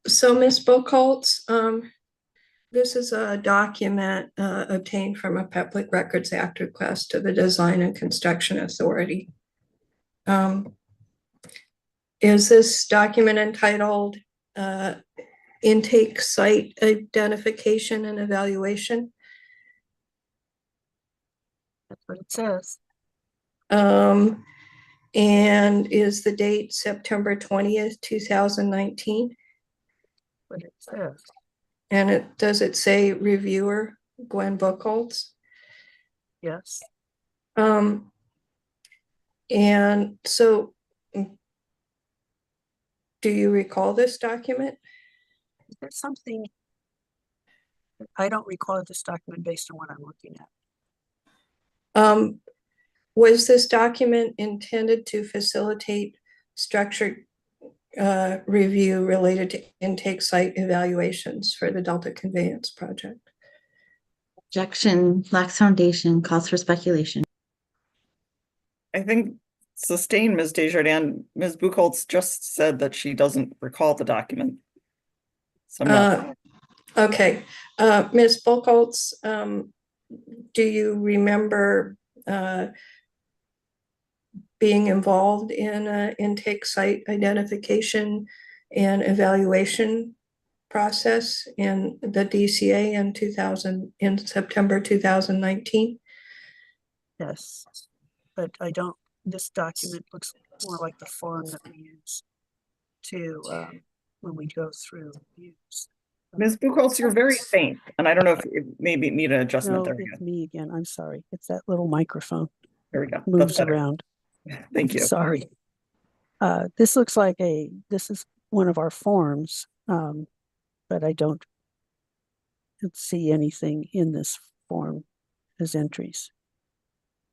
S3: So Ms. Buchholz, this is a document obtained from a Public Records Act request to the Design and Construction Authority. Is this document entitled Intake Site Identification and Evaluation?
S10: That's what it says.
S3: And is the date September 20th, 2019?
S10: What it says.
S3: And does it say reviewer Gwen Buchholz?
S10: Yes.
S3: And so do you recall this document?
S10: Is there something? I don't recall this document based on what I'm looking at.
S3: Was this document intended to facilitate structured review related to intake site evaluations for the Delta Conveyance project?
S12: Objection, lacks foundation, calls for speculation.
S1: I think sustained, Ms. Desjardins. Ms. Buchholz just said that she doesn't recall the document. So I'm not.
S3: Okay. Ms. Buchholz, do you remember being involved in an intake site identification and evaluation process in the DCA in September 2019?
S10: Yes, but I don't, this document looks more like the form that we use to, when we go through views.
S1: Ms. Buchholz, you're very faint, and I don't know if it maybe need an adjustment
S10: No,
S1: there.
S10: it's me again. I'm sorry. It's that little microphone.
S1: There we go.
S10: Moves around.
S1: Thank you.
S10: Sorry. This looks like this is one of our forms, but I don't see anything in this form as entries.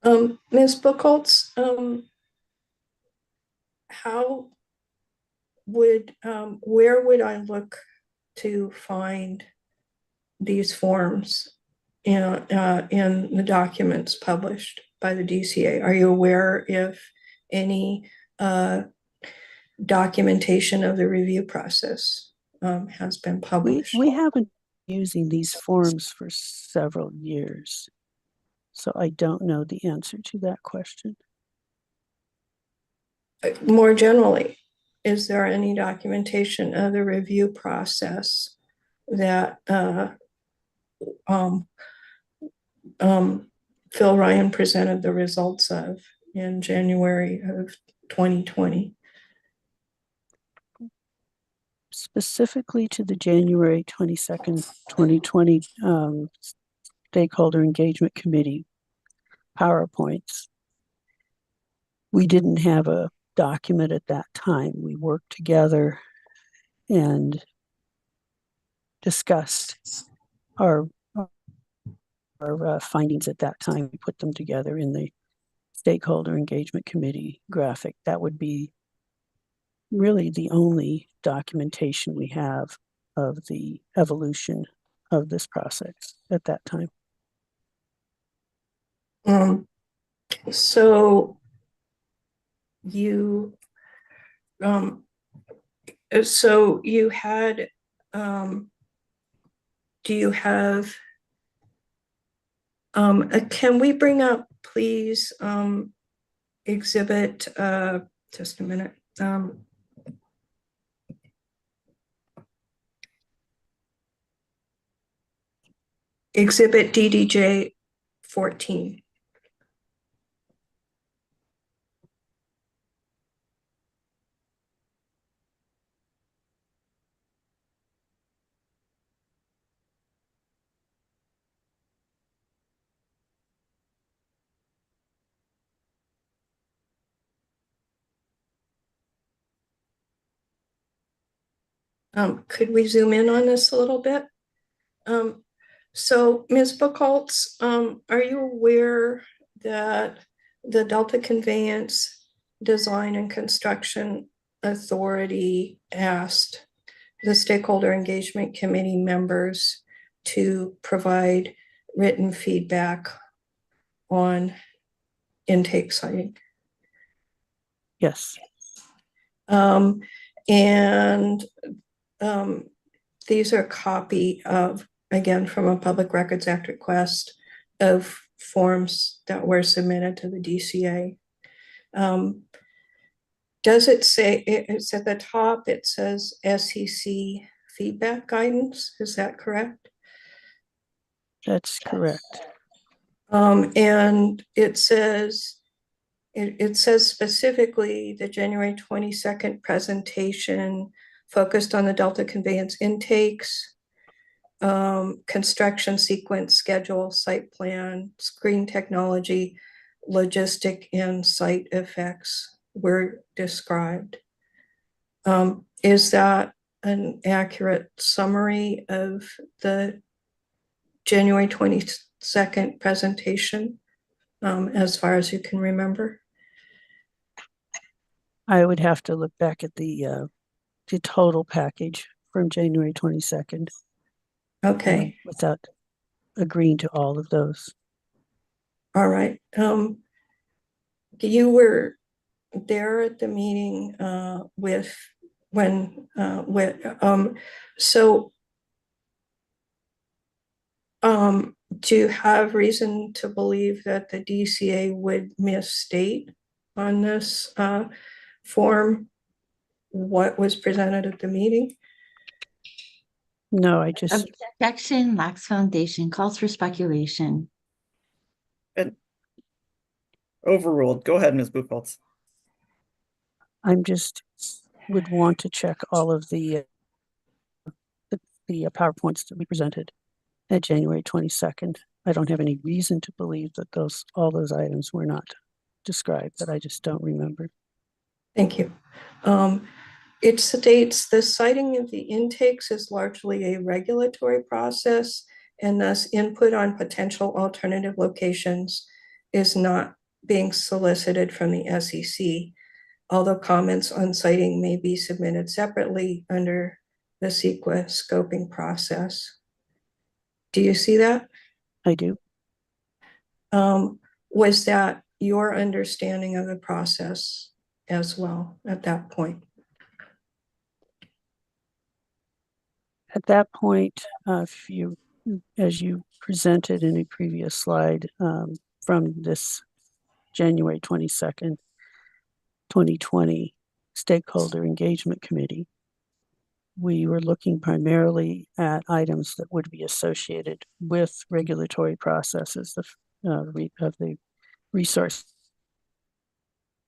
S3: Ms. Buchholz, where would I look to find these forms in the documents published by the DCA? Are you aware if any documentation of the review process has been published?
S10: We haven't been using these forms for several years, so I don't know the answer to that question.
S3: More generally, is there any documentation of the review process that Phil Ryan presented the results of in January of 2020?
S10: Specifically to the January 22nd, 2020 Stakeholder Engagement Committee PowerPoints, we didn't have a document at that time. We worked together and discussed our findings at that time. We put them together in the Stakeholder Engagement Committee graphic. That would be really the only documentation we have of the evolution of this process at that time.
S3: So you So you had, do you have, can we bring up, please, exhibit, just a minute. Exhibit DDJ 14. Could we zoom in on this a little bit? So Ms. Buchholz, are you aware that the Delta Conveyance Design and Construction Authority asked the Stakeholder Engagement Committee members to provide written feedback on intake siting?
S10: Yes.
S3: And these are a copy of, again, from a Public Records Act request of forms that were submitted to the DCA. Does it say, it's at the top, it says SEC feedback guidance, is that correct?
S10: That's correct.
S3: And it says, it says specifically the January 22nd presentation focused on the Delta Conveyance intakes, construction sequence, schedule, site plan, screen technology, logistic, and site effects were described. Is that an accurate summary of the January 22nd presentation, as far as you can remember?
S10: I would have to look back at the total package from January 22nd.
S3: Okay.
S10: Without agreeing to all of those.
S3: All right. You were there at the meeting with when so do you have reason to believe that the DCA would misstate on this form what was presented at the meeting?
S10: No, I just
S12: Objection lacks foundation, calls for speculation.
S1: Overruled. Go ahead, Ms. Buchholz.
S10: I'm just would want to check all of the PowerPoints that we presented at January 22nd. I don't have any reason to believe that all those items were not described, but I just don't remember.
S3: Thank you. It states the citing of the intakes is largely a regulatory process, and thus input on potential alternative locations is not being solicited from the SEC, although comments on citing may be submitted separately under the CEQA scoping process. Do you see that?
S10: I do.
S3: Was that your understanding of the process as well at that point?
S10: At that point, as you presented in a previous slide from this January 22nd, 2020 Stakeholder Engagement Committee, we were looking primarily at items that would be associated with regulatory processes of the resource,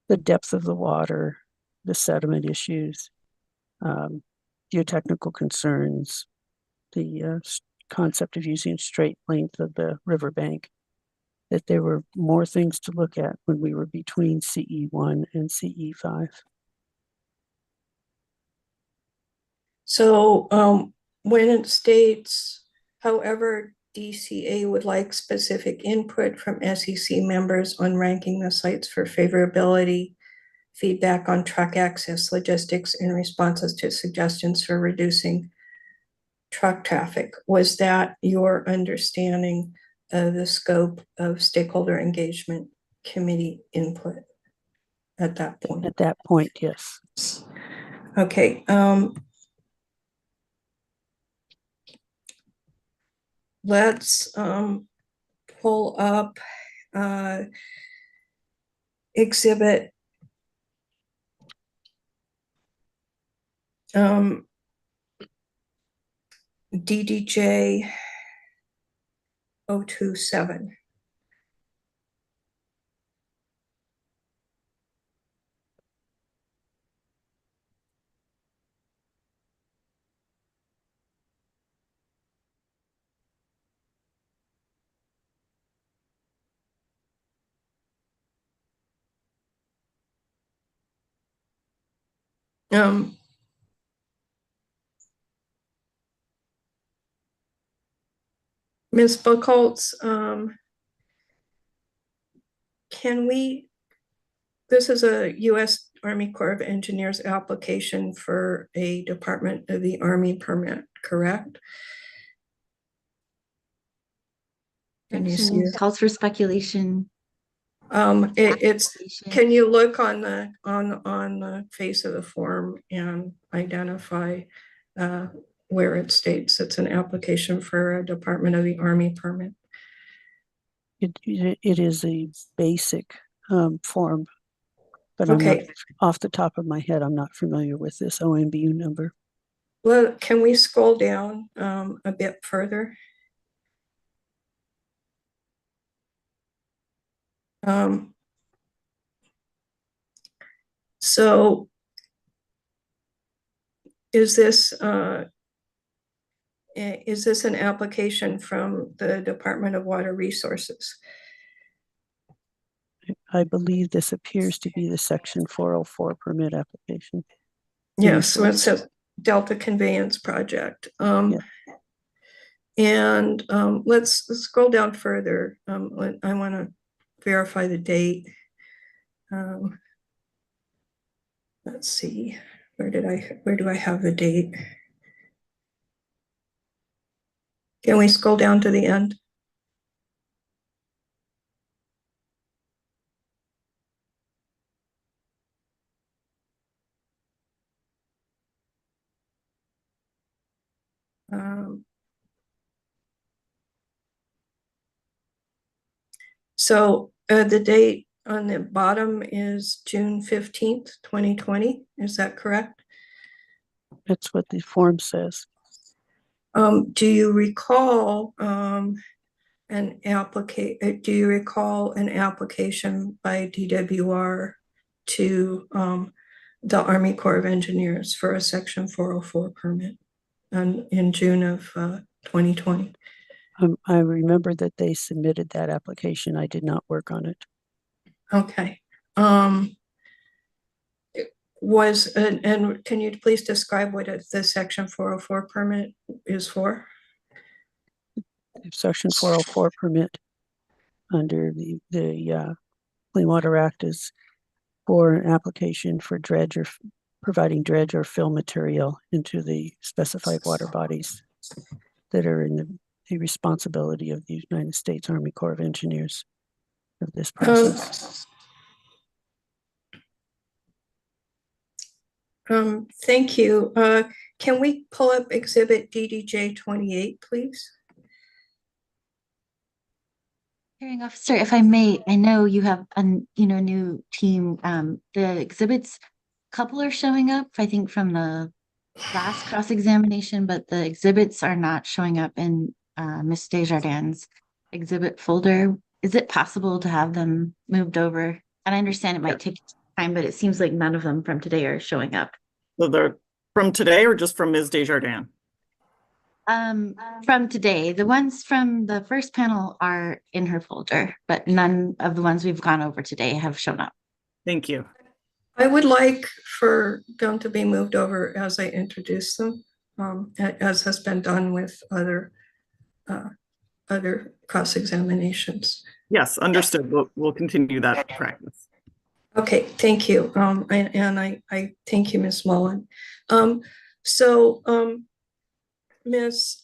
S10: the depth of the water, the sediment issues, geotechnical concerns, the concept of using straight length of the riverbank, that there were more things to look at when we were between CE1 and CE5.
S3: So when it states, however, DCA would like specific input from SEC members on ranking the sites for favorability, feedback on truck access, logistics, and responses to suggestions for reducing truck traffic. Was that your understanding of the scope of stakeholder engagement committee input at that point?
S10: At that point, yes.
S3: Okay, let's pull up exhibit DDJ 027. Ms. Buchholz, this is a U.S. Army Corps of Engineers application for a Department of the Army permit, correct? Can you see it?
S12: Calls for speculation.
S3: Can you look on the face of the form and identify where it states it's an application for a Department of the Army permit?
S10: It is a basic form, but I'm
S3: Okay.
S10: not, off the top of my head, I'm not familiar with this OMBU number.
S3: Well, can we scroll down a bit further? So is this an application from the Department of Water Resources?
S10: I believe this appears to be the Section 404 permit application.
S3: Yes, so it says Delta Conveyance Project. And let's scroll down further. I want to verify the date. Let's see, where do I have the date? Can we scroll down to the end? So the date on the bottom is June 15th, 2020. Is that correct?
S10: That's what the form says.
S3: Do you recall an application by DWR to the Army Corps of Engineers for a Section 404 permit in June of 2020?
S10: I remember that they submitted that application. I did not work on it.
S3: Okay. And can you please describe what the Section 404 permit is for?
S10: Section 404 permit under the Clean Water Act is for an application for dredge or providing dredge or fill material into the specified water bodies that are in the responsibility of the United States Army Corps of Engineers of this process.
S3: Thank you. Can we pull up exhibit DDJ 28, please?
S12: Hearing officer, if I may, I know you have a new team. The exhibits, couple are showing up, I think, from the last cross-examination, but the exhibits are not showing up in Ms. Desjardins' exhibit folder. Is it possible to have them moved over? And I understand it might take time, but it seems like none of them from today are showing up.
S1: So they're from today or just from Ms. Desjardins?
S12: From today. The ones from the first panel are in her folder, but none of the ones we've gone over today have shown up.
S1: Thank you.
S3: I would like for them to be moved over as I introduce them, as has been done with other cross-examinations.
S1: Yes, understood. We'll continue that practice.
S3: Okay, thank you. And I thank you, Ms. Mullen. So Ms.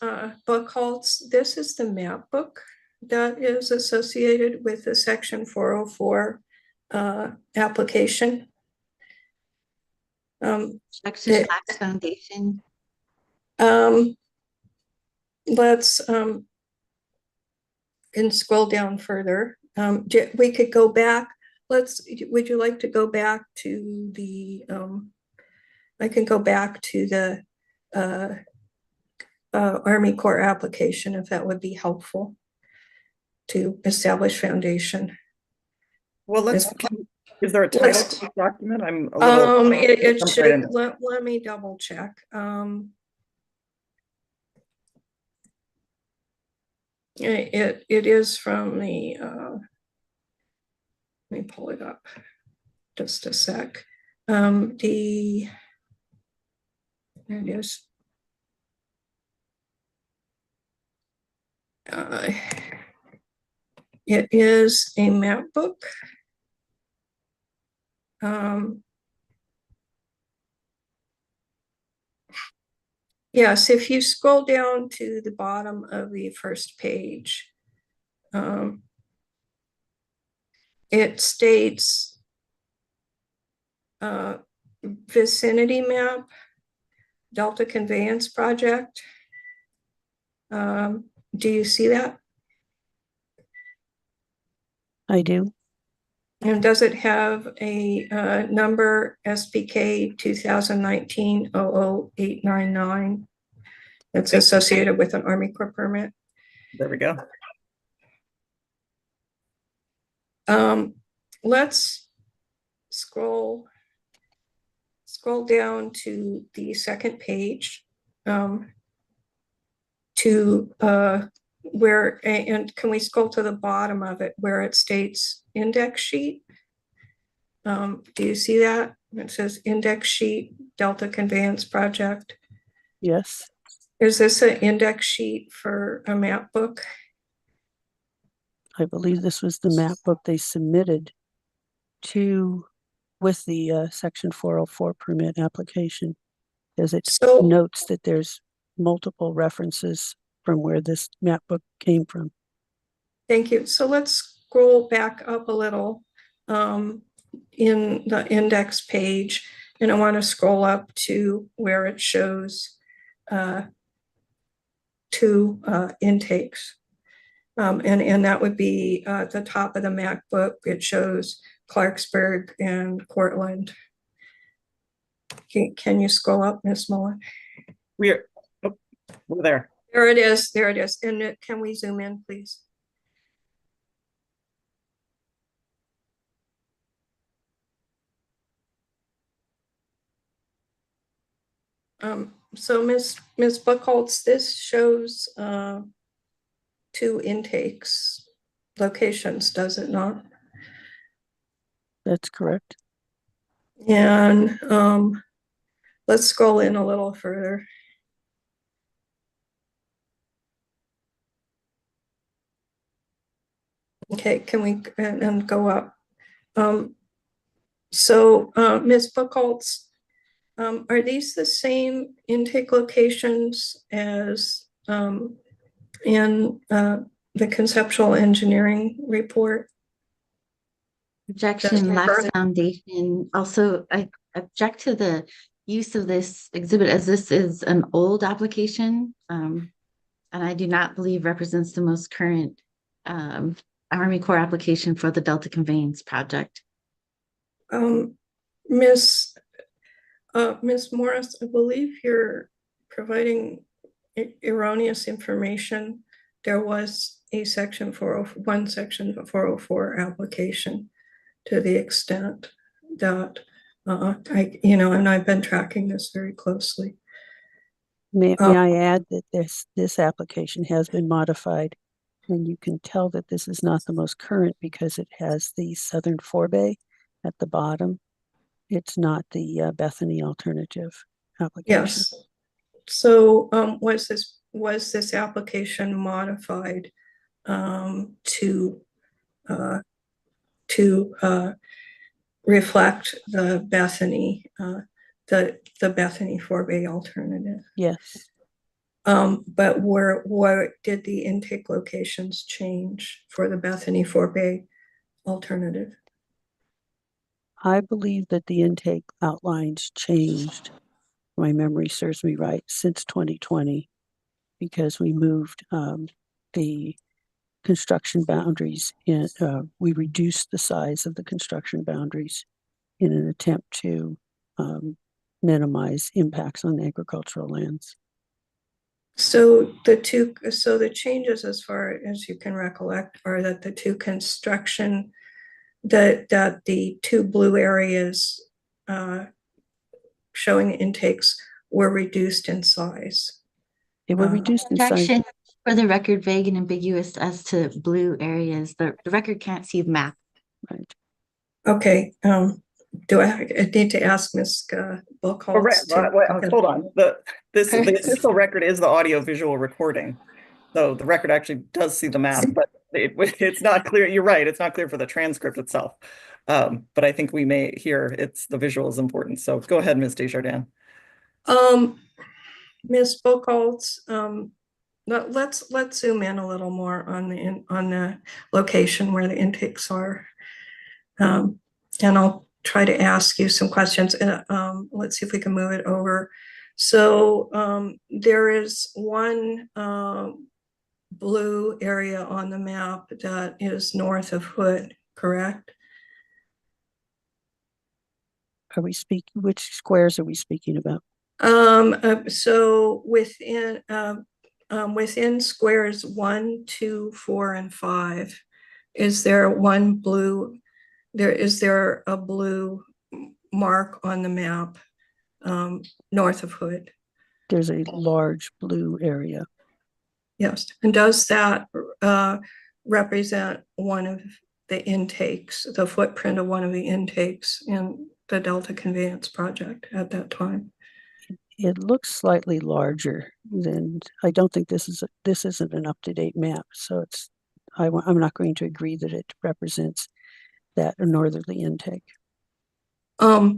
S3: Buchholz, this is the map book that is associated with the Section 404 application.
S12: Objection, Lax Foundation.
S3: Let's and scroll down further. We could go back. Would you like to go back to the, I can go back to the Army Corps application if that would be helpful to establish foundation.
S1: Well, is there a title
S3: let's-
S1: to this document? I'm a little.
S3: It
S1: jumped
S3: should,
S1: right in.
S3: let me double check. It is from the, let me pull it up just a sec. There it is. It is a map book. Yes, if you scroll down to the bottom of the first page, it states vicinity map, Delta Conveyance Project. Do you see that?
S10: I do.
S3: And does it have a number SPK 2019-00899 that's associated with an Army Corps permit?
S1: There we go.
S3: Let's scroll down to the second page to where, and can we scroll to the bottom of it where it states index sheet? Do you see that? It says index sheet, Delta Conveyance Project.
S10: Yes.
S3: Is this an index sheet for a map book?
S10: I believe this was the map book they submitted with the Section 404 permit application, because it notes that there's multiple references from where this map book came from.
S3: Thank you. So let's scroll back up a little in the index page, and I want to scroll up to where it shows two intakes. And that would be at the top of the MacBook. It shows Clarksburg and Cortland. Can you scroll up, Ms. Mullen?
S1: We're there.
S3: There it is. There it is. And can we zoom in, please? So Ms. Buchholz, this shows two intakes locations, does it not?
S10: That's correct.
S3: And let's scroll in a little further. Okay, can we and go up? So Ms. Buchholz, are these the same intake locations as in the conceptual engineering report?
S12: Objection, Lax Foundation. Also, I object to the use of this exhibit as this is an old application, and I do not believe represents the most current Army Corps application for the Delta Conveyance project.
S3: Ms. Morris, I believe you're providing erroneous information. There was a section 401, section 404 application to the extent that and I've been tracking this very closely.
S10: May I add that this application has been modified, and you can tell that this is not the most current because it has the Southern Forebay at the bottom. It's not the Bethany alternative application.
S3: Yes. So was this application modified to reflect the Bethany the Bethany Forebay alternative?
S10: Yes.
S3: But where did the intake locations change for the Bethany Forebay alternative?
S10: I believe that the intake outlines changed, if my memory serves me right, since 2020, because we moved the construction boundaries in, we reduced the size of the construction boundaries in an attempt to minimize impacts on agricultural lands.
S3: So the changes, as far as you can recollect, are that the two construction, that the two blue areas showing intakes were reduced in size.
S10: They were reduced in size.
S12: Direction, for the record, vague and ambiguous as to blue areas. The record can't see the map.
S10: Right.
S3: Okay, do I need to ask Ms. Buchholz to?
S1: Hold on, the official record is the audio visual recording. So the record actually does see the map, but it's not clear. You're right, it's not clear for the transcript itself. But I think we may hear the visual is important. So go ahead, Ms. Desjardins.
S3: Ms. Buchholz, let's zoom in a little more on the location where the intakes are. And I'll try to ask you some questions. Let's see if we can move it over. So there is one blue area on the map that is north of Hood, correct?
S10: Are we speaking, which squares are we speaking about?
S3: So within squares 1, 2, 4, and 5, is there one blue? Is there a blue mark on the map north of Hood?
S10: There's a large blue area.
S3: Yes, and does that represent one of the intakes, the footprint of one of the intakes in the Delta Conveyance project at that time?
S10: It looks slightly larger than, I don't think this isn't an up-to-date map, so I'm not going to agree that it represents that northerly intake.
S3: Did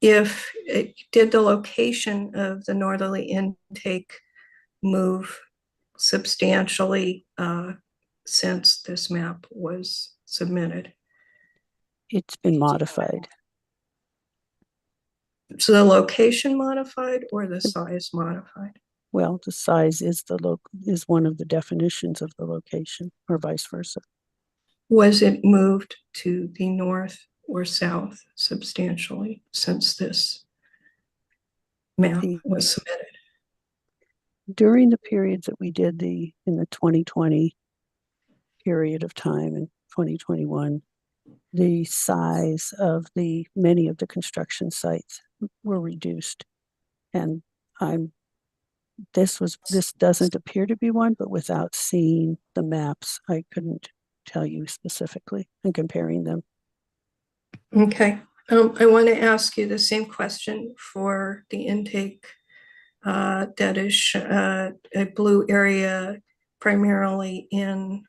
S3: the location of the northerly intake move substantially since this map was submitted?
S10: It's been modified.
S3: So the location modified or the size modified?
S10: Well, the size is one of the definitions of the location, or vice versa.
S3: Was it moved to the north or south substantially since this map was submitted?
S10: During the periods that we did in the 2020 period of time and 2021, the size of many of the construction sites were reduced. And this doesn't appear to be one, but without seeing the maps, I couldn't tell you specifically and comparing them.
S3: Okay, I want to ask you the same question for the intake that is a blue area primarily in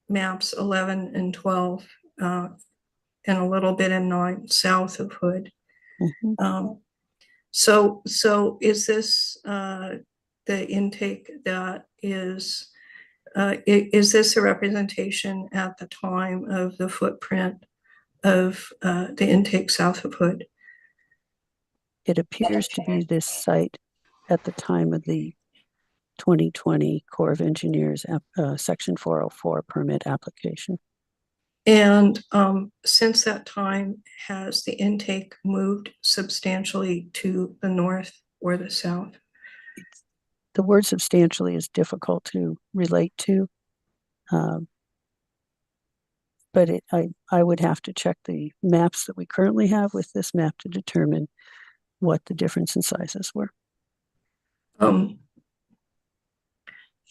S3: maps 11 and 12 and a little bit in 9 south of Hood.
S10: Mm-hmm.
S3: So is this the intake that is this a representation at the time of the footprint of the intake south of Hood?
S10: It appears to be this site at the time of the 2020 Corps of Engineers Section 404 permit application.
S3: And since that time, has the intake moved substantially to the north or the south?
S10: The word substantially is difficult to relate to, but I would have to check the maps that we currently have with this map to determine what the difference in sizes were.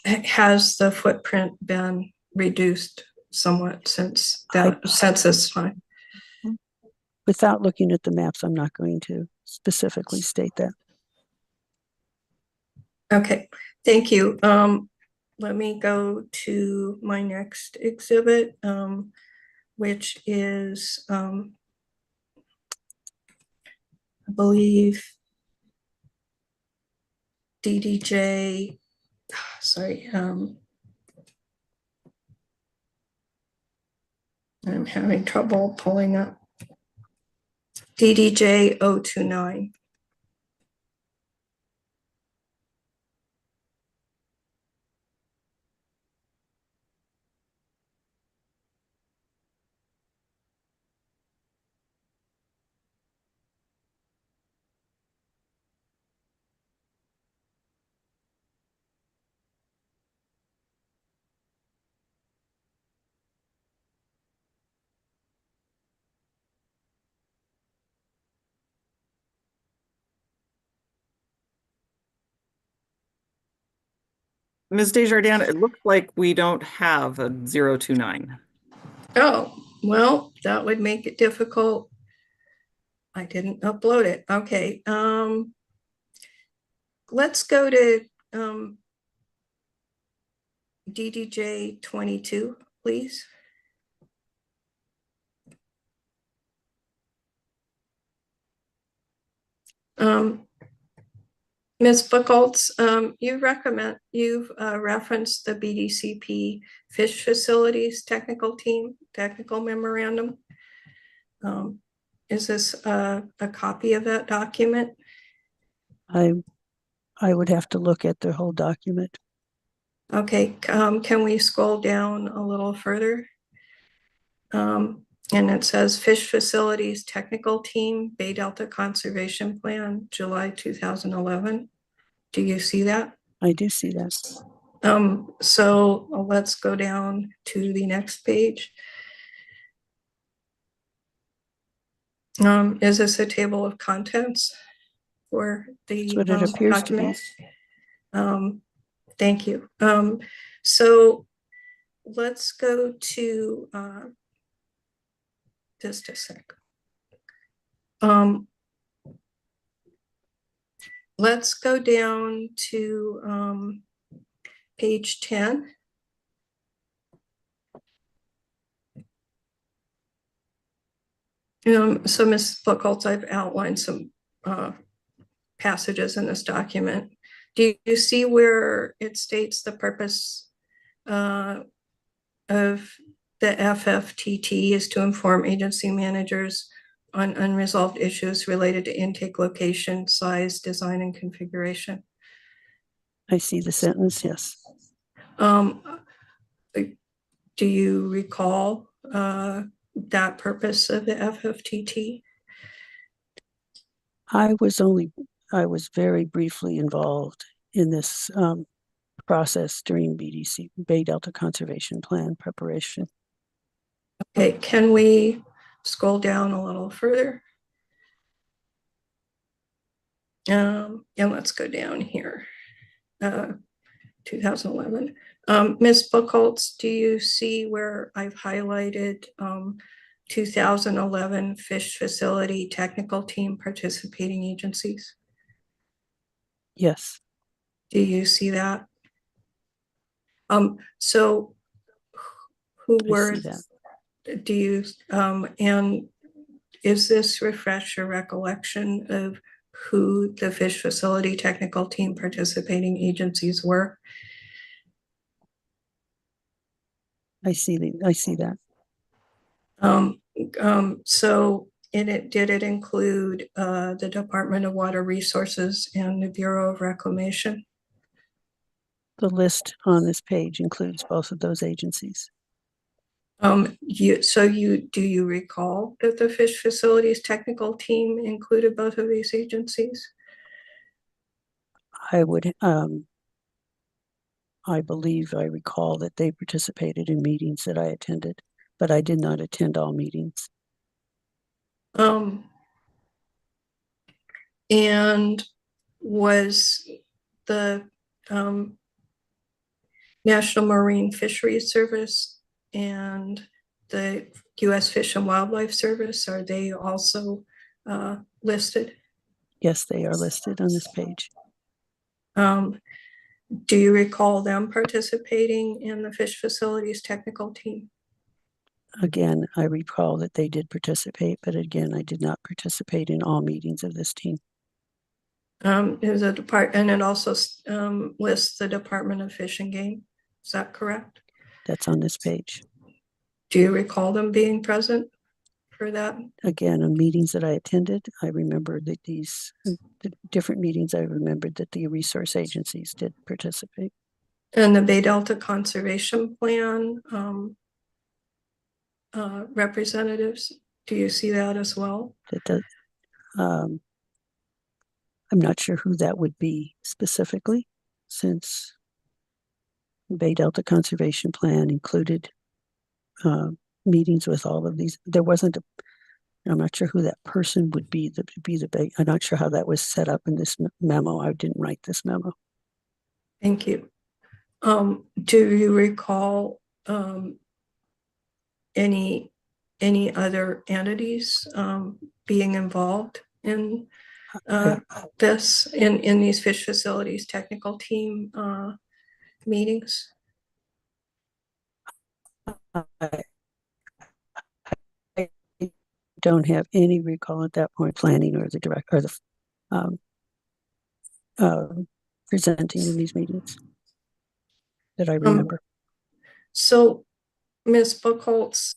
S3: Has the footprint been reduced somewhat since this time?
S10: Without looking at the maps, I'm not going to specifically state that.
S3: Okay, thank you. Let me go to my next exhibit, which is, I believe, DDJ, sorry, I'm having trouble pulling up DDJ 029.
S1: Ms. Desjardins, it looks like we don't have a 029.
S3: Oh, well, that would make it difficult. I didn't upload it. Okay. Let's go to DDJ 22, please. Ms. Buchholz, you've referenced the BDCP fish facilities technical team, technical memorandum. Is this a copy of that document?
S10: I would have to look at the whole document.
S3: Okay, can we scroll down a little further? And it says Fish Facilities Technical Team, Bay Delta Conservation Plan, July 2011. Do you see that?
S10: I do see that.
S3: So let's go down to the next page. Is this a table of contents for the
S10: That's what it appears to be.
S3: document? Thank you. So let's go to just a sec. Let's go down to page 10. So Ms. Buchholz, I've outlined some passages in this document. Do you see where it states the purpose of the FFTT is to inform agency managers on unresolved issues related to intake location, size, design, and configuration?
S10: I see the sentence, yes.
S3: Do you recall that purpose of the FFTT?
S10: I was very briefly involved in this process during BDC, Bay Delta Conservation Plan preparation.
S3: Okay, can we scroll down a little further? And let's go down here. 2011. Ms. Buchholz, do you see where I've highlighted 2011 fish facility technical team participating agencies?
S10: Yes.
S3: Do you see that? So who were, do you, and is this refresh your recollection of who the fish facility technical team participating agencies were?
S10: I see that.
S3: So did it include the Department of Water Resources and the Bureau of Reclamation?
S10: The list on this page includes both of those agencies.
S3: Do you recall that the fish facilities technical team included both of these agencies?
S10: I believe I recall that they participated in meetings that I attended, but I did not attend all meetings.
S3: And was the National Marine Fisheries Service and the U.S. Fish and Wildlife Service, are they also listed?
S10: Yes, they are listed on this page.
S3: Do you recall them participating in the fish facilities technical team?
S10: Again, I recall that they did participate, but again, I did not participate in all meetings of this team.
S3: Is a and it also lists the Department of Fish and Game. Is that correct?
S10: That's on this page.
S3: Do you recall them being present for that?
S10: Again, on meetings that I attended, I remember that the different meetings, I remembered that the resource agencies did participate.
S3: And the Bay Delta Conservation Plan representatives, do you see that as well?
S10: That does, I'm not sure who that would be specifically, since Bay Delta Conservation Plan included meetings with all of these. There wasn't a, I'm not sure who that person would be. I'm not sure how that was set up in this memo. I didn't write this memo.
S3: Thank you. Do you recall any other entities being involved in this in these fish facilities technical team meetings?
S10: I don't have any recall at that point, planning or the direct or the presenting in these meetings that I remember.
S3: So, Ms. Buchholz,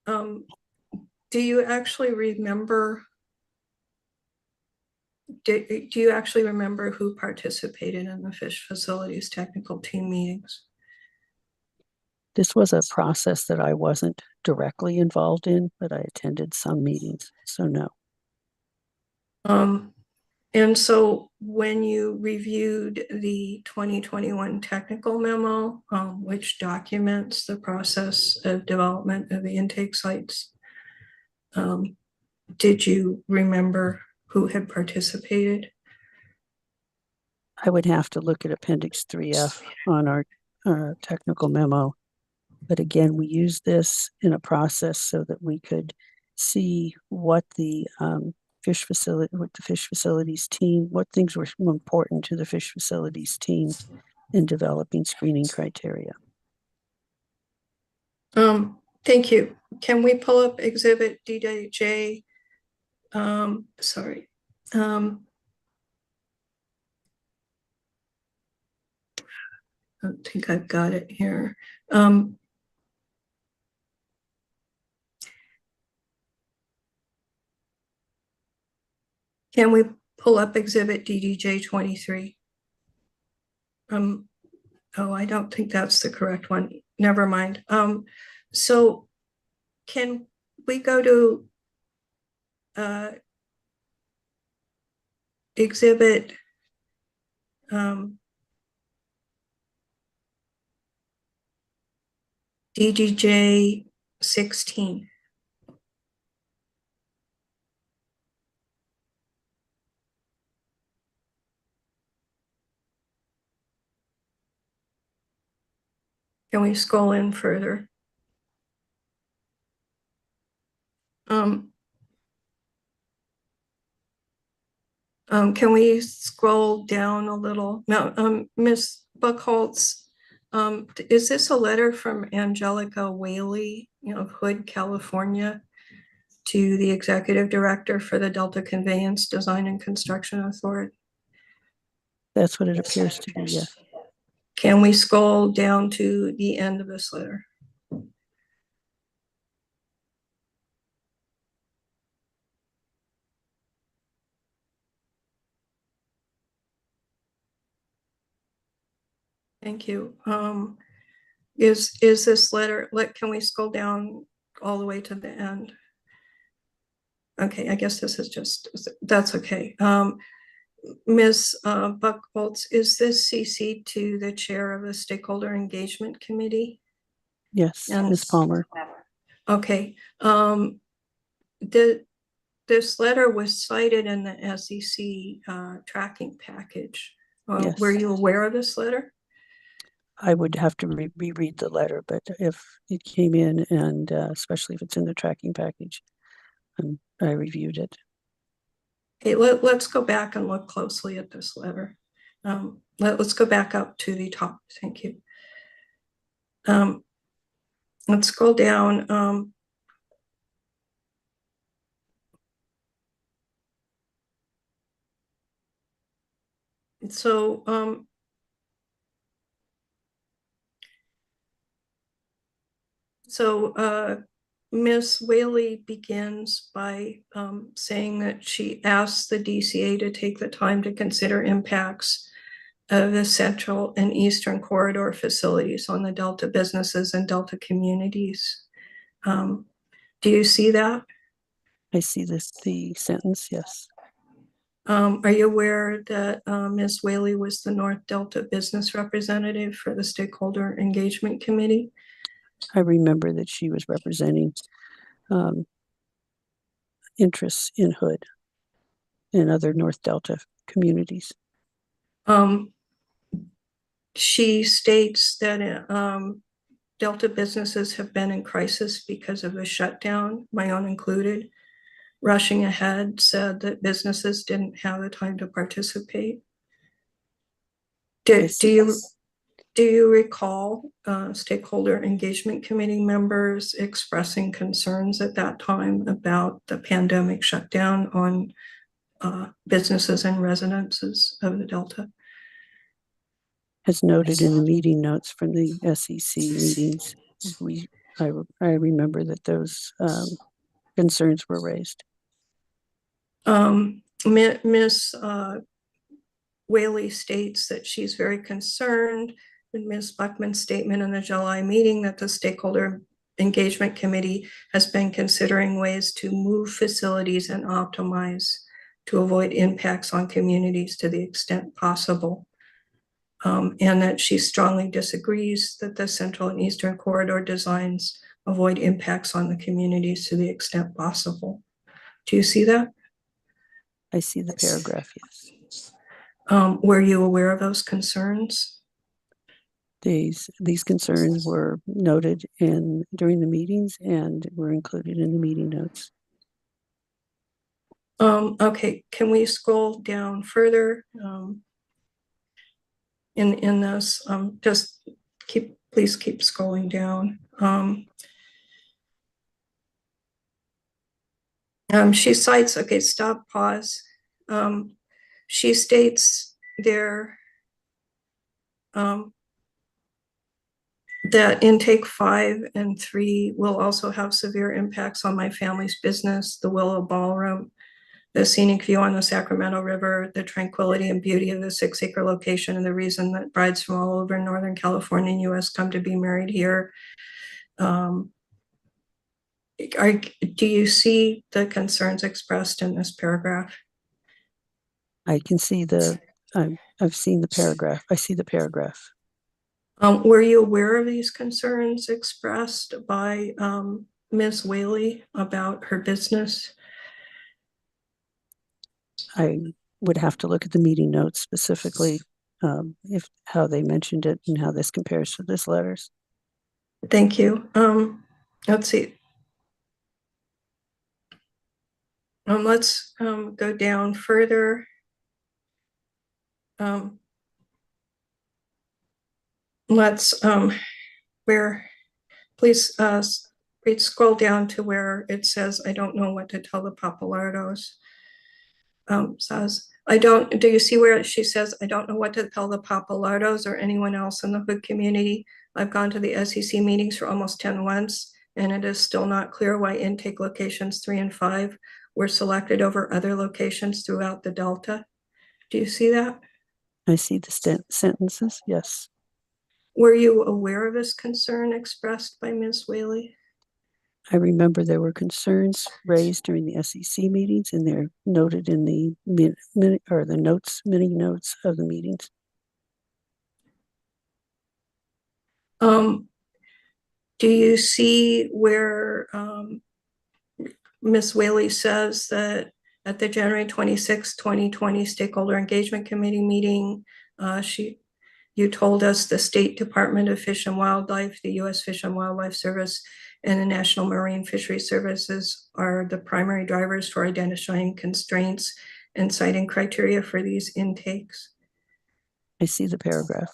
S3: do you actually remember? Do you actually remember who participated in the fish facilities technical team meetings?
S10: This was a process that I wasn't directly involved in, but I attended some meetings, so no.
S3: And so when you reviewed the 2021 technical memo, which documents the process of development of the intake sites, did you remember who had participated?
S10: I would have to look at Appendix 3F on our technical memo. But again, we used this in a process so that we could see what the fish facilities team, what things were important to the fish facilities team in developing screening criteria.
S3: Thank you. Can we pull up Exhibit DJ? Sorry. I don't think I've got it here. Can we pull up Exhibit DDJ 23? Oh, I don't think that's the correct one. Never mind. So can we go to Exhibit DDJ 16? Can we scroll in further? Can we scroll down a little? Now, Ms. Buchholz, is this a letter from Angelica Whaley of Hood, California, to the executive director for the Delta Conveyance Design and Construction Authority?
S10: That's what it appears to be, yes.
S3: Can we scroll down to the end of this letter? Thank you. Is this letter, can we scroll down all the way to the end? Okay, I guess this is just, that's okay. Ms. Buchholz, is this CC to the chair of the Stakeholder Engagement Committee?
S10: Yes, Ms. Palmer.
S3: Okay. This letter was cited in the SEC tracking package.
S10: Yes.
S3: Were you aware of this letter?
S10: I would have to reread the letter, but if it came in and especially if it's in the tracking package, I reviewed it.
S3: Okay, let's go back and look closely at this letter. Let's go back up to the top. Thank you. Let's scroll down. So Ms. Whaley begins by saying that she asked the DCA to take the time to consider impacts of the central and eastern corridor facilities on the Delta businesses and Delta communities. Do you see that?
S10: I see the sentence, yes.
S3: Are you aware that Ms. Whaley was the North Delta business representative for the Stakeholder Engagement Committee?
S10: I remember that she was representing interests in Hood and other North Delta communities.
S3: She states that Delta businesses have been in crisis because of the shutdown, my own included. Rushing ahead said that businesses didn't have the time to participate. Do you recall Stakeholder Engagement Committee members expressing concerns at that time about the pandemic shutdown on businesses and residences of the Delta?
S10: As noted in the meeting notes from the SEC meetings, I remember that those concerns were raised.
S3: Ms. Whaley states that she's very concerned with Ms. Buckman's statement in the July meeting that the Stakeholder Engagement Committee has been considering ways to move facilities and optimize to avoid impacts on communities to the extent possible. And that she strongly disagrees that the Central and Eastern Corridor designs avoid impacts on the communities to the extent possible. Do you see that?
S10: I see the paragraph, yes.
S3: Were you aware of those concerns?
S10: These concerns were noted during the meetings and were included in the meeting notes.
S3: Okay, can we scroll down further in this? Just please keep scrolling down. She cites, okay, stop, pause. She states there that intake 5 and 3 will also have severe impacts on my family's business, the Willow Ballroom, the scenic view on the Sacramento River, the tranquility and beauty of the 6-acre location, and the reason that brides from all over Northern California and US come to be married here. Do you see the concerns expressed in this paragraph?
S10: I can see I've seen the paragraph. I see the paragraph.
S3: Were you aware of these concerns expressed by Ms. Whaley about her business?
S10: I would have to look at the meeting notes specifically, how they mentioned it and how this compares to this letters.
S3: Thank you. Let's see. Let's go down further. Please scroll down to where it says, I don't know what to tell the Papalardos. Do you see where she says, I don't know what to tell the Papalardos or anyone else in the Hood community? I've gone to the SEC meetings for almost 10 months, and it is still not clear why intake locations 3 and 5 were selected over other locations throughout the Delta. Do you see that?
S10: I see the sentences, yes.
S3: Were you aware of this concern expressed by Ms. Whaley?
S10: I remember there were concerns raised during the SEC meetings, and they're noted in the mini notes of the meetings.
S3: Do you see where Ms. Whaley says that at the January 26, 2020 Stakeholder Engagement Committee meeting, you told us the State Department of Fish and Wildlife, the U.S. Fish and Wildlife Service, and the National Marine Fisheries Services are the primary drivers for identifying constraints and citing criteria for these intakes?
S10: I see the paragraph.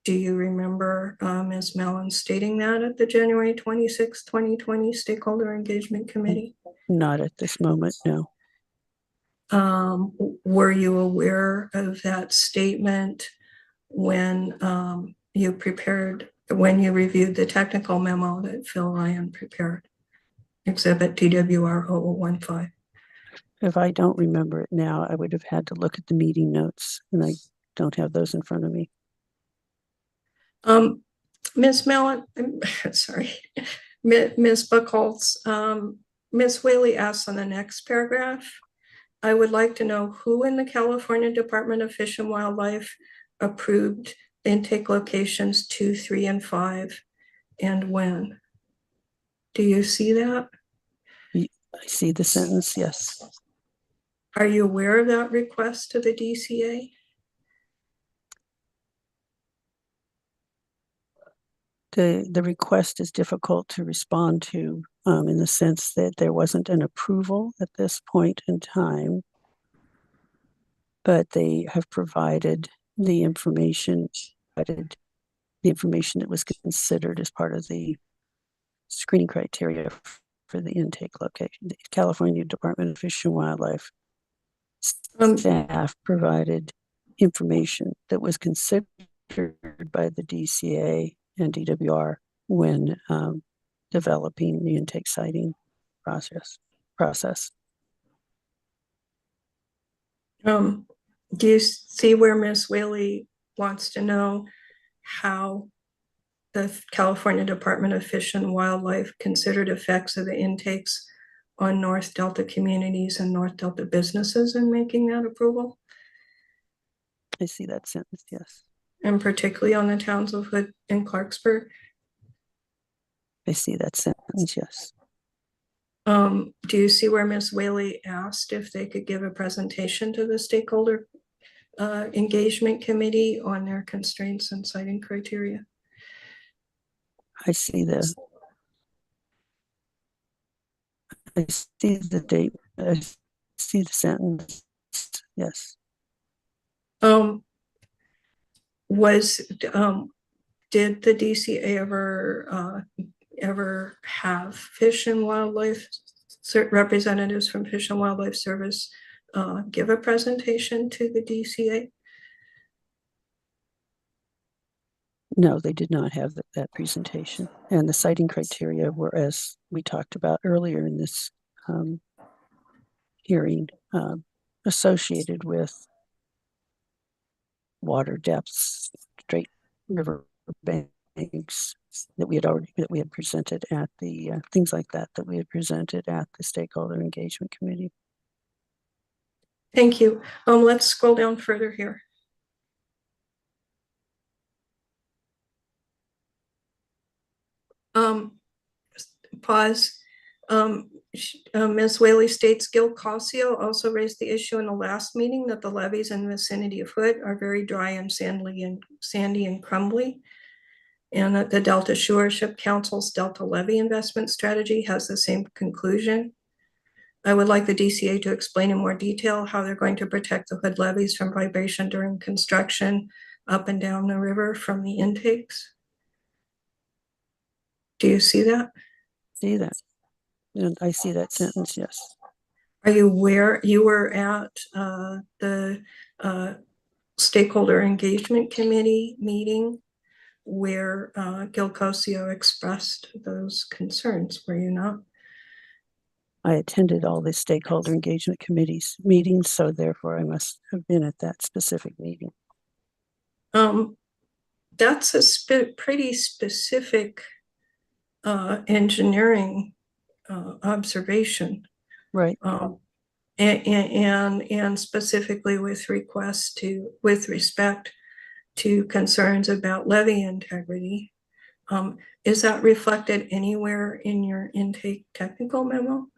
S3: Do you remember Ms. Mellon stating that at the January 26, 2020 Stakeholder Engagement Committee?
S10: Not at this moment, no.
S3: Were you aware of that statement when you reviewed the technical memo that Phil Ryan prepared? exhibit TWR 0015.
S10: If I don't remember it now, I would have had to look at the meeting notes, and I don't have those in front of me.
S3: Ms. Mellon, sorry, Ms. Buchholz, Ms. Whaley asks on the next paragraph, I would like to know who in the California Department of Fish and Wildlife approved intake locations 2, 3, and 5, and when? Do you see that?
S10: I see the sentence, yes.
S3: Are you aware of that request to the DCA?
S10: The request is difficult to respond to in the sense that there wasn't an approval at this point in time, but they have provided the information that was considered as part of the screening criteria for the intake location. The California Department of Fish and Wildlife staff provided information that was considered by the DCA and DWR when developing the intake siting process.
S3: Do you see where Ms. Whaley wants to know how the California Department of Fish and Wildlife considered effects of the intakes on North Delta communities and North Delta businesses in making that approval?
S10: I see that sentence, yes.
S3: And particularly on the towns of Hood and Clarksburg?
S10: I see that sentence, yes.
S3: Do you see where Ms. Whaley asked if they could give a presentation to the stakeholder engagement committee on their constraints and citing criteria?
S10: I see the date. I see the sentence. Yes.
S3: Did the DCA ever have Fish and Wildlife representatives from Fish and Wildlife Service give a presentation to the DCA?
S10: No, they did not have that presentation. And the citing criteria were, as we talked about earlier in this hearing, associated with water depths, straight river banks that we had presented at the things like that we had presented at the stakeholder engagement committee.
S3: Thank you. Let's scroll down further here. Pause. Ms. Whaley states Gil Calcio also raised the issue in the last meeting that the levees in the vicinity of Hood are very dry and sandy and crumbly, and that the Delta Shoership Council's Delta Levee investment strategy has the same conclusion. I would like the DCA to explain in more detail how they're going to protect the Hood levees from vibration during construction up and down the river from the intakes. Do you see that?
S10: See that. And I see that sentence, yes.
S3: Are you aware you were at the stakeholder engagement committee meeting where Gil Cosio expressed those concerns, were you not?
S10: I attended all the stakeholder engagement committees meetings, so therefore I must have been at that specific meeting.
S3: That's a pretty specific engineering observation,
S10: right?
S3: And specifically with respect to concerns about levee integrity. Is that reflected anywhere in your intake technical memo?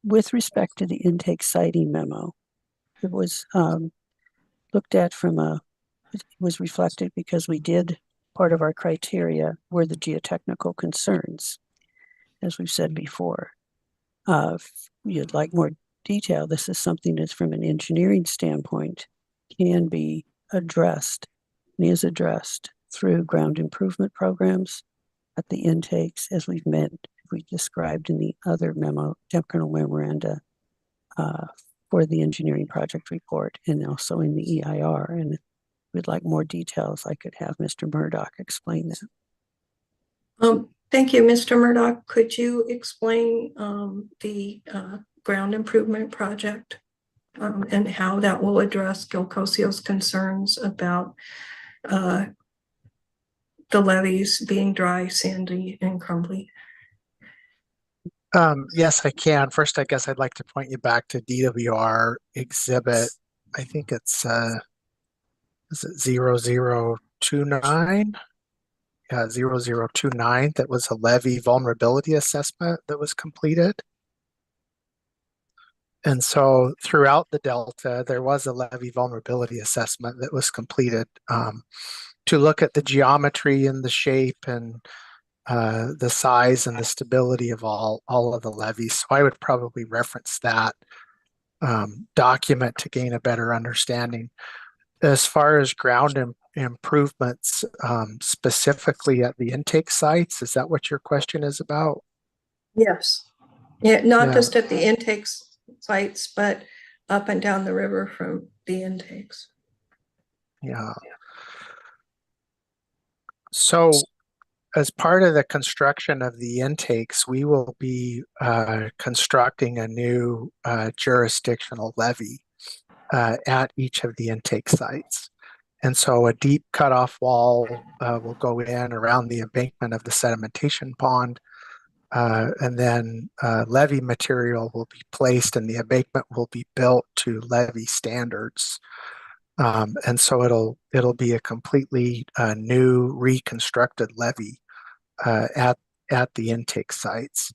S10: With respect to the intake siting memo, it was looked at it was reflected because we did, part of our criteria were the geotechnical concerns, as we've said before. If you'd like more detail, this is something that's from an engineering standpoint can be addressed and is addressed through ground improvement programs at the intakes, as we described in the other technical memoranda for the engineering project report, and also in the EIR. And if we'd like more details, I could have Mr. Murdoch explain that.
S3: Thank you, Mr. Murdoch. Could you explain the ground improvement project and how that will address Gilcosio's concerns about the levees being dry, sandy, and crumbly?
S9: Yes, I can. First, I guess I'd like to point you back to DWR exhibit. I think it's is it 0029? Yeah, 0029. That was a levee vulnerability assessment that was completed. And so throughout the Delta, there was a levee vulnerability assessment that was completed to look at the geometry and the shape and the size and the stability of all of the levees. So I would probably reference that document to gain a better understanding. As far as ground improvements, specifically at the intake sites, is that what your question is about?
S3: Yes. Yeah, not
S9: Yeah.
S3: just at the intakes sites, but up and down the river from the intakes.
S9: Yeah. So as part of the construction of the intakes, we will be constructing a new jurisdictional levee at each of the intake sites. And so a deep cutoff wall will go in around the embankment of the sedimentation pond. And then levee material will be placed and the embankment will be built to levee standards. And so it'll be a completely new reconstructed levee at the intake sites.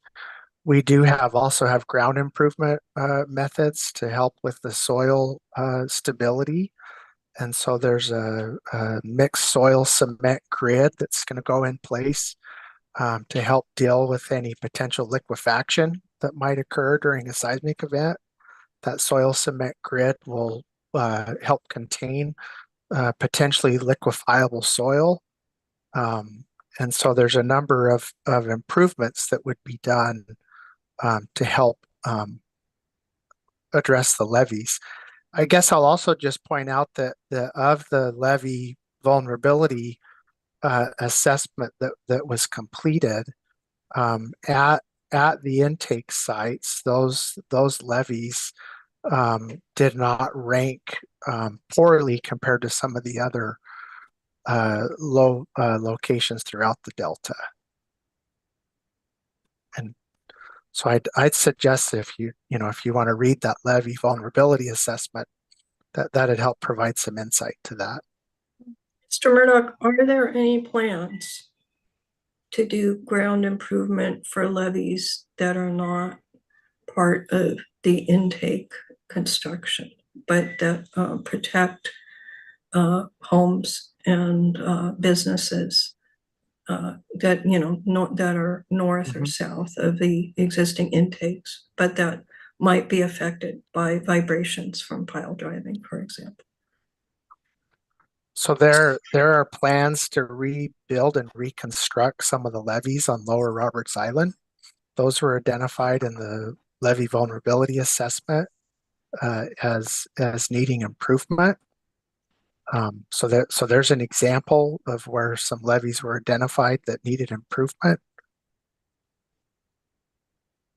S9: We do also have ground improvement methods to help with the soil stability. And so there's a mixed soil cement grid that's going to go in place to help deal with any potential liquefaction that might occur during a seismic event. That soil cement grid will help contain potentially liquefiable soil. And so there's a number of improvements that would be done to help address the levees. I guess I'll also just point out that of the levee vulnerability assessment that was completed at the intake sites, those levees did not rank poorly compared to some of the other low locations throughout the Delta. And so I'd suggest if you want to read that levee vulnerability assessment, that'd help provide some insight to that.
S3: Mr. Murdoch, are there any plans to do ground improvement for levees that are not part of the intake construction, but that protect homes and businesses that that are north or south of the existing intakes, but that might be affected by vibrations from pile driving, for example?
S9: So there are plans to rebuild and reconstruct some of the levees on Lower Roberts Island. Those were identified in the levee vulnerability assessment as needing improvement. So there's an example of where some levees were identified that needed improvement.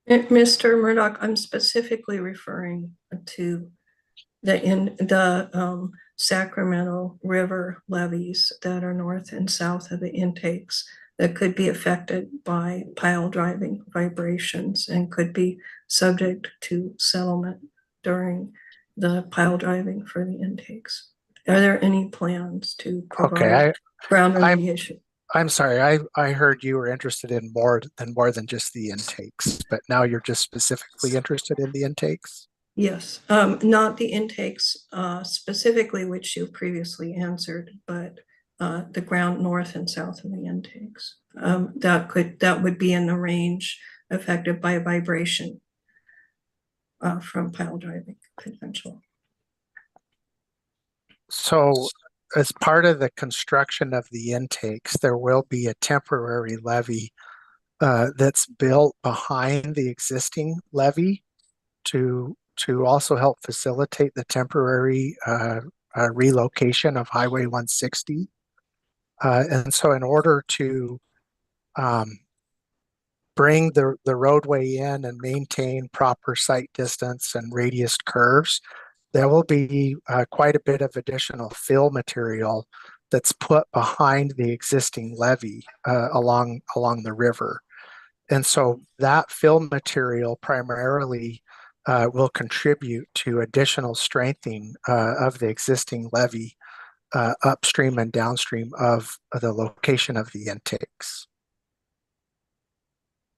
S3: Mr. Murdoch, I'm specifically referring to the Sacramento River levees that are north and south of the intakes that could be affected by pile driving vibrations and could be subject to settlement during the pile driving for the intakes. Are there any plans to provide ground remediation?
S9: I'm sorry, I heard you were interested in more than just the intakes, but now you're just specifically interested in the intakes?
S3: Yes, not the intakes specifically, which you previously answered, but the ground north and south of the intakes. That would be in the range affected by vibration from pile driving conventional.
S9: So as part of the construction of the intakes, there will be a temporary levee that's built behind the existing levee to also help facilitate the temporary relocation of Highway 160. And so in order to bring the roadway in and maintain proper site distance and radius curves, there will be quite a bit of additional fill material that's put behind the existing levee along the river. And so that fill material primarily will contribute to additional strengthening of the existing levee upstream and downstream of the location of the intakes.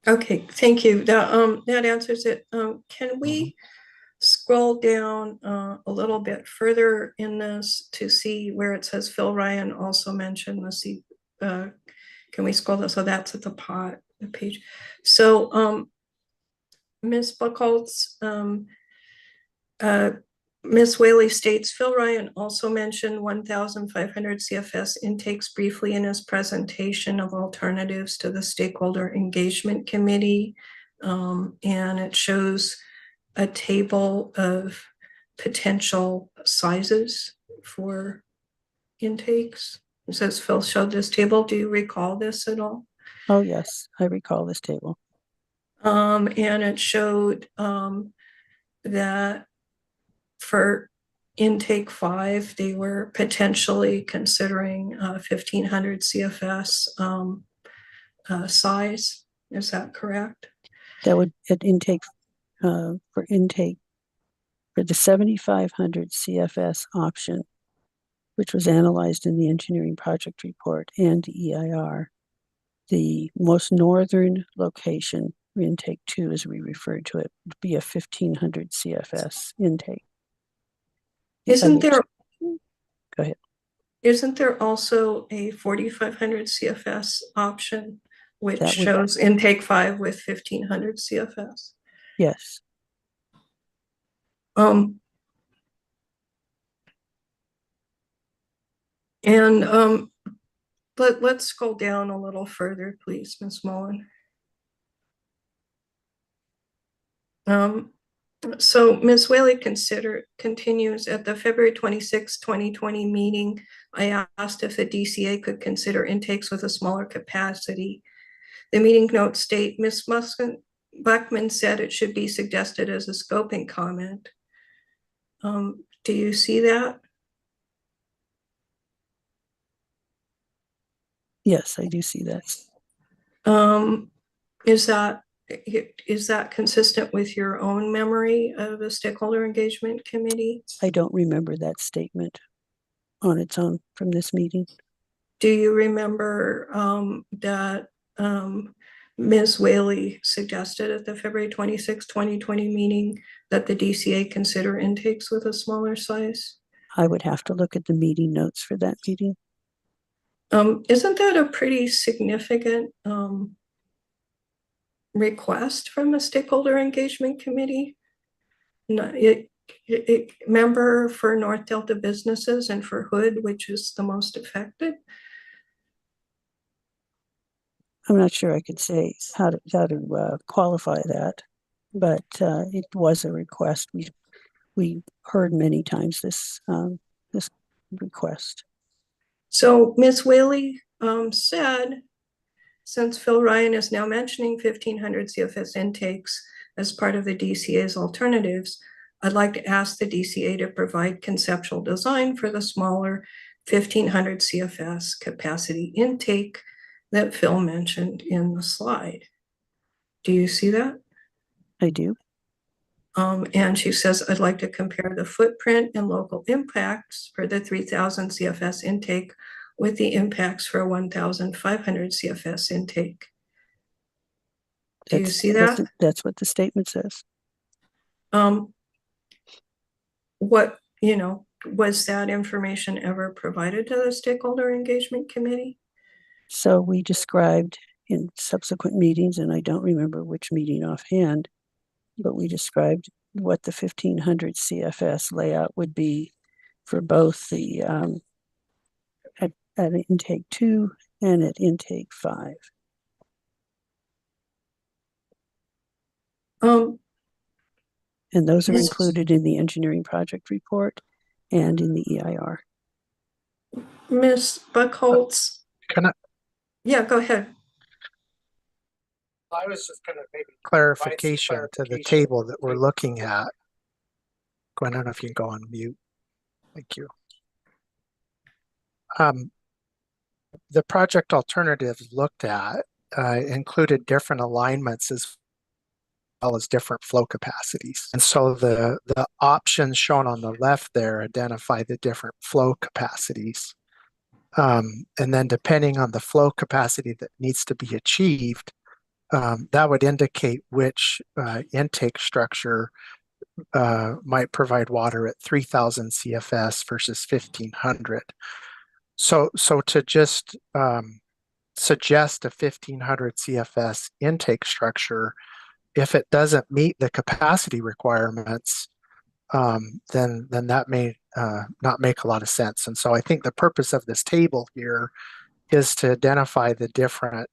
S3: Okay, thank you. That answers it. Can we scroll down a little bit further in this to see where it says Phil Ryan also mentioned, let's see, can we scroll that? So that's at the page. So Ms. Buchholz, Ms. Whaley states Phil Ryan also mentioned 1,500 CFS intakes briefly in his presentation of alternatives to the Stakeholder Engagement Committee. And it shows a table of potential sizes for intakes. It says Phil showed this table. Do you recall this at all?
S10: Oh, yes, I recall this table.
S3: And it showed that for intake 5, they were potentially considering 1,500 CFS size. Is that correct?
S10: That would at intake for the 7,500 CFS option, which was analyzed in the engineering project report and EIR. The most northern location, intake 2, as we refer to it, would be a 1,500 CFS intake.
S3: Isn't there?
S10: Go ahead.
S3: Isn't there also a 4,500 CFS option, which
S10: That would,
S3: shows intake 5 with 1,500 CFS?
S10: yes.
S3: And let's scroll down a little further, please, Ms. Mullen. So Ms. Whaley continues at the February 26, 2020 meeting. I asked if the DCA could consider intakes with a smaller capacity. The meeting notes state Ms. Buckman said it should be suggested as a scoping comment. Do you see that?
S10: Yes, I do see that.
S3: Is that consistent with your own memory of the stakeholder engagement committee?
S10: I don't remember that statement on its own from this meeting.
S3: Do you remember that Ms. Whaley suggested at the February 26, 2020 meeting that the DCA consider intakes with a smaller size?
S10: I would have to look at the meeting notes for that meeting.
S3: Isn't that a pretty significant request from the stakeholder engagement committee? Member for North Delta businesses and for Hood, which is the most affected?
S10: I'm not sure I could say how to qualify that, but it was a request. We heard many times this request.
S3: So Ms. Whaley said, since Phil Ryan is now mentioning 1,500 CFS intakes as part of the DCA's alternatives, I'd like to ask the DCA to provide conceptual design for the smaller 1,500 CFS capacity intake that Phil mentioned in the slide. Do you see that?
S10: I do.
S3: And she says, I'd like to compare the footprint and local impacts for the 3,000 CFS intake with the impacts for 1,500 CFS intake. Do you see that?
S10: That's what the statement says.
S3: Was that information ever provided to the stakeholder engagement committee?
S10: So we described in subsequent meetings, and I don't remember which meeting offhand, but we described what the 1,500 CFS layout would be for both the at intake 2 and at intake 5. And those are included in the engineering project report and in the EIR.
S3: Ms. Buchholz?
S9: Can I?
S3: Yeah, go ahead.
S9: I was just going to maybe clarification to the table that we're looking at. Gwen, I don't know if you can go on mute. Thank you. The project alternatives looked at included different alignments as well as different flow capacities. And so the options shown on the left there identify the different flow capacities. And then depending on the flow capacity that needs to be achieved, that would indicate which intake structure might provide water at 3,000 CFS versus 1,500. So to just suggest a 1,500 CFS intake structure, if it doesn't meet the capacity requirements, then that may not make a lot of sense. And so I think the purpose of this table here is to identify the different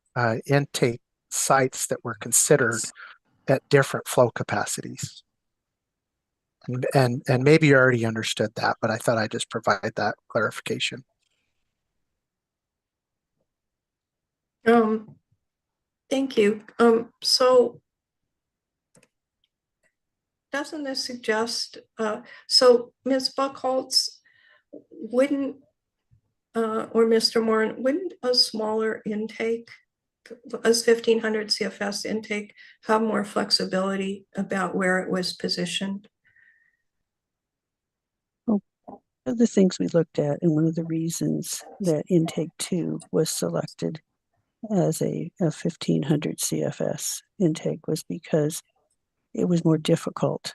S9: intake sites that were considered at different flow capacities. And maybe you already understood that, but I thought I'd just provide that clarification.
S3: Thank you. So doesn't this suggest, so Ms. Buckholz, wouldn't, or Mr. Moore, wouldn't a smaller intake, as 1,500 CFS intake, have more flexibility about where it was positioned?
S10: One of the things we looked at, and one of the reasons that intake 2 was selected as a 1,500 CFS intake was because it was more difficult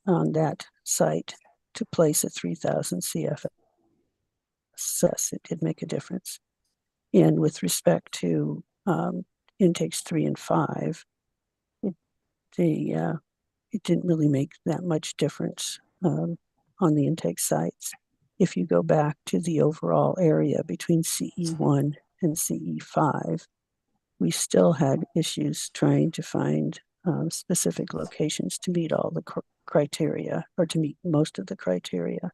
S10: on that site to place a 3,000 CFS. It did make a difference. And with respect to intakes 3 and 5, it didn't really make that much difference on the intake sites. If you go back to the overall area between CE1 and CE5, we still had issues trying to find specific locations to meet all the criteria, or to meet most of the criteria,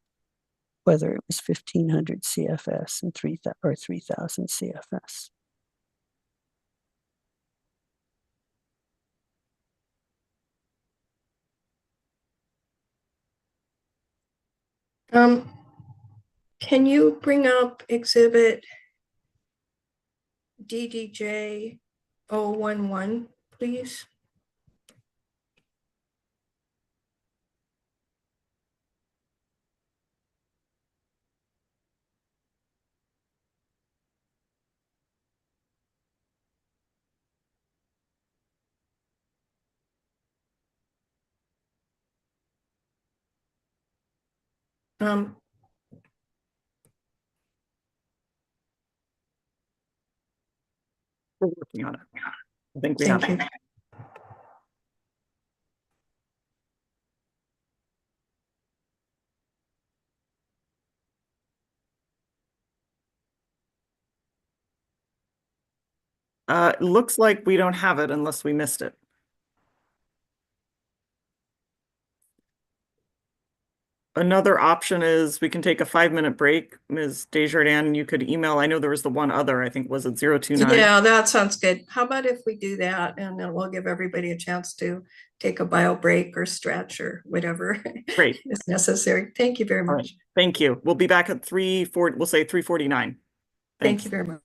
S10: whether it was 1,500 CFS and 3,000 CFS.
S3: Can you bring up exhibit DDJ 011, please?
S1: We're working on it. I think we have
S3: Thank
S1: it.
S3: you.
S1: It looks like we don't have it unless we missed it. Another option is we can take a 5-minute break. Ms. Desjardins, you could email. I know there was the one other, I think, was it 029?
S3: Yeah, that sounds good. How about if we do that, and then we'll give everybody a chance to take a bio break or stretch or whatever
S1: Great.
S3: is necessary. Thank you very
S1: All right.
S3: much.
S1: Thank you. We'll be back at 3:40. We'll say 3:49.
S3: Thank you very much.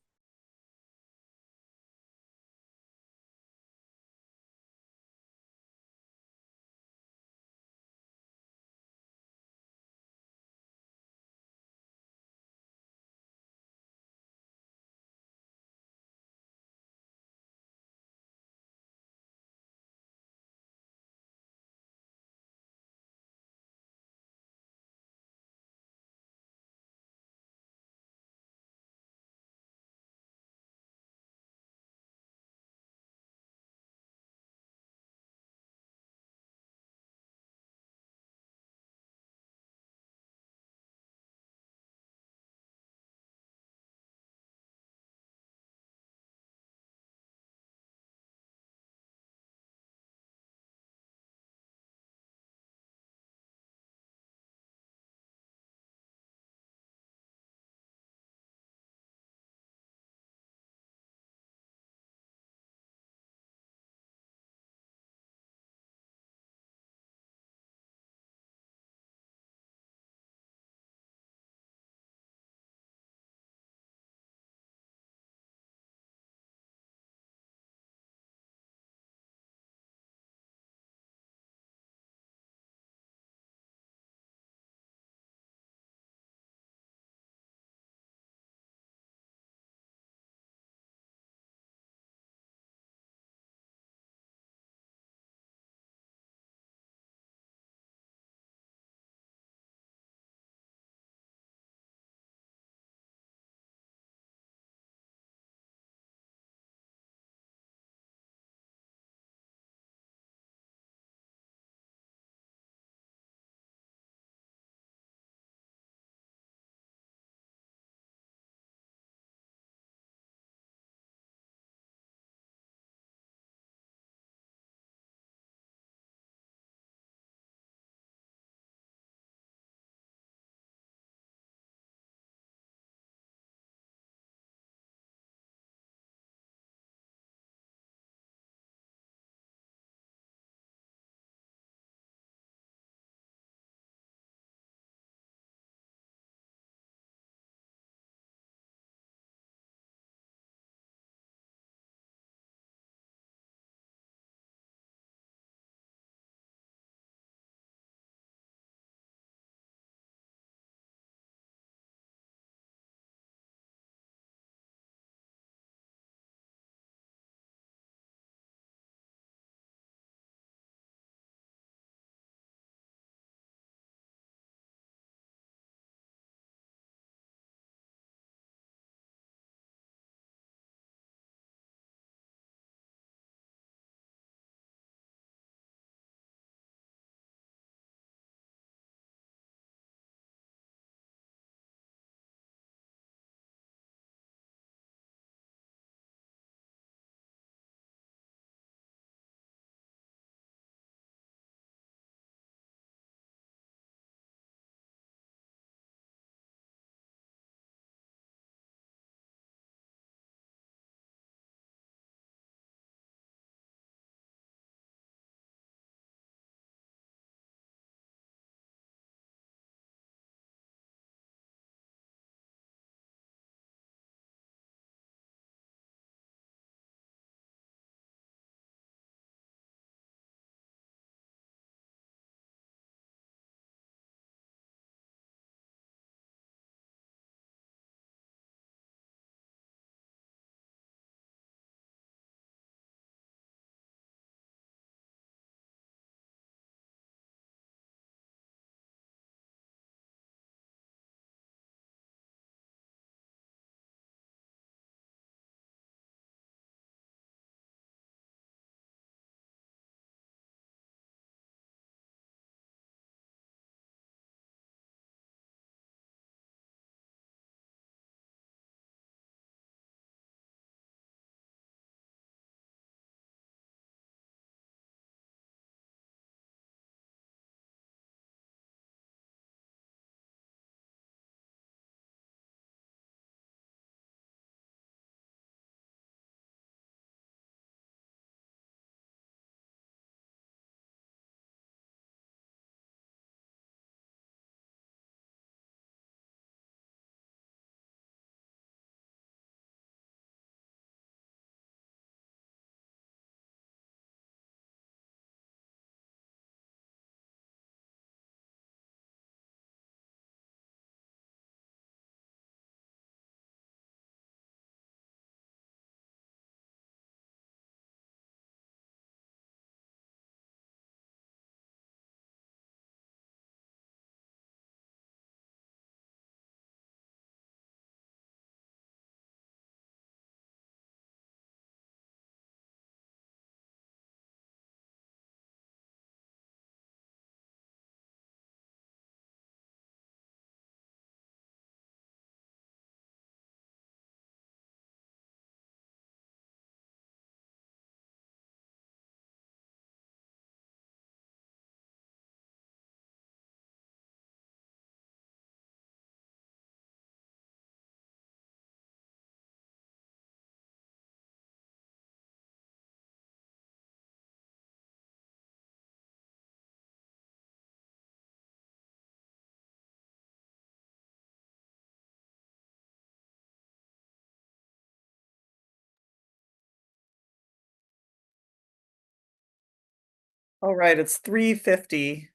S1: All right, it's 3:50.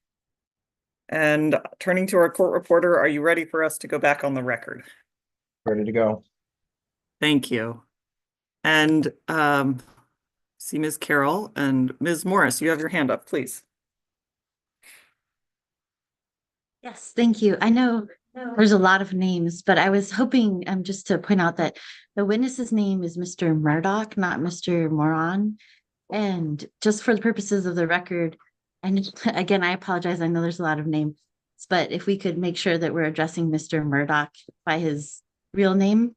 S1: And turning to our court reporter, are you ready for us to go back on the record?
S2: Ready to go.
S1: Thank you. And see Ms. Carroll and Ms. Morris, you have your hand up, please.
S12: Yes, thank you. I know there's a lot of names, but I was hoping just to point out that the witness's name is Mr. Murdoch, not Mr. Moran. And just for the purposes of the record, and again, I apologize. I know there's a lot of names, but if we could make sure that we're addressing Mr. Murdoch by his real name.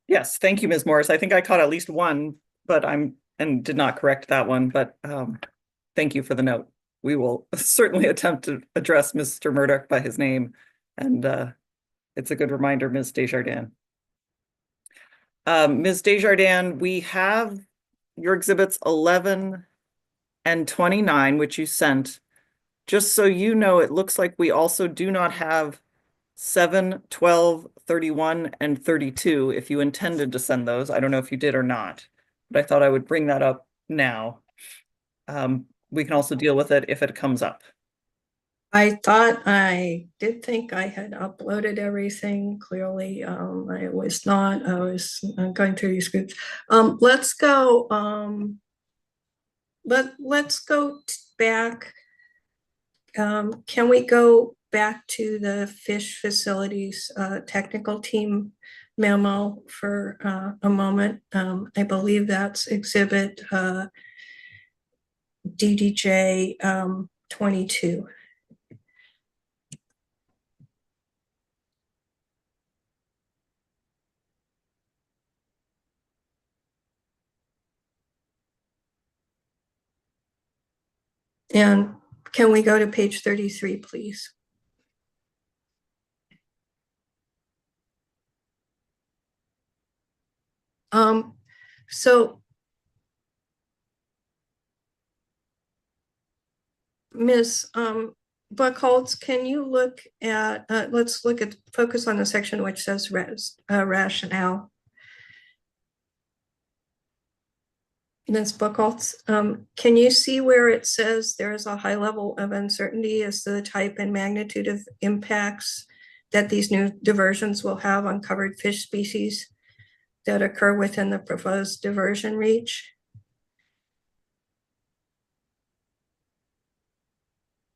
S1: Yes, thank you, Ms. Morris. I think I caught at least one, but and did not correct that one, but thank you for the note. We will certainly attempt to address Mr. Murdoch by his name, and it's a good reminder, Ms. Desjardins. Ms. Desjardins, we have your exhibits 11 and 29, which you sent. Just so you know, it looks like we also do not have 7, 12, 31, and 32 if you intended to send those. I don't know if you did or not, but I thought I would bring that up now. We can also deal with it if it comes up.
S3: I thought I did think I had uploaded everything clearly. I was not. I was going through these groups. Let's go. Let's go back. Can we go back to the fish facilities technical team memo for a moment? I believe that's exhibit DDJ 22. And can we go to page 33, please? So Ms. Buckholz, can you look at, let's focus on the section which says rationale. Ms. Buckholz, can you see where it says there is a high level of uncertainty as to the type and magnitude of impacts that these new diversions will have on covered fish species that occur within the proposed diversion reach?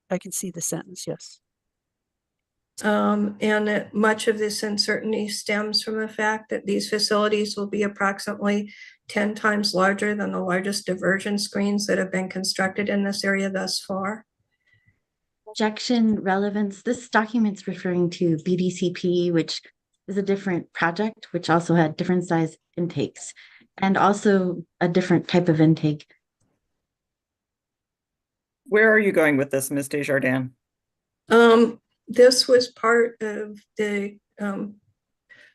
S10: I can see the sentence, yes.
S3: And that much of this uncertainty stems from the fact that these facilities will be approximately 10 times larger than the largest diversion screens that have been constructed in this area thus far.
S12: Objection relevance. This document's referring to BDCP, which is a different project, which also had different size intakes and also a different type of intake.
S1: Where are you going with this, Ms. Desjardins?
S3: This was part of the,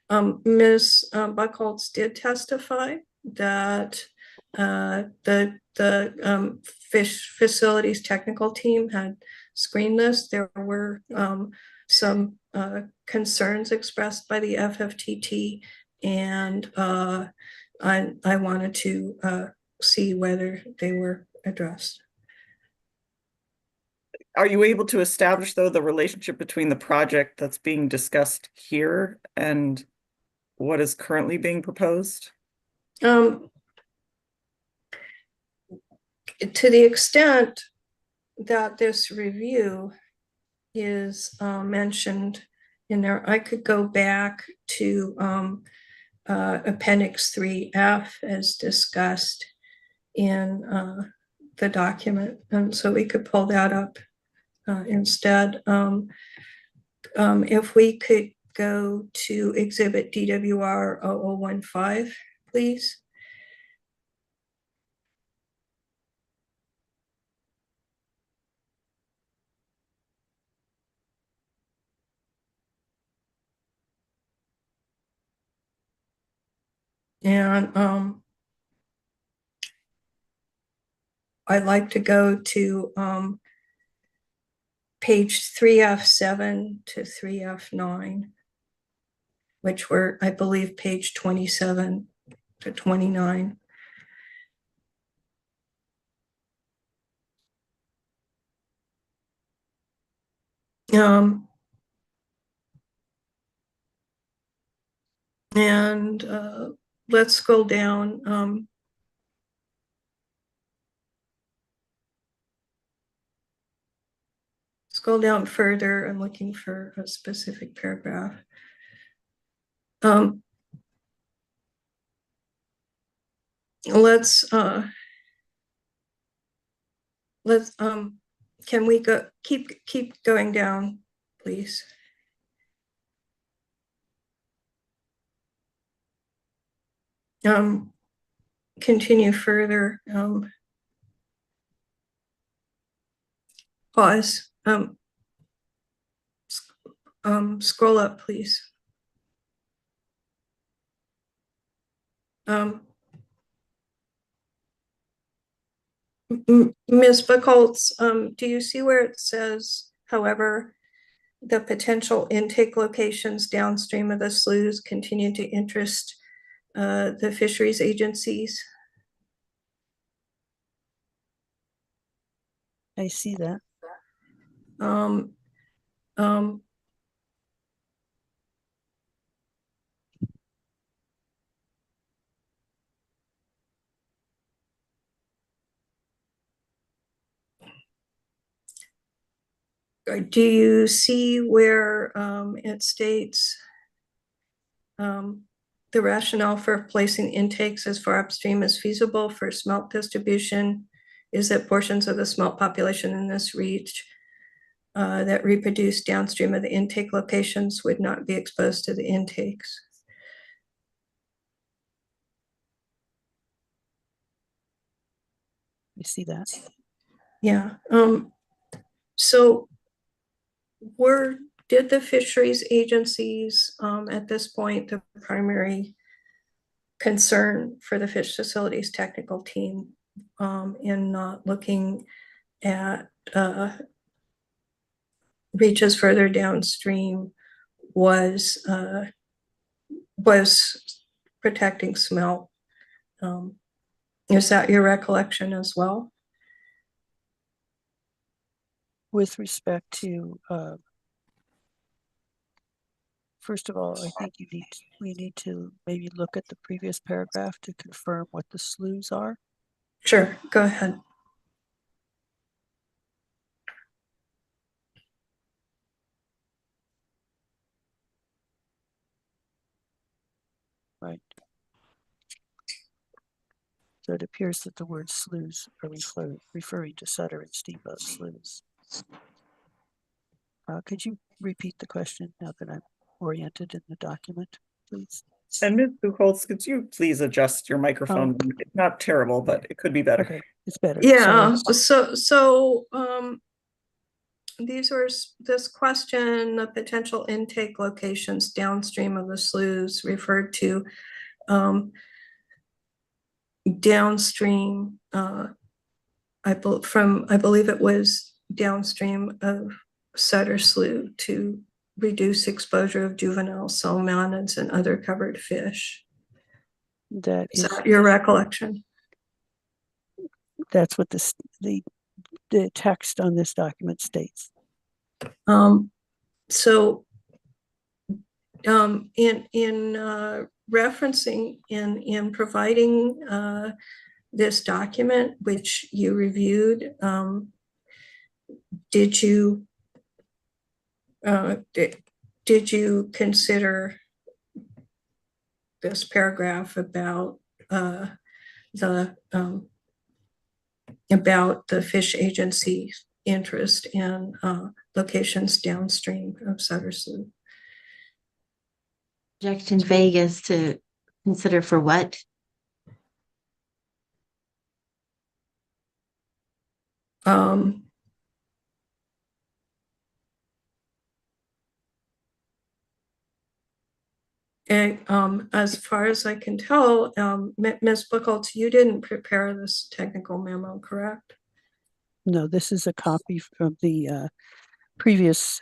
S3: Ms. Buckholz did testify that the fish facilities technical team had screened this. There were some concerns expressed by the FFTT, and I wanted to see whether they were addressed.
S1: Are you able to establish, though, the relationship between the project that's being discussed here and what is currently being proposed?
S3: To the extent that this review is mentioned in there, I could go back to Appendix 3F as discussed in the document, and so we could pull that up instead. If we could go to Exhibit DWR 0015, please. And I'd like to go to page 3F7 to 3F9, which were, I believe, page 27 to 29. And let's scroll down. Scroll down further. I'm looking for a specific paragraph. Let's can we go keep going down, please? Continue further. Pause. Scroll up, please. Ms. Buchholz, do you see where it says, however, the potential intake locations downstream of the sloughs continue to interest the fisheries agencies?
S10: I see that.
S3: Do you see where it states the rationale for placing intakes as far upstream as feasible for smelt distribution is that portions of the smelt population in this reach that reproduce downstream of the intake locations would not be exposed to the intakes?
S10: I see that.
S3: Yeah. So did the fisheries agencies at this point, the primary concern for the fish facilities technical team in not looking at reaches further downstream was protecting smelt? Is that your recollection as well?
S10: With respect to, first of all, I think we need to maybe look at the previous paragraph to confirm what the sloughs are.
S3: Sure, go ahead.
S10: Right. So it appears that the word sloughs are referring to Sutter and Steamboat sloughs. Could you repeat the question now that I'm oriented in the document, please?
S1: And Ms. Buchholz, could you please adjust your microphone? It's not terrible, but it could be better.
S10: Okay, it's better.
S3: Yeah, so this question, the potential intake locations downstream of the sloughs referred to downstream, I believe it was downstream of Sutter Slough to reduce exposure of juvenile salmonids and other covered fish. Is that your recollection?
S10: That's what the text on this document states.
S3: So in referencing in providing this document which you reviewed, did you consider this paragraph about the fish agency's interest in locations downstream of Sutter Slough?
S12: Objection Vegas to consider for what?
S3: As far as I can tell, Ms. Buchholz, you didn't prepare this technical memo, correct?
S10: No, this is a copy from the previous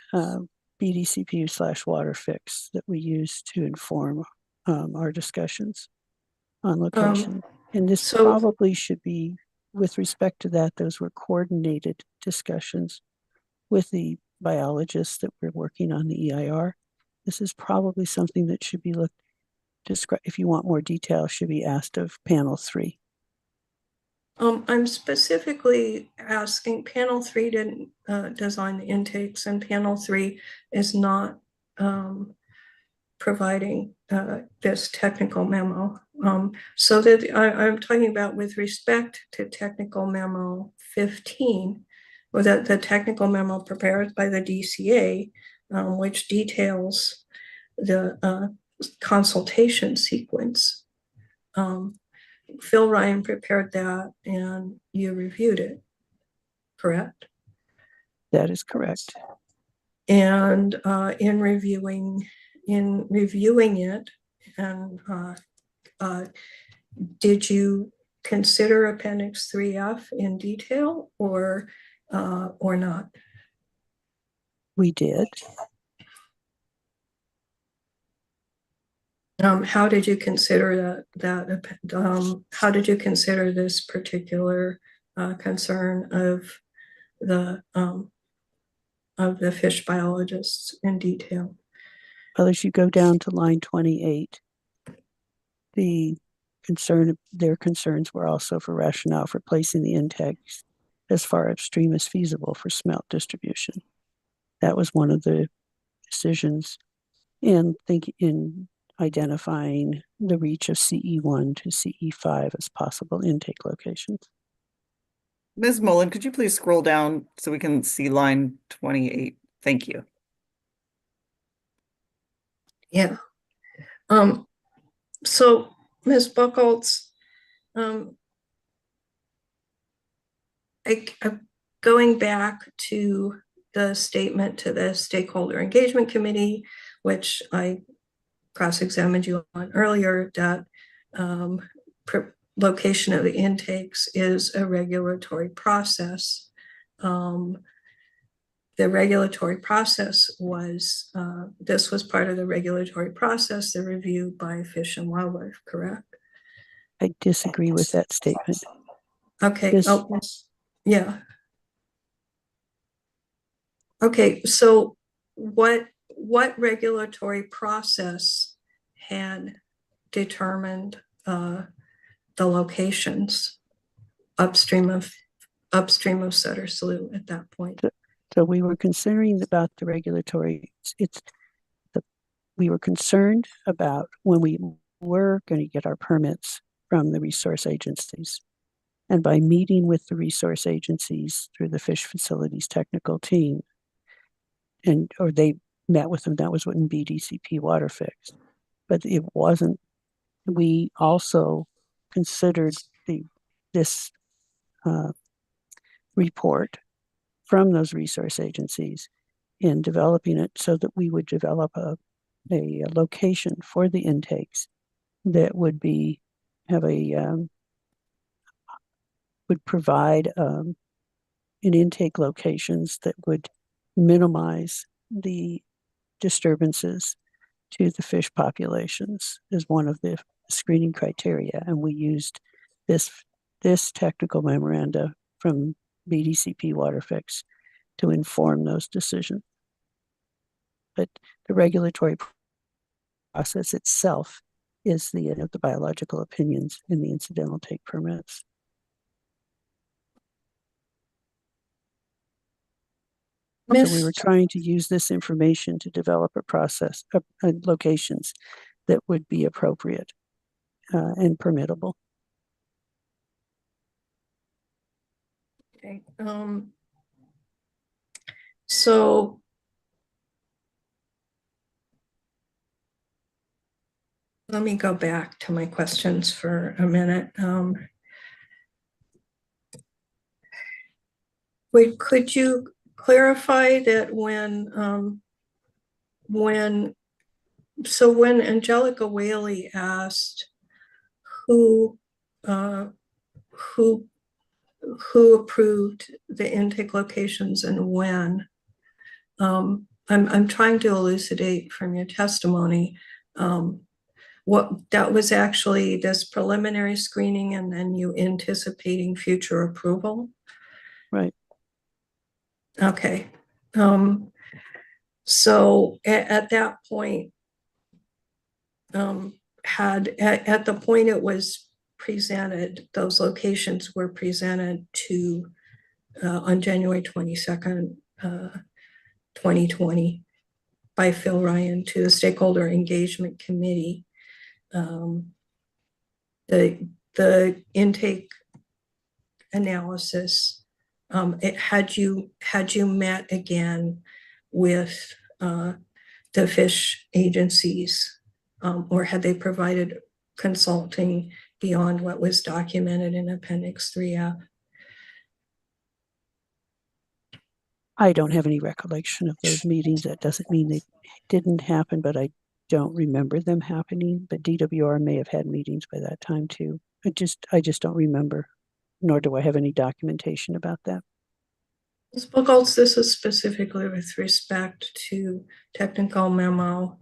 S10: BDCP/water fix that we used to inform our discussions on location. And this probably should be, with respect to that, those were coordinated discussions with the biologists that were working on the EIR. This is probably something that should be looked, if you want more detail, should be asked of panel 3.
S3: I'm specifically asking, panel 3 didn't design the intakes, and panel 3 is not providing this technical memo. So that I'm talking about with respect to technical memo 15, or the technical memo prepared by the DCA, which details the consultation sequence. Phil Ryan prepared that and you reviewed it, correct?
S10: That is correct.
S3: And in reviewing it, and did you consider Appendix 3F in detail or not?
S10: We did.
S3: How did you consider that how did you consider this particular concern of the fish biologists in detail?
S10: Well, as you go down to line 28, their concerns were also for rationale for placing the intakes as far upstream as feasible for smelt distribution. That was one of the decisions in identifying the reach of CE1 to CE5 as possible intake locations.
S1: Ms. Mullen, could you please scroll down so we can see line 28? Thank you.
S3: Yeah. So Ms. Buchholz, going back to the statement to the Stakeholder Engagement Committee, which I cross-examined you on earlier, that location of the intakes is a regulatory process. The regulatory process was, this was part of the regulatory process, the review by Fish and Wildlife, correct?
S10: I disagree with that statement.
S3: Okay. Yeah. Okay, so what regulatory process had determined the locations upstream of Sutter Slough at that point?
S10: So we were considering about the regulatory, we were concerned about when we were going to get our permits from the resource agencies. And by meeting with the resource agencies through the fish facilities technical team, or they met with them, that was what in BDCP water fixed. But it wasn't, we also considered this report from those resource agencies in developing it so that we would develop a location for the intakes that would provide an intake locations that would minimize the disturbances to the fish populations as one of the screening criteria. And we used this technical memoranda from BDCP Waterfix to inform those decisions. But the regulatory process itself is the biological opinions in the incidental take permits. So we were trying to use this information to develop a process, locations that would be appropriate and permittable.
S3: Okay. So let me go back to my questions for a minute. Could you clarify that when Angelica Whaley asked who approved the intake locations and when, I'm trying to elucidate from your testimony what that was actually this preliminary screening and then you anticipating future approval?
S10: Right.
S3: Okay. So at that point, at the point it was presented, those locations were presented to on January 22nd, 2020 by Phil Ryan to the Stakeholder Engagement Committee. The intake analysis, had you met again with the fish agencies, or had they provided consulting beyond what was documented in Appendix 3F?
S10: I don't have any recollection of those meetings. That doesn't mean they didn't happen, but I don't remember them happening. But DWR may have had meetings by that time too. I just don't remember, nor do I have any documentation about that.
S3: Ms. Buchholz, this is specifically with respect to technical memo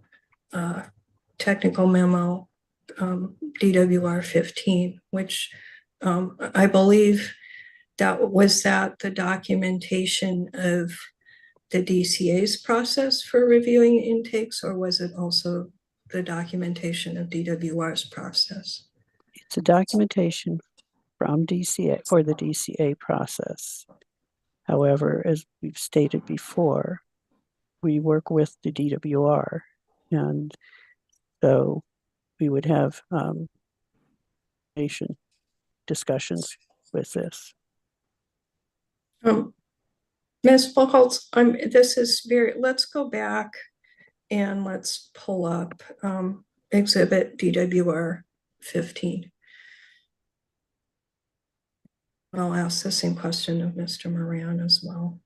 S3: DWR 15, which I believe that was the documentation of the DCA's process for reviewing intakes, or was it also the documentation of DWR's process?
S10: It's a documentation from DCA for the DCA process. However, as we've stated before, we work with the DWR, and so we would have discussions with this.
S3: Ms. Buchholz, this is let's go back and let's pull up exhibit DWR 15. I'll ask the same question of Mr. Moran as well.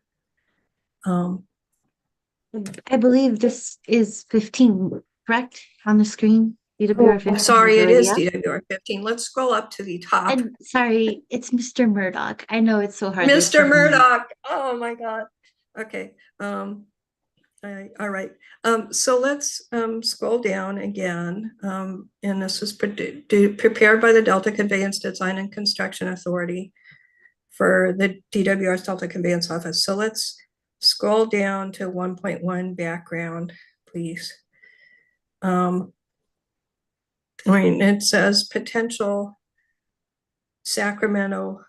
S12: I believe this is 15, correct, on the screen? DWR 15.
S3: Sorry, it is DWR 15. Let's scroll up to the top.
S12: And sorry, it's Mr. Murdoch. I know it's so hard.
S3: Mr. Murdoch. Oh my God. Okay. All right. So let's scroll down again. And this was prepared by the Delta Conveyance Design and Construction Authority for the DWR's Delta Conveyance Office. So let's scroll down to 1.1 background, please. It says potential Sacramento.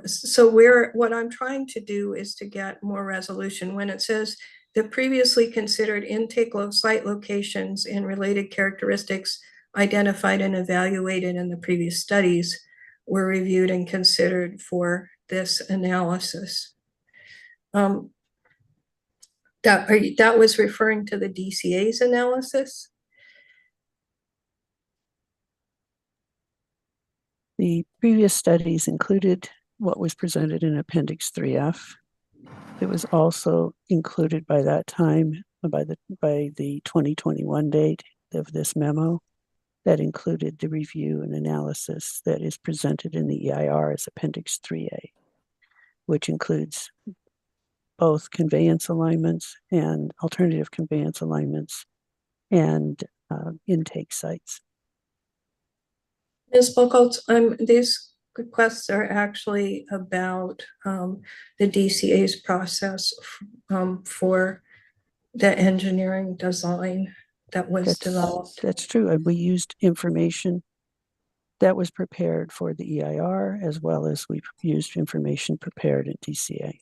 S3: So what I'm trying to do is to get more resolution. When it says the previously considered intake site locations and related characteristics identified and evaluated in the previous studies were reviewed and considered for this analysis. That was referring to the DCA's analysis?
S10: The previous studies included what was presented in Appendix 3F. It was also included by that time, by the 2021 date of this memo, that included the review and analysis that is presented in the EIR as Appendix 3A, which includes both conveyance alignments and alternative conveyance alignments and intake sites.
S3: Ms. Buchholz, these requests are actually about the DCA's process for the engineering design that was developed.
S10: That's true. And we used information that was prepared for the EIR, as well as we used information prepared in DCA.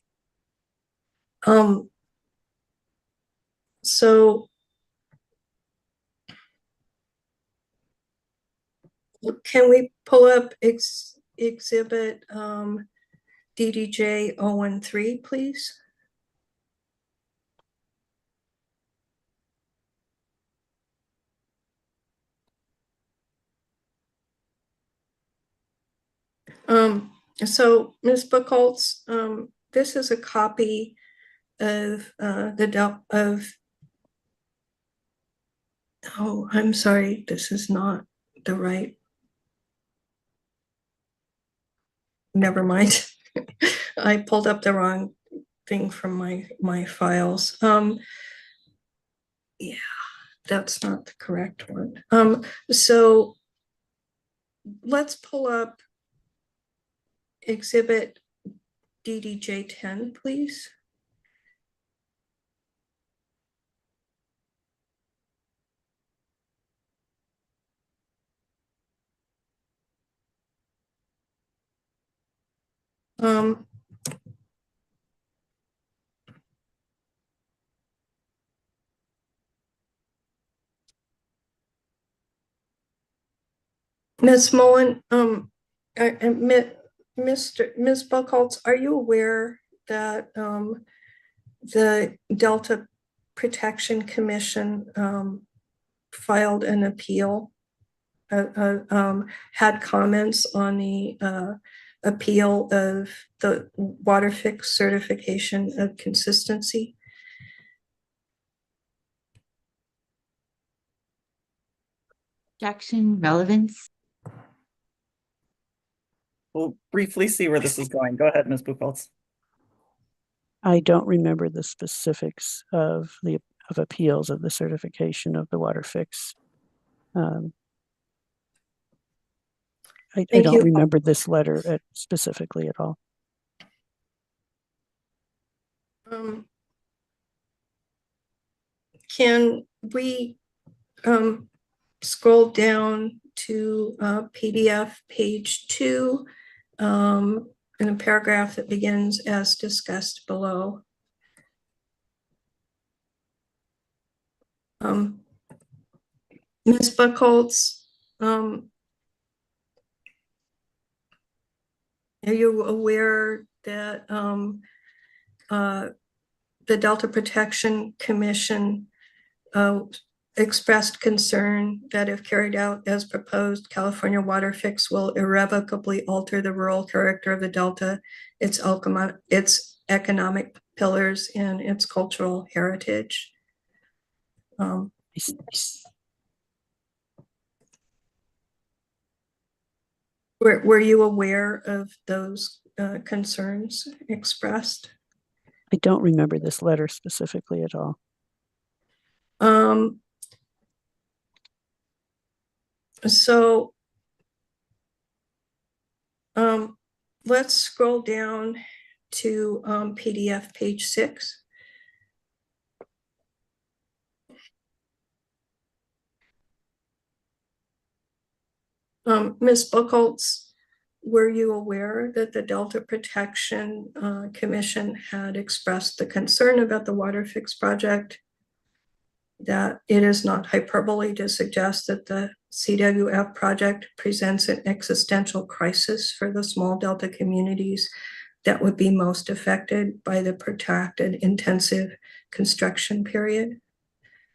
S3: So can we pull up exhibit DDJ 013, please? So Ms. Buchholz, this is a copy of oh, I'm sorry, this is not the right. Never mind. I pulled up the wrong thing from my files. Yeah, that's not the correct one. So let's pull up exhibit DDJ 10, please. Um, Ms. Mullen, Ms. Buchholz, are you aware that the Delta Protection Commission filed an appeal, had comments on the appeal of the water fix certification of consistency?
S12: Objection, relevance.
S1: We'll briefly see where this is going. Go ahead, Ms. Buchholz.
S10: I don't remember the specifics of appeals of the certification of the water fix. I
S3: Thank
S10: don't
S3: you.
S10: remember this letter specifically at all.
S3: Can we scroll down to PDF page 2 in a paragraph that begins as discussed below? Ms. Buchholz, are you aware that the Delta Protection Commission expressed concern that if carried out as proposed, California water fix will irrevocably alter the rural character of the Delta, its economic pillars, and its cultural heritage? Were you aware of those concerns expressed?
S10: I don't remember this letter specifically at all.
S3: So let's scroll down to PDF page 6. Ms. Buchholz, were you aware that the Delta Protection Commission had expressed the concern about the water fix project, that it is not hyperbole to suggest that the CWF project presents an existential crisis for the small Delta communities that would be most affected by the protracted intensive construction period,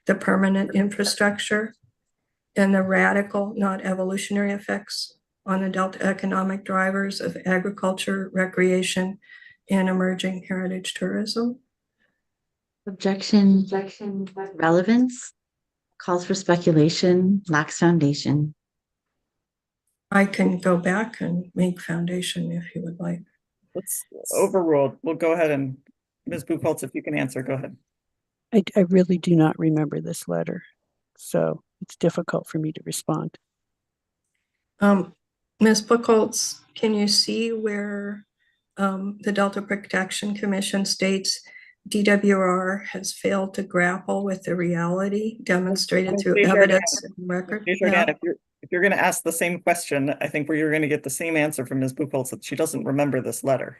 S3: the permanent infrastructure, and the radical, not evolutionary effects on the Delta economic drivers of agriculture, recreation, and emerging heritage tourism?
S12: Objection, relevance. Calls for speculation, lacks foundation.
S3: I can go back and make foundation if you would like.
S1: Let's overruled. We'll go ahead and Ms. Buchholz, if you can answer, go ahead.
S10: I really do not remember this letter, so it's difficult for me to respond.
S3: Ms. Buchholz, can you see where the Delta Protection Commission states DWR has failed to grapple with the reality demonstrated through evidence and record?
S1: Yeah. If you're going to ask the same question, I think you're going to get the same answer from Ms. Buchholz, that she doesn't remember this letter.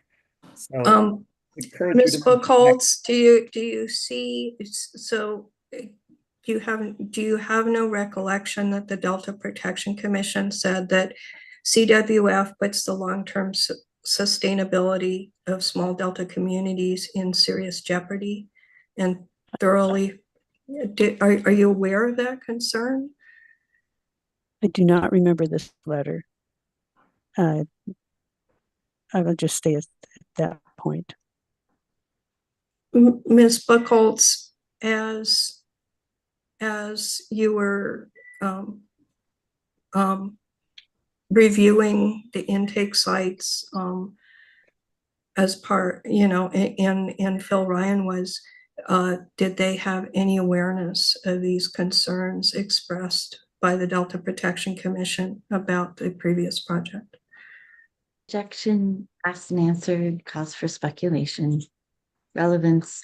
S1: So
S3: Ms. Buchholz, do you see, so do you have no recollection that the Delta Protection Commission said that CWF puts the long-term sustainability of small Delta communities in serious jeopardy, and thoroughly, are you aware of that concern?
S10: I do not remember this letter. I will just stay at that point.
S3: Ms. Buchholz, as you were reviewing the intake sites as part, and Phil Ryan was, did they have any awareness of these concerns expressed by the Delta Protection Commission about the previous project?
S12: Objection, asked and answered, calls for speculation. Relevance.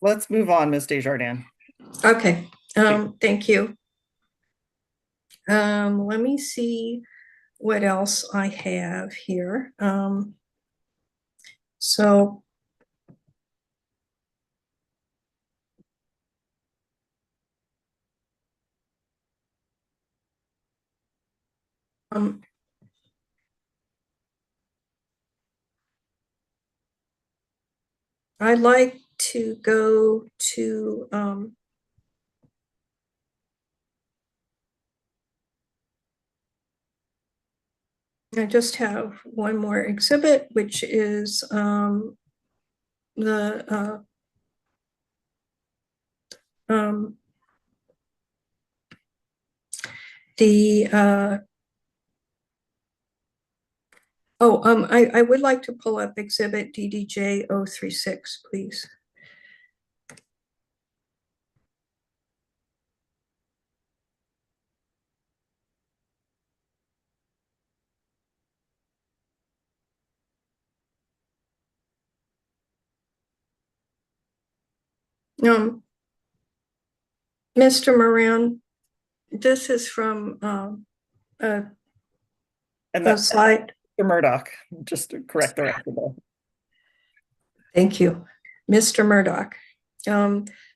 S1: Let's move on, Ms. Desjardins.
S3: Okay, thank you. Let me see what else I have here. So I'd like to go to I just have one more exhibit, which is the I would like to pull up exhibit DDJ 036, please. Mr. Moran, this is from
S1: And
S3: a
S1: that's
S3: slide.
S1: Mr. Murdoch, just to correct the record.
S3: Thank you, Mr. Murdoch.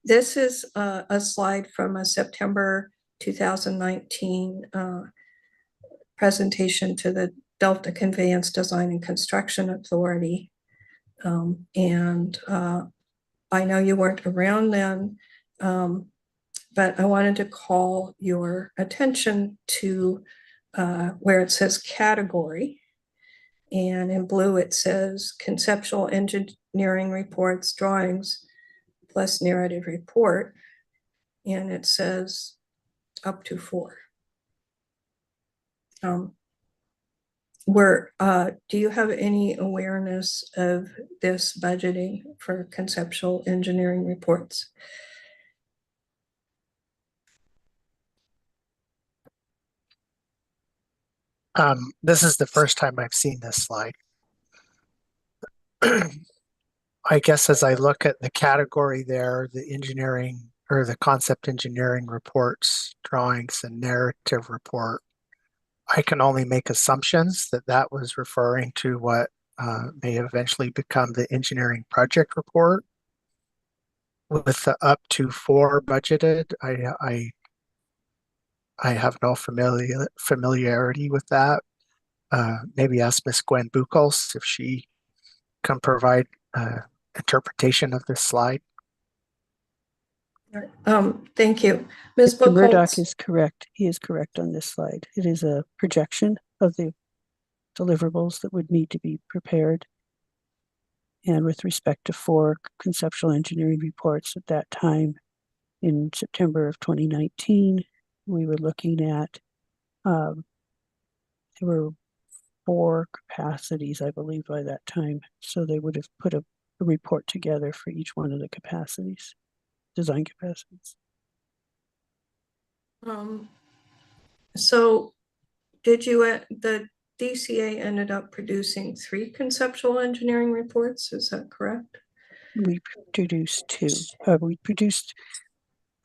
S3: This is a slide from a September 2019 presentation to the Delta Conveyance Design and Construction Authority. I know you weren't around then, but I wanted to call your attention to where it says category. And in blue, it says conceptual engineering reports, drawings, plus narrative report. And it says up to 4. Do you have any awareness of this budgeting for conceptual engineering reports?
S9: This is the first time I've seen this slide. I guess as I look at the category there, the engineering or the concept engineering reports, drawings, and narrative report, I can only make assumptions that that was referring to what may eventually become the engineering project report. With the up to 4 budgeted, I have no familiarity with that. Maybe ask Miss Gwen Buchholz if she can provide interpretation of this slide.
S3: Thank you. Ms.
S10: Mr. Murdoch
S3: Buchholz.
S10: is correct. He is correct on this slide. It is a projection of the deliverables that would need to be prepared. And with respect to 4 conceptual engineering reports at that time in September of 2019, we were looking at, there were 4 capacities, I believe, by that time. So they would have put a report together for each one of the capacities, design capacities.
S3: So did you, the DCA ended up producing 3 conceptual engineering reports, is that correct?
S10: We produced 2. We produced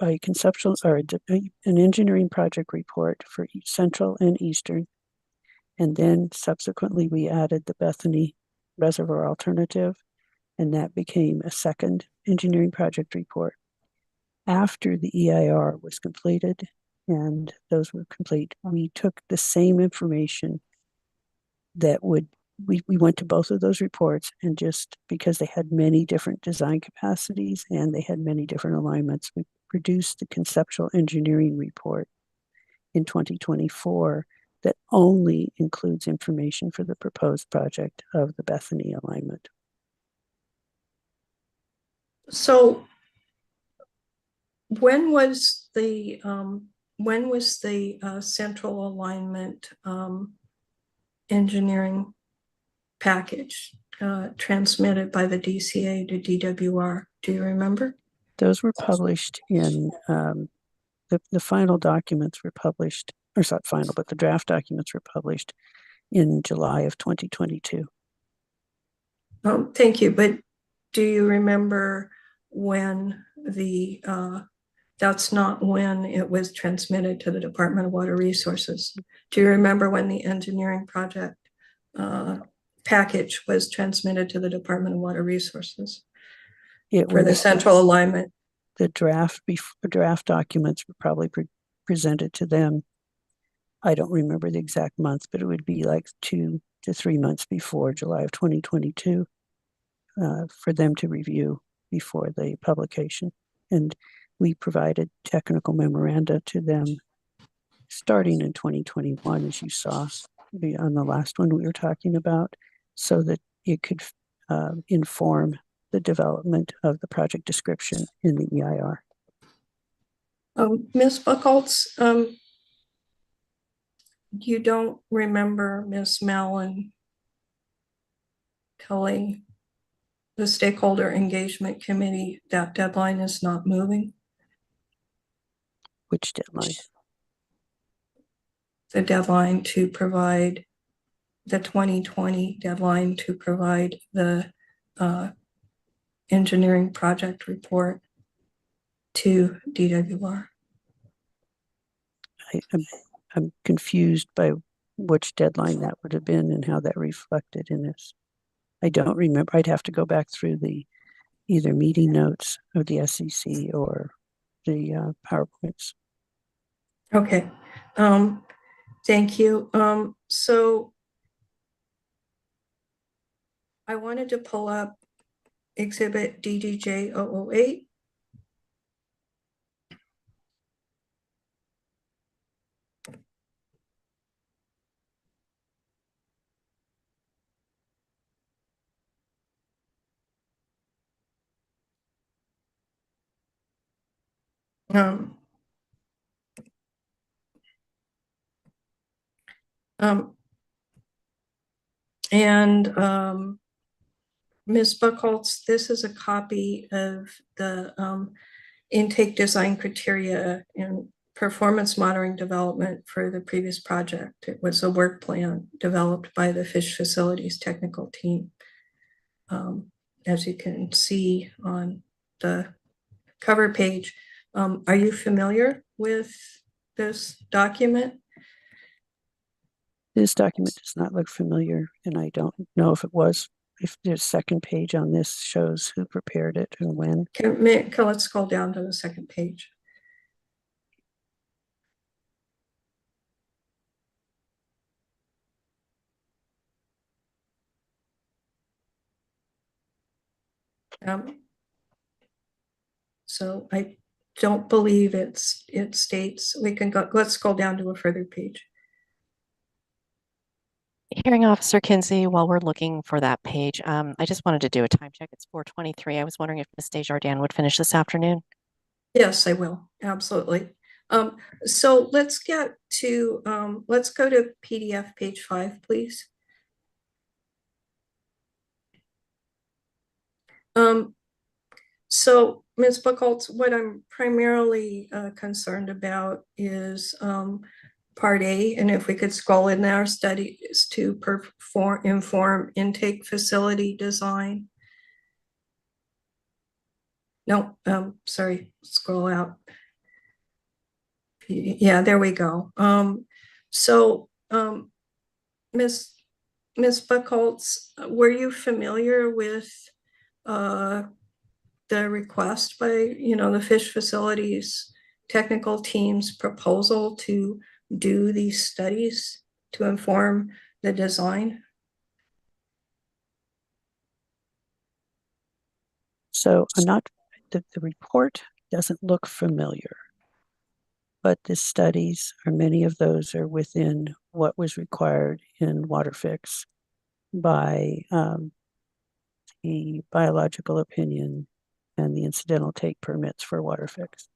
S10: a conceptual or an engineering project report for Central and Eastern. And then subsequently we added the Bethany Reservoir Alternative, and that became a second engineering project report. After the EIR was completed and those were complete, we took the same information that we went to both of those reports, and just because they had many different design capacities and they had many different alignments, we produced the conceptual engineering report in 2024 that only includes information for the proposed project of the Bethany alignment.
S3: So when was the central alignment engineering package transmitted by the DCA to DWR? Do you remember?
S10: Those were published in the final documents were published, or it's not final, but the draft documents were published in July of 2022.
S3: Thank you. But do you remember when that's not when it was transmitted to the Department of Water Resources? Do you remember when the engineering project package was transmitted to the Department of Water Resources
S10: It
S3: for the
S10: was
S3: central alignment.
S10: the draft documents were probably presented to them. I don't remember the exact month, but it would be like 2 to 3 months before July of 2022 for them to review before the publication. And we provided technical memoranda to them starting in 2021, as you saw on the last one we were talking about, so that it could inform the development of the project description in the EIR.
S3: Ms. Buchholz, you don't remember Ms. Mallon telling the stakeholder engagement committee that deadline is not moving?
S10: Which deadline?
S3: The deadline to provide the 2020 deadline to provide the engineering project report to DWR.
S10: I'm confused by which deadline that would have been and how that reflected in this. I don't remember. I'd have to go back through the either meeting notes of the SEC or the PowerPoints.
S3: Okay, thank you. So I wanted to pull up exhibit DDJ 008. Ms. Buchholz, this is a copy of the intake design criteria and performance monitoring development for the previous project. It was a work plan developed by the fish facilities technical team. As you can see on the cover page, are you familiar with this document?
S10: This document does not look familiar, and I don't know if it was. If the second page on this shows who prepared it and when.
S3: Let's scroll down to the second page. So I don't believe it states, we can go, let's scroll down to a further page.
S6: Hearing Officer Kinsey, while we're looking for that page, I just wanted to do a time check. It's 4:23. I was wondering if Ms. Desjardins would finish this afternoon.
S3: Yes, I will. Absolutely. So let's get to, let's go to PDF page 5, please. So Ms. Buchholz, what I'm primarily concerned about is Part A, and if we could scroll in our studies to inform intake facility design. No, sorry, scroll out. Yeah, there we go. So Ms. Buchholz, were you familiar with the request by, the fish facilities technical team's proposal to do these studies to inform the design?
S10: So I'm not, the report doesn't look familiar, but the studies, or many of those, are within what was required in WaterFix by the biological opinion and the incidental take permits for WaterFix.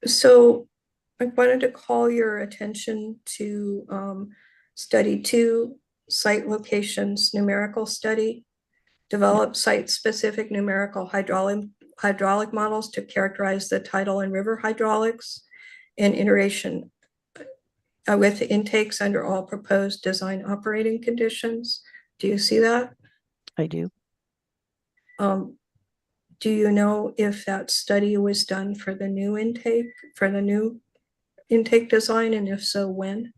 S3: So I wanted to call your attention to study 2, site locations numerical study. Develop site-specific numerical hydraulic models to characterize the tidal and river hydraulics and iteration with intakes under all proposed design operating conditions. Do you see that?
S10: I do.
S3: Do you know if that study was done for the new intake, design, and if so, when?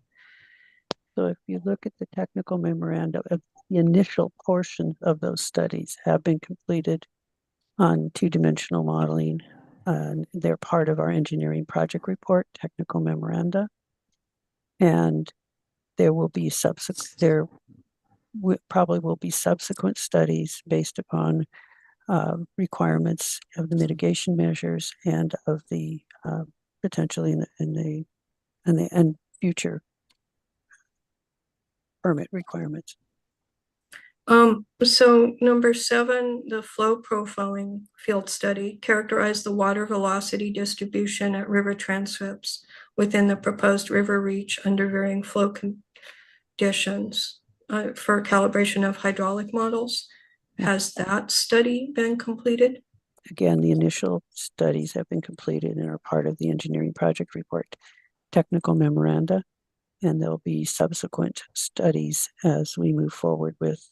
S10: So if you look at the technical memoranda, the initial portion of those studies have been completed on two-dimensional modeling. They're part of our engineering project report, technical memoranda. And there will be probably will be subsequent studies based upon requirements of the mitigation measures and of the potentially and future permit requirements.
S3: So number 7, the flow profiling field study characterized the water velocity distribution at river tranships within the proposed river reach under varying flow conditions for calibration of hydraulic models. Has that study been completed?
S10: Again, the initial studies have been completed and are part of the engineering project report, technical memoranda, and there'll be subsequent studies as we move forward with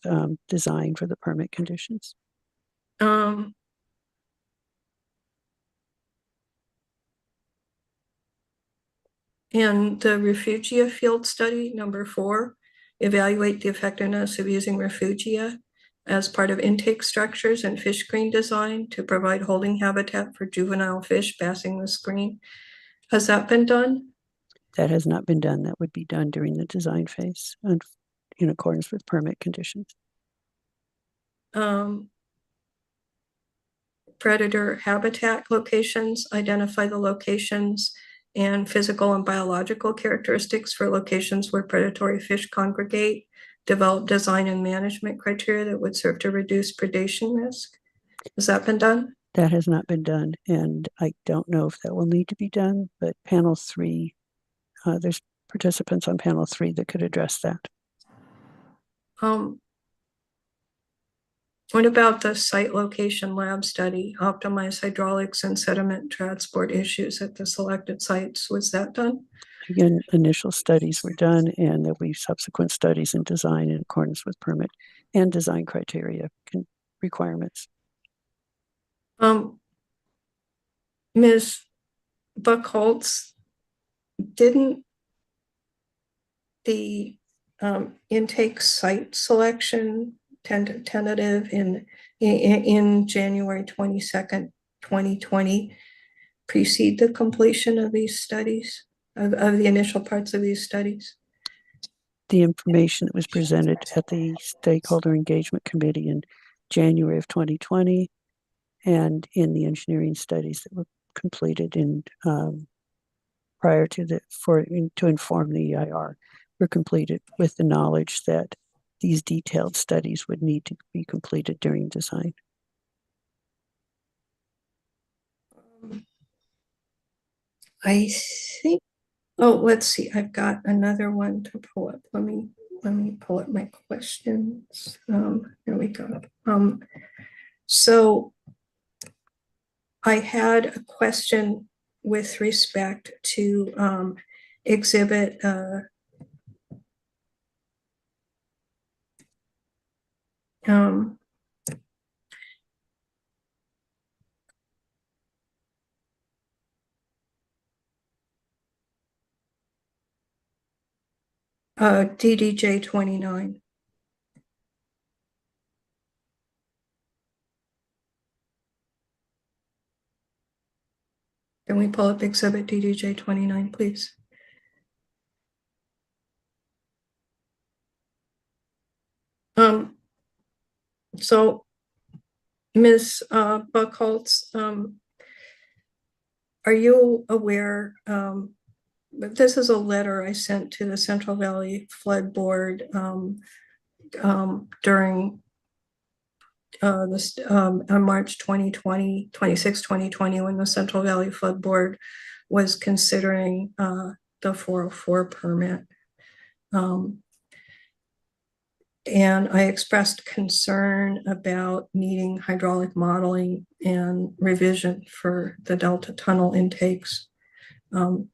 S10: design for the permit conditions.
S3: And the refugia field study, number 4, evaluate the effectiveness of using refugia as part of intake structures and fish screen design to provide holding habitat for juvenile fish passing the screen. Has that been done?
S10: That has not been done. That would be done during the design phase and in accordance with permit conditions.
S3: Predator habitat locations, identify the locations and physical and biological characteristics for locations where predatory fish congregate, develop design and management criteria that would serve to reduce predation risk. Has that been done?
S10: That has not been done, and I don't know if that will need to be done, but panel 3, there's participants on panel 3 that could address that.
S3: What about the site location lab study, optimize hydraulics and sediment transport issues at the selected sites? Was that done?
S10: Again, initial studies were done, and there'll be subsequent studies and design in accordance with permit and design criteria requirements.
S3: Ms. Buckholtz, didn't the intake site selection tentative in January 22nd, 2020 precede the completion of these studies, of the initial parts of these studies?
S10: The information that was presented at the Stakeholder Engagement Committee in January of 2020 and in the engineering studies that were completed in prior to to inform the EIR were completed with the knowledge that these detailed studies would need to be completed during design.
S3: I think, let's see, I've got another one to pull up. Let me pull up my questions. There we go. So I had a question with respect to exhibit DDJ 29. Can we pull up exhibit DDJ 29, please? So Ms. Buckholtz, are you aware, but this is a letter I sent to the Central Valley Flood Board during this on March 26, 2020, when the Central Valley Flood Board was considering the 404 permit. And I expressed concern about needing hydraulic modeling and revision for the Delta tunnel intakes. Do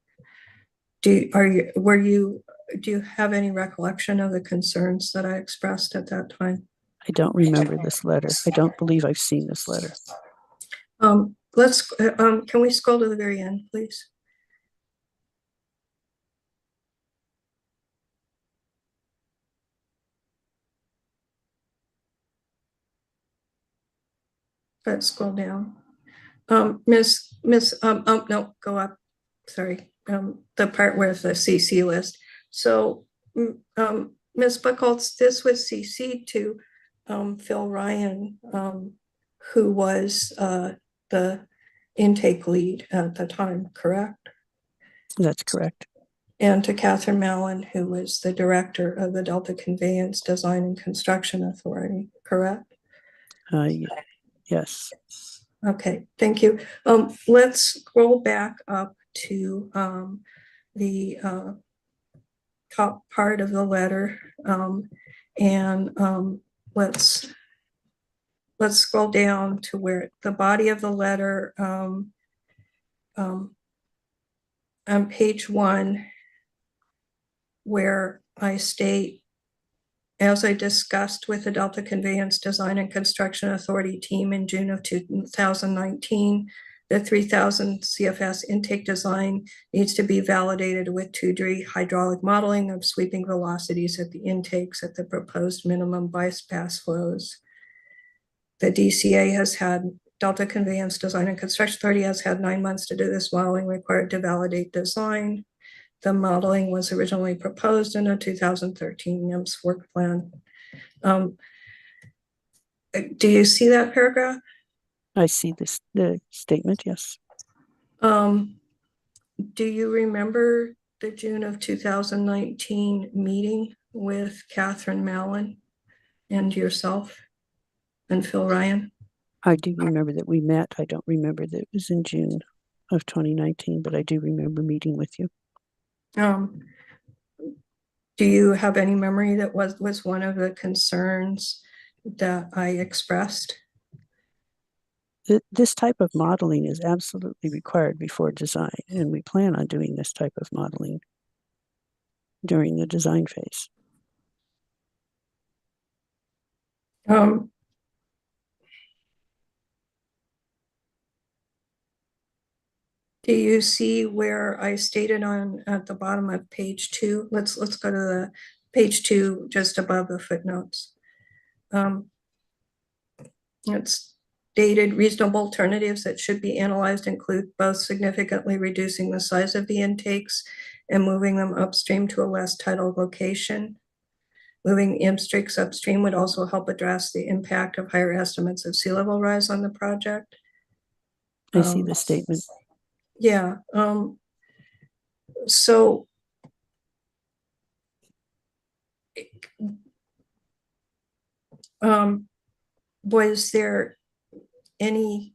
S3: you have any recollection of the concerns that I expressed at that time?
S10: I don't remember this letter. I don't believe I've seen this letter.
S3: Can we scroll to the very end, please? let's scroll down. No, go up. Sorry, the part where the CC list. So, Ms. Buckholz, this was CC to Phil Ryan, who was the intake lead at the time, correct?
S10: That's correct.
S3: And to Catherine Mallon, who was the director of the Delta Conveyance Design and Construction Authority, correct?
S10: Yes.
S3: Okay, thank you. Let's scroll back up to the top part of the letter, and let's scroll down to where the body of the letter on page 1, where I state, as I discussed with the Delta Conveyance Design and Construction Authority team in June of 2019, the 3000 CFS intake design needs to be validated with 2D hydraulic modeling of sweeping velocities at the intakes at the proposed minimum bypass flows. The DCA has had, Delta Conveyance Design and Construction Authority has had 9 months to do this modeling required to validate design. The modeling was originally proposed in a 2013 NIMS work plan. Do you see that paragraph?
S10: I see this, the statement, yes.
S3: Do you remember the June of 2019 meeting with Catherine Mallon and yourself and Phil Ryan?
S10: I do remember that we met. I don't remember that it was in June of 2019, but I do remember meeting with you.
S3: Do you have any memory that was one of the concerns that I expressed?
S10: This type of modeling is absolutely required before design, and we plan on doing this type of modeling during the design phase.
S3: Do you see where I stated on at the bottom of page 2? Let's go to the page 2 just above the footnotes. It's dated reasonable alternatives that should be analyzed include both significantly reducing the size of the intakes and moving them upstream to a less tidal location. Moving intakes upstream would also help address the impact of higher estimates of sea level rise on the project.
S10: I see the statement.
S3: Yeah. So was there any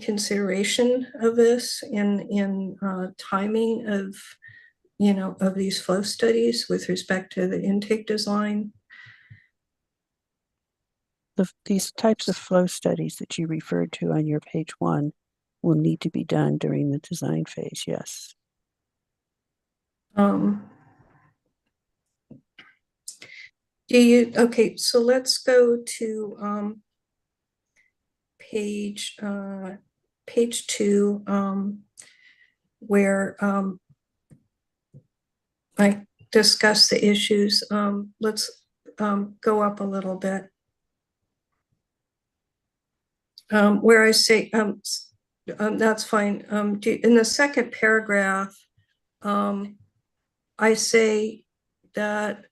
S3: consideration of this in timing of of these flow studies with respect to the intake design?
S10: These types of flow studies that you referred to on your page 1 will need to be done during the design phase, yes.
S3: Okay, so let's go to page 2, where I discuss the issues. Let's go up a little bit. Where I say, that's fine. In the second paragraph, I say that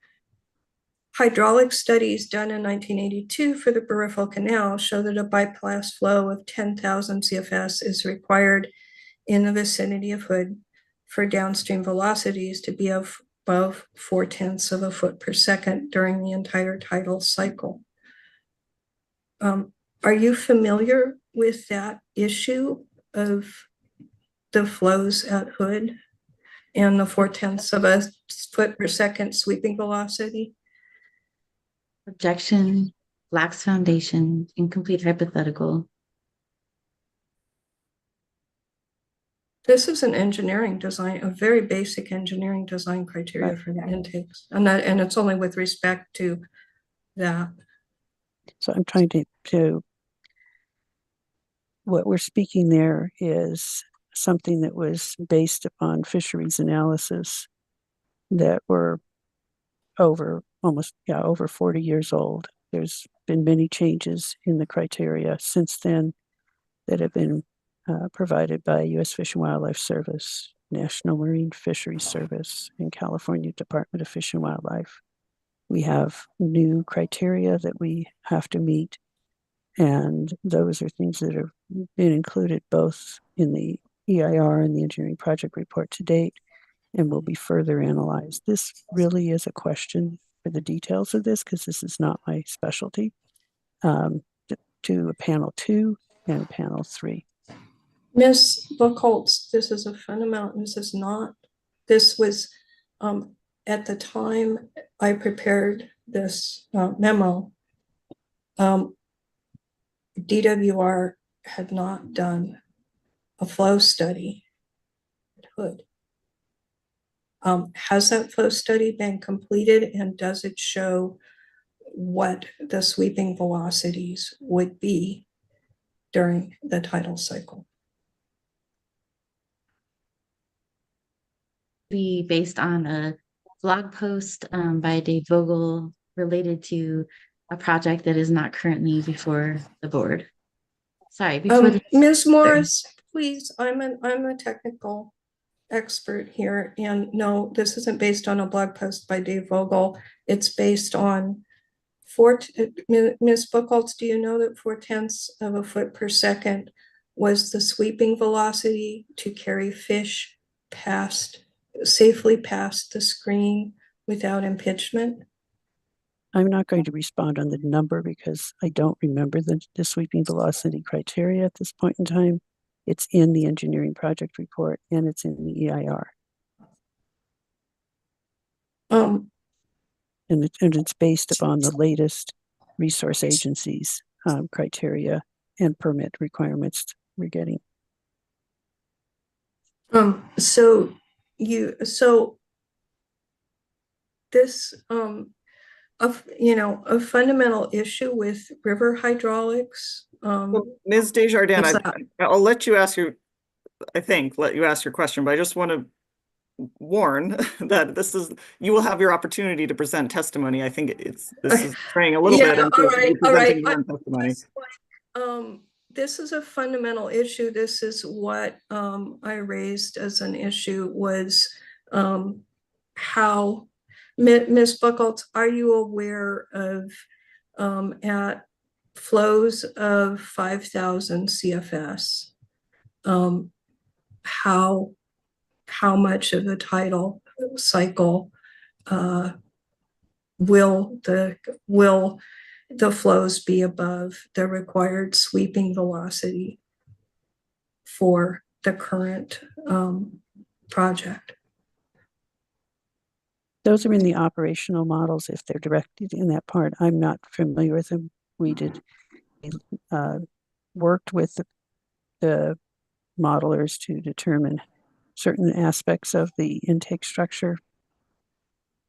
S3: hydraulic studies done in 1982 for the peripheral canal show that a bypass flow of 10,000 CFS is required in the vicinity of Hood for downstream velocities to be above 0.4 of a foot per second during the entire tidal cycle. Are you familiar with that issue of the flows at Hood and the 0.4 of a foot per second sweeping velocity?
S12: Objection, lacks foundation, incomplete hypothetical.
S3: This is an engineering design, a very basic engineering design criteria for the intakes, and it's only with respect to that.
S10: So I'm trying to what we're speaking there is something that was based upon fisheries analysis that were over 40 years old. there's been many changes in the criteria since then that have been provided by U.S. Fish and Wildlife Service, National Marine Fisheries Service, and California Department of Fish and Wildlife. We have new criteria that we have to meet, and those are things that have been included both in the EIR and the engineering project report to date, and will be further analyzed. This really is a question for the details of this, because this is not my specialty, to a panel 2 and panel 3.
S3: Ms. Buchholz, this is a fundamental, this was, at the time I prepared this memo, DWR had not done a flow study at Hood. Has that flow study been completed, and does it show what the sweeping velocities would be during the tidal cycle?
S12: Be based on a blog post by Dave Vogel related to a project that is not currently before the board. Sorry, before
S3: Ms. Morris, please, I'm a technical expert here, and no, this isn't based on a blog post by Dave Vogel. It's based on Ms. Buchholz, do you know that 0.4 of a foot per second was the sweeping velocity to carry fish safely past the screen without impingement?
S10: I'm not going to respond on the number because I don't remember the sweeping velocity criteria at this point in time. It's in the engineering project report and it's in the EIR. And it's based upon the latest resource agencies criteria and permit requirements we're getting.
S3: So this a fundamental issue with river hydraulics.
S1: Ms. Desjardins, I'll let you ask your question, but I just want to warn that you will have your opportunity to present testimony. I think this is straying a little bit into presenting your own testimony.
S3: This is a fundamental issue. This is what I raised as an issue was how, Ms. Buchholz, are you aware of at flows of 5,000 CFS, how much of the tidal cycle will the flows be above the required sweeping velocity for the current project?
S10: Those are in the operational models if they're directed in that part. I'm not familiar with them. We worked with the modelers to determine certain aspects of the intake structure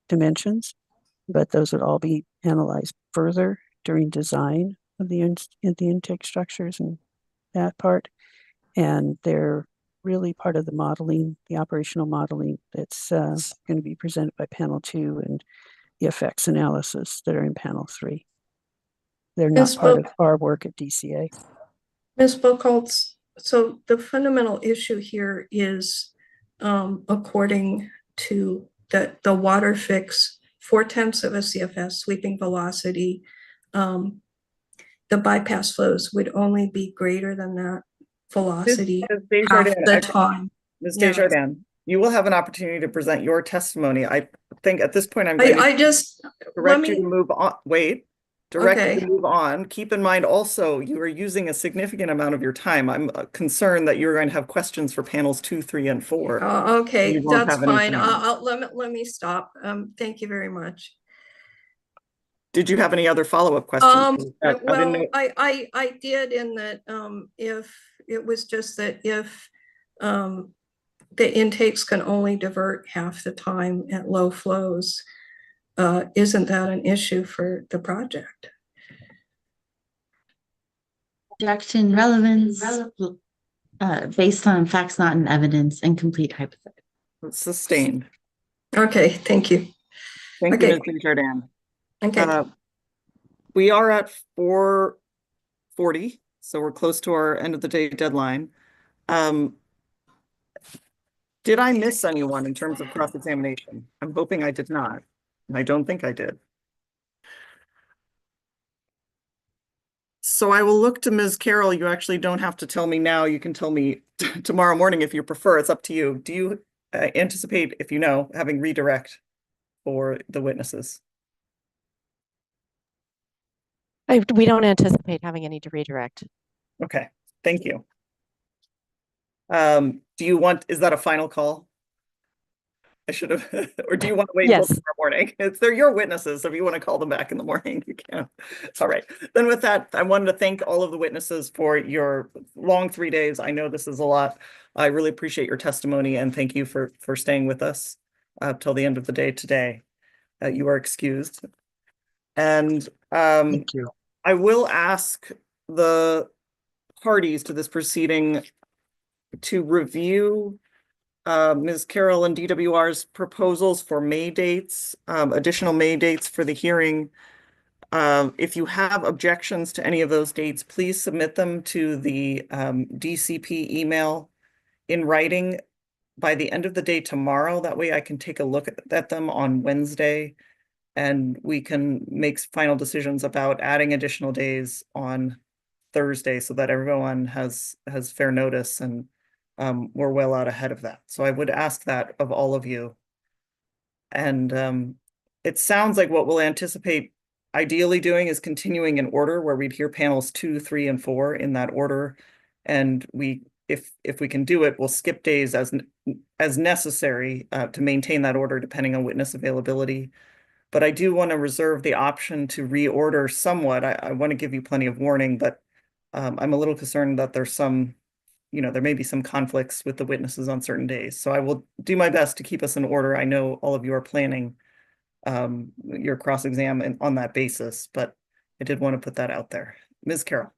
S10: dimensions, but those would all be analyzed further during design of the intake structures and that part. And they're really part of the modeling, the operational modeling that's going to be presented by panel 2 and the effects analysis that are in panel 3. They're not part of our work at DCA.
S3: Ms. Buchholz, so the fundamental issue here is, according to the water fix, 0.4 of a CFS sweeping velocity, the bypass flows would only be greater than that velocity half the time.
S1: Ms. Desjardins, you will have an opportunity to present your testimony. I think at this point I'm
S3: going
S1: to direct you to move on. You to move on. Keep in mind also you are using a significant amount of your time. I'm concerned that you're going to have questions for panels 2, 3, and 4.
S3: Okay, that's fine. Let me stop. Thank you very much.
S1: Did you have any other follow-up questions?
S3: Well, I did, in that if it was just that if the intakes can only divert half the time at low flows, isn't that an issue for the project?
S12: Objection, relevance, based on facts not in evidence, and complete hypothetical.
S1: Sustained.
S3: Okay, thank you.
S1: Thank you, Ms. Desjardins.
S3: Okay.
S1: We are at 4:40, so we're close to our end of the day deadline. Did I miss anyone in terms of cross-examination? I'm hoping I did not, and I don't think I did. So I will look to Ms. Carroll. You actually don't have to tell me now. You can tell me tomorrow morning if you prefer. It's up to you. Do you anticipate, if you know, having redirect for the witnesses?
S6: We don't anticipate having any to redirect.
S1: Okay, thank you. Do you want, is that a final call? I should have, or do you want to wait until
S6: Yes.
S1: tomorrow morning? They're your witnesses, so if you want to call them back in the morning, you can. All right. Then with that, I wanted to thank all of the witnesses for your long 3 days. I know this is a lot. I really appreciate your testimony and thank you for staying with us till the end of the day today. You are excused. And
S9: Thank you.
S1: I will ask the parties to this proceeding to review Ms. Carroll and DWR's proposals for May dates, additional May dates for the hearing. If you have objections to any of those dates, please submit them to the DCP email in writing by the end of the day tomorrow. That way I can take a look at them on Wednesday and we can make final decisions about adding additional days on Thursday so that everyone has fair notice and we're well out ahead of that. So I would ask that of all of you. And it sounds like what we'll anticipate ideally doing is continuing in order where we'd hear panels 2, 3, and 4 in that order. And if we can do it, we'll skip days as necessary to maintain that order depending on witness availability. But I do want to reserve the option to reorder somewhat. I want to give you plenty of warning, but I'm a little concerned that there's there may be some conflicts with the witnesses on certain days. So I will do my best to keep us in order. I know all of you are planning your cross-exam on that basis, but I did want to put that out there. Ms. Carroll.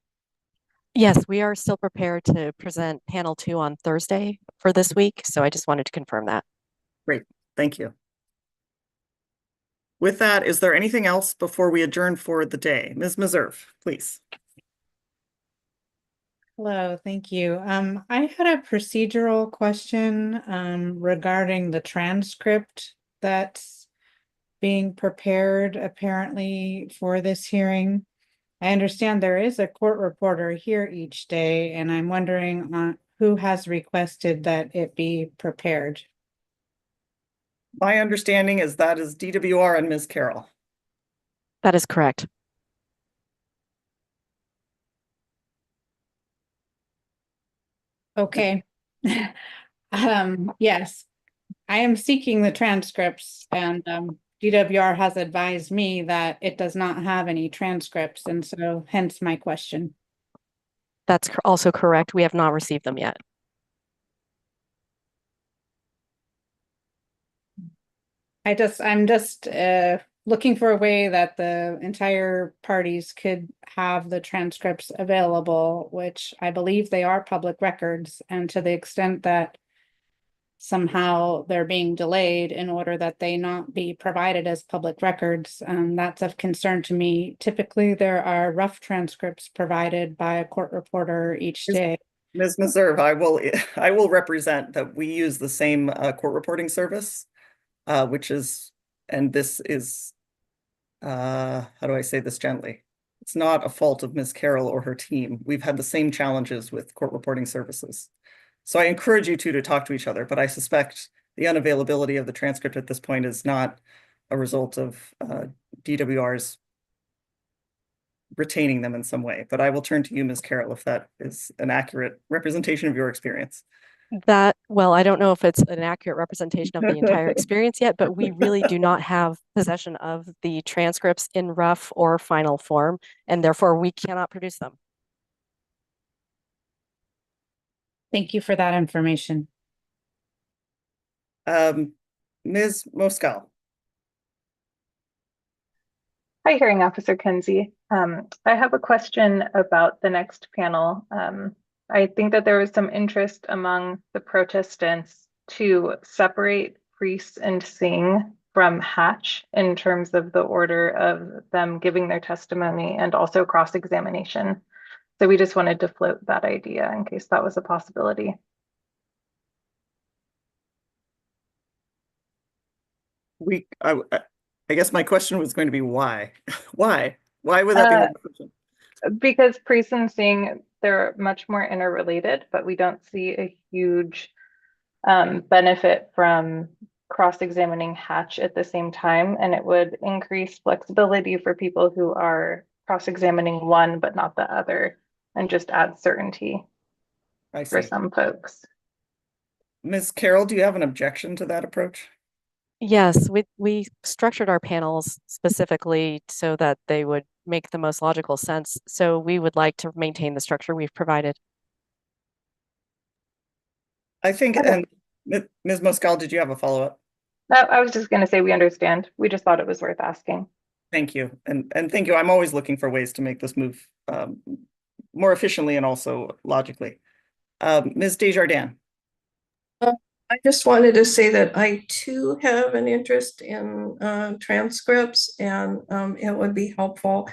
S6: Yes, we are still prepared to present panel 2 on Thursday for this week. So I just wanted to confirm that.
S1: Great, thank you. With that, is there anything else before we adjourn for the day? Ms. Meserve, please.
S4: Hello, thank you. I had a procedural question regarding the transcript that's being prepared apparently for this hearing. I understand there is a court reporter here each day, and I'm wondering who has requested that it be prepared.
S1: My understanding is that is DWR and Ms. Carroll.
S6: That is correct.
S4: Okay. Yes, I am seeking the transcripts and DWR has advised me that it does not have any transcripts, and so hence my question.
S6: That's also correct. We have not received them yet.
S4: I'm just looking for a way that the entire parties could have the transcripts available, which I believe they are public records, and to the extent that somehow they're being delayed in order that they not be provided as public records, that's of concern to me. Typically, there are rough transcripts provided by a court reporter each day.
S1: Ms. Meserve, I will represent that we use the same court reporting service, which is, and this is, how do I say this gently? It's not a fault of Ms. Carroll or her team. We've had the same challenges with court reporting services. So I encourage you two to talk to each other, but I suspect the unavailability of the transcript at this point is not a result of DWR's retaining them in some way. But I will turn to you, Ms. Carroll, if that is an accurate representation of your experience.
S6: Well, I don't know if it's an accurate representation of the entire experience yet, but we really do not have possession of the transcripts in rough or final form, and therefore we cannot produce them.
S4: Thank you for that information.
S1: Ms. Moskal.
S16: Hi, Hearing Officer Kenzie. I have a question about the next panel. I think that there was some interest among the protestants to separate priests and sing from Hatch in terms of the order of them giving their testimony and also cross-examination. So we just wanted to float that idea in case that was a possibility.
S1: I guess my question was going to be why? Why? Why would that be more efficient?
S16: Because pre-sensing, they're much more interrelated, but we don't see a huge benefit from cross-examining Hatch at the same time, and it would increase flexibility for people who are cross-examining one but not the other, and just add certainty for some folks.
S1: Ms. Carroll, do you have an objection to that approach?
S6: Yes, we structured our panels specifically so that they would make the most logical sense. So we would like to maintain the structure we've provided.
S1: I think, and Ms. Moscal, did you have a follow-up?
S16: No, I was just going to say we understand. We just thought it was worth asking.
S1: Thank you. And thank you. I'm always looking for ways to make this move more efficiently and also logically. Ms. Desjardins.
S3: I just wanted to say that I too have an interest in transcripts, and it would be helpful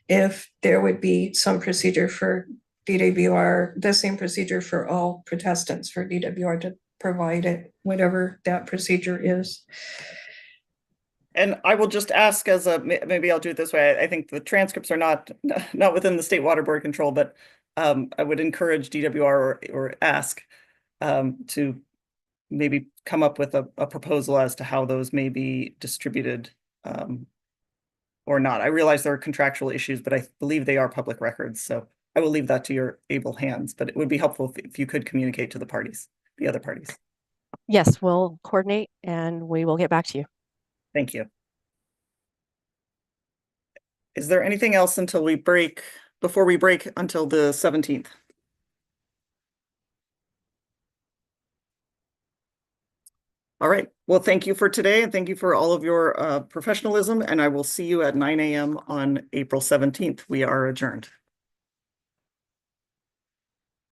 S3: if there would be some procedure for DWR, the same procedure for all protestants for DWR to provide it, whatever that procedure is.
S1: And I will just ask as a, maybe I'll do it this way. I think the transcripts are not within the State Water Board control, but I would encourage DWR or ask to maybe come up with a proposal as to how those may be distributed or not. I realize there are contractual issues, but I believe they are public records. So I will leave that to your able hands, but it would be helpful if you could communicate to the parties, the other parties.
S6: Yes, we'll coordinate and we will get back to you.
S1: Thank you. Is there anything else before we break until the 17th? All right. Well, thank you for today, and thank you for all of your professionalism, and I will see you at 9 a.m. on April 17th. We are adjourned.